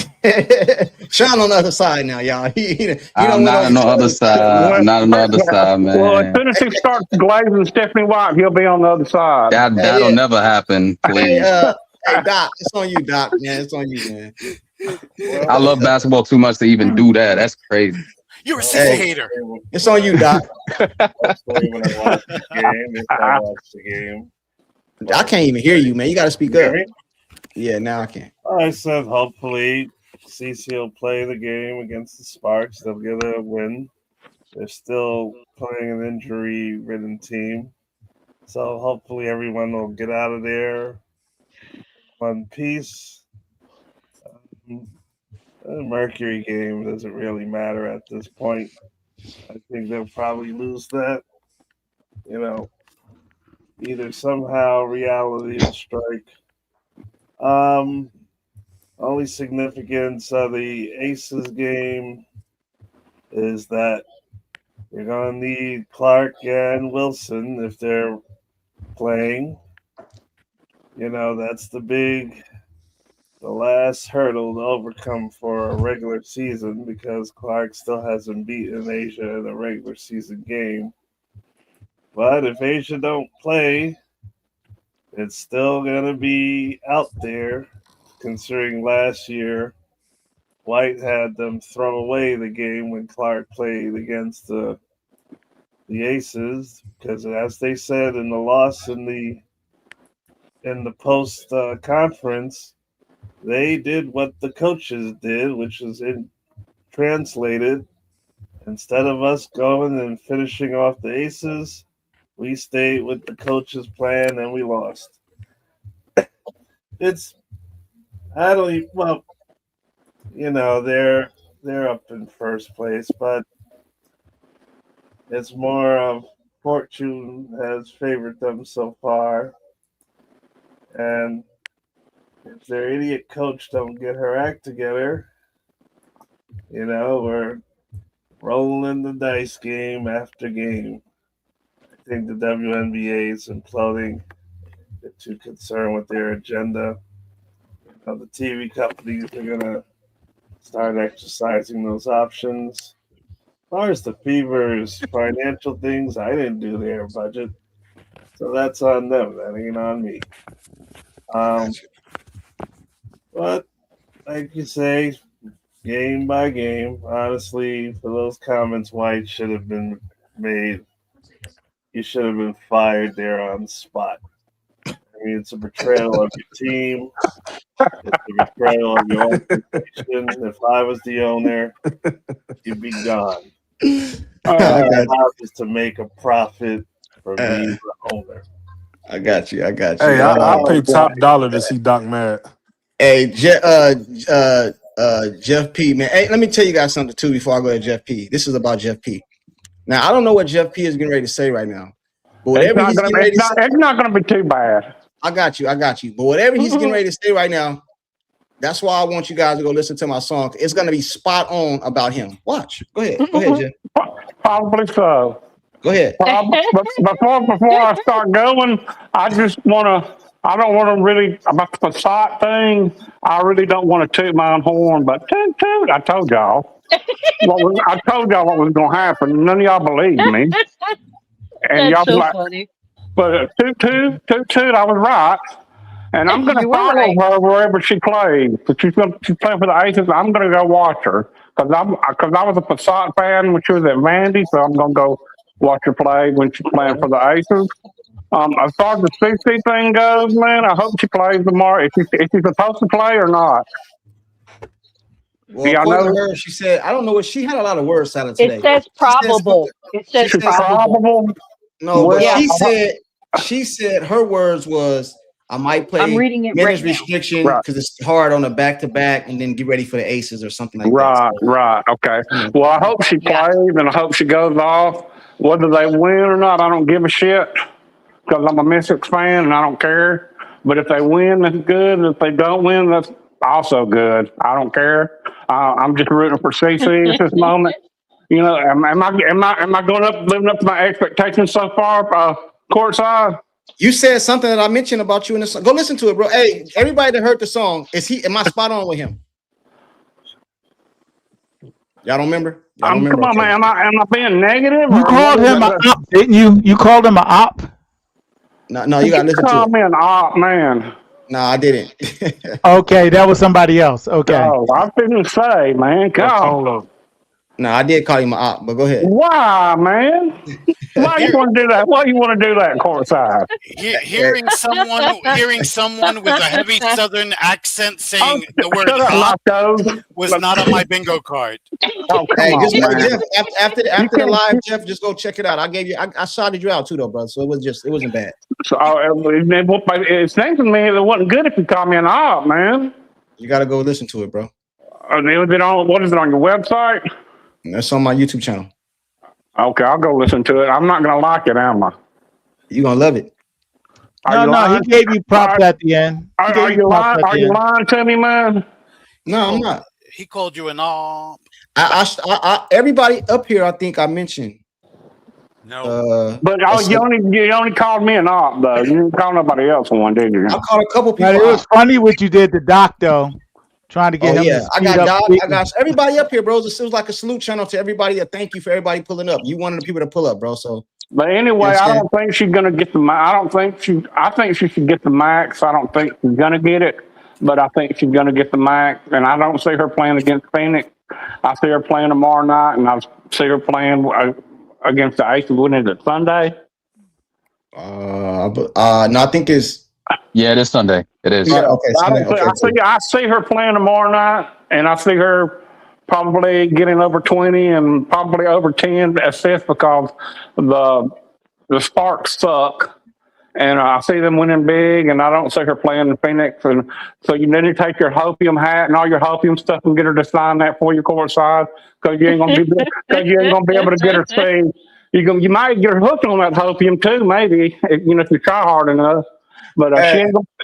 Sean on the other side now, y'all. I'm not on the other side. Not on the other side, man. Well, as soon as he starts glazing Stephanie White, he'll be on the other side. That'll never happen, please. Hey, Doc, it's on you, Doc, man. It's on you, man. I love basketball too much to even do that. That's crazy. You're a sissy hater. It's on you, Doc. Hopefully, when I watch the game, if I watch the game, I can't even hear you, man. You got to speak up. me? Yeah, now I can. I said hopefully CC will play the game against the Sparks. They'll get a win. They're still playing an injury-ridden team. So hopefully everyone will get out of there one piece. The Mercury game doesn't really matter at this point. I think they'll probably lose that. You know, either somehow reality will strike. Only significance of the Aces game is that you're going to need Clark and Wilson if they're playing. You know, that's the last hurdle to overcome for a regular season because Clark still hasn't beaten Asia in a regular season game. But if Asia don't play, it's still going to be out there, considering last year White had them throw away the game when Clark played against the Aces, because as they said in the loss in the post conference, they did what the coaches did, which is translated. Instead of us going and finishing off the Aces, we stayed with the coach's plan and we lost. They're up in first place, but it's more of fortune has favored them so far. And if their idiot coach don't get her act together, we're rolling the dice game after game. I think the WNBA is imploding. They're too concerned with their agenda. The TV companies are going to start exercising those options. As far as the Fever's financial things, I didn't do their budget. So that's on them. That ain't on me. But like you say, game by game, honestly, for those comments, White should have been made. You should have been fired there on the spot. I mean, it's a betrayal of your team. It's a betrayal of your organization. If I was the owner, you'd be gone. My job is to make a profit for being the owner. I got you. Hey, I'll pay top dollar to see Doc mad. Hey, Jeff P, man. Hey, let me tell you guys something too before I go to Jeff P. This is about Jeff P. Now, I don't know what Jeff P is getting ready to say right now. But it's not going to be too bad. I got you. But whatever he's getting ready to say right now, that's why I want you guys to go listen to my song. It's going to be spot on about him. Watch. Go ahead, Jeff. Probably so. Go ahead. Before I start going, I don't want to really, about the Passat thing, I really don't want to toot my own horn, but toot, I told y'all. I told y'all what was going to happen. None of y'all believed me. And That's y'all so funny. But toot, I was right. And I'm going to follow her wherever she plays. If she's playing for the Aces, I'm going to go watch her. Because I was a Passat fan when she was at Vandy, so I'm going to go watch her play when she's playing for the Aces. As far as the CC thing goes, man, I hope she plays tomorrow. Is she supposed to play or not? Well, according to her, she said, I don't know what she had a lot of words salad today. It says probable. It says probable. No, but she said her words was, I might play I'm reading it minutes right restriction because it's hard on a back-to-back and then get ready for the Aces or something like that. Right. Okay. Well, I hope she plays and I hope she goes off. Whether they win or not, I don't give a shit because I'm a Mystics fan and I don't care. But if they win, that's good. And if they don't win, that's also good. I don't care. I'm just rooting for CC at this moment. Am I going up, living up to my expectations so far, courtside? You said something that I mentioned about you in the song. Go listen to it, bro. Hey, everybody that heard the song, am I spot on with him? Y'all don't remember? Come on, man. Am I being negative? You called him an op, didn't you? You called him an op? No, you gotta listen to it. Call me an op, man. No, I didn't. Okay, that was somebody else. Okay. Oh, I didn't say, man. God. No, I did call him an op, but go ahead. Why, man? Why you want to do that? Why you want to do that, courtside? Hearing someone with a heavy Southern accent saying the word Shut up, "hop" Marco. was not on my bingo card. Oh, come Hey, on, just man. Jeff, after the can't- live, Jeff, just go check it out. I shouted you out too, though, brother. So it wasn't bad. So, it's named to me. It wasn't good if you called me an op, man. You got to go listen to it, bro. What is it on your website? That's on my YouTube channel. Okay, I'll go listen to it. I'm not gonna like it, am I? You gonna love it. No, he gave you props at the end. Are you lying? Are you lying to me, man? No, I'm not. He called you an op. Everybody up here, I think I mentioned. No. But you only called me an op, though. You didn't call nobody else one, did you? I called a couple people. But it was funny what you did to Doc, though. Trying to get him to I speed got up. Doc. I got everybody up here, bro. It was like a salute channel to everybody. A thank you for everybody pulling up. You wanted the people to pull up, bro. So, but anyway, I don't think she's gonna get the. I think she should get the max. I don't think she's gonna get it, but I think she's gonna get the max. And I don't see her playing against Phoenix. I see her playing tomorrow night, and I see her playing against the Aces. When is it, Sunday? No, I think it's. Yeah, it is Sunday. It is. Yeah, okay. I see her playing tomorrow night, and I see her probably getting over 20 and probably over 10 assists because the Sparks suck. And I see them winning big, and I don't see her playing in Phoenix. And so you need to take your hopium hat and all your hopium stuff and get her to sign that for you courtside, because you ain't gonna be able to get her saved. You might get her hooked on that hopium too, maybe if you try hard enough. But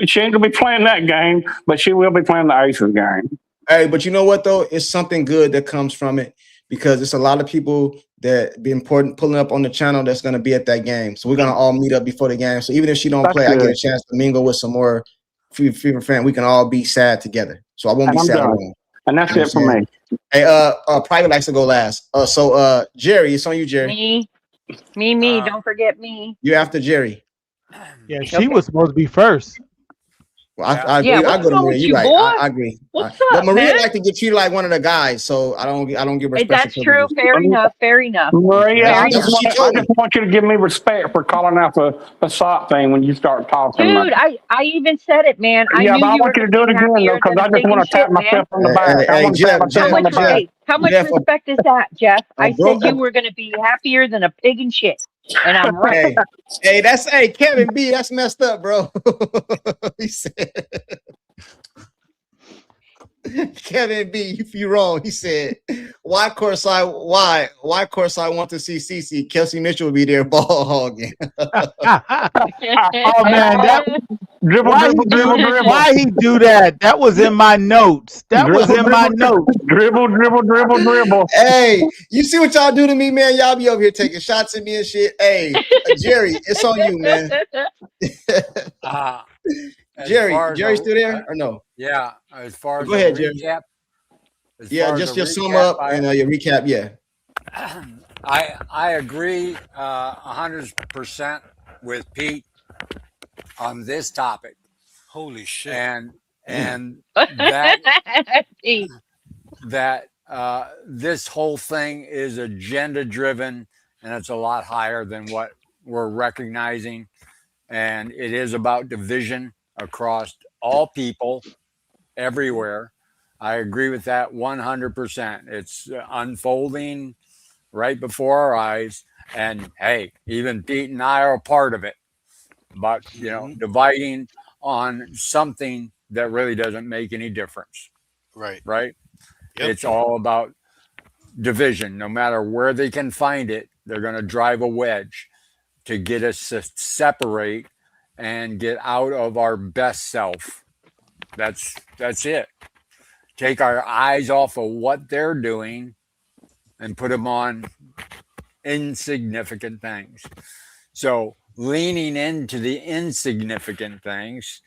she ain't gonna be playing that game, but she will be playing the Aces game. Hey, but you know what though? It's something good that comes from it, because it's a lot of people that be important pulling up on the channel that's gonna be at that game. So we're gonna all meet up before the game. So even if she don't play, I get a chance to mingle with some more Fever fans. We can all be sad together. So I won't be sad alone. And that's it for me. Hey, Private likes to go last. So Jerry, it's on you, Jerry. Me. Don't forget me. You're after Jerry. Yeah, she was supposed to be first. Well, I agree. I go to Maria. You're right. I agree. What's but up, Maria man? like to get treated like one of the guys, so I don't give her special That's true. privileges. Fair enough. Maria, I That's just what she told me. want you to give me respect for calling out the SOP thing when you start talking. Dude, I even said it, man. I Yeah, knew but I you want were you to do it again, though, because I just want to tap myself on the back. I want to tap myself on the back. How much respect is that, Jeff? I bro, said you were going to be happier than a pig in shit, and I'm right. Hey, Kevin B. That's messed up, bro. He said. Kevin B, if you wrong, he said, why courtside want to see CC? Kelsey Mitchell will be there ball hogging. Oh man, why he do that? That was in my notes. Dribble. Hey, you see what y'all do to me, man? Y'all be over here taking shots at me and shit. Hey, Jerry, it's on you, man. Jerry still there or no? Yeah. As far as go ahead, Jerry. recap. Just sum up and your recap. Yeah. I agree 100% with Pete on this topic. Holy shit! And that Pete. that this whole thing is agenda driven, and it's a lot higher than what we're recognizing, and it is about division across all people everywhere. I agree with that 100%. It's unfolding right before our eyes, and hey, even Pete and I are a part of it. But dividing on something that really doesn't make any difference. Right. Yep. It's all about division. No matter where they can find it, they're going to drive a wedge to get us to separate and get out of our best self. That's it. Take our eyes off of what they're doing and put them on insignificant things. So leaning into the insignificant things,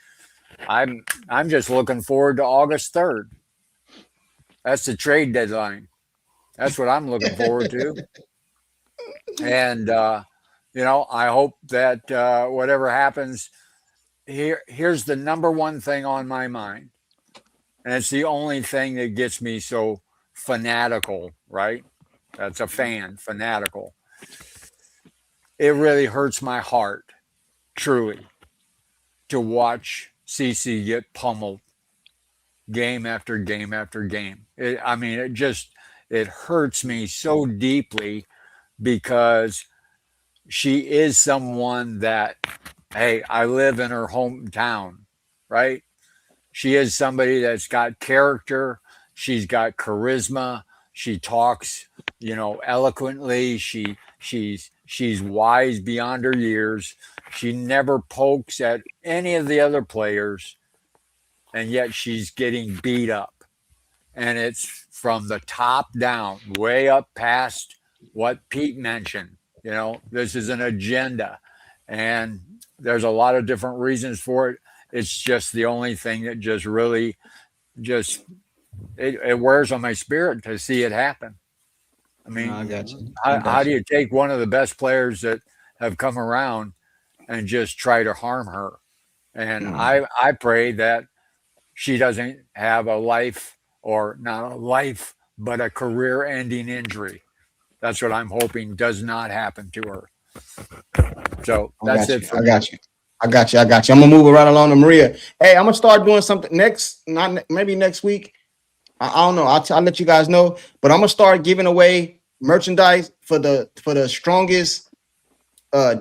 I'm just looking forward to August 3rd. That's the trade deadline. That's what I'm looking forward to. And I hope that whatever happens here's the number one thing on my mind, and it's the only thing that gets me so fanatical, right? That's a fan, fanatical. It really hurts my heart, truly, to watch CC get pummeled game after game after game. I mean, it hurts me so deeply because she is someone that, hey, I live in her hometown, right? She is somebody that's got character. She's got charisma. She talks, eloquently. She's wise beyond her years. She never pokes at any of the other players, and yet she's getting beat up. And it's from the top down, way up past what Pete mentioned. This is an agenda, and there's a lot of different reasons for it. It's just the only thing that just really it wears on my spirit to see it happen. I mean, I got you. How do you take one of the best players that have come around and just try to harm her? And I pray that she doesn't have a life, or not a life, but a career-ending injury. That's what I'm hoping does not happen to her. So that's it for me. I got you. I'm gonna move it right along to Maria. Hey, I'm gonna start doing something maybe next week. I don't know. I'll let you guys know. But I'm gonna start giving away merchandise for the strongest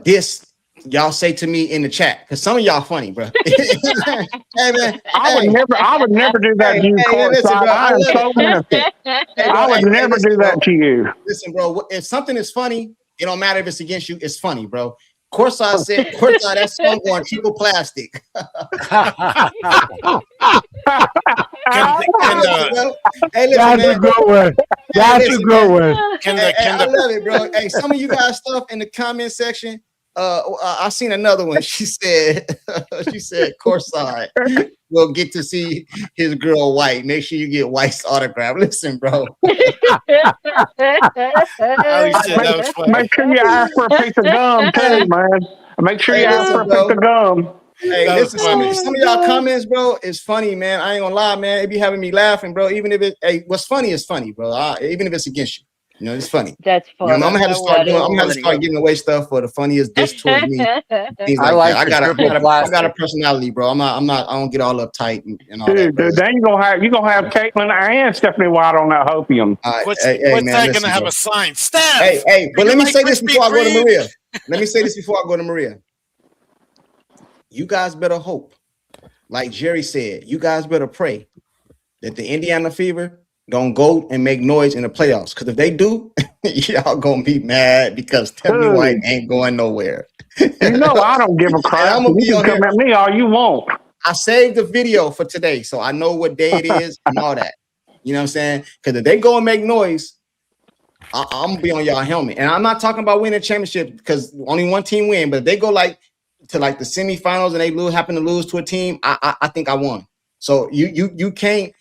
diss y'all say to me in the chat, because some of y'all funny, bro. Hey man, I would never do that to you, Courtside. I am so innocent. I would never do that to you. Listen, bro. If something is funny, it don't matter if it's against you. It's funny, bro. Courtside said, that song on triple plastic. Hey, listen, that's man. A good one. That's a good one. I love it, bro. Hey, some of you guys stuff in the comment section. I seen another one. She said, Courtside will get to see his girl White. Make sure you get White's autograph. Listen, bro. Make sure you ask for a piece of gum too, man. Make sure you ask for a piece of gum. Hey, listen, some of y'all comments, bro, is funny, man. I ain't gonna lie, man. It be having me laughing, bro. Even if what's funny is funny, bro. Even if it's against you. It's funny. That's funny. I'm gonna have to start giving away stuff for the funniest diss towards me. Things I like that. I got a personality, bro. I don't get all uptight and all dude, that. Dude, then you gonna have Caitlin and Stephanie White on that hopium. What's that gonna have a sign? Steph. Hey, but let me say this before I go to Maria. You guys better hope, like Jerry said, you guys better pray that the Indiana Fever don't go and make noise in the playoffs. Because if they do, y'all gonna be mad because Stephanie White ain't going nowhere. I don't give a crap. You can come at me all you want. I saved the video for today, so I know what day it is and all that. You know what I'm saying? Because if they go and make noise, I'm gonna be on y'all helmet. And I'm not talking about winning a championship because only one team win. But if they go to the semifinals and they happen to lose to a team, I think I won. So you can't.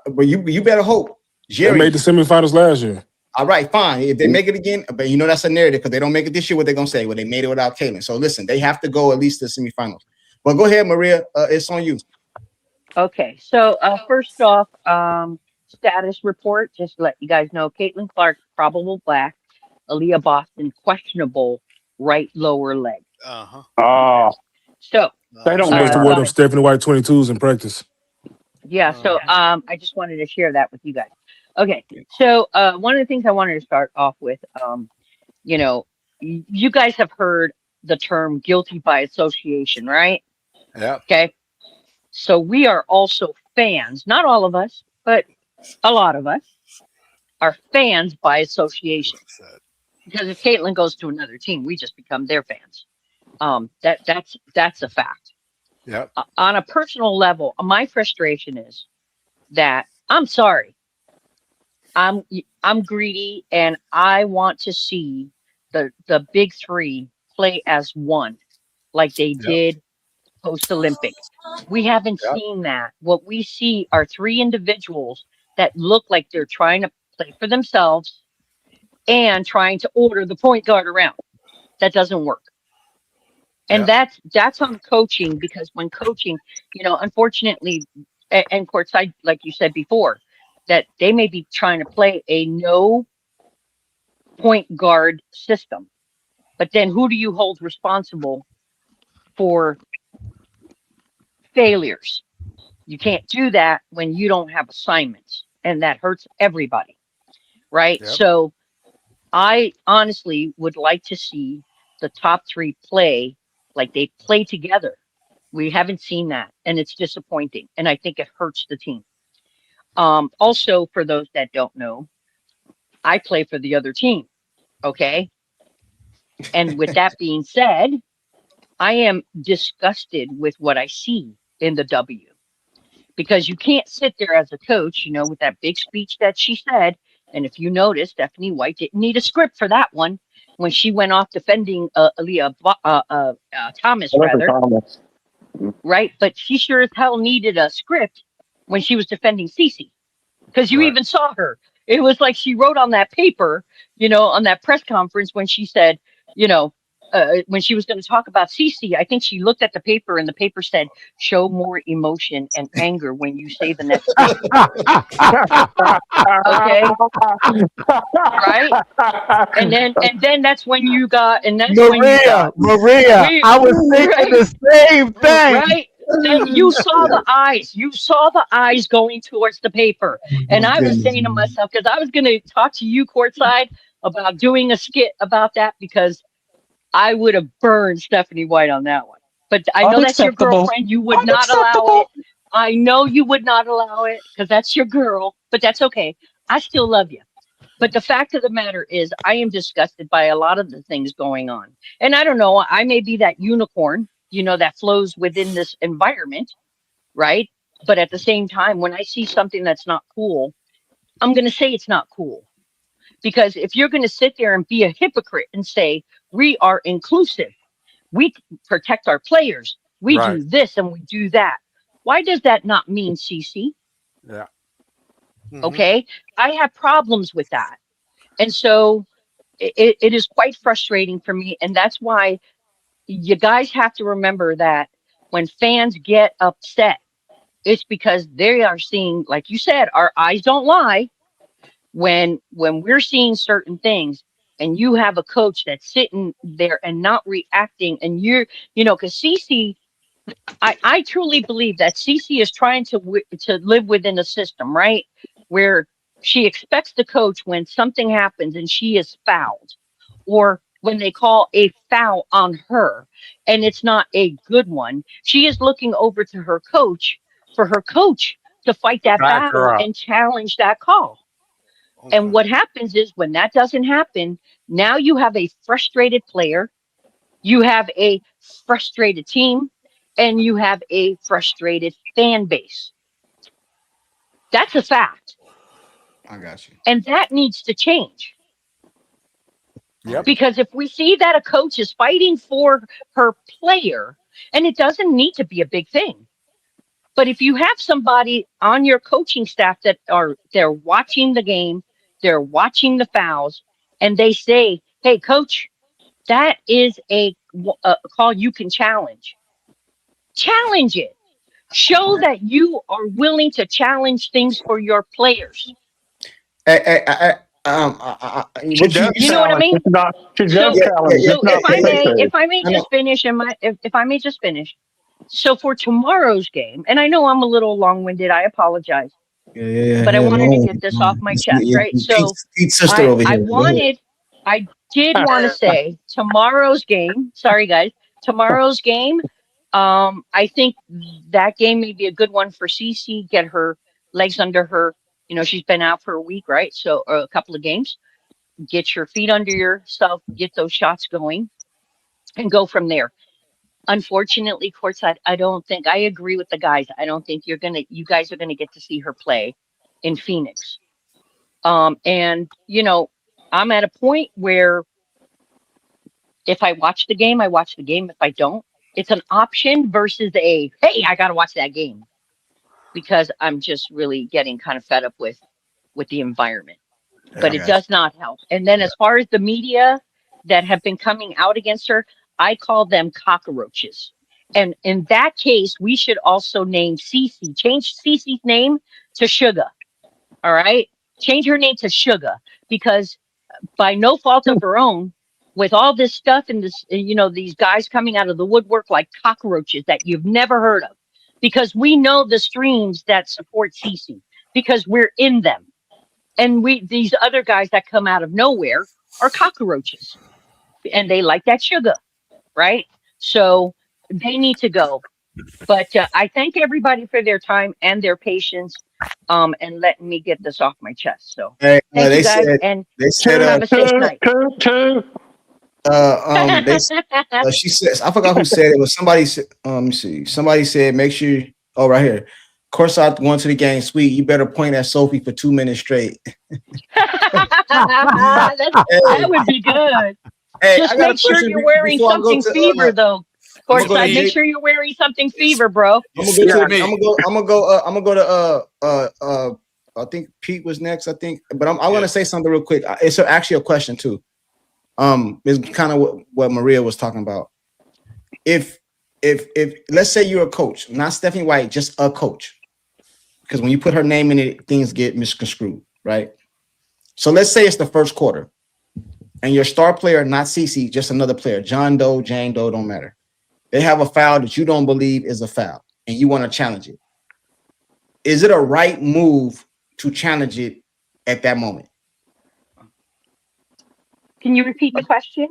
But you better hope. Jerry, they made the semifinals last year. All right, fine. If they make it again, but that's a narrative because they don't make it this year. What they're gonna say? Well, they made it without Caitlin. So listen, they have to go at least to the semifinals. But go ahead, Maria. It's on you. Okay, so first off, status report. Just to let you guys know, Caitlin Clark, probable black. Aaliyah Boston, questionable right lower leg. So they don't supposed to wear them Stephanie White 22s in practice. Yeah, so I just wanted to share that with you guys. Okay, so one of the things I wanted to start off with, you guys have heard the term guilty by association, right? Yeah. Okay, so we are also fans, not all of us, but a lot of us are fans by association. Because if Caitlin goes to another team, we just become their fans. That's a fact. Yeah. On a personal level, my frustration is that I'm sorry. I'm greedy and I want to see the big three play as one, like they did post Olympic. We haven't seen that. What we see are three individuals that look like they're trying to play for themselves and trying to order the point guard around. That doesn't work. And that's on coaching, because when coaching, unfortunately, and courtside, like you said before, that they may be trying to play a no point guard system. But then who do you hold responsible for failures? You can't do that when you don't have assignments, and that hurts everybody, right? Yep. So I honestly would like to see the top three play like they play together. We haven't seen that, and it's disappointing, and I think it hurts the team. Also, for those that don't know, I play for the other team, okay? And with that being said, I am disgusted with what I see in the W, because you can't sit there as a coach, with that big speech that she said. And if you notice, Stephanie White didn't need a script for that one when she went off defending Thomas, rather, right? But she sure as hell needed a script when she was defending Cece, because you even saw her. It was like she wrote on that paper, on that press conference when she said, when she was going to talk about Cece, I think she looked at the paper and the paper said, "Show more emotion and anger when you say the next word." Okay, right? And then that's when you got, Maria, I was thinking right, the same thing. right. Then you saw the eyes. You saw the eyes going towards the paper. And I was saying to myself, because I was going to talk to you courtside about doing a skit about that, because I would have burned Stephanie White on that one. But I know that's your Unacceptable. girlfriend. You would not allow it. I know you would not allow it, because that's your girl. But that's okay. I still love you. But the fact of the matter is, I am disgusted by a lot of the things going on. And I don't know, I may be that unicorn, that flows within this environment, right? But at the same time, when I see something that's not cool, I'm going to say it's not cool. Because if you're going to sit there and be a hypocrite and say, we are inclusive, we protect our players, we do this and we do that, why does that not mean CC? Yeah. Okay. I have problems with that. And so it is quite frustrating for me. And that's why you guys have to remember that when fans get upset, it's because they are seeing, like you said, our eyes don't lie. When we're seeing certain things, and you have a coach that's sitting there and not reacting, and because Cece, I truly believe that Cece is trying to live within a system, right? Where she expects the coach, when something happens and she is fouled, or when they call a foul on her and it's not a good one, she is looking over to her coach for her coach to fight that Back her battle up. and challenge that call. And what happens is, when that doesn't happen, now you have a frustrated player, you have a frustrated team, and you have a frustrated fan base. That's a fact. I got you. And that needs to change. Yep. Because if we see that a coach is fighting for her player, and it doesn't need to be a big thing, but if you have somebody on your coaching staff that they're watching the game, they're watching the fouls, and they say, "Hey, coach, that is a call you can challenge." Challenge it. Show that you are willing to challenge things for your players. She does You know what I challenge. mean? She does So, challenge. It's not if I may just finish, if I may just finish. So for tomorrow's game, and I know I'm a little long-winded, I apologize, but I wanted to get this off my chest, right? So Pete's sister over here. I did want to say tomorrow's game. Sorry, guys. Tomorrow's game. I think that game may be a good one for Cece. Get her legs under her. She's been out for a week, right? So, or a couple of games. Get your feet under yourself. Get those shots going, and go from there. Unfortunately, courtside, I agree with the guys. I don't think you guys are gonna get to see her play in Phoenix. And I'm at a point where if I watch the game, I watch the game. If I don't, it's an option versus hey, I gotta watch that game, because I'm just really getting kind of fed up with the environment. But it does not help. And then as far as the media that have been coming out against her, I call them cockroaches. And in that case, we should also name Cece, change Cece's name to Sugar. All right. Change her name to Sugar, because by no fault of her own, with all this stuff and this, these guys coming out of the woodwork like cockroaches that you've never heard of, because we know the streams that support Cece because we're in them. And these other guys that come out of nowhere are cockroaches, and they like that sugar, right? So they need to go. But I thank everybody for their time and their patience, and letting me get this off my chest. So thank you guys, and have a safe night. She says, I forgot who said it, but somebody said, let me see. Somebody said, make sure. Oh, right here. Of course, I'm going to the game, sweet. You better point at Sophie for 2 minutes straight. That would be good. Hey, just make sure you're wearing something fever, though. Courtside, make sure you're wearing something fever, bro. I'm gonna go to I think Pete was next. I think, but I want to say something real quick. It's actually a question too. It's kind of what Maria was talking about. If let's say you're a coach, not Stephanie White, just a coach, because when you put her name in it, things get misconstrued, right? So let's say it's the first quarter, and your star player, not Cece, just another player, John Doe, Jane Doe, don't matter. They have a foul that you don't believe is a foul, and you want to challenge it. Is it a right move to challenge it at that moment? Can you repeat the question?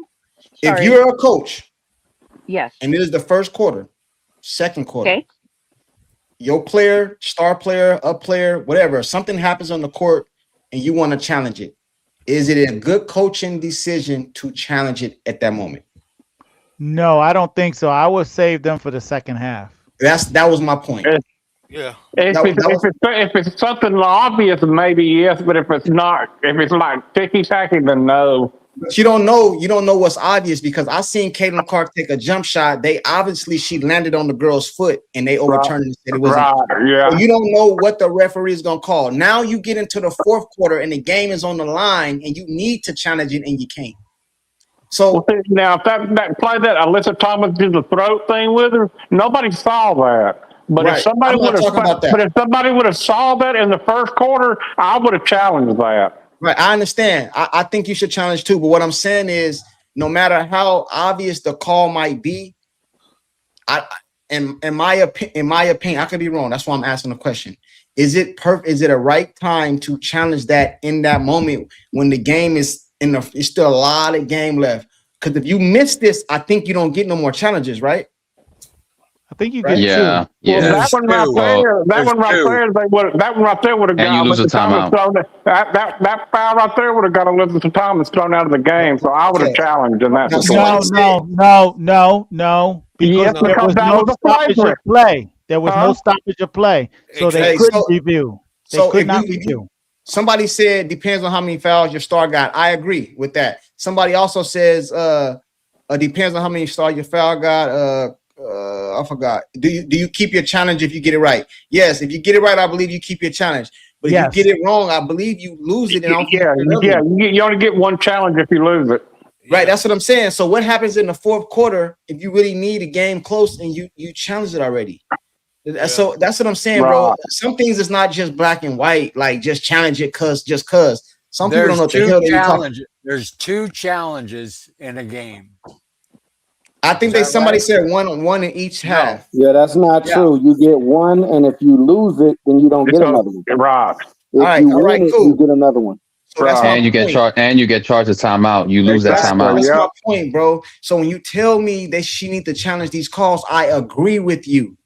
Sorry. If you're a coach, yes, and it is the first quarter, second quarter, okay, your player, star player, up player, whatever, something happens on the court, and you want to challenge it. Is it a good coaching decision to challenge it at that moment? No, I don't think so. I would save them for the second half. That was my point. Yeah. If it's something obvious, maybe yes. But if it's not, if it's like ticky-tacky, then no. But you don't know what's obvious, because I seen Caitlin Clark take a jump shot. She landed on the girl's foot and they overturned it and said it was yeah. So you don't know what the referee is gonna call. Now you get into the fourth quarter and the game is on the line and you need to challenge it and you can't. So now if that play that Alyssa Thomas did the throat thing with her, nobody saw that. But right. if somebody would have saw that in the first quarter, I would have challenged that. Right, I understand. I think you should challenge too. But what I'm saying is, no matter how obvious the call might be, in my opinion, I could be wrong. That's why I'm asking the question. Is it a right time to challenge that in that moment when the game is it's still a lot of game left? Because if you miss this, I think you don't get no more challenges, right? I think you get two. Well, that one right there would have got. And you lose a timeout. That foul right there would have got Elizabeth Thomas thrown out of the game. So I would have challenged in that situation. No. Because there was no stoppage of play. There was no stoppage of play, so they couldn't review. They could not review. Somebody said depends on how many fouls your star got. I agree with that. Somebody also says depends on how many stars your foul got. I forgot. Do you keep your challenge if you get it right? Yes. If you get it right, I believe you keep your challenge. But if you get it wrong, I believe you lose it. And you only get one challenge if you lose it. Right. That's what I'm saying. So what happens in the fourth quarter if you really need a game close and you challenge it already? So that's what I'm saying, bro. Some things is not just black and white. Like just challenge it just cause. Some people don't know what the hell they're talking. There's two challenges in a game. I think somebody said one in each half. Yeah, that's not true. You get one, and if you lose it, then you don't get another one. Right. If you win it, you get another one. So and you get charged. And you get charged a timeout. You lose that timeout. That's my point, bro. So when you tell me that she needs to challenge these calls, I agree with you.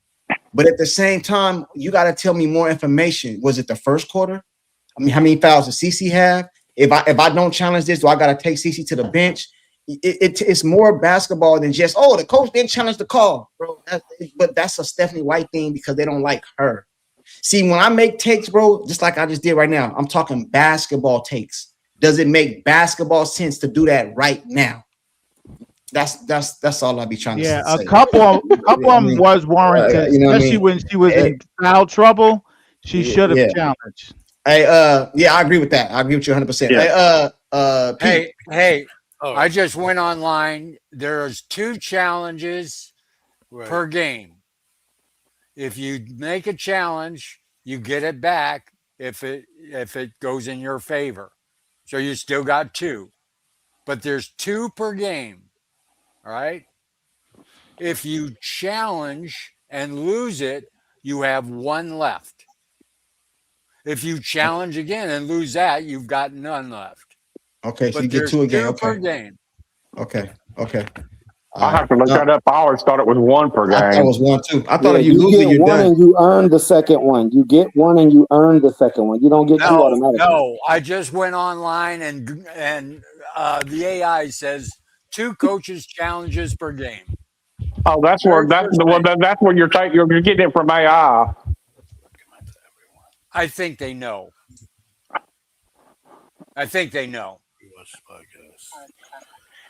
But at the same time, you got to tell me more information. Was it the first quarter? I mean, how many fouls does CC have? If I don't challenge this, do I got to take CC to the bench? It's more basketball than just, the coach didn't challenge the call, bro. But that's a Stephanie White thing because they don't like her. See, when I make takes, bro, just like I just did right now, I'm talking basketball takes. Does it make basketball sense to do that right now? That's all I be trying to say. Yeah, a couple of them was warranted, especially when she was in foul trouble. She should have challenged. Hey, I agree with that. I agree with you 100%. Yeah. Hey, I just went online. There's 2 challenges per game. If you make a challenge, you get it back if it goes in your favor. So you still got 2. But there's 2 per game. All right? If you challenge and lose it, you have 1 left. If you challenge again and lose that, you've got none left. Okay, so But you get 2 again. Okay. per game. Okay. I have to look that up. I always thought it was 1 per game. I thought it was 1 too. I thought if you lose it, get you're 1 done. and you earn the second one. You get 1 and you earn the second one. You don't get 2 automatically. No, I just went online and the AI says 2 coaches challenges per game. Oh, that's where you're getting it from AI. I think they know.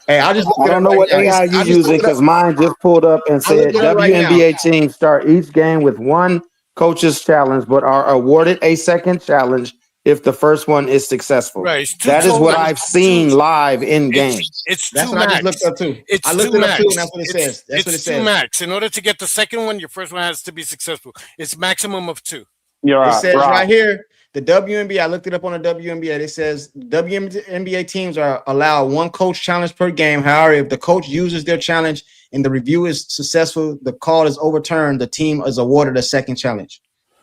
Hey, I just I don't know what AI you're using because mine just pulled up and said WNBA teams start each game with 1 coach's challenge, but are awarded a second challenge if the first one is successful. Right, that is what I've seen live in game. It's That's 2 what max. I just looked up too. It's I looked 2 it up max. too, and that's what it says. That's what it It's 2 says. max. In order to get the second one, your first one has to be successful. It's maximum of 2. You're It right. says right here, the WNBA. I looked it up on the WNBA. It says WNBA teams are allowed 1 coach challenge per game. However, if the coach uses their challenge and the review is successful, the call is overturned. The team is awarded a second challenge.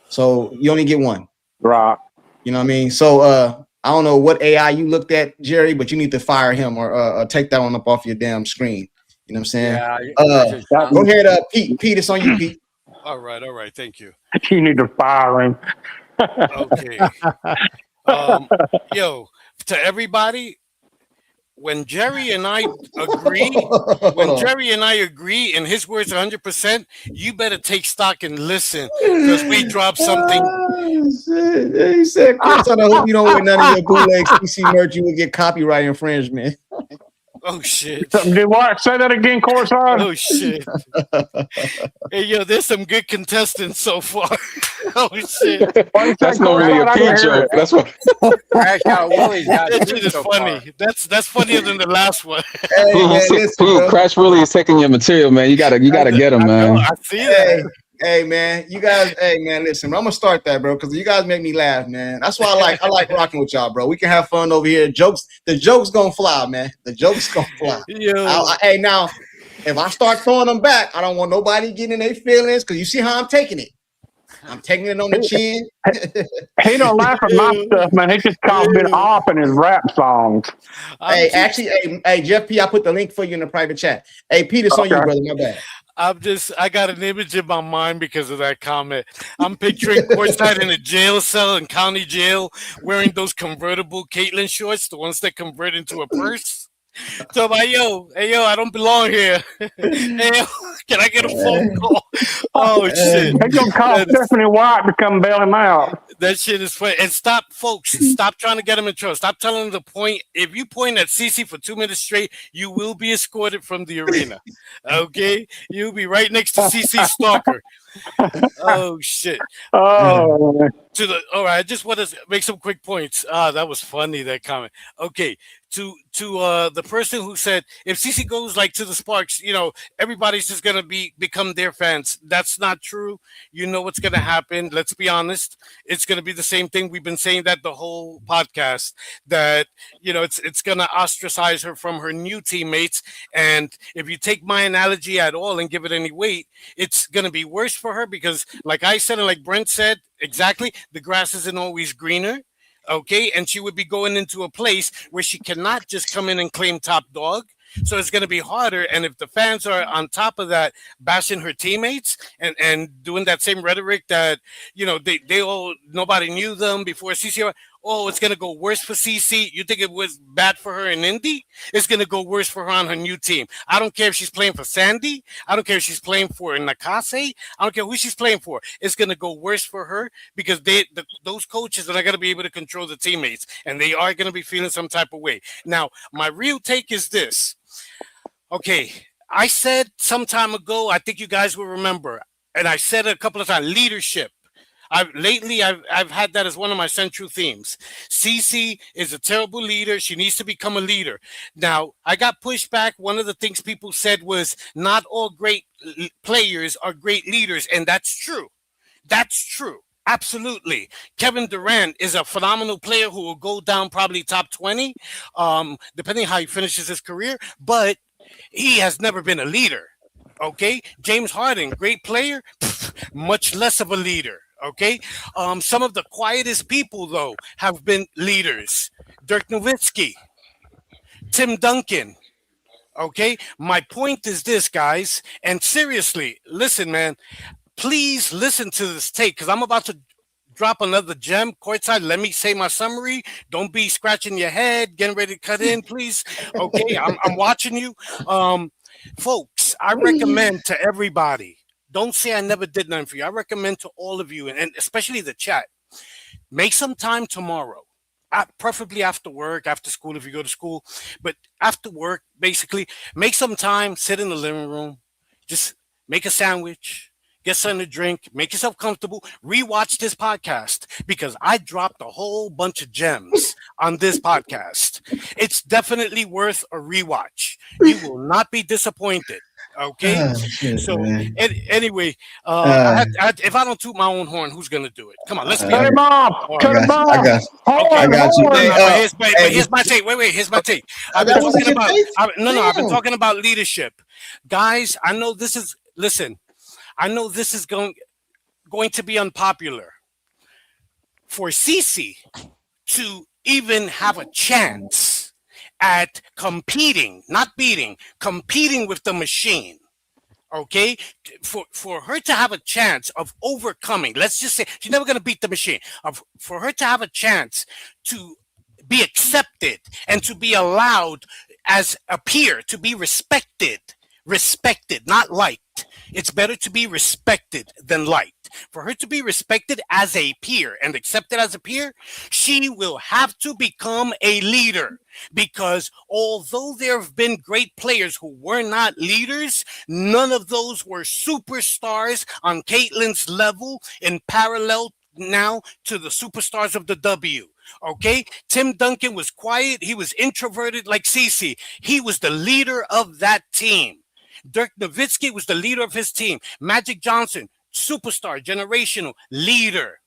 So you only get 1. Right. You know what I mean? So I don't know what AI you looked at, Jerry, but you need to fire him or take that one up off your damn screen. You know what I'm saying? Yeah. Go ahead, Pete. Pete, it's on you, Pete. All right. Thank you. You need to fire him. Okay. Yo, to everybody, when Jerry and I agree, and his words 100%, you better take stock and listen because we dropped something. He said, Chris, I hope you don't wear none of your bootleg CC merch. You will get copyright infringement. Oh shit! Did what? Say that again, Corson. Oh shit! Hey yo, there's some good contestants so far. Oh shit! That's not really a Pete joke. That's what. Crash Out Willie's got That 2 shit is so funny. far. That's funnier than the last one. Hey, man, listen, Crash Willie is taking your material, man. You gotta get him, man. I see that. Hey man, you guys. Hey man, listen. I'm gonna start that, bro, because you guys make me laugh, man. That's why I like rocking with y'all, bro. We can have fun over here. The jokes gonna fly, man. The jokes gonna fly. Hey, now, if I start throwing them back, I don't want nobody getting in their feelings because you see how I'm taking it. I'm taking it on the chin. He don't laugh at my stuff, man. He just calls me off in his rap songs. Hey, Jeff P, I put the link for you in the private chat. Hey, Pete, it's on you, brother. My bad. I got an image in my mind because of that comment. I'm picturing courtside in a jail cell in county jail wearing those convertible Caitlyn shorts, the ones that convert into a purse. So I'm like, hey, I don't belong here. Hey, yo, can I get a phone call? Oh, shit. They're going to call Stephanie White to come bail him out. That shit is funny. And stop, folks. Stop trying to get them in trouble. Stop telling them to point. If you point at Cece for 2 minutes straight, you will be escorted from the arena. Okay? You'll be right next to Cece's stalker. Oh, shit. Oh. All right, I just want to make some quick points. That was funny, that comment. Okay, to the person who said if CC goes like to the Sparks, everybody's just gonna become their fans. That's not true. You know what's gonna happen. Let's be honest. It's gonna be the same thing. We've been saying that the whole podcast. That it's gonna ostracize her from her new teammates. And if you take my analogy at all and give it any weight, it's gonna be worse for her because, like I said and like Brent said, exactly, the grass isn't always greener. Okay, and she would be going into a place where she cannot just come in and claim top dog. So it's going to be harder. And if the fans are on top of that, bashing her teammates and doing that same rhetoric that, they all, nobody knew them before CC. Oh, it's going to go worse for CC. You think it was bad for her in Indy? It's going to go worse for her on her new team. I don't care if she's playing for Sandy. I don't care if she's playing for Nakase. I don't care who she's playing for. It's going to go worse for her because those coaches are not going to be able to control the teammates, and they are going to be feeling some type of way. Now, my real take is this. Okay, I said some time ago, I think you guys will remember, and I said it a couple of times, leadership. I've had that as one of my central themes. Cece is a terrible leader. She needs to become a leader. Now, I got pushback. One of the things people said was not all great players are great leaders, and that's true. That's true. Absolutely. Kevin Durant is a phenomenal player who will go down probably top 20, depending how he finishes his career, but he has never been a leader. Okay. James Harden, great player, much less of a leader. Okay. Some of the quietest people, though, have been leaders. Dirk Nowitzki, Tim Duncan. Okay. My point is this, guys, and seriously, listen, man. Please listen to this tape because I'm about to drop another gem. Courtside, let me say my summary. Don't be scratching your head, getting ready to cut in, please. Okay, I'm watching you. Folks, I recommend to everybody, don't say I never did nothing for you. I recommend to all of you, and especially the chat, make some time tomorrow. Preferably after work, after school if you go to school. But after work, basically, make some time, sit in the living room, just make a sandwich, get something to drink, make yourself comfortable, rewatch this podcast because I dropped a whole bunch of gems on this podcast. It's definitely worth a rewatch. You will not be disappointed. Okay, anyway, if I don't toot my own horn, who's gonna do it? Come on, let's be Cut him off. Cut him off. I got you. Horn. Here's my take. Wait. Here's my take. I've been talking about leadership, guys. I know this is. Listen, I know this is going to be unpopular for Cece to even have a chance at competing, not beating, competing with the machine. Okay, for her to have a chance of overcoming, let's just say she's never going to beat the machine. For her to have a chance to be accepted and to be allowed as a peer, to be respected, not liked. It's better to be respected than liked. For her to be respected as a peer and accepted as a peer, she will have to become a leader. Because although there have been great players who were not leaders, none of those were superstars on Caitlin's level in parallel now to the superstars of the W. Okay, Tim Duncan was quiet. He was introverted like Cece. He was the leader of that team. Dirk Nowitzki was the leader of his team. Magic Johnson, superstar, generational leader.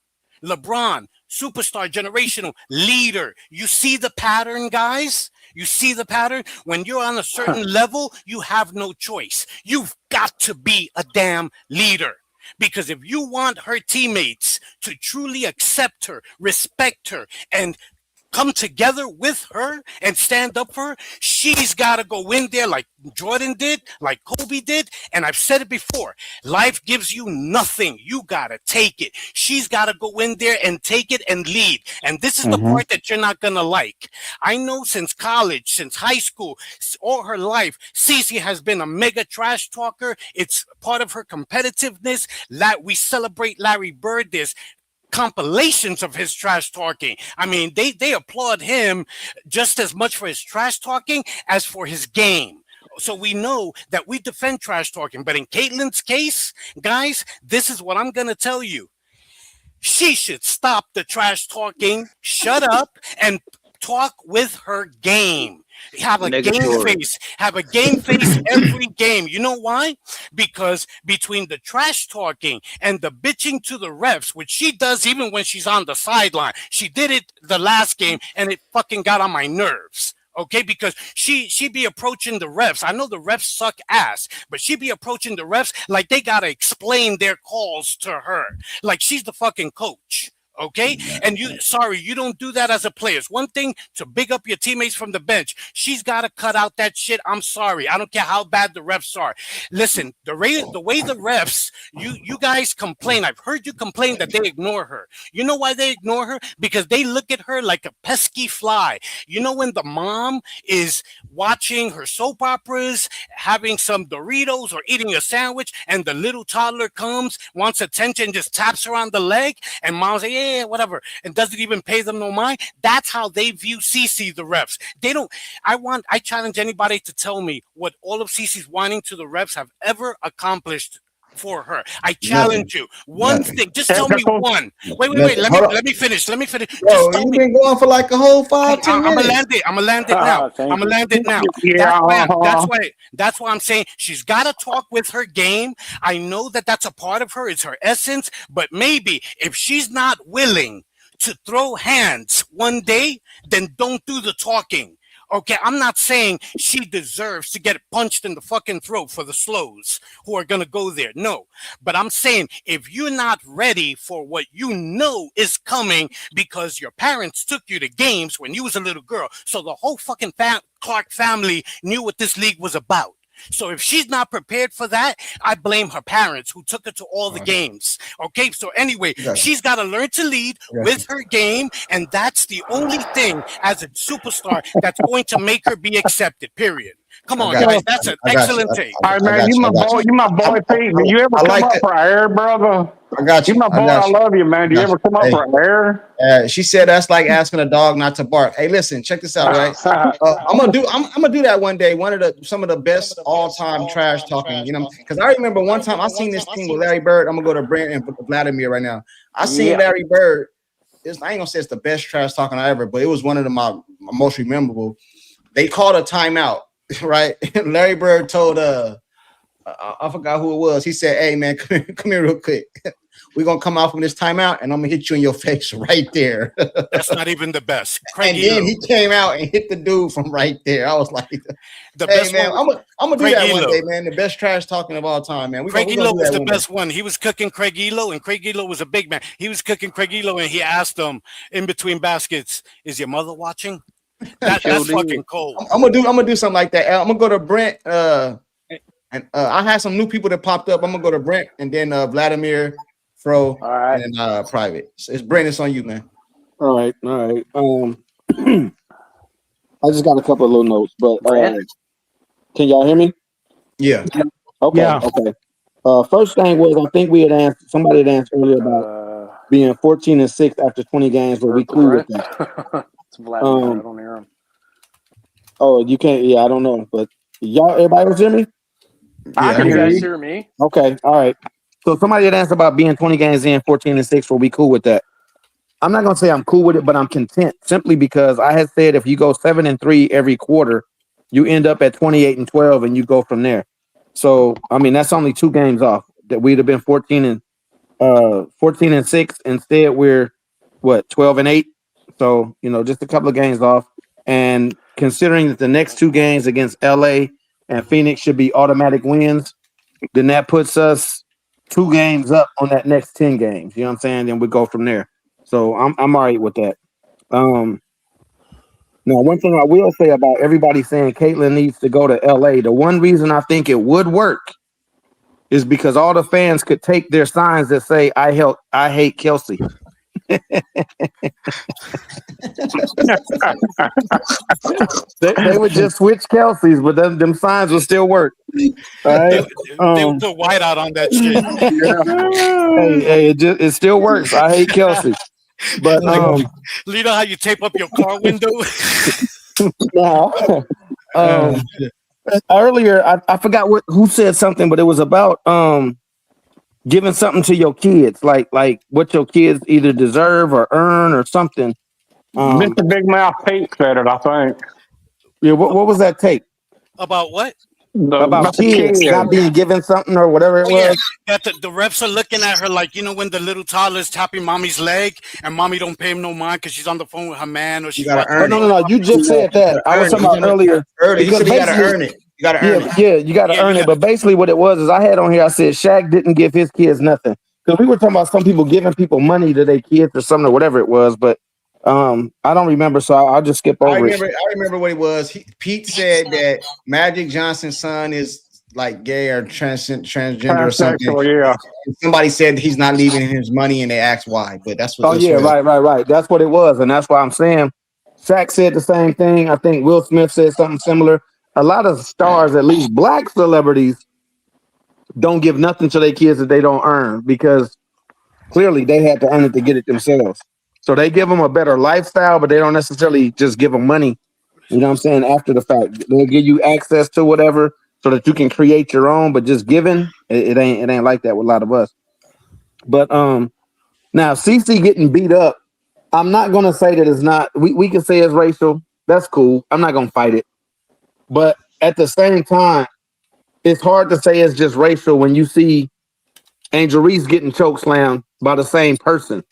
LeBron, superstar, generational leader. You see the pattern, guys? You see the pattern? When you're on a certain level, you have no choice. You've got to be a damn leader. Because if you want her teammates to truly accept her, respect her, and come together with her and stand up for her, she's got to go in there like Jordan did, like Kobe did. And I've said it before, life gives you nothing. You got to take it. She's got to go in there and take it and lead. And this is the part that you're not going to like. I know since college, since high school, all her life, Cece has been a mega trash talker. It's part of her competitiveness. We celebrate Larry Bird. There's compilations of his trash talking. I mean, they applaud him just as much for his trash talking as for his game. So we know that we defend trash talking. But in Caitlin's case, guys, this is what I'm going to tell you. She should stop the trash talking, shut up, and talk with her game. Have a game face. Have a game face every game. You know why? Because between the trash talking and the bitching to the refs, which she does even when she's on the sideline, she did it the last game and it fucking got on my nerves. Okay, because she be approaching the refs. I know the refs suck ass, but she be approaching the refs like they gotta explain their calls to her, like she's the fucking coach. Okay, and you don't do that as a player. It's one thing to big up your teammates from the bench. She's got to cut out that shit. I'm sorry. I don't care how bad the refs are. Listen, the way the refs, you guys complain. I've heard you complain that they ignore her. You know why they ignore her? Because they look at her like a pesky fly. You know when the mom is watching her soap operas, having some Doritos or eating a sandwich, and the little toddler comes, wants attention, just taps her on the leg, and mom's like, yeah, whatever, and doesn't even pay them no mind. That's how they view Cece, the refs. They don't. I challenge anybody to tell me what all of Cece's whining to the refs have ever accomplished for her. I challenge you. One Nothing. thing. Just tell me one. Wait. Nothing. Let me finish. Bro, Just tell you've me. been going for like a whole 5-10 I'm gonna minutes. land it. I'm gonna land it now. I'm gonna land it now. Yeah. That's why I'm saying she's got to talk with her game. I know that that's a part of her. It's her essence. But maybe if she's not willing to throw hands one day, then don't do the talking. Okay, I'm not saying she deserves to get punched in the fucking throat for the slows who are gonna go there. No, but I'm saying if you're not ready for what you know is coming because your parents took you to games when you was a little girl, so the whole fucking Clark family knew what this league was about. So if she's not prepared for that, I blame her parents who took her to all the games. Okay, so anyway, she's got to learn to lead with her game, and that's the only thing as a superstar that's going to make her be accepted. Period. Come on, guys, that's an excellent take. All right, man, you my boy, Pete. Do you ever come up for air, brother? I got you. You my boy. I love you, man. Do you ever come up for air? She said that's like asking a dog not to bark. Hey, listen, check this out, right? I'm gonna do that one day. Some of the best all-time trash talking, because I remember one time I seen this thing with Larry Bird. I'm gonna go to Brent and Vladimir right now. I seen Larry Bird. I ain't gonna say it's the best trash talking I ever, but it was one of my most memorable. They called a timeout, right? Larry Bird told I forgot who it was. He said, "Hey man, come here real quick. We're gonna come out from this timeout, and I'm gonna hit you in your face right there." That's not even the best. And then he came out and hit the dude from right there. I was like, the "Hey best man, one, I'm gonna do Craig that Elo. one day, man. The best trash talking of all time, man. Craig Elo was the best one. He was cooking Craig Elo, and Craig Elo was a big man. He was cooking Craig Elo, and he asked him in between baskets, "Is your mother watching?" That's fucking cold. I'm gonna do something like that. I'm gonna go to Brent. And I had some new people that popped up. I'm gonna go to Brent and then Vladimir, Fro, and Private. So it's Brent. It's on you, man. All right. I just got a couple of little notes, but can y'all hear me? Yeah. Okay. Yeah. Okay. First thing was I think somebody had asked earlier about being 14-6 after 20 games, but we cool with that. It's Vladimir. I don't hear him. Oh, you can't. Yeah, I don't know, but everybody else hear me? I can hear you. Hear me? Okay. All right. So somebody had asked about being 20 games in, 14-6. Will we cool with that? I'm not gonna say I'm cool with it, but I'm content simply because I had said if you go 7-3 every quarter, you end up at 28-12, and you go from there. So I mean that's only 2 games off. That we'd have been 14-6. Instead, we're 12-8. So just a couple of games off. And considering that the next 2 games against LA and Phoenix should be automatic wins, then that puts us 2 games up on that next 10 games. You know what I'm saying? Then we go from there. So I'm all right with that. Now, one thing I will say about everybody saying Caitlin needs to go to LA, the one reason I think it would work is because all the fans could take their signs that say I hate Kelsey. they would just switch Kelsey's, but them signs will still work. All right? They would put white out on that shit. Hey, it still works. I hate Kelsey. But you know how you tape up your car window? Earlier I forgot who said something, but it was about giving something to your kids, like what your kids either deserve or earn or something. Mr. Big Mouth Pete said it, I think. Yeah, what was that take? About what? About kids not being given something or whatever it was. That the refs are looking at her like, when the little toddler's tapping mommy's leg and mommy don't pay him no mind because she's on the phone with her man or she gotta earn it. No. You just said that. I was talking about earlier. You said you gotta earn it. You gotta earn it. Yeah, you gotta earn it. But basically what it was is I had on here, I said Shaq didn't give his kids nothing. Because we were talking about some people giving people money to their kids or something or whatever it was, but I don't remember, so I'll just skip over it. I remember what it was. Pete said that Magic Johnson's son is like gay or transgender or something. Yeah. Somebody said he's not leaving his money, and they asked why. But that's what. Right. That's what it was, and that's why I'm saying. Shaq said the same thing. I think Will Smith said something similar. A lot of stars, at least black celebrities, don't give nothing to their kids that they don't earn because clearly they had to earn it to get it themselves. So they give them a better lifestyle, but they don't necessarily just give them money. You know what I'm saying? After the fact, they'll give you access to whatever so that you can create your own. But just giving, it ain't like that with a lot of us. But now CC getting beat up, I'm not gonna say that it's not. We can say it's racial. That's cool. I'm not gonna fight it. But at the same time, it's hard to say it's just racial when you see Angel Reese getting choke slammed by the same person.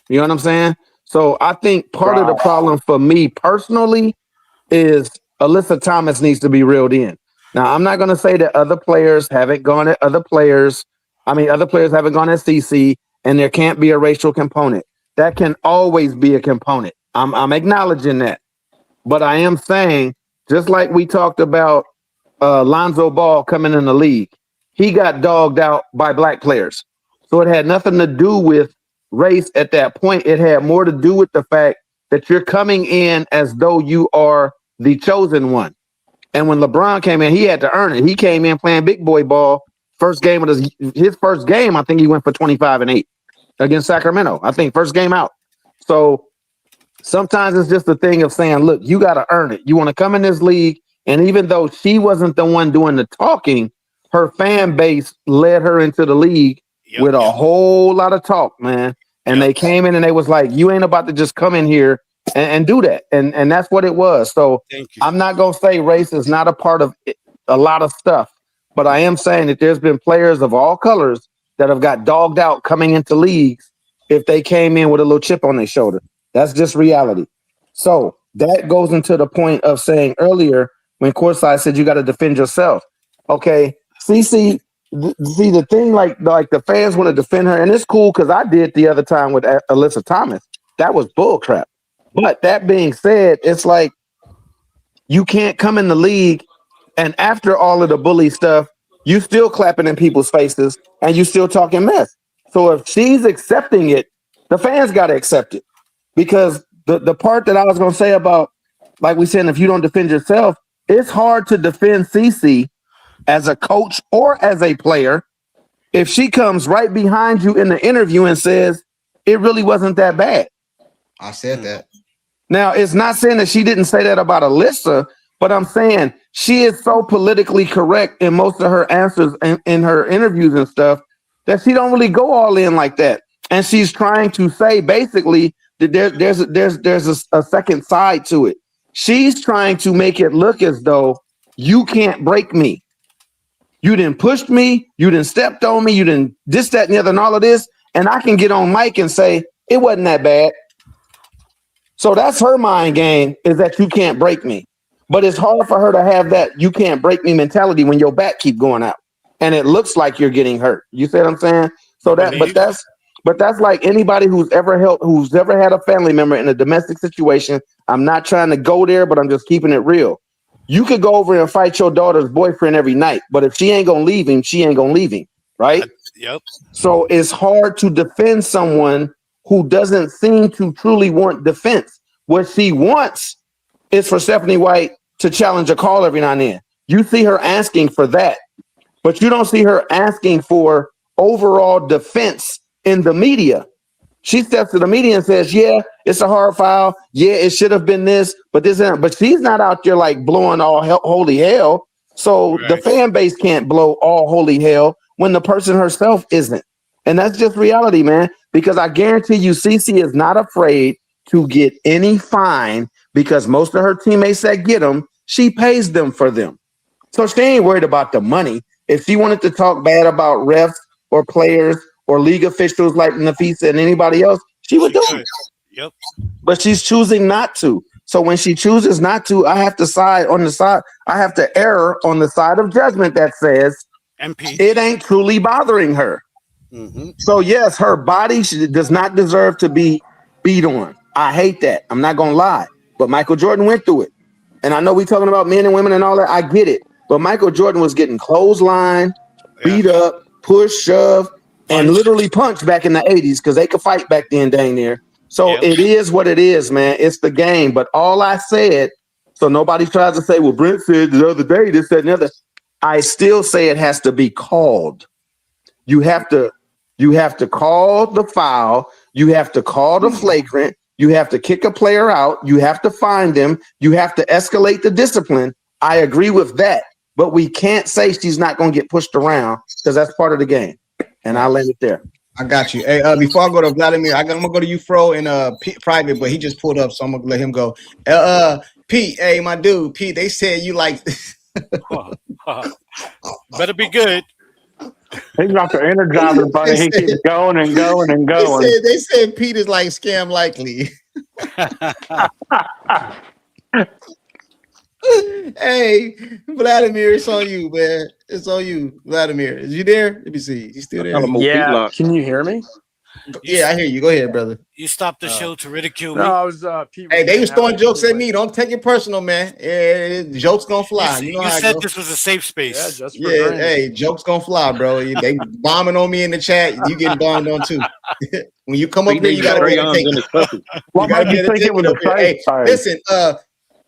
You know what I'm saying? So I think part of the problem for me personally is Alyssa Thomas needs to be reeled in. Now, I'm not going to say that other players haven't gone at other players. I mean, other players haven't gone at CC, and there can't be a racial component. That can always be a component. I'm acknowledging that. But I am saying, just like we talked about Lonzo Ball coming in the league, he got dogged out by black players. So it had nothing to do with race at that point. It had more to do with the fact that you're coming in as though you are the chosen one. And when LeBron came in, he had to earn it. He came in playing big boy ball. First game of his first game, I think he went for 25-8 against Sacramento. I think first game out. So sometimes it's just a thing of saying, look, you got to earn it. You want to come in this league. And even though she wasn't the one doing the talking, her fan base led her into the league with a whole lot of talk, man. And they came in and they was like, you ain't about to just come in here and do that. And that's what it was. So I'm not going to say race is not a part of a lot of stuff, but I am saying that there's been players of all colors that have got dogged out coming into leagues if they came in with a little chip on their shoulder. That's just reality. So that goes into the point of saying earlier when Courtside said you got to defend yourself. Okay, CC, see the thing, like the fans want to defend her, and it's cool because I did the other time with Alyssa Thomas. That was bull crap. But that being said, it's like you can't come in the league and after all of the bully stuff, you still clapping in people's faces and you still talking mess. So if she's accepting it, the fans got to accept it. Because the part that I was going to say about, like we said, if you don't defend yourself, it's hard to defend CC as a coach or as a player if she comes right behind you in the interview and says, it really wasn't that bad. I said that. Now, it's not saying that she didn't say that about Alyssa, but I'm saying she is so politically correct in most of her answers in her interviews and stuff that she don't really go all in like that. And she's trying to say basically that there's a second side to it. She's trying to make it look as though you can't break me. You didn't push me. You didn't stepped on me. You didn't this, that, and the other, and all of this. And I can get on mic and say, it wasn't that bad. So that's her mind game, is that you can't break me. But it's hard for her to have that you can't break me mentality when your back keep going out. And it looks like you're getting hurt. You see what I'm saying? So that, but that's like anybody who's ever had a family member in a domestic situation. I'm not trying to go there, but I'm just keeping it real. You could go over and fight your daughter's boyfriend every night, but if she ain't gonna leave him, she ain't gonna leave him, right? Yep. So it's hard to defend someone who doesn't seem to truly want defense. What she wants is for Stephanie White to challenge a call every now and then. You see her asking for that, but you don't see her asking for overall defense in the media. She steps to the media and says, yeah, it's a hard foul. Yeah, it should have been this, but this isn't. But she's not out there like blowing all holy hell. So the fan base can't blow all holy hell when the person herself isn't. And that's just reality, man, because I guarantee you CC is not afraid to get any fine because most of her teammates that get them, she pays them for them. So she ain't worried about the money. If she wanted to talk bad about refs or players or league officials like Nafisa and anybody else, she would do it. Yep. But she's choosing not to. So when she chooses not to, I have to I have to err on the side of judgment that says it ain't truly bothering her. Mm-hmm. So yes, her body does not deserve to be beat on. I hate that. I'm not gonna lie. But Michael Jordan went through it. And I know we're talking about men and women and all that. I get it. But Michael Jordan was getting clotheslined, beat up, pushed, shoved, and literally punched back in the 80s because they could fight back then, dang near. So it is what it is, man. It's the game. But all I said, so nobody tries to say, well, Brent said the other day, this, that, and the other. I still say it has to be called. You have to call the foul. You have to call the flagrant. You have to kick a player out. You have to find them. You have to escalate the discipline. I agree with that. but we can't say she's not going to get pushed around because that's part of the game. And I'll land it there. I got you. Hey, before I go to Vladimir, I'm gonna go to you, Fro, in private, but he just pulled up, so I'm gonna let him go. Pete, hey, my dude, Pete. They said you like. Better be good. He's got the Energizer bunny. He keeps going and going and going. They said Pete is like scam likely. Hey, Vladimir, it's on you, man. It's on you, Vladimir. Is you there? Let me see. You still there? Yeah. Can you hear me? Yeah, I hear you. Go ahead, brother. You stopped the show to ridicule me. No, I was. Pete Hey, they was saying throwing how jokes at like- me. Don't take it personal, man. Jokes gonna fly. You know You how it said go. this was a safe space. Yeah, just for Yeah, granted. hey, jokes gonna fly, bro. They bombing on me in the chat. You getting bombed on too. When you come up here, you gotta be able to take it. What You gotta made be you able to think take it was it a up here. safe Hey, space? listen,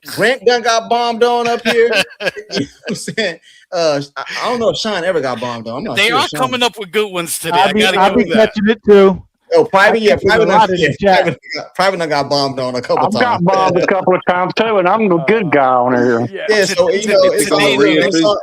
Grant done got bombed on up here. You know what I'm saying? I don't know if Sean ever got bombed on. I'm not They sure. are Sean. coming up with good ones today. I'll I be gotta I'll give be them that. catching it too. Oh, private, yeah, There's a lot in the chat. private done got bombed on a couple I've times. got bombed a couple of times too, and I'm the good guy on here. Yeah, so you know, it's all good.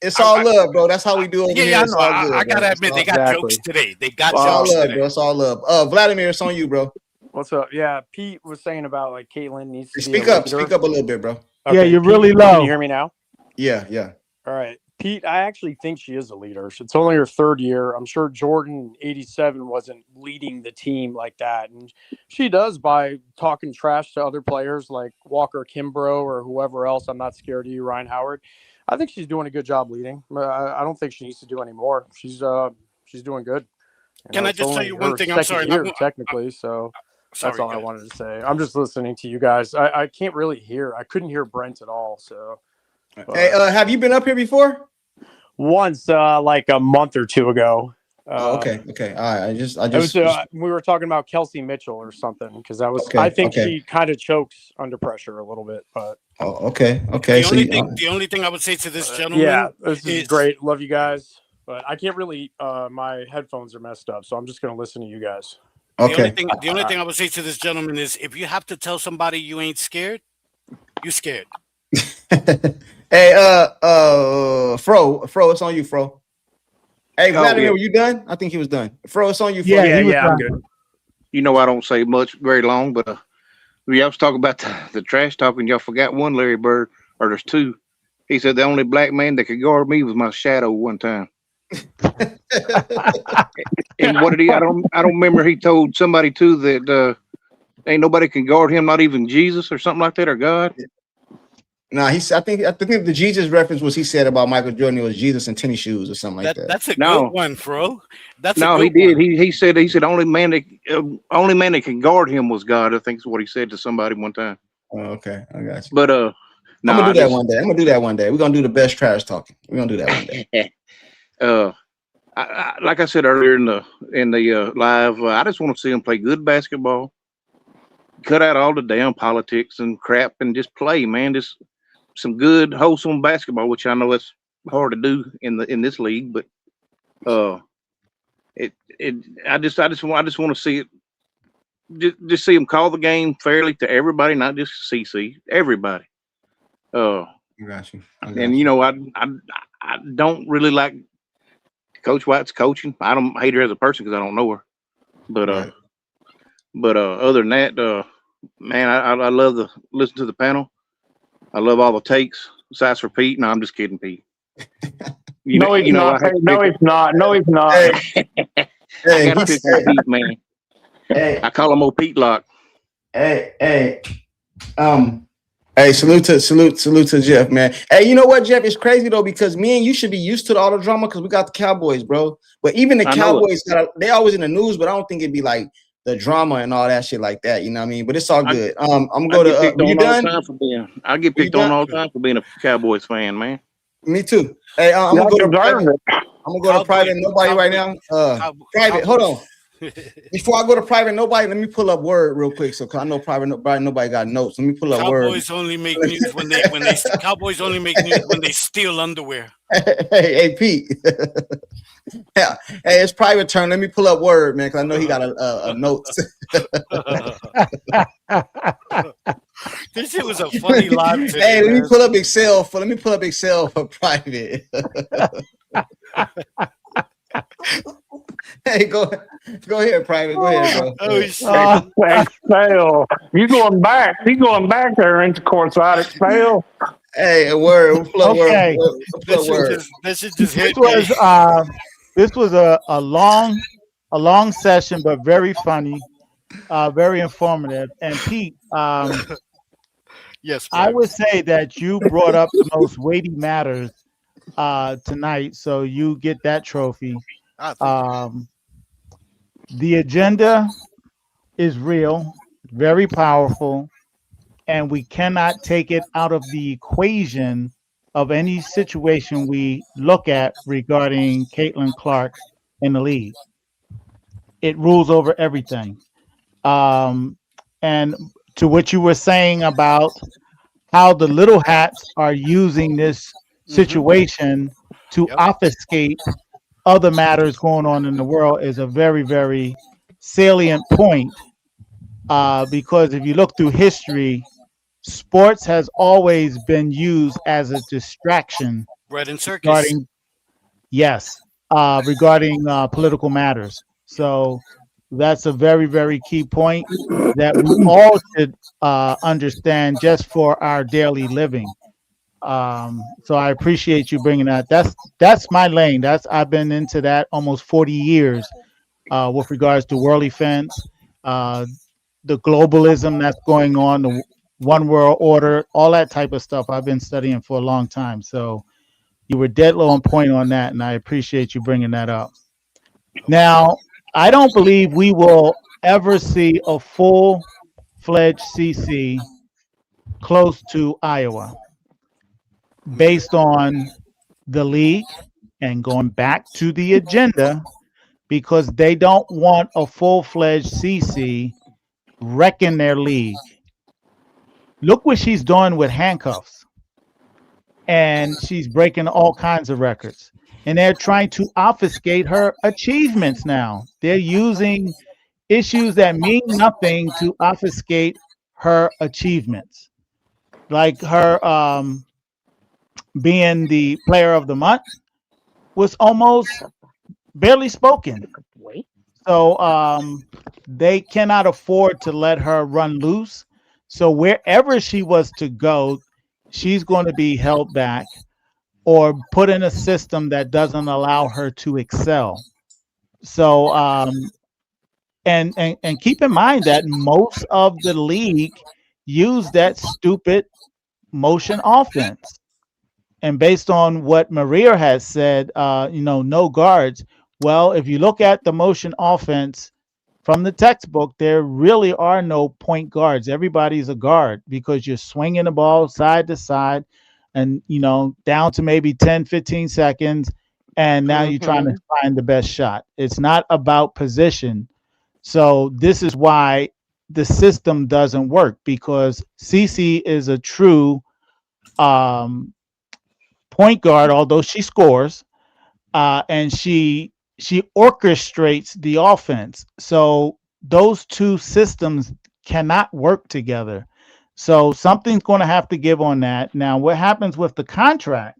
It's all love, bro. That's how we do over here. Yeah, I It's know. all good, I bro. gotta It's admit, all- they got jokes today. They got It's all jokes love, today. bro. It's all love. Vladimir, it's on you, bro. What's up? Yeah, Pete was saying about like Caitlin needs to Speak be a up. leader. Speak up a little bit, bro. Yeah, you're Pete, really low. Can you hear me now? Yeah. All right. Pete, I actually think she is a leader. It's only her third year. I'm sure Jordan 87 wasn't leading the team like that. And she does by talking trash to other players like Walker Kimbrough or whoever else. I'm not scared of you, Ryan Howard. I think she's doing a good job leading. I don't think she needs to do any more. She's doing good. Can I it's just tell only you one her thing? I'm second sorry. year, technically. So that's all I wanted to say. I'm just listening to you guys. I can't really hear. I couldn't hear Brent at all. So. Hey, have you been up here before? Once, like a month or two ago. Okay. All right. I just. We were talking about Kelsey Mitchell or something because that was. Okay, I think okay. she kind of chokes under pressure a little bit, but. Oh, okay. The only thing I would say to this gentleman, Yeah, this is great. Love you guys, but I can't really. My headphones are messed up, so I'm just gonna listen to you guys. Okay. The only thing I would say to this gentleman is, if you have to tell somebody you ain't scared, you scared. Hey, Fro, it's on you, Fro. Hey, Vladimir, yeah. were you done? I think he was done. Fro, it's on you, Fro. Yeah, I'm good. You know, I don't say much very long, but y'all was talking about the trash talking. Y'all forgot one Larry Bird, or there's two. He said the only black man that could guard me was my shadow one time. And what did he? I don't remember. He told somebody too that ain't nobody can guard him, not even Jesus or something like that, or God. Nah, I think the Jesus reference was he said about Michael Jordan was Jesus in tennis shoes or something like that. That's a good one, bro. That's no, a he good did. He said only man that can guard him was God. I think is what he said to somebody one time. Oh, okay, I got you. But I'm gonna do that one day. I'm gonna do that one day. We're gonna do the best trash talking. We're gonna do that one day. Like I said earlier in the live, I just want to see him play good basketball. Cut out all the damn politics and crap and just play, man. Just some good, wholesome basketball, which I know it's hard to do in this league, but I just want to see it. Just see him call the game fairly to everybody, not just CC. Everybody. I got you. And you know, I don't really like Coach White's coaching. I don't hate her as a person because I don't know her. But other than that, man, I love to listen to the panel. I love all the takes. Besides for Pete, no, I'm just kidding, Pete. No, he's not. No, he's not. No, he's not. I gotta pick on Pete, man. Hey, I call him old Pete Lock. Hey, salute to Jeff, man. Hey, you know what, Jeff? It's crazy though because me and you should be used to all the drama because we got the Cowboys, bro. But even the Cowboys, they always in the news, but I don't think it'd be like the drama and all that shit like that. You know what I mean? But it's all good. I'm gonna go to. You done? I get picked on all the time for being a Cowboys fan, man. Me too. Hey, I'm gonna go to private. I'm gonna go to private. Nobody right now. Private. Hold on. Before I go to private, nobody. Let me pull up Word real quick, so I know private. Nobody got notes. Let me pull up Word. Cowboys only make news when they Cowboys only make news when they steal underwear. Hey, Pete. Yeah. Hey, it's private turn. Let me pull up Word, man, because I know he got a note. This shit was a funny live today. Hey, let me man. pull up Excel for private. Hey, go ahead, private. Go ahead, bro. Oh shit. Excel. You going back there into courtside Excel. Hey, a word. Okay. That should just hit This me. was this was a long session, but very funny, very informative. And Pete, Yes, I Prime. would say that you brought up the most weighty matters tonight, so you get that trophy. Thank you. The agenda is real, very powerful, and we cannot take it out of the equation of any situation we look at regarding Caitlin Clark in the league. It rules over everything. And to what you were saying about how the little hats are using this situation to obfuscate other matters going on in the world is a very, very salient point. Because if you look through history, sports has always been used as a distraction Bread and circus. regarding political matters. So that's a very, very key point that we all should understand just for our daily living. So I appreciate you bringing that. That's my lane. I've been into that almost 40 years with regards to world events, the globalism that's going on, the one world order, all that type of stuff. I've been studying for a long time. So you were dead low on point on that, and I appreciate you bringing that up. Now, I don't believe we will ever see a full-fledged CC close to Iowa based on the league and going back to the agenda because they don't want a full-fledged CC wrecking their league. Look what she's doing with handcuffs. And she's breaking all kinds of records. And they're trying to obfuscate her achievements now. They're using issues that mean nothing to obfuscate her achievements. Like her being the player of the month was almost barely spoken. So they cannot afford to let her run loose. So wherever she was to go, she's going to be held back or put in a system that doesn't allow her to excel. So and keep in mind that most of the league use that stupid motion offense. And based on what Maria has said, no guards. Well, if you look at the motion offense from the textbook, there really are no point guards. Everybody's a guard because you're swinging the ball side to side and, down to maybe 10, 15 seconds. And now you're trying to find the best shot. It's not about position. So this is why the system doesn't work because CC is a true point guard, although she scores, and she orchestrates the offense. So those two systems cannot work together. So something's going to have to give on that. Now, what happens with the contract?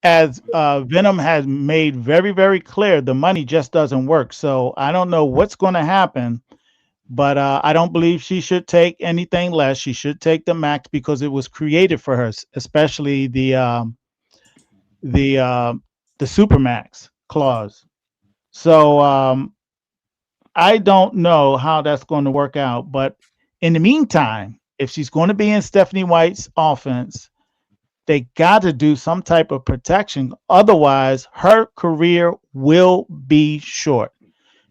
As Venom has made very, very clear, the money just doesn't work. So I don't know what's going to happen, but I don't believe she should take anything less. She should take the max because it was created for her, especially the supermax clause. So I don't know how that's going to work out. But in the meantime, if she's going to be in Stephanie White's offense, they got to do some type of protection. Otherwise, her career will be short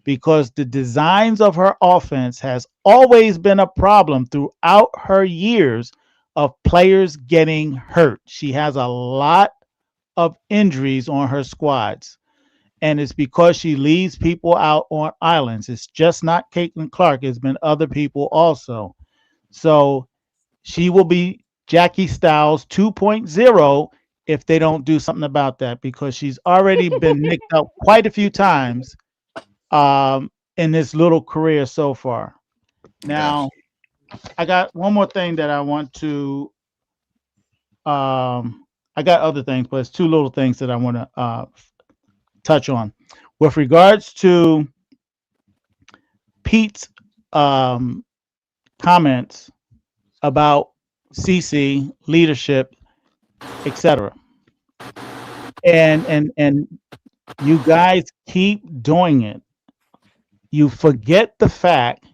because the designs of her offense has always been a problem throughout her years of players getting hurt. She has a lot of injuries on her squads. And it's because she leaves people out on islands. It's just not Caitlin Clark. It's been other people also. So she will be Jackie Styles 2.0 if they don't do something about that because she's already been nicked up quite a few times in this little career so far. Now, I got one more thing that I want to. I got other things, but it's two little things that I want to touch on. With regards to Pete's comments about CC leadership, etc. And you guys keep doing it. You forget the fact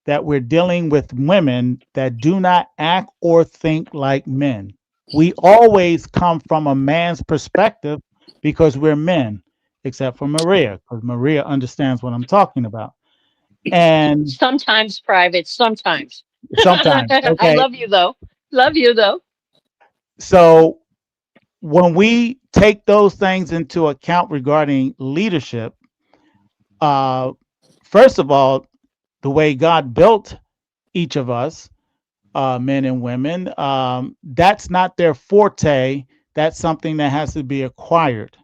that we're dealing with women that do not act or think like men. We always come from a man's perspective because we're men, except for Maria, because Maria understands what I'm talking about. And sometimes private, sometimes. sometimes, I okay. love you though. Love you though. So when we take those things into account regarding leadership, first of all, the way God built each of us, men and women, that's not their forte. That's something that has to be acquired.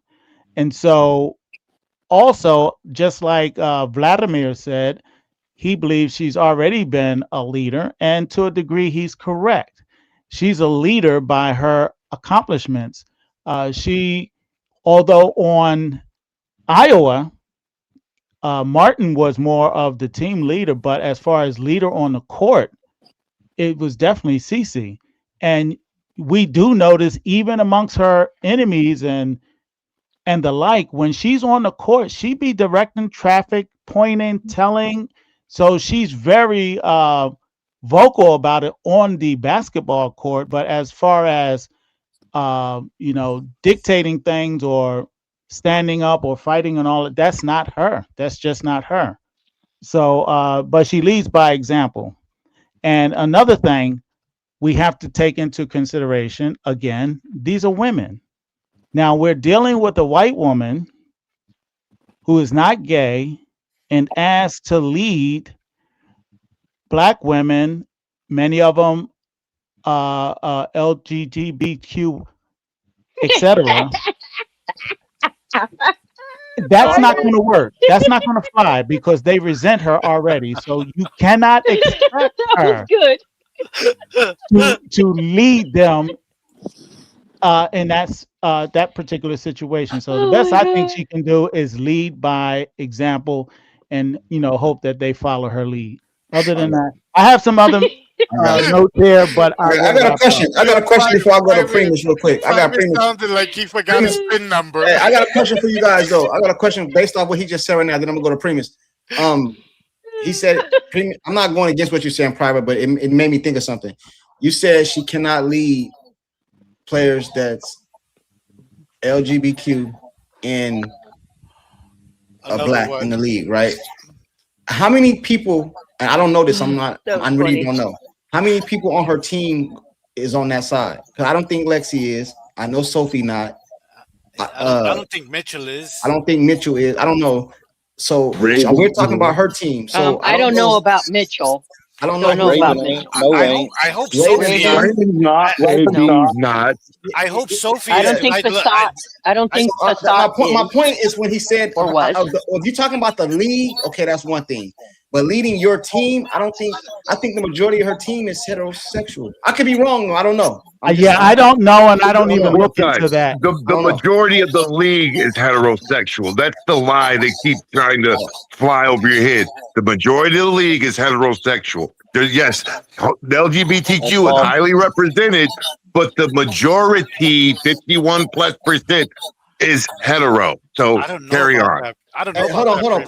And so, also, just like Vladimir said, he believes she's already been a leader, and to a degree, he's correct. She's a leader by her accomplishments. Although on Iowa, Martin was more of the team leader, but as far as leader on the court, it was definitely Cece. And we do notice even amongst her enemies and the like, when she's on the court, she be directing traffic, pointing, telling. So she's very vocal about it on the basketball court. But as far as dictating things or standing up or fighting and all that's not her. That's just not her. So, but she leads by example. And another thing we have to take into consideration, again, these are women. Now we're dealing with a white woman who is not gay and asked to lead Black women, many of them LGBTQ, etc. That's not going to work. That's not going to fly because they resent her already. So you cannot expect her to lead them in that particular situation. So the best I think she can do is lead by example, and hope that they follow her lead. Other than that, I have some other notes here, but I got a question. I got a question before I go to Primus real quick. I got Primus. Sounded like he forgot his PIN number. Hey, I got a question for you guys though. I got a question based off what he just said right now. Then I'm gonna go to Primus. He said, I'm not going against what you're saying private, but it made me think of something. You said she cannot lead players that's LGBTQ and Black in the league, right? How many people? And I don't know this. I really don't know. How many people on her team is on that side? Because I don't think Lexi is. I know Sophie not. I don't think Mitchell is. I don't think Mitchell is. I don't know. So we're talking about her team. So I don't know about Mitchell. I don't know about Mitchell. I hope Sophie is. Not. I hope Sophie. I don't think Passat. I don't think Passat. My point is when he said, or was. If you're talking about the league, okay, that's one thing. But leading your team, I think the majority of her team is heterosexual. I could be wrong. I don't know. I don't know, and I don't even look into that. The majority of the league is heterosexual. That's the lie they keep trying to fly over your head. The majority of the league is heterosexual. Yes, the LGBTQ is highly represented, but the majority, 51+%, is hetero. So carry on. I don't know. Hold on,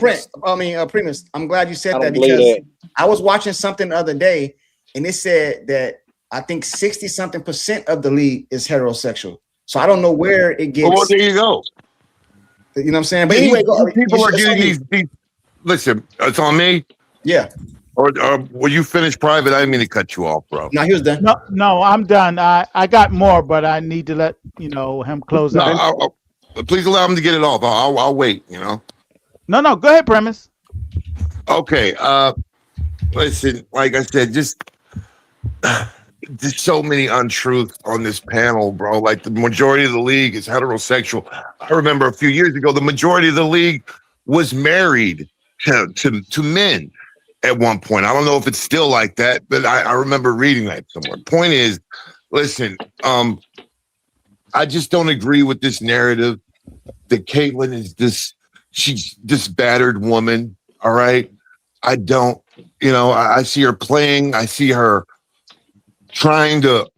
Primus. I'm glad you said that because I was watching something the other day, and it said that I think 60-something% of the league is heterosexual. So I don't know where it gets. Well, there you go. You know what I'm saying? But anyway, people are getting these. Listen, it's on me. Yeah. Or were you finished private? I didn't mean to cut you off, bro. No, he was done. No, I'm done. I got more, but I need to let him close out. Please allow him to get it off. I'll wait. No, go ahead, Premise. Okay. Listen, like I said, just there's so many untruths on this panel, bro. Like the majority of the league is heterosexual. I remember a few years ago, the majority of the league was married to men. at one point. I don't know if it's still like that, but I remember reading that somewhere. Point is, listen, I just don't agree with this narrative that Caitlin is she's this battered woman. All right. I don't, I see her playing. I see her trying to,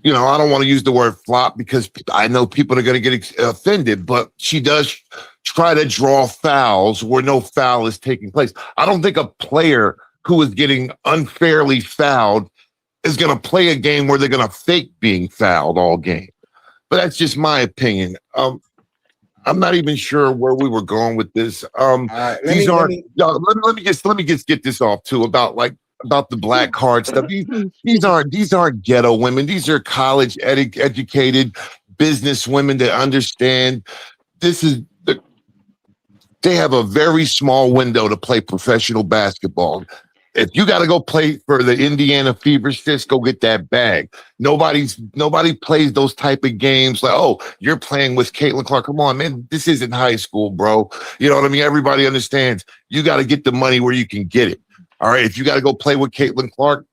I don't want to use the word flop because I know people are going to get offended, but she does try to draw fouls where no foul is taking place. I don't think a player who is getting unfairly fouled is going to play a game where they're going to fake being fouled all game. But that's just my opinion. I'm not even sure where we were going with this. Let me just get this off too about the black card stuff. These aren't ghetto women. These are college educated business women that understand they have a very small window to play professional basketball. If you got to go play for the Indiana Fever, sis, go get that bag. Nobody plays those type of games like, oh, you're playing with Caitlin Clark. Come on, man. This isn't high school, bro. You know what I mean? Everybody understands you got to get the money where you can get it. All right. If you got to go play with Caitlin Clark,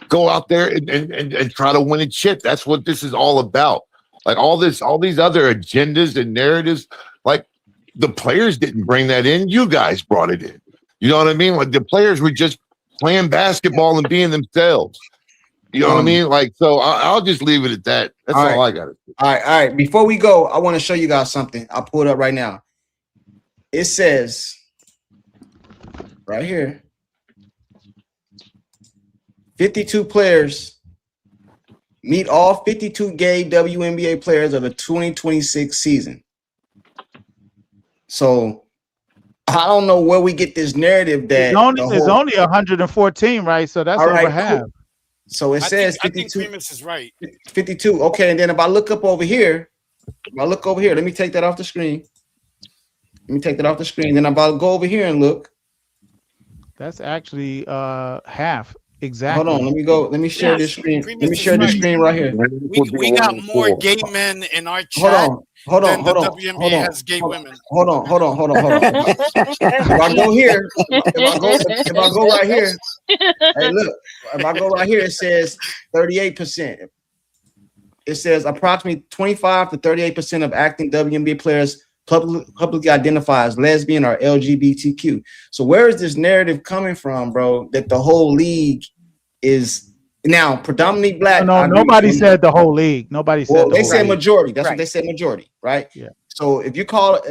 go out there and try to win a chip. That's what this is all about. Like all these other agendas and narratives, like the players didn't bring that in. You guys brought it in. You know what I mean? Like the players were just playing basketball and being themselves. You know what I mean? Like, so I'll just leave it at that. That's all I got to say. All right. Before we go, I want to show you guys something. I'll pull it up right now. It says right here, 52 players meet all 52 gay WNBA players of the 2026 season. So I don't know where we get this narrative that there's only 114, right? So that's over half. Cool. So it says 52. I think Primus is right. 52. Okay, and then if I look up over here, let me take that off the screen. Then I'm about to go over here and look. That's actually half. Exactly. Hold on. Let me share this screen. Let me share this screen right here. We got more gay men in our chat than the WNBA has gay women. Hold on. If I go here, if I go right here, hey, look, if I go right here, it says 38%. It says approximately 25 to 38% of acting WNBA players publicly identify as lesbian or LGBTQ. So where is this narrative coming from, bro? That the whole league is now predominantly black. No, nobody said the whole league. Nobody said. They said majority. That's what they said, majority, right? Yeah. So if you call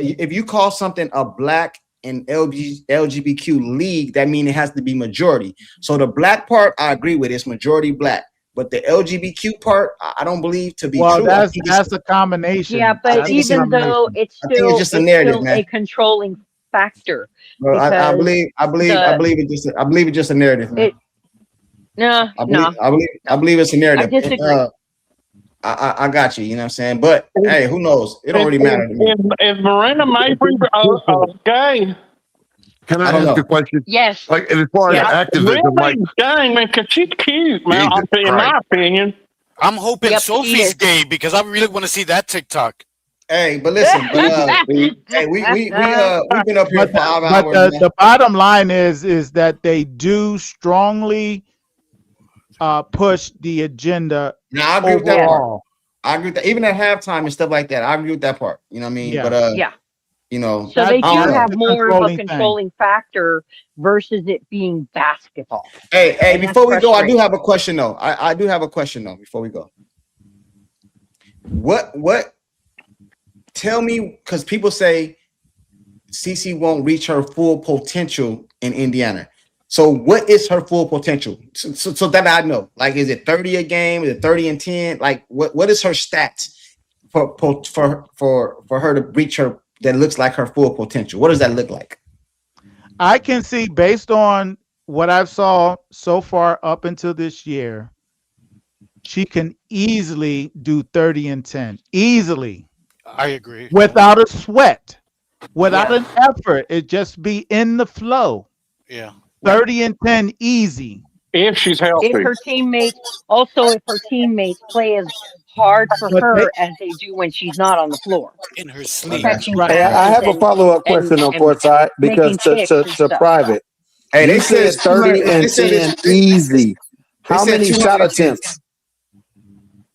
something a black and LGBTQ league, that means it has to be majority. So the black part, I agree with, it's majority black. But the LGBTQ part, I don't believe to be true. That's a combination. Yeah, but even though it's still just a narrative, man. A controlling factor. Well, I believe it's just a narrative, man. I believe it's a narrative. I disagree. I got you. You know what I'm saying? But hey, who knows? It don't really matter to me. Is Miranda Mabry gay? Can I ask a question? Yes. Like as far as activism, like dang man, cause she's cute, man. In my opinion, I'm hoping Sophie's gay because I really want to see that TikTok. Hey, but listen, we've been up here 5 hours. But the bottom line is that they do strongly push the agenda. Now, I agree with that part. I agree with that. Even at halftime and stuff like that, I agree with that part. You know what I mean? Yeah. But you know, so they do have more of a controlling factor versus it being basketball. Hey, before we go, I do have a question though. I do have a question though before we go. What tell me, because people say CC won't reach her full potential in Indiana. So what is her full potential? So that I know. Like, is it 30 a game? Is it 30 and 10? Like what is her stats for her to reach her that looks like her full potential? What does that look like? I can see, based on what I've saw so far up until this year, she can easily do 30 and 10. Easily. I agree. Without a sweat, without an effort. It just be in the flow. Yeah. 30 and 10 easy. If she's healthy. If her teammates play as hard for her as they do when she's not on the floor. In her sleep. Hey, I have a follow-up question on court side because to Private. Hey, You said 30 and 10 easy. How many shot attempts?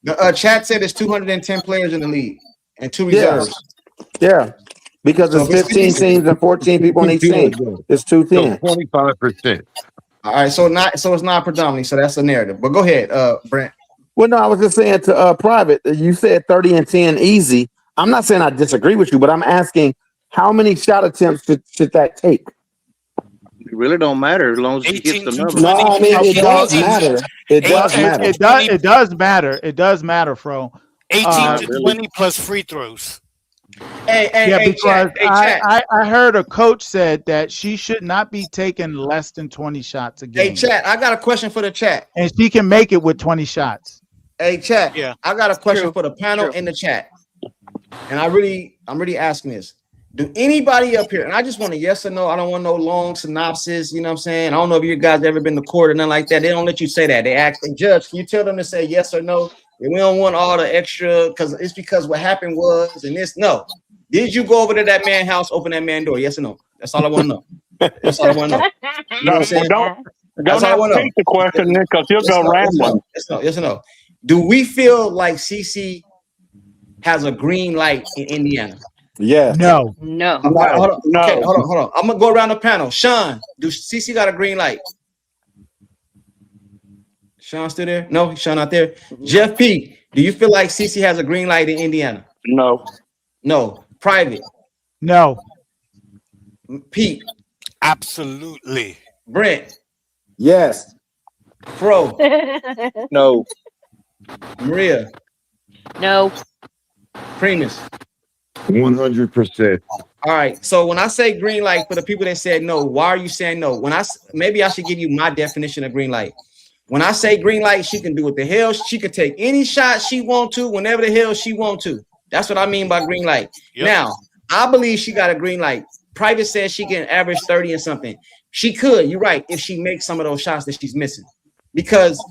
The chat said there's 210 players in the league and 2 reserves. Yeah. Because So it's if it's 15 teams and 14 people on each team. It's 210. 25%. All right, so it's not predominantly, so that's a narrative. But go ahead, Brent. Well, no, I was just saying to Private, you said 30 and 10 easy. I'm not saying I disagree with you, but I'm asking how many shot attempts should that take? It really don't matter as long as she hits the number. No, I mean it does matter. It does matter. It does matter. It does matter, Fro. 18 to 20 plus free throws. Because I heard a coach said that she should not be taking less than 20 shots a game. Hey, chat, I got a question for the chat. And she can make it with 20 shots. Hey, chat, I got a question for the panel in the chat. And I'm really asking this. Do anybody up here, and I just want a yes or no, I don't want no long synopsis, you know what I'm saying? I don't know if you guys ever been to court or nothing like that. They don't let you say that. They ask the judge, can you tell them to say yes or no? And we don't want all the extra, because what happened was, and this, no. Did you go over to that man's house, open that man's door? Yes or no? That's all I want to know. That's all I want to know. You know what I'm saying? Don't take the question, Nick, because he'll go rambling. Yes or no? Do we feel like CC has a green light in Indiana? Yeah. No. No. Hold on. I'm gonna go around the panel. Sean, do CC got a green light? Sean still there? No, Sean not there. Jeff P, do you feel like CC has a green light in Indiana? No. No. Private? No. Pete? Absolutely. Brent? Yes. Fro? No. Maria? No. Primus? 100%. All right. So when I say green light, for the people that said no, why are you saying no? Maybe I should give you my definition of green light. When I say green light, she can do what the hell. She can take any shot she want to, whenever the hell she want to. That's what I mean by green light. Yep. Now, I believe she got a green light. Private says she can average 30 and something. She could, you're right, if she makes some of those shots that she's missing. Because,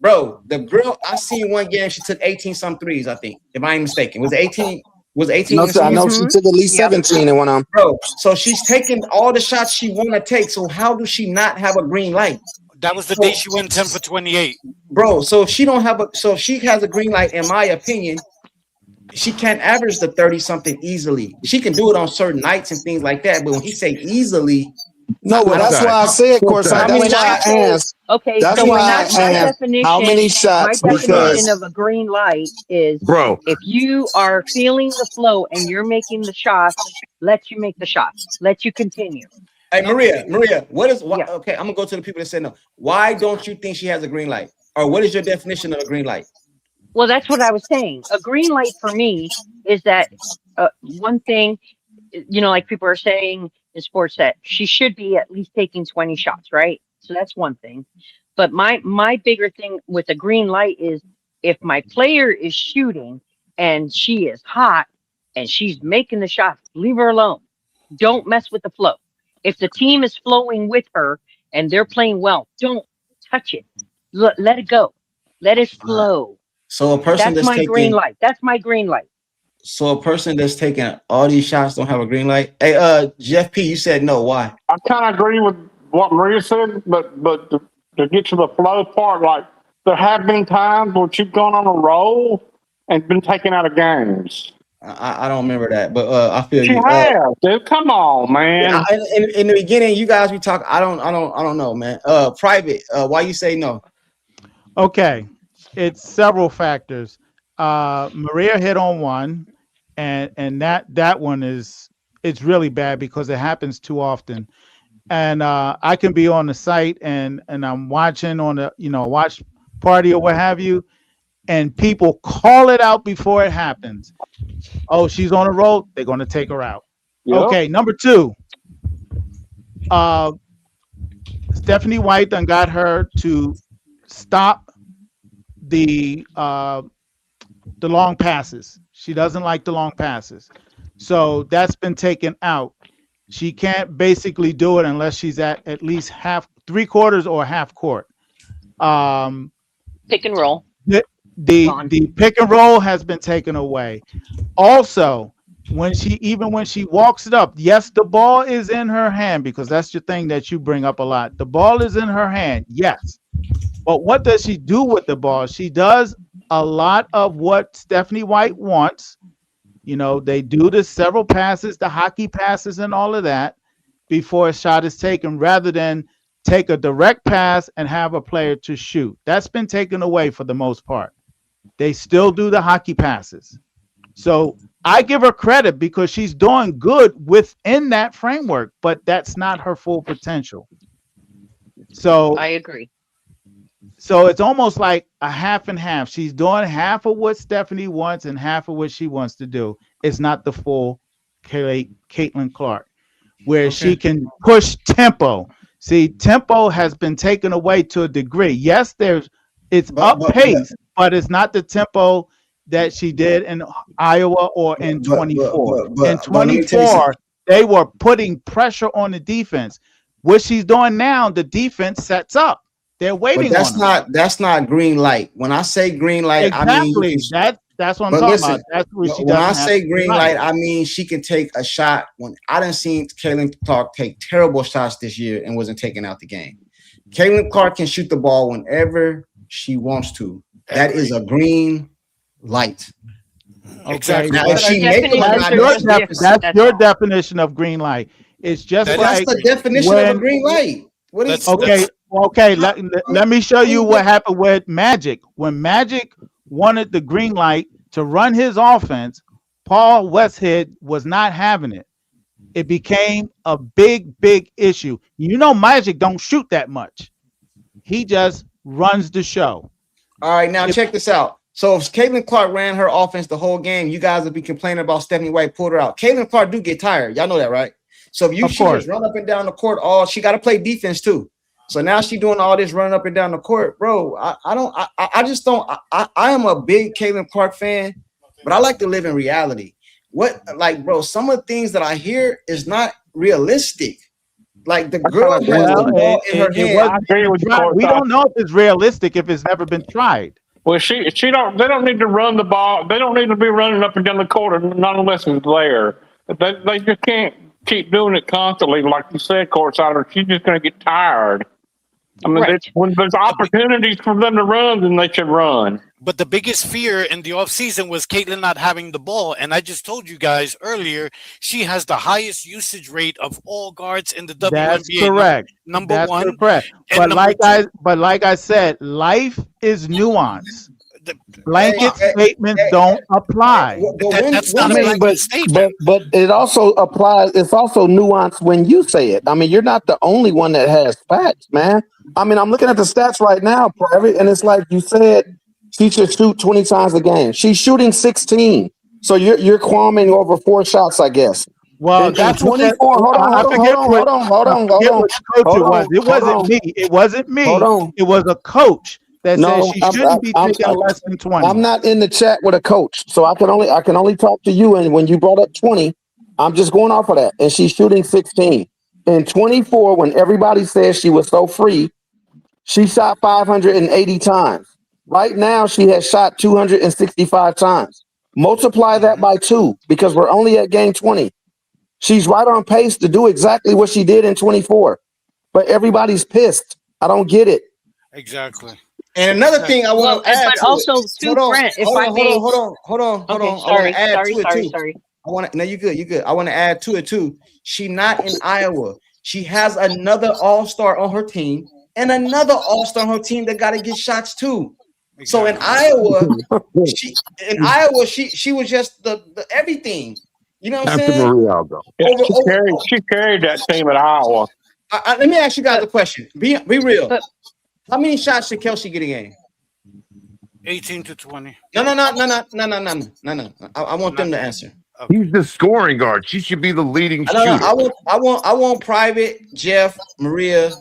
bro, the girl, I seen one game, she took 18 some threes, I think, if I ain't mistaken. Was it 18? Was 18? No, I know she took at least 17 and went on. Bro, so she's taking all the shots she want to take. So how does she not have a green light? That was the day she went 10 for 28. Bro, so if she has a green light, in my opinion, she can't average the 30 something easily. She can do it on certain nights and things like that. But when he say easily, no, well, that's why I said, Courtside. That's why I asked. Okay, that's so why I my asked definition, how many shots. My definition of a green light is, bro, if you are feeling the flow and you're making the shots, let you make the shots. Let you continue. Hey, Maria, okay, I'm gonna go to the people that said no. Why don't you think she has a green light? Or what is your definition of a green light? Well, that's what I was saying. A green light for me is that one thing, like people are saying in sports, that she should be at least taking 20 shots, right? So that's one thing. But my bigger thing with a green light is, if my player is shooting and she is hot and she's making the shots, leave her alone. Don't mess with the flow. If the team is flowing with her and they're playing well, don't touch it. Let it go. Let it flow. So a person that's my green light. That's my green light. So a person that's taking all these shots don't have a green light. Hey, Jeff P, you said no. Why? I kind of agree with what Maria said, but to get to the flow part, like, there have been times where she's gone on a roll and been taken out of games. I don't remember that, but I feel she you. Has, dude. Come on, man. In the beginning, you guys be talking. I don't know, man. Private. Why you say no? Okay, it's several factors. Maria hit on one, and that one it's really bad because it happens too often. And I can be on the site and I'm watching on the watch party or what have you, and people call it out before it happens. Oh, she's on a roll. They're going to take her out. Yep. Okay, number 2. Stephanie White done got her to stop the long passes. She doesn't like the long passes. So that's been taken out. She can't basically do it unless she's at least three quarters or half court. Pick and roll. The pick and roll has been taken away. Also, when she walks it up, yes, the ball is in her hand, because that's your thing that you bring up a lot. The ball is in her hand, yes. But what does she do with the ball? She does a lot of what Stephanie White wants. You know, they do the several passes, the hockey passes and all of that before a shot is taken, rather than take a direct pass and have a player to shoot. That's been taken away for the most part. They still do the hockey passes. So I give her credit because she's doing good within that framework, but that's not her full potential. So I agree. So it's almost like a half and half. She's doing half of what Stephanie wants and half of what she wants to do. It's not the full Caitlin Clark, where she can push tempo. See, tempo has been taken away to a degree. Yes, it's up pace, but it's not the tempo that she did in Iowa or in 24. In 24, they were putting pressure on the defense. What she's doing now, the defense sets up. They're waiting But that's not green light. When I say green light, exactly. I mean that's what I'm talking about. That's what she when I doesn't say have green light, I mean she can take a shot. When I didn't see Caitlin Clark take terrible shots this year and wasn't taking out the game. Caitlin Clark can shoot the ball whenever she wants to. That is a green light. Okay, now if she that's your definition of green light. It's just that's the definition of a green light. What is okay? Let me show you what happened with Magic. When Magic wanted the green light to run his offense, Paul Westhead was not having it. It became a big issue. You know, Magic don't shoot that much. He just runs the show. All right, now check this out. So if Caitlin Clark ran her offense the whole game, you guys would be complaining about Stephanie White pulled her out. Caitlin Clark do get tired. Y'all know that, right? So if she just run up and down the court, she got to play defense too. So now she's doing all this running up and down the court, bro. I am a big Caitlin Clark fan, but I like to live in reality. Bro, some of the things that I hear is not realistic. Like the girl has the ball in her hand. We don't know if it's realistic if it's never been tried. Well, they don't need to run the ball. They don't need to be running up and down the court, not unless it's there. They just can't keep doing it constantly, like you said, Courtsider. She's just going to get tired. I mean, when there's opportunities for them to run, then they should run. But the biggest fear in the offseason was Caitlin not having the ball. And I just told you guys earlier, she has the highest usage rate of all guards in the WNBA. That's correct. Number one. Correct. But like I said, life is nuance. Blanket statements don't apply. That's not a blanket statement. But it also applies. It's also nuanced when you say it. I mean, you're not the only one that has facts, man. I mean, I'm looking at the stats right now, and it's like you said, she should shoot 20 times a game. She's shooting 16. So you're qualming over 4 shots, I guess. Well, that's 24. Hold on. It wasn't me. It wasn't me. It was a coach that said she shouldn't be taking less than 20. I'm not in the chat with a coach, so I can only talk to you. And when you brought up 20, I'm just going off of that. And she's shooting 16. In 24, when everybody says she was so free, she shot 580 times. Right now, she has shot 265 times. Multiply that by 2 because we're only at game 20. She's right on pace to do exactly what she did in 24. But everybody's pissed. I don't get it. Exactly. And another thing I want to add but to also it. too, Brent, if I may. Hold on. Sorry. No, you're good. I want to add to it too. She not in Iowa. She has another all-star on her team and another all-star on her team that got to get shots too. Exactly. So in Iowa, she was just the everything. You know what I'm saying? She carried that team at Iowa. Let me ask you guys a question. Be real. How many shots should Kelsey get a game? 18 to 20. No. I want them to answer. He's the scoring guard. She should be the leading shooter. I want Private, Jeff, Maria.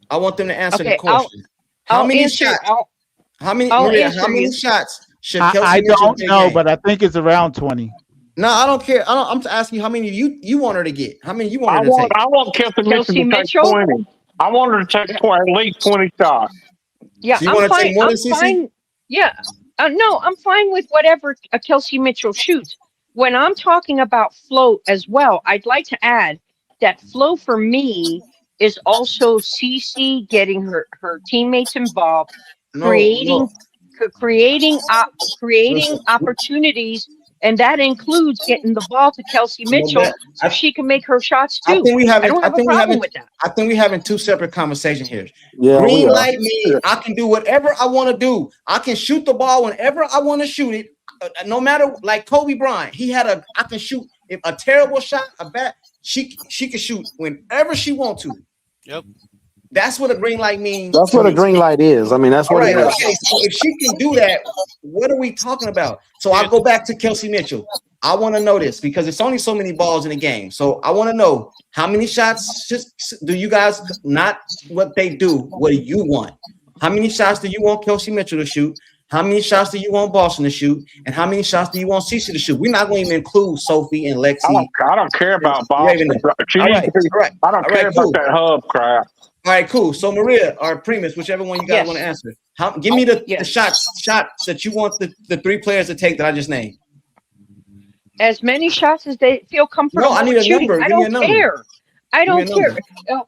I want them to answer the question. How many shots should Kelsey I don't know, but I think it's around 20. No, I don't care. I'm asking you how many you want her to get. How many you want her to take? I want Kelsey Mitchell to take 20. I want her to take at least 20 shots. Yeah, so I'm fine. Yeah. No, I'm fine with whatever Kelsey Mitchell shoots. when I'm talking about flow as well, I'd like to add that flow for me is also Cece getting her teammates involved, creating Listen, opportunities, and that includes getting the ball to Kelsey Mitchell so she can make her shots I too. think we I having. don't have a problem with that. I think we having two separate conversations here. Yeah, we Green are. light means I can do whatever I want to do. I can shoot the ball whenever I want to shoot it. No matter, like Kobe Bryant, I can shoot if a terrible shot, a bad. She can shoot whenever she wants to. Yep. That's what a green light means. That's what a green light is. I mean, that's what it is. Okay, so if she can do that, what are we talking about? So I'll go back to Kelsey Mitchell. I want to know this because it's only so many balls in the game. So I want to know how many shots do you guys, not what they do, what do you want? How many shots do you want Kelsey Mitchell to shoot? How many shots do you want Boston to shoot? And how many shots do you want Cece to shoot? We're not going to even include Sophie and Lexi. I don't care about Boston. I don't care about that hub crap. All right, cool. So Maria or Primus, whichever one you guys want to answer. Give me the shots that you want the three players to take that I just named. As many shots as they feel comfortable. No, I need a shooting. number. I Give me a don't number. care. I Give me don't a care. number.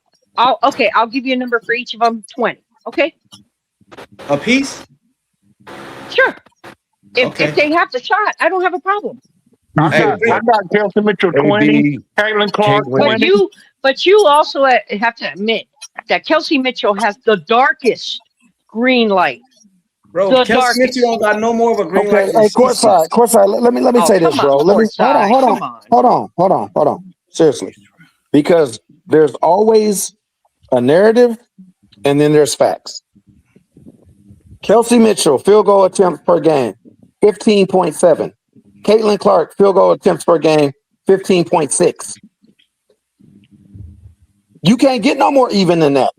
I'll give you a number for each of them. 20. Okay. A piece. Sure. If they have the shot, I don't have a problem. I got Kelsey Mitchell 20, Caitlin Clark 20. But you also have to admit that Kelsey Mitchell has the darkest green light. Bro, Kelsey Mitchell don't got no more of a green light. Hey, courtside. Let me say this, bro. Hold on. Seriously, because there's always a narrative, and then there's facts. Kelsey Mitchell, field goal attempts per game, 15.7. Caitlin Clark, field goal attempts per game, 15.6. You can't get no more even than that.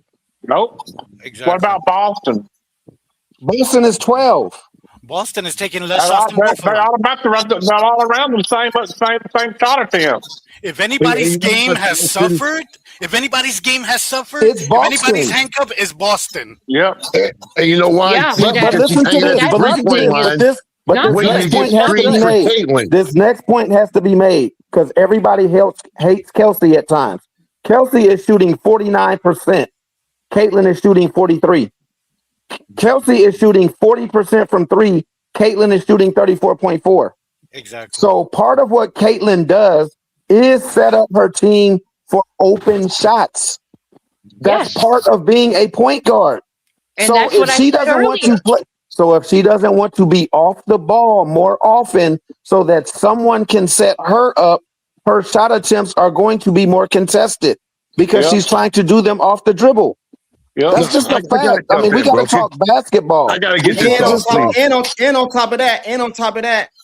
Nope. Exactly. What about Boston? Boston is 12. Boston is taking less shots than both of them. They're all around them, same shot attempts. If anybody's game has suffered, if anybody's handcuffed, it's Boston. Yep. And you know why? Yeah, But listen to this. This next point has to be made because everybody hates Kelsey at times. Kelsey is shooting 49%. Caitlin is shooting 43%. Kelsey is shooting 40% from three. Caitlin is shooting 34.4%. Exactly. So part of what Caitlin does is set up her team for open shots. That's part of being a point guard. And so that's if what I she said doesn't want to play, so if she doesn't want to be off the ball more often, so that someone can set her up, her shot attempts are going to be more contested because she's trying to do them off the dribble. Yep. That's just a fact. I mean, we got to talk basketball. I got to get this off. And on top of that,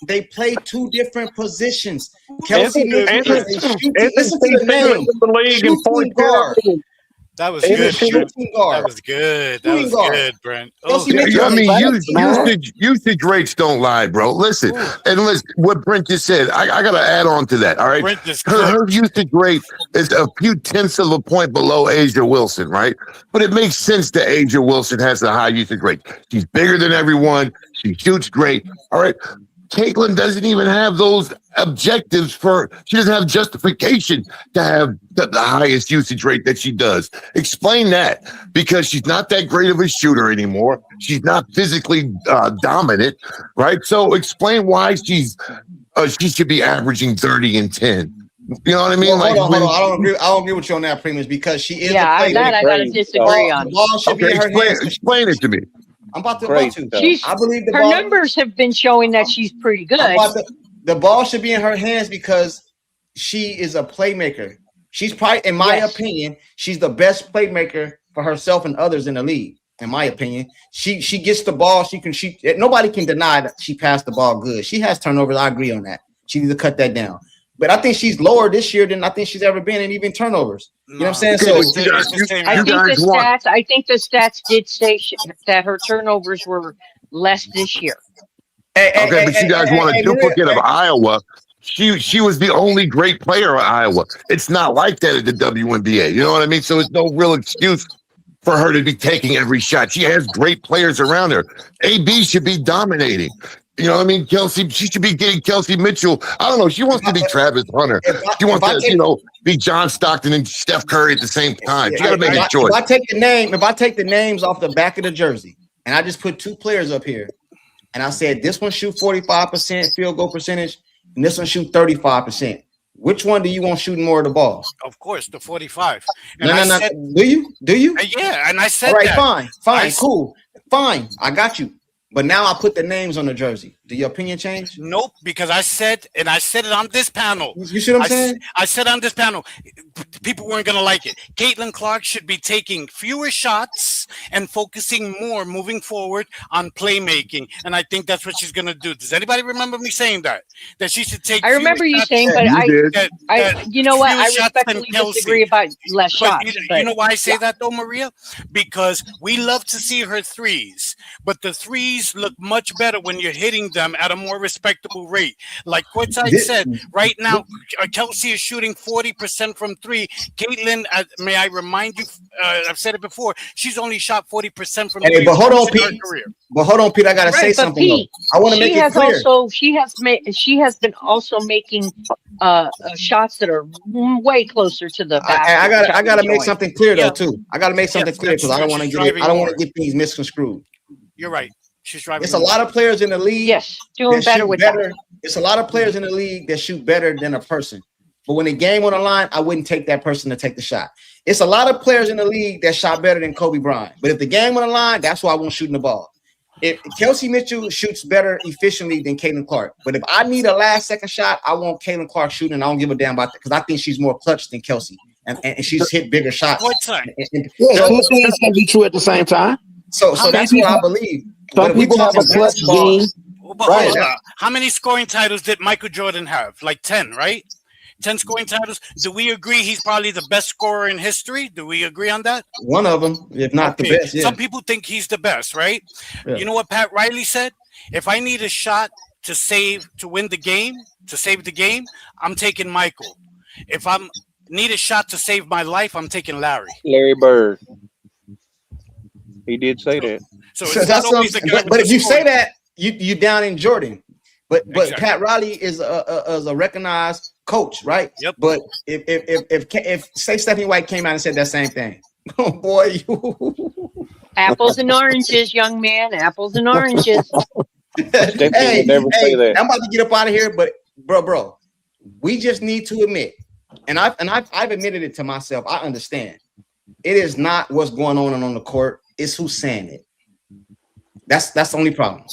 they play two different positions. Kelsey Mitchell is a shooting. Listen to the name. Shooting guard. That was good. That was good. That was good, Brent. Oh, I mean, usage rates don't lie, bro. Listen, and listen, what Brent just said, I got to add on to that. All right, her usage rate is a few tenths of a point below Asia Wilson, right? But it makes sense that Asia Wilson has a high usage rate. She's bigger than everyone. She shoots great. All right. Caitlin doesn't even have those objectives she doesn't have justification to have the highest usage rate that she does. Explain that, because she's not that great of a shooter anymore. She's not physically dominant, right? So explain why she should be averaging 30 and 10. You know what I mean? Hold on. I don't agree with you on that, Primus, because she is a playmaker. That I gotta disagree on. The ball should be in her hands. Explain it to me. I'm about to. I believe her numbers have been showing that she's pretty good. The ball should be in her hands because she is a playmaker. She's probably, in my opinion, she's the best playmaker for herself and others in the league. In my opinion, she gets the ball. Nobody can deny that she passed the ball good. She has turnovers. I agree on that. She needs to cut that down. But I think she's lower this year than I think she's ever been in even turnovers. You know what I'm saying? I think the stats did say that her turnovers were less this year. But you guys want a duplicate of Iowa. She was the only great player at Iowa. It's not like that at the WNBA. You know what I mean? So it's no real excuse for her to be taking every shot. She has great players around her. AB should be dominating. You know what I mean? Kelsey, she should be getting Kelsey Mitchell. I don't know. She wants to be Travis Hunter. She wants to, be John Stockton and Steph Curry at the same time. She got to make a choice. If I take the names off the back of the jersey, and I just put 2 players up here, and I said this one shoot 45% field goal percentage, and this one shoot 35%. Which one do you want shooting more of the ball? Of course, the 45. And no. Do you? Yeah, and I said all right, that. Fine, cool. Fine, I got you. But now I put the names on the jersey. Do your opinion change? Nope, because I said it on this panel. You see what I'm saying? I said on this panel, people weren't going to like it. Caitlin Clark should be taking fewer shots and focusing more moving forward on playmaking. And I think that's what she's going to do. Does anybody remember me saying that? That she should take I remember you saying, but you know what? I respectfully disagree about less shots. You know why I say that though, Maria? Because we love to see her threes, but the threes look much better when you're hitting them at a more respectable rate. Like Courtside said, right now, Kelsey is shooting 40% from 3. Caitlin, may I remind you, I've said it before, she's only shot 40% from 3. But hold on, Pete. I gotta say something. Pete, I want to make it clear. She has been also making shots that are way closer to the basket. I gotta make something clear though too. I gotta make something clear because I don't want to get things misconstrued. You're right. She's driving. It's a lot of players in the league. Yes, doing better with that. It's a lot of players in the league that shoot better than a person. But when the game on the line, I wouldn't take that person to take the shot. It's a lot of players in the league that shot better than Kobe Bryant. But if the game on the line, that's why I won't shooting the ball. If Kelsey Mitchell shoots better efficiently than Caitlin Clark. But if I need a last second shot, I want Caitlin Clark shooting. I don't give a damn about that because I think she's more clutch than Kelsey. And she's hit bigger shots. What time? Those things can be true at the same time. So that's what I believe. Some people have a clutch gene. Right. How many scoring titles did Michael Jordan have? Like 10, right? 10 scoring titles. Do we agree he's probably the best scorer in history? Do we agree on that? One of them, if not the best. Yeah. Some people think he's the best, right? Yeah. You know what Pat Riley said? If I need a shot to win the game, to save the game, I'm taking Michael. If I need a shot to save my life, I'm taking Larry. Larry Bird. He did say that. So that's always the guy. But if you say that, you down in Jordan. But exactly. Pat Riley is a recognized coach, right? Yep. But if say Stephanie White came out and said that same thing, oh boy, apples and oranges, young man, apples and oranges. Hey, I'm about to get up out of here, but bro, we just need to admit, and I've admitted it to myself. I understand. It is not what's going on the court; it's who's saying it. That's the only problem.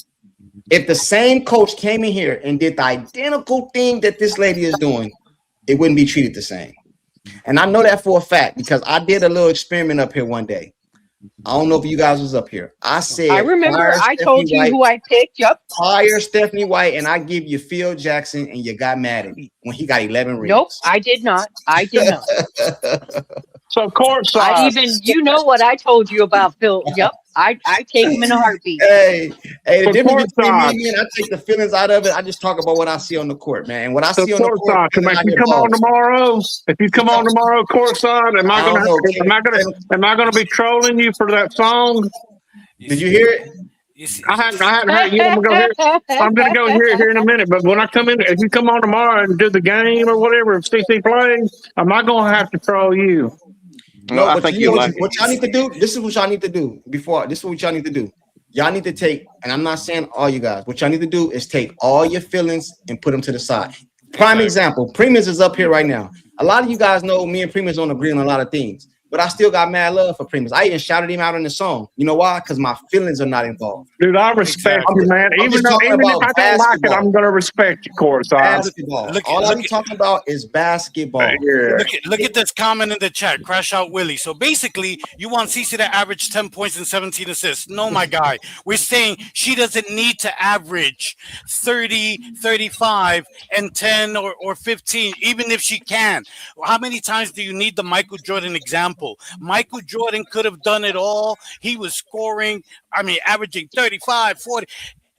If the same coach came in here and did the identical thing that this lady is doing, it wouldn't be treated the same. And I know that for a fact because I did a little experiment up here one day. I don't know if you guys was up here. I said, I remember I told you who I picked. Yep. Fire Stephanie White, and I give you Phil Jackson, and you got mad at me when he got 11 rings. Nope, I did not. So courtside. You know what I told you about Phil. Yep. I take him in a heartbeat. Hey, the difference between me and I take the feelings out of it. I just talk about what I see on the court, man. And what I see on the court. If you come on tomorrow, courtside, am I gonna be trolling you for that song? Did you hear it? I hadn't heard you. I'm gonna go hear it here in a minute. But when I come in, if you come on tomorrow and do the game or whatever, if CC plays, am I gonna have to troll you? No, I think what y'all need to do. This is what y'all need to do. This is what y'all need to do. Y'all need to take, and I'm not saying all you guys. What y'all need to do is take all your feelings and put them to the side. Prime example, Primus is up here right now. A lot of you guys know me and Primus don't agree on a lot of things, but I still got mad love for Primus. I even shouted him out in the song. You know why? Because my feelings are not involved. Dude, I respect you, man. Even if I don't like it, I'm gonna respect you, course. Basketball. All I'm talking about is basketball. Yeah. Look at this comment in the chat. Crash out Willie. So basically, you want Cece to average 10 points and 17 assists. No, my guy. We're saying she doesn't need to average 30, 35, and 10 or 15, even if she can. How many times do you need the Michael Jordan example? Michael Jordan could have done it all. He was scoring, averaging 35, 40.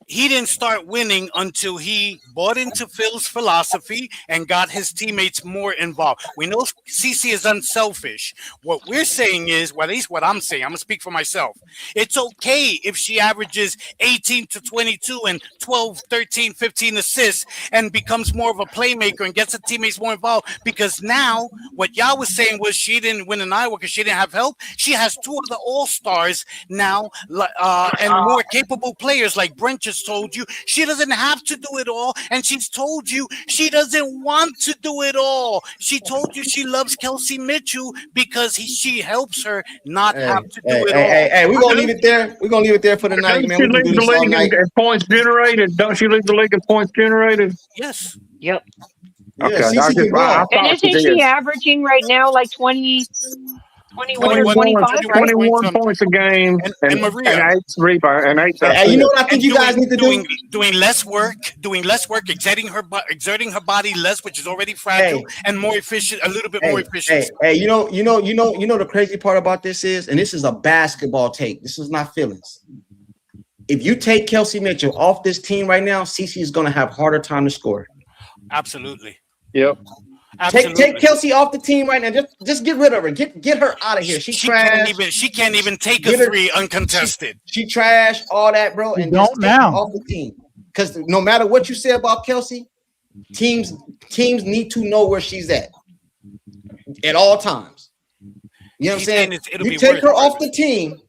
he didn't start winning until he bought into Phil's philosophy and got his teammates more involved. We know CC is unselfish. What we're saying is, well, at least what I'm saying, I'm going to speak for myself. It's okay if she averages 18 to 22 and 12, 13, 15 assists and becomes more of a playmaker and gets the teammates more involved, because now what y'all was saying was she didn't win in Iowa because she didn't have help. She has two of the all-stars now and more capable players like Brent just told you. She doesn't have to do it all, and she's told you she doesn't want to do it all. She told you she loves Kelsey Mitchell because she helps her not have to do it all. Hey, we're gonna leave it there. We're gonna leave it there for the night, man. She We can leads do the this all league night. in points generated. Don't she lead the league in points generated? Yes. Yep. Okay. Yeah, CC can ball. And isn't she averaging right now like 20, 21 or 25, right? 21 points a game And Maria. and 8 rebounds and 8 Hey, you know what I think you guys need to do? Doing less work, exerting her body less, which is already fragile, and more efficient, a little bit more efficient. Hey, you know the crazy part about this is, and this is a basketball take. This is not feelings. If you take Kelsey Mitchell off this team right now, CC is going to have harder time to score. Absolutely. Yep. Take Kelsey off the team right now. Just get rid of her. Get her out of here. She trash. She can't even take a three uncontested. She trash, all that, bro. And just take her off the team. Because no matter what you say about Kelsey, teams need to know where she's at all times. You know what I'm saying? You take her off the team,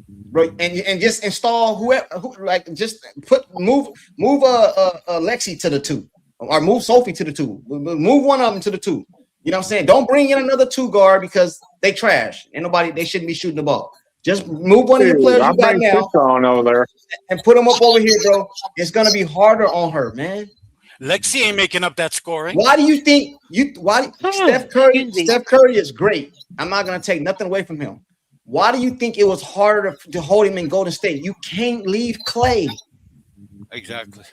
bro, and just install just move Lexi to the 2. Or move Sophie to the 2. Move one of them to the 2. You know what I'm saying? Don't bring in another 2 guard because they trash. They shouldn't be shooting the ball. Just move one of your players you got now over there and put them up over here, bro. It's gonna be harder on her, man. Lexi ain't making up that scoring. Why do you think Steph Curry is great? I'm not gonna take nothing away from him. Why do you think it was harder to hold him in Golden State? You can't leave Clay. Exactly.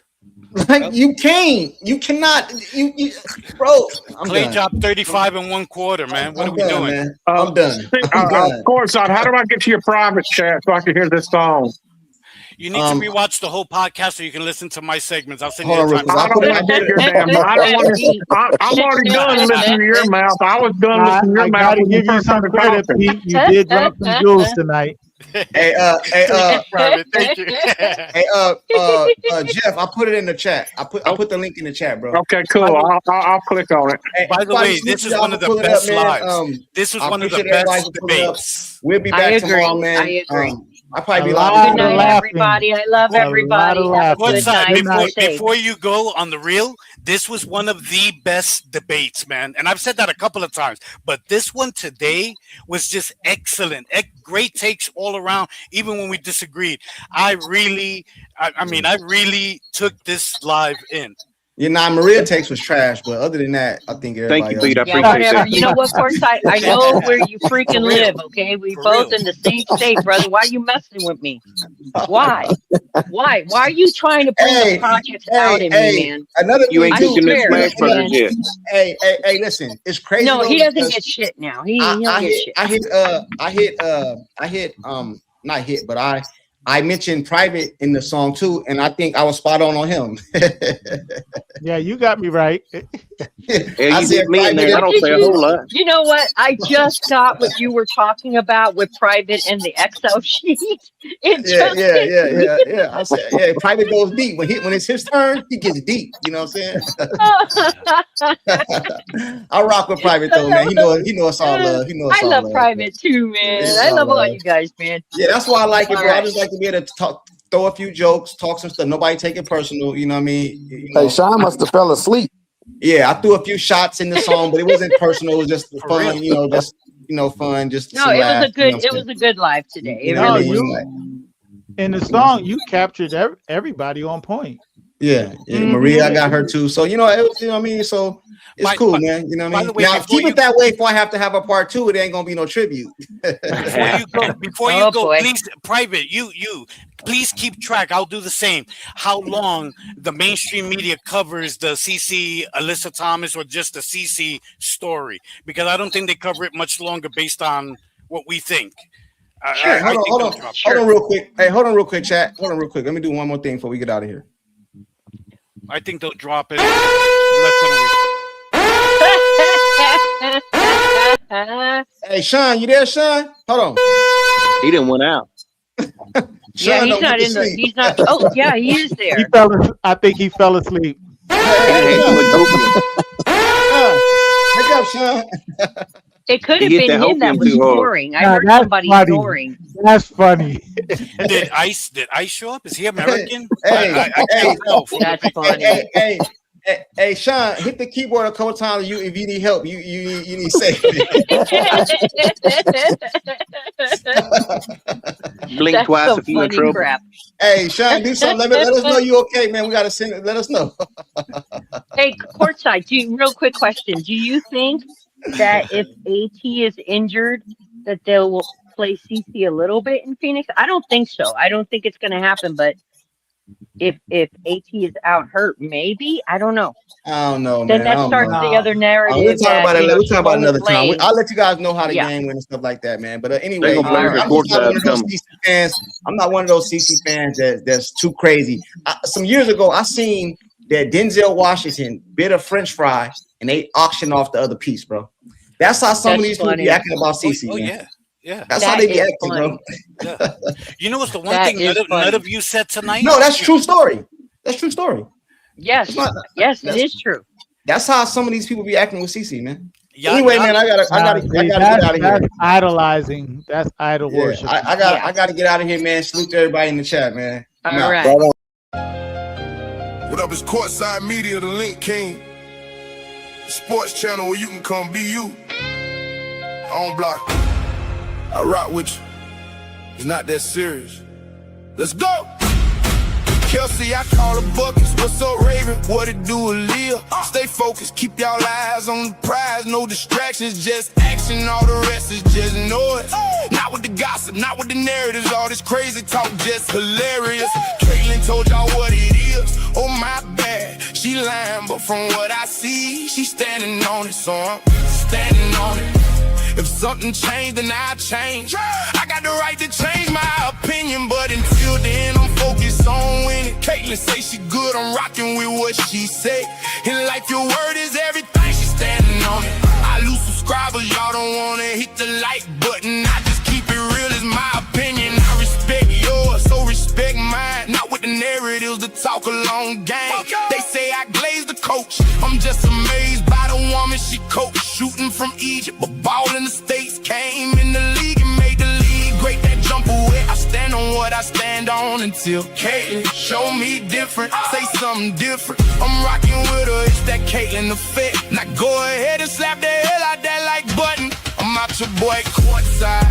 Like you cannot, bro. Clay dropped 35 in 1 quarter, man. What are we doing? Man. I'm done. Of course, how do I get to your private chat so I can hear this song? You need to rewatch the whole podcast so you can listen to my segments. I'll send you I'm the time. already done listening to your mouth. I was done listening to your mouth. I gotta give you some credit, Pete. You did drop some jewels tonight. Private, thank you. Jeff, I put it in the chat. I put the link in the chat, bro. Okay, cool. I'll click on it. By the way, this is one of the best lives. This is one of the best debates. We'll be back tomorrow, man. I agree. I'll probably be live. Good night, everybody. I love everybody. Have a good night. Before you go on the reel, this was one of the best debates, man. And I've said that a couple of times, but this one today was just excellent. Great takes all around, even when we disagreed. I really took this live in. Yeah, Maria takes was trash, but other than that, I think everybody. Thank you, Pete. I appreciate whatever. that. You know what, course I know where you freaking live. Okay, we both in the same state, brother. Why are you messing with me? Why? Why are you trying to bring the projects out in me, man? Another you ain't thing taking the Smash Brothers yet. Hey, listen, it's crazy. No, he doesn't get shit now. He don't get shit. I mentioned Private in the song too, and I think I was spot on him. Yeah, you got me right. Yeah, you did me in there. I don't say a whole lot. You know what? I just got what you were talking about with Private and the Excel sheet. Yeah. I said, Private goes deep. When it's his turn, he gets deep. You know what I'm saying? I rock with Private though, man. He know it's all love. I love Private too, man. I love all you guys, man. Yeah, that's why I like it, bro. I just like to be able to throw a few jokes, talk some stuff. Nobody take it personal. You know what I mean? Hey, Sean must have fell asleep. Yeah, I threw a few shots in the song, but it wasn't personal. It was just fun. Fun. Just no, it was a good. It was a good live today. In the song, you captured everybody on point. Yeah, Maria, I got her too. So it was, you know what I mean. So it's cool, man. You know what I mean. Now, keep it that way. If I have to have a part 2, it ain't gonna be no tribute. Before you go, please, Private, you please keep track. I'll do the same. How long the mainstream media covers the CC Alyssa Thomas or just the CC story? Because I don't think they cover it much longer based on what we think. Hey, hold on real quick. Hey, hold on real quick, chat. Hold on real quick. Let me do one more thing before we get out of here. I think they'll drop it. Less than a week. Hey, Sean, you there, Sean? Hold on. He didn't went out. Yeah, he's not in the. He's not. Oh, yeah, he is there. I think he fell asleep. Wake up, Sean. It could have been him that was snoring. I heard somebody snoring. That's funny. Did Ice show up? Is he American? Hey, that's funny. Hey, Sean, hit the keyboard a couple times. If you need help, you need safety. Blink That's twice some if you in funny trouble. crap. Hey, Sean, do something. Let us know you okay, man. We gotta send it. Let us know. Hey, courtside. Real quick question. Do you think that if AT is injured, that they will play CC a little bit in Phoenix? I don't think so. I don't think it's going to happen. But if AT is out hurt, maybe. I don't know. I don't know, Then man. that starts the other narrative. We'll talk about it. We'll talk about another time. playing. I'll let you guys know how the Yeah. game went and stuff like that, man. But anyway, They gonna play I'm the just court not one side of those coming. CC fans. I'm not one of those CC fans that's too crazy. Some years ago, I seen that Denzel Washington bit a French fry and they auctioned off the other piece, bro. That's how some of these people be acting about CC. Oh, man. yeah. That's how they be acting, bro. Yeah. You know what's the one That thing is none of you said tonight? No, that's true story. That's true story. Yes, yes, it is true. That's how some of these people be acting with CC, man. Yeah, Anyway, man, I gotta get out of here. That's idolizing. That's idol worship. I gotta get out of here, man. Salute to everybody in the chat, man. I'm All out. right. What up, it's Courtside Media, the Link King. The sports channel where you can come be you. I don't block you. I rock with you. It's not that serious. Let's go! Kelsey, I call the buckets. What's up, Raven? What it do, Aaliyah? Stay focused, keep y'all eyes on the prize. No distractions, just action. All the rest is just noise. Not with the gossip, not with the narratives. All this crazy talk, just hilarious. Caitlin told y'all what it is. Oh, my bad. She lying, but from what I see, she's standing on it, so I'm standing on it. If something changed, then I change. I got the right to change my opinion, but until then, I'm focused on winning. Caitlin say she good, I'm rocking with what she say. In life, your word is everything, she standing on it. I lose subscribers, y'all don't wanna hit the like button. I just keep it real, is my opinion. I respect yours, so respect mine. Not with the narratives that talk a long game. They say I glaze the coach. I'm just amazed by the woman she coached. Shooting from Egypt, but ball in the States. Came in the league and made the league great. That jump away, I stand on what I stand on until Caitlin show me different. Say something different. I'm rocking with her, it's that Caitlin effect. Now go ahead and slap the hell out that like button. I'm out your boy courtside.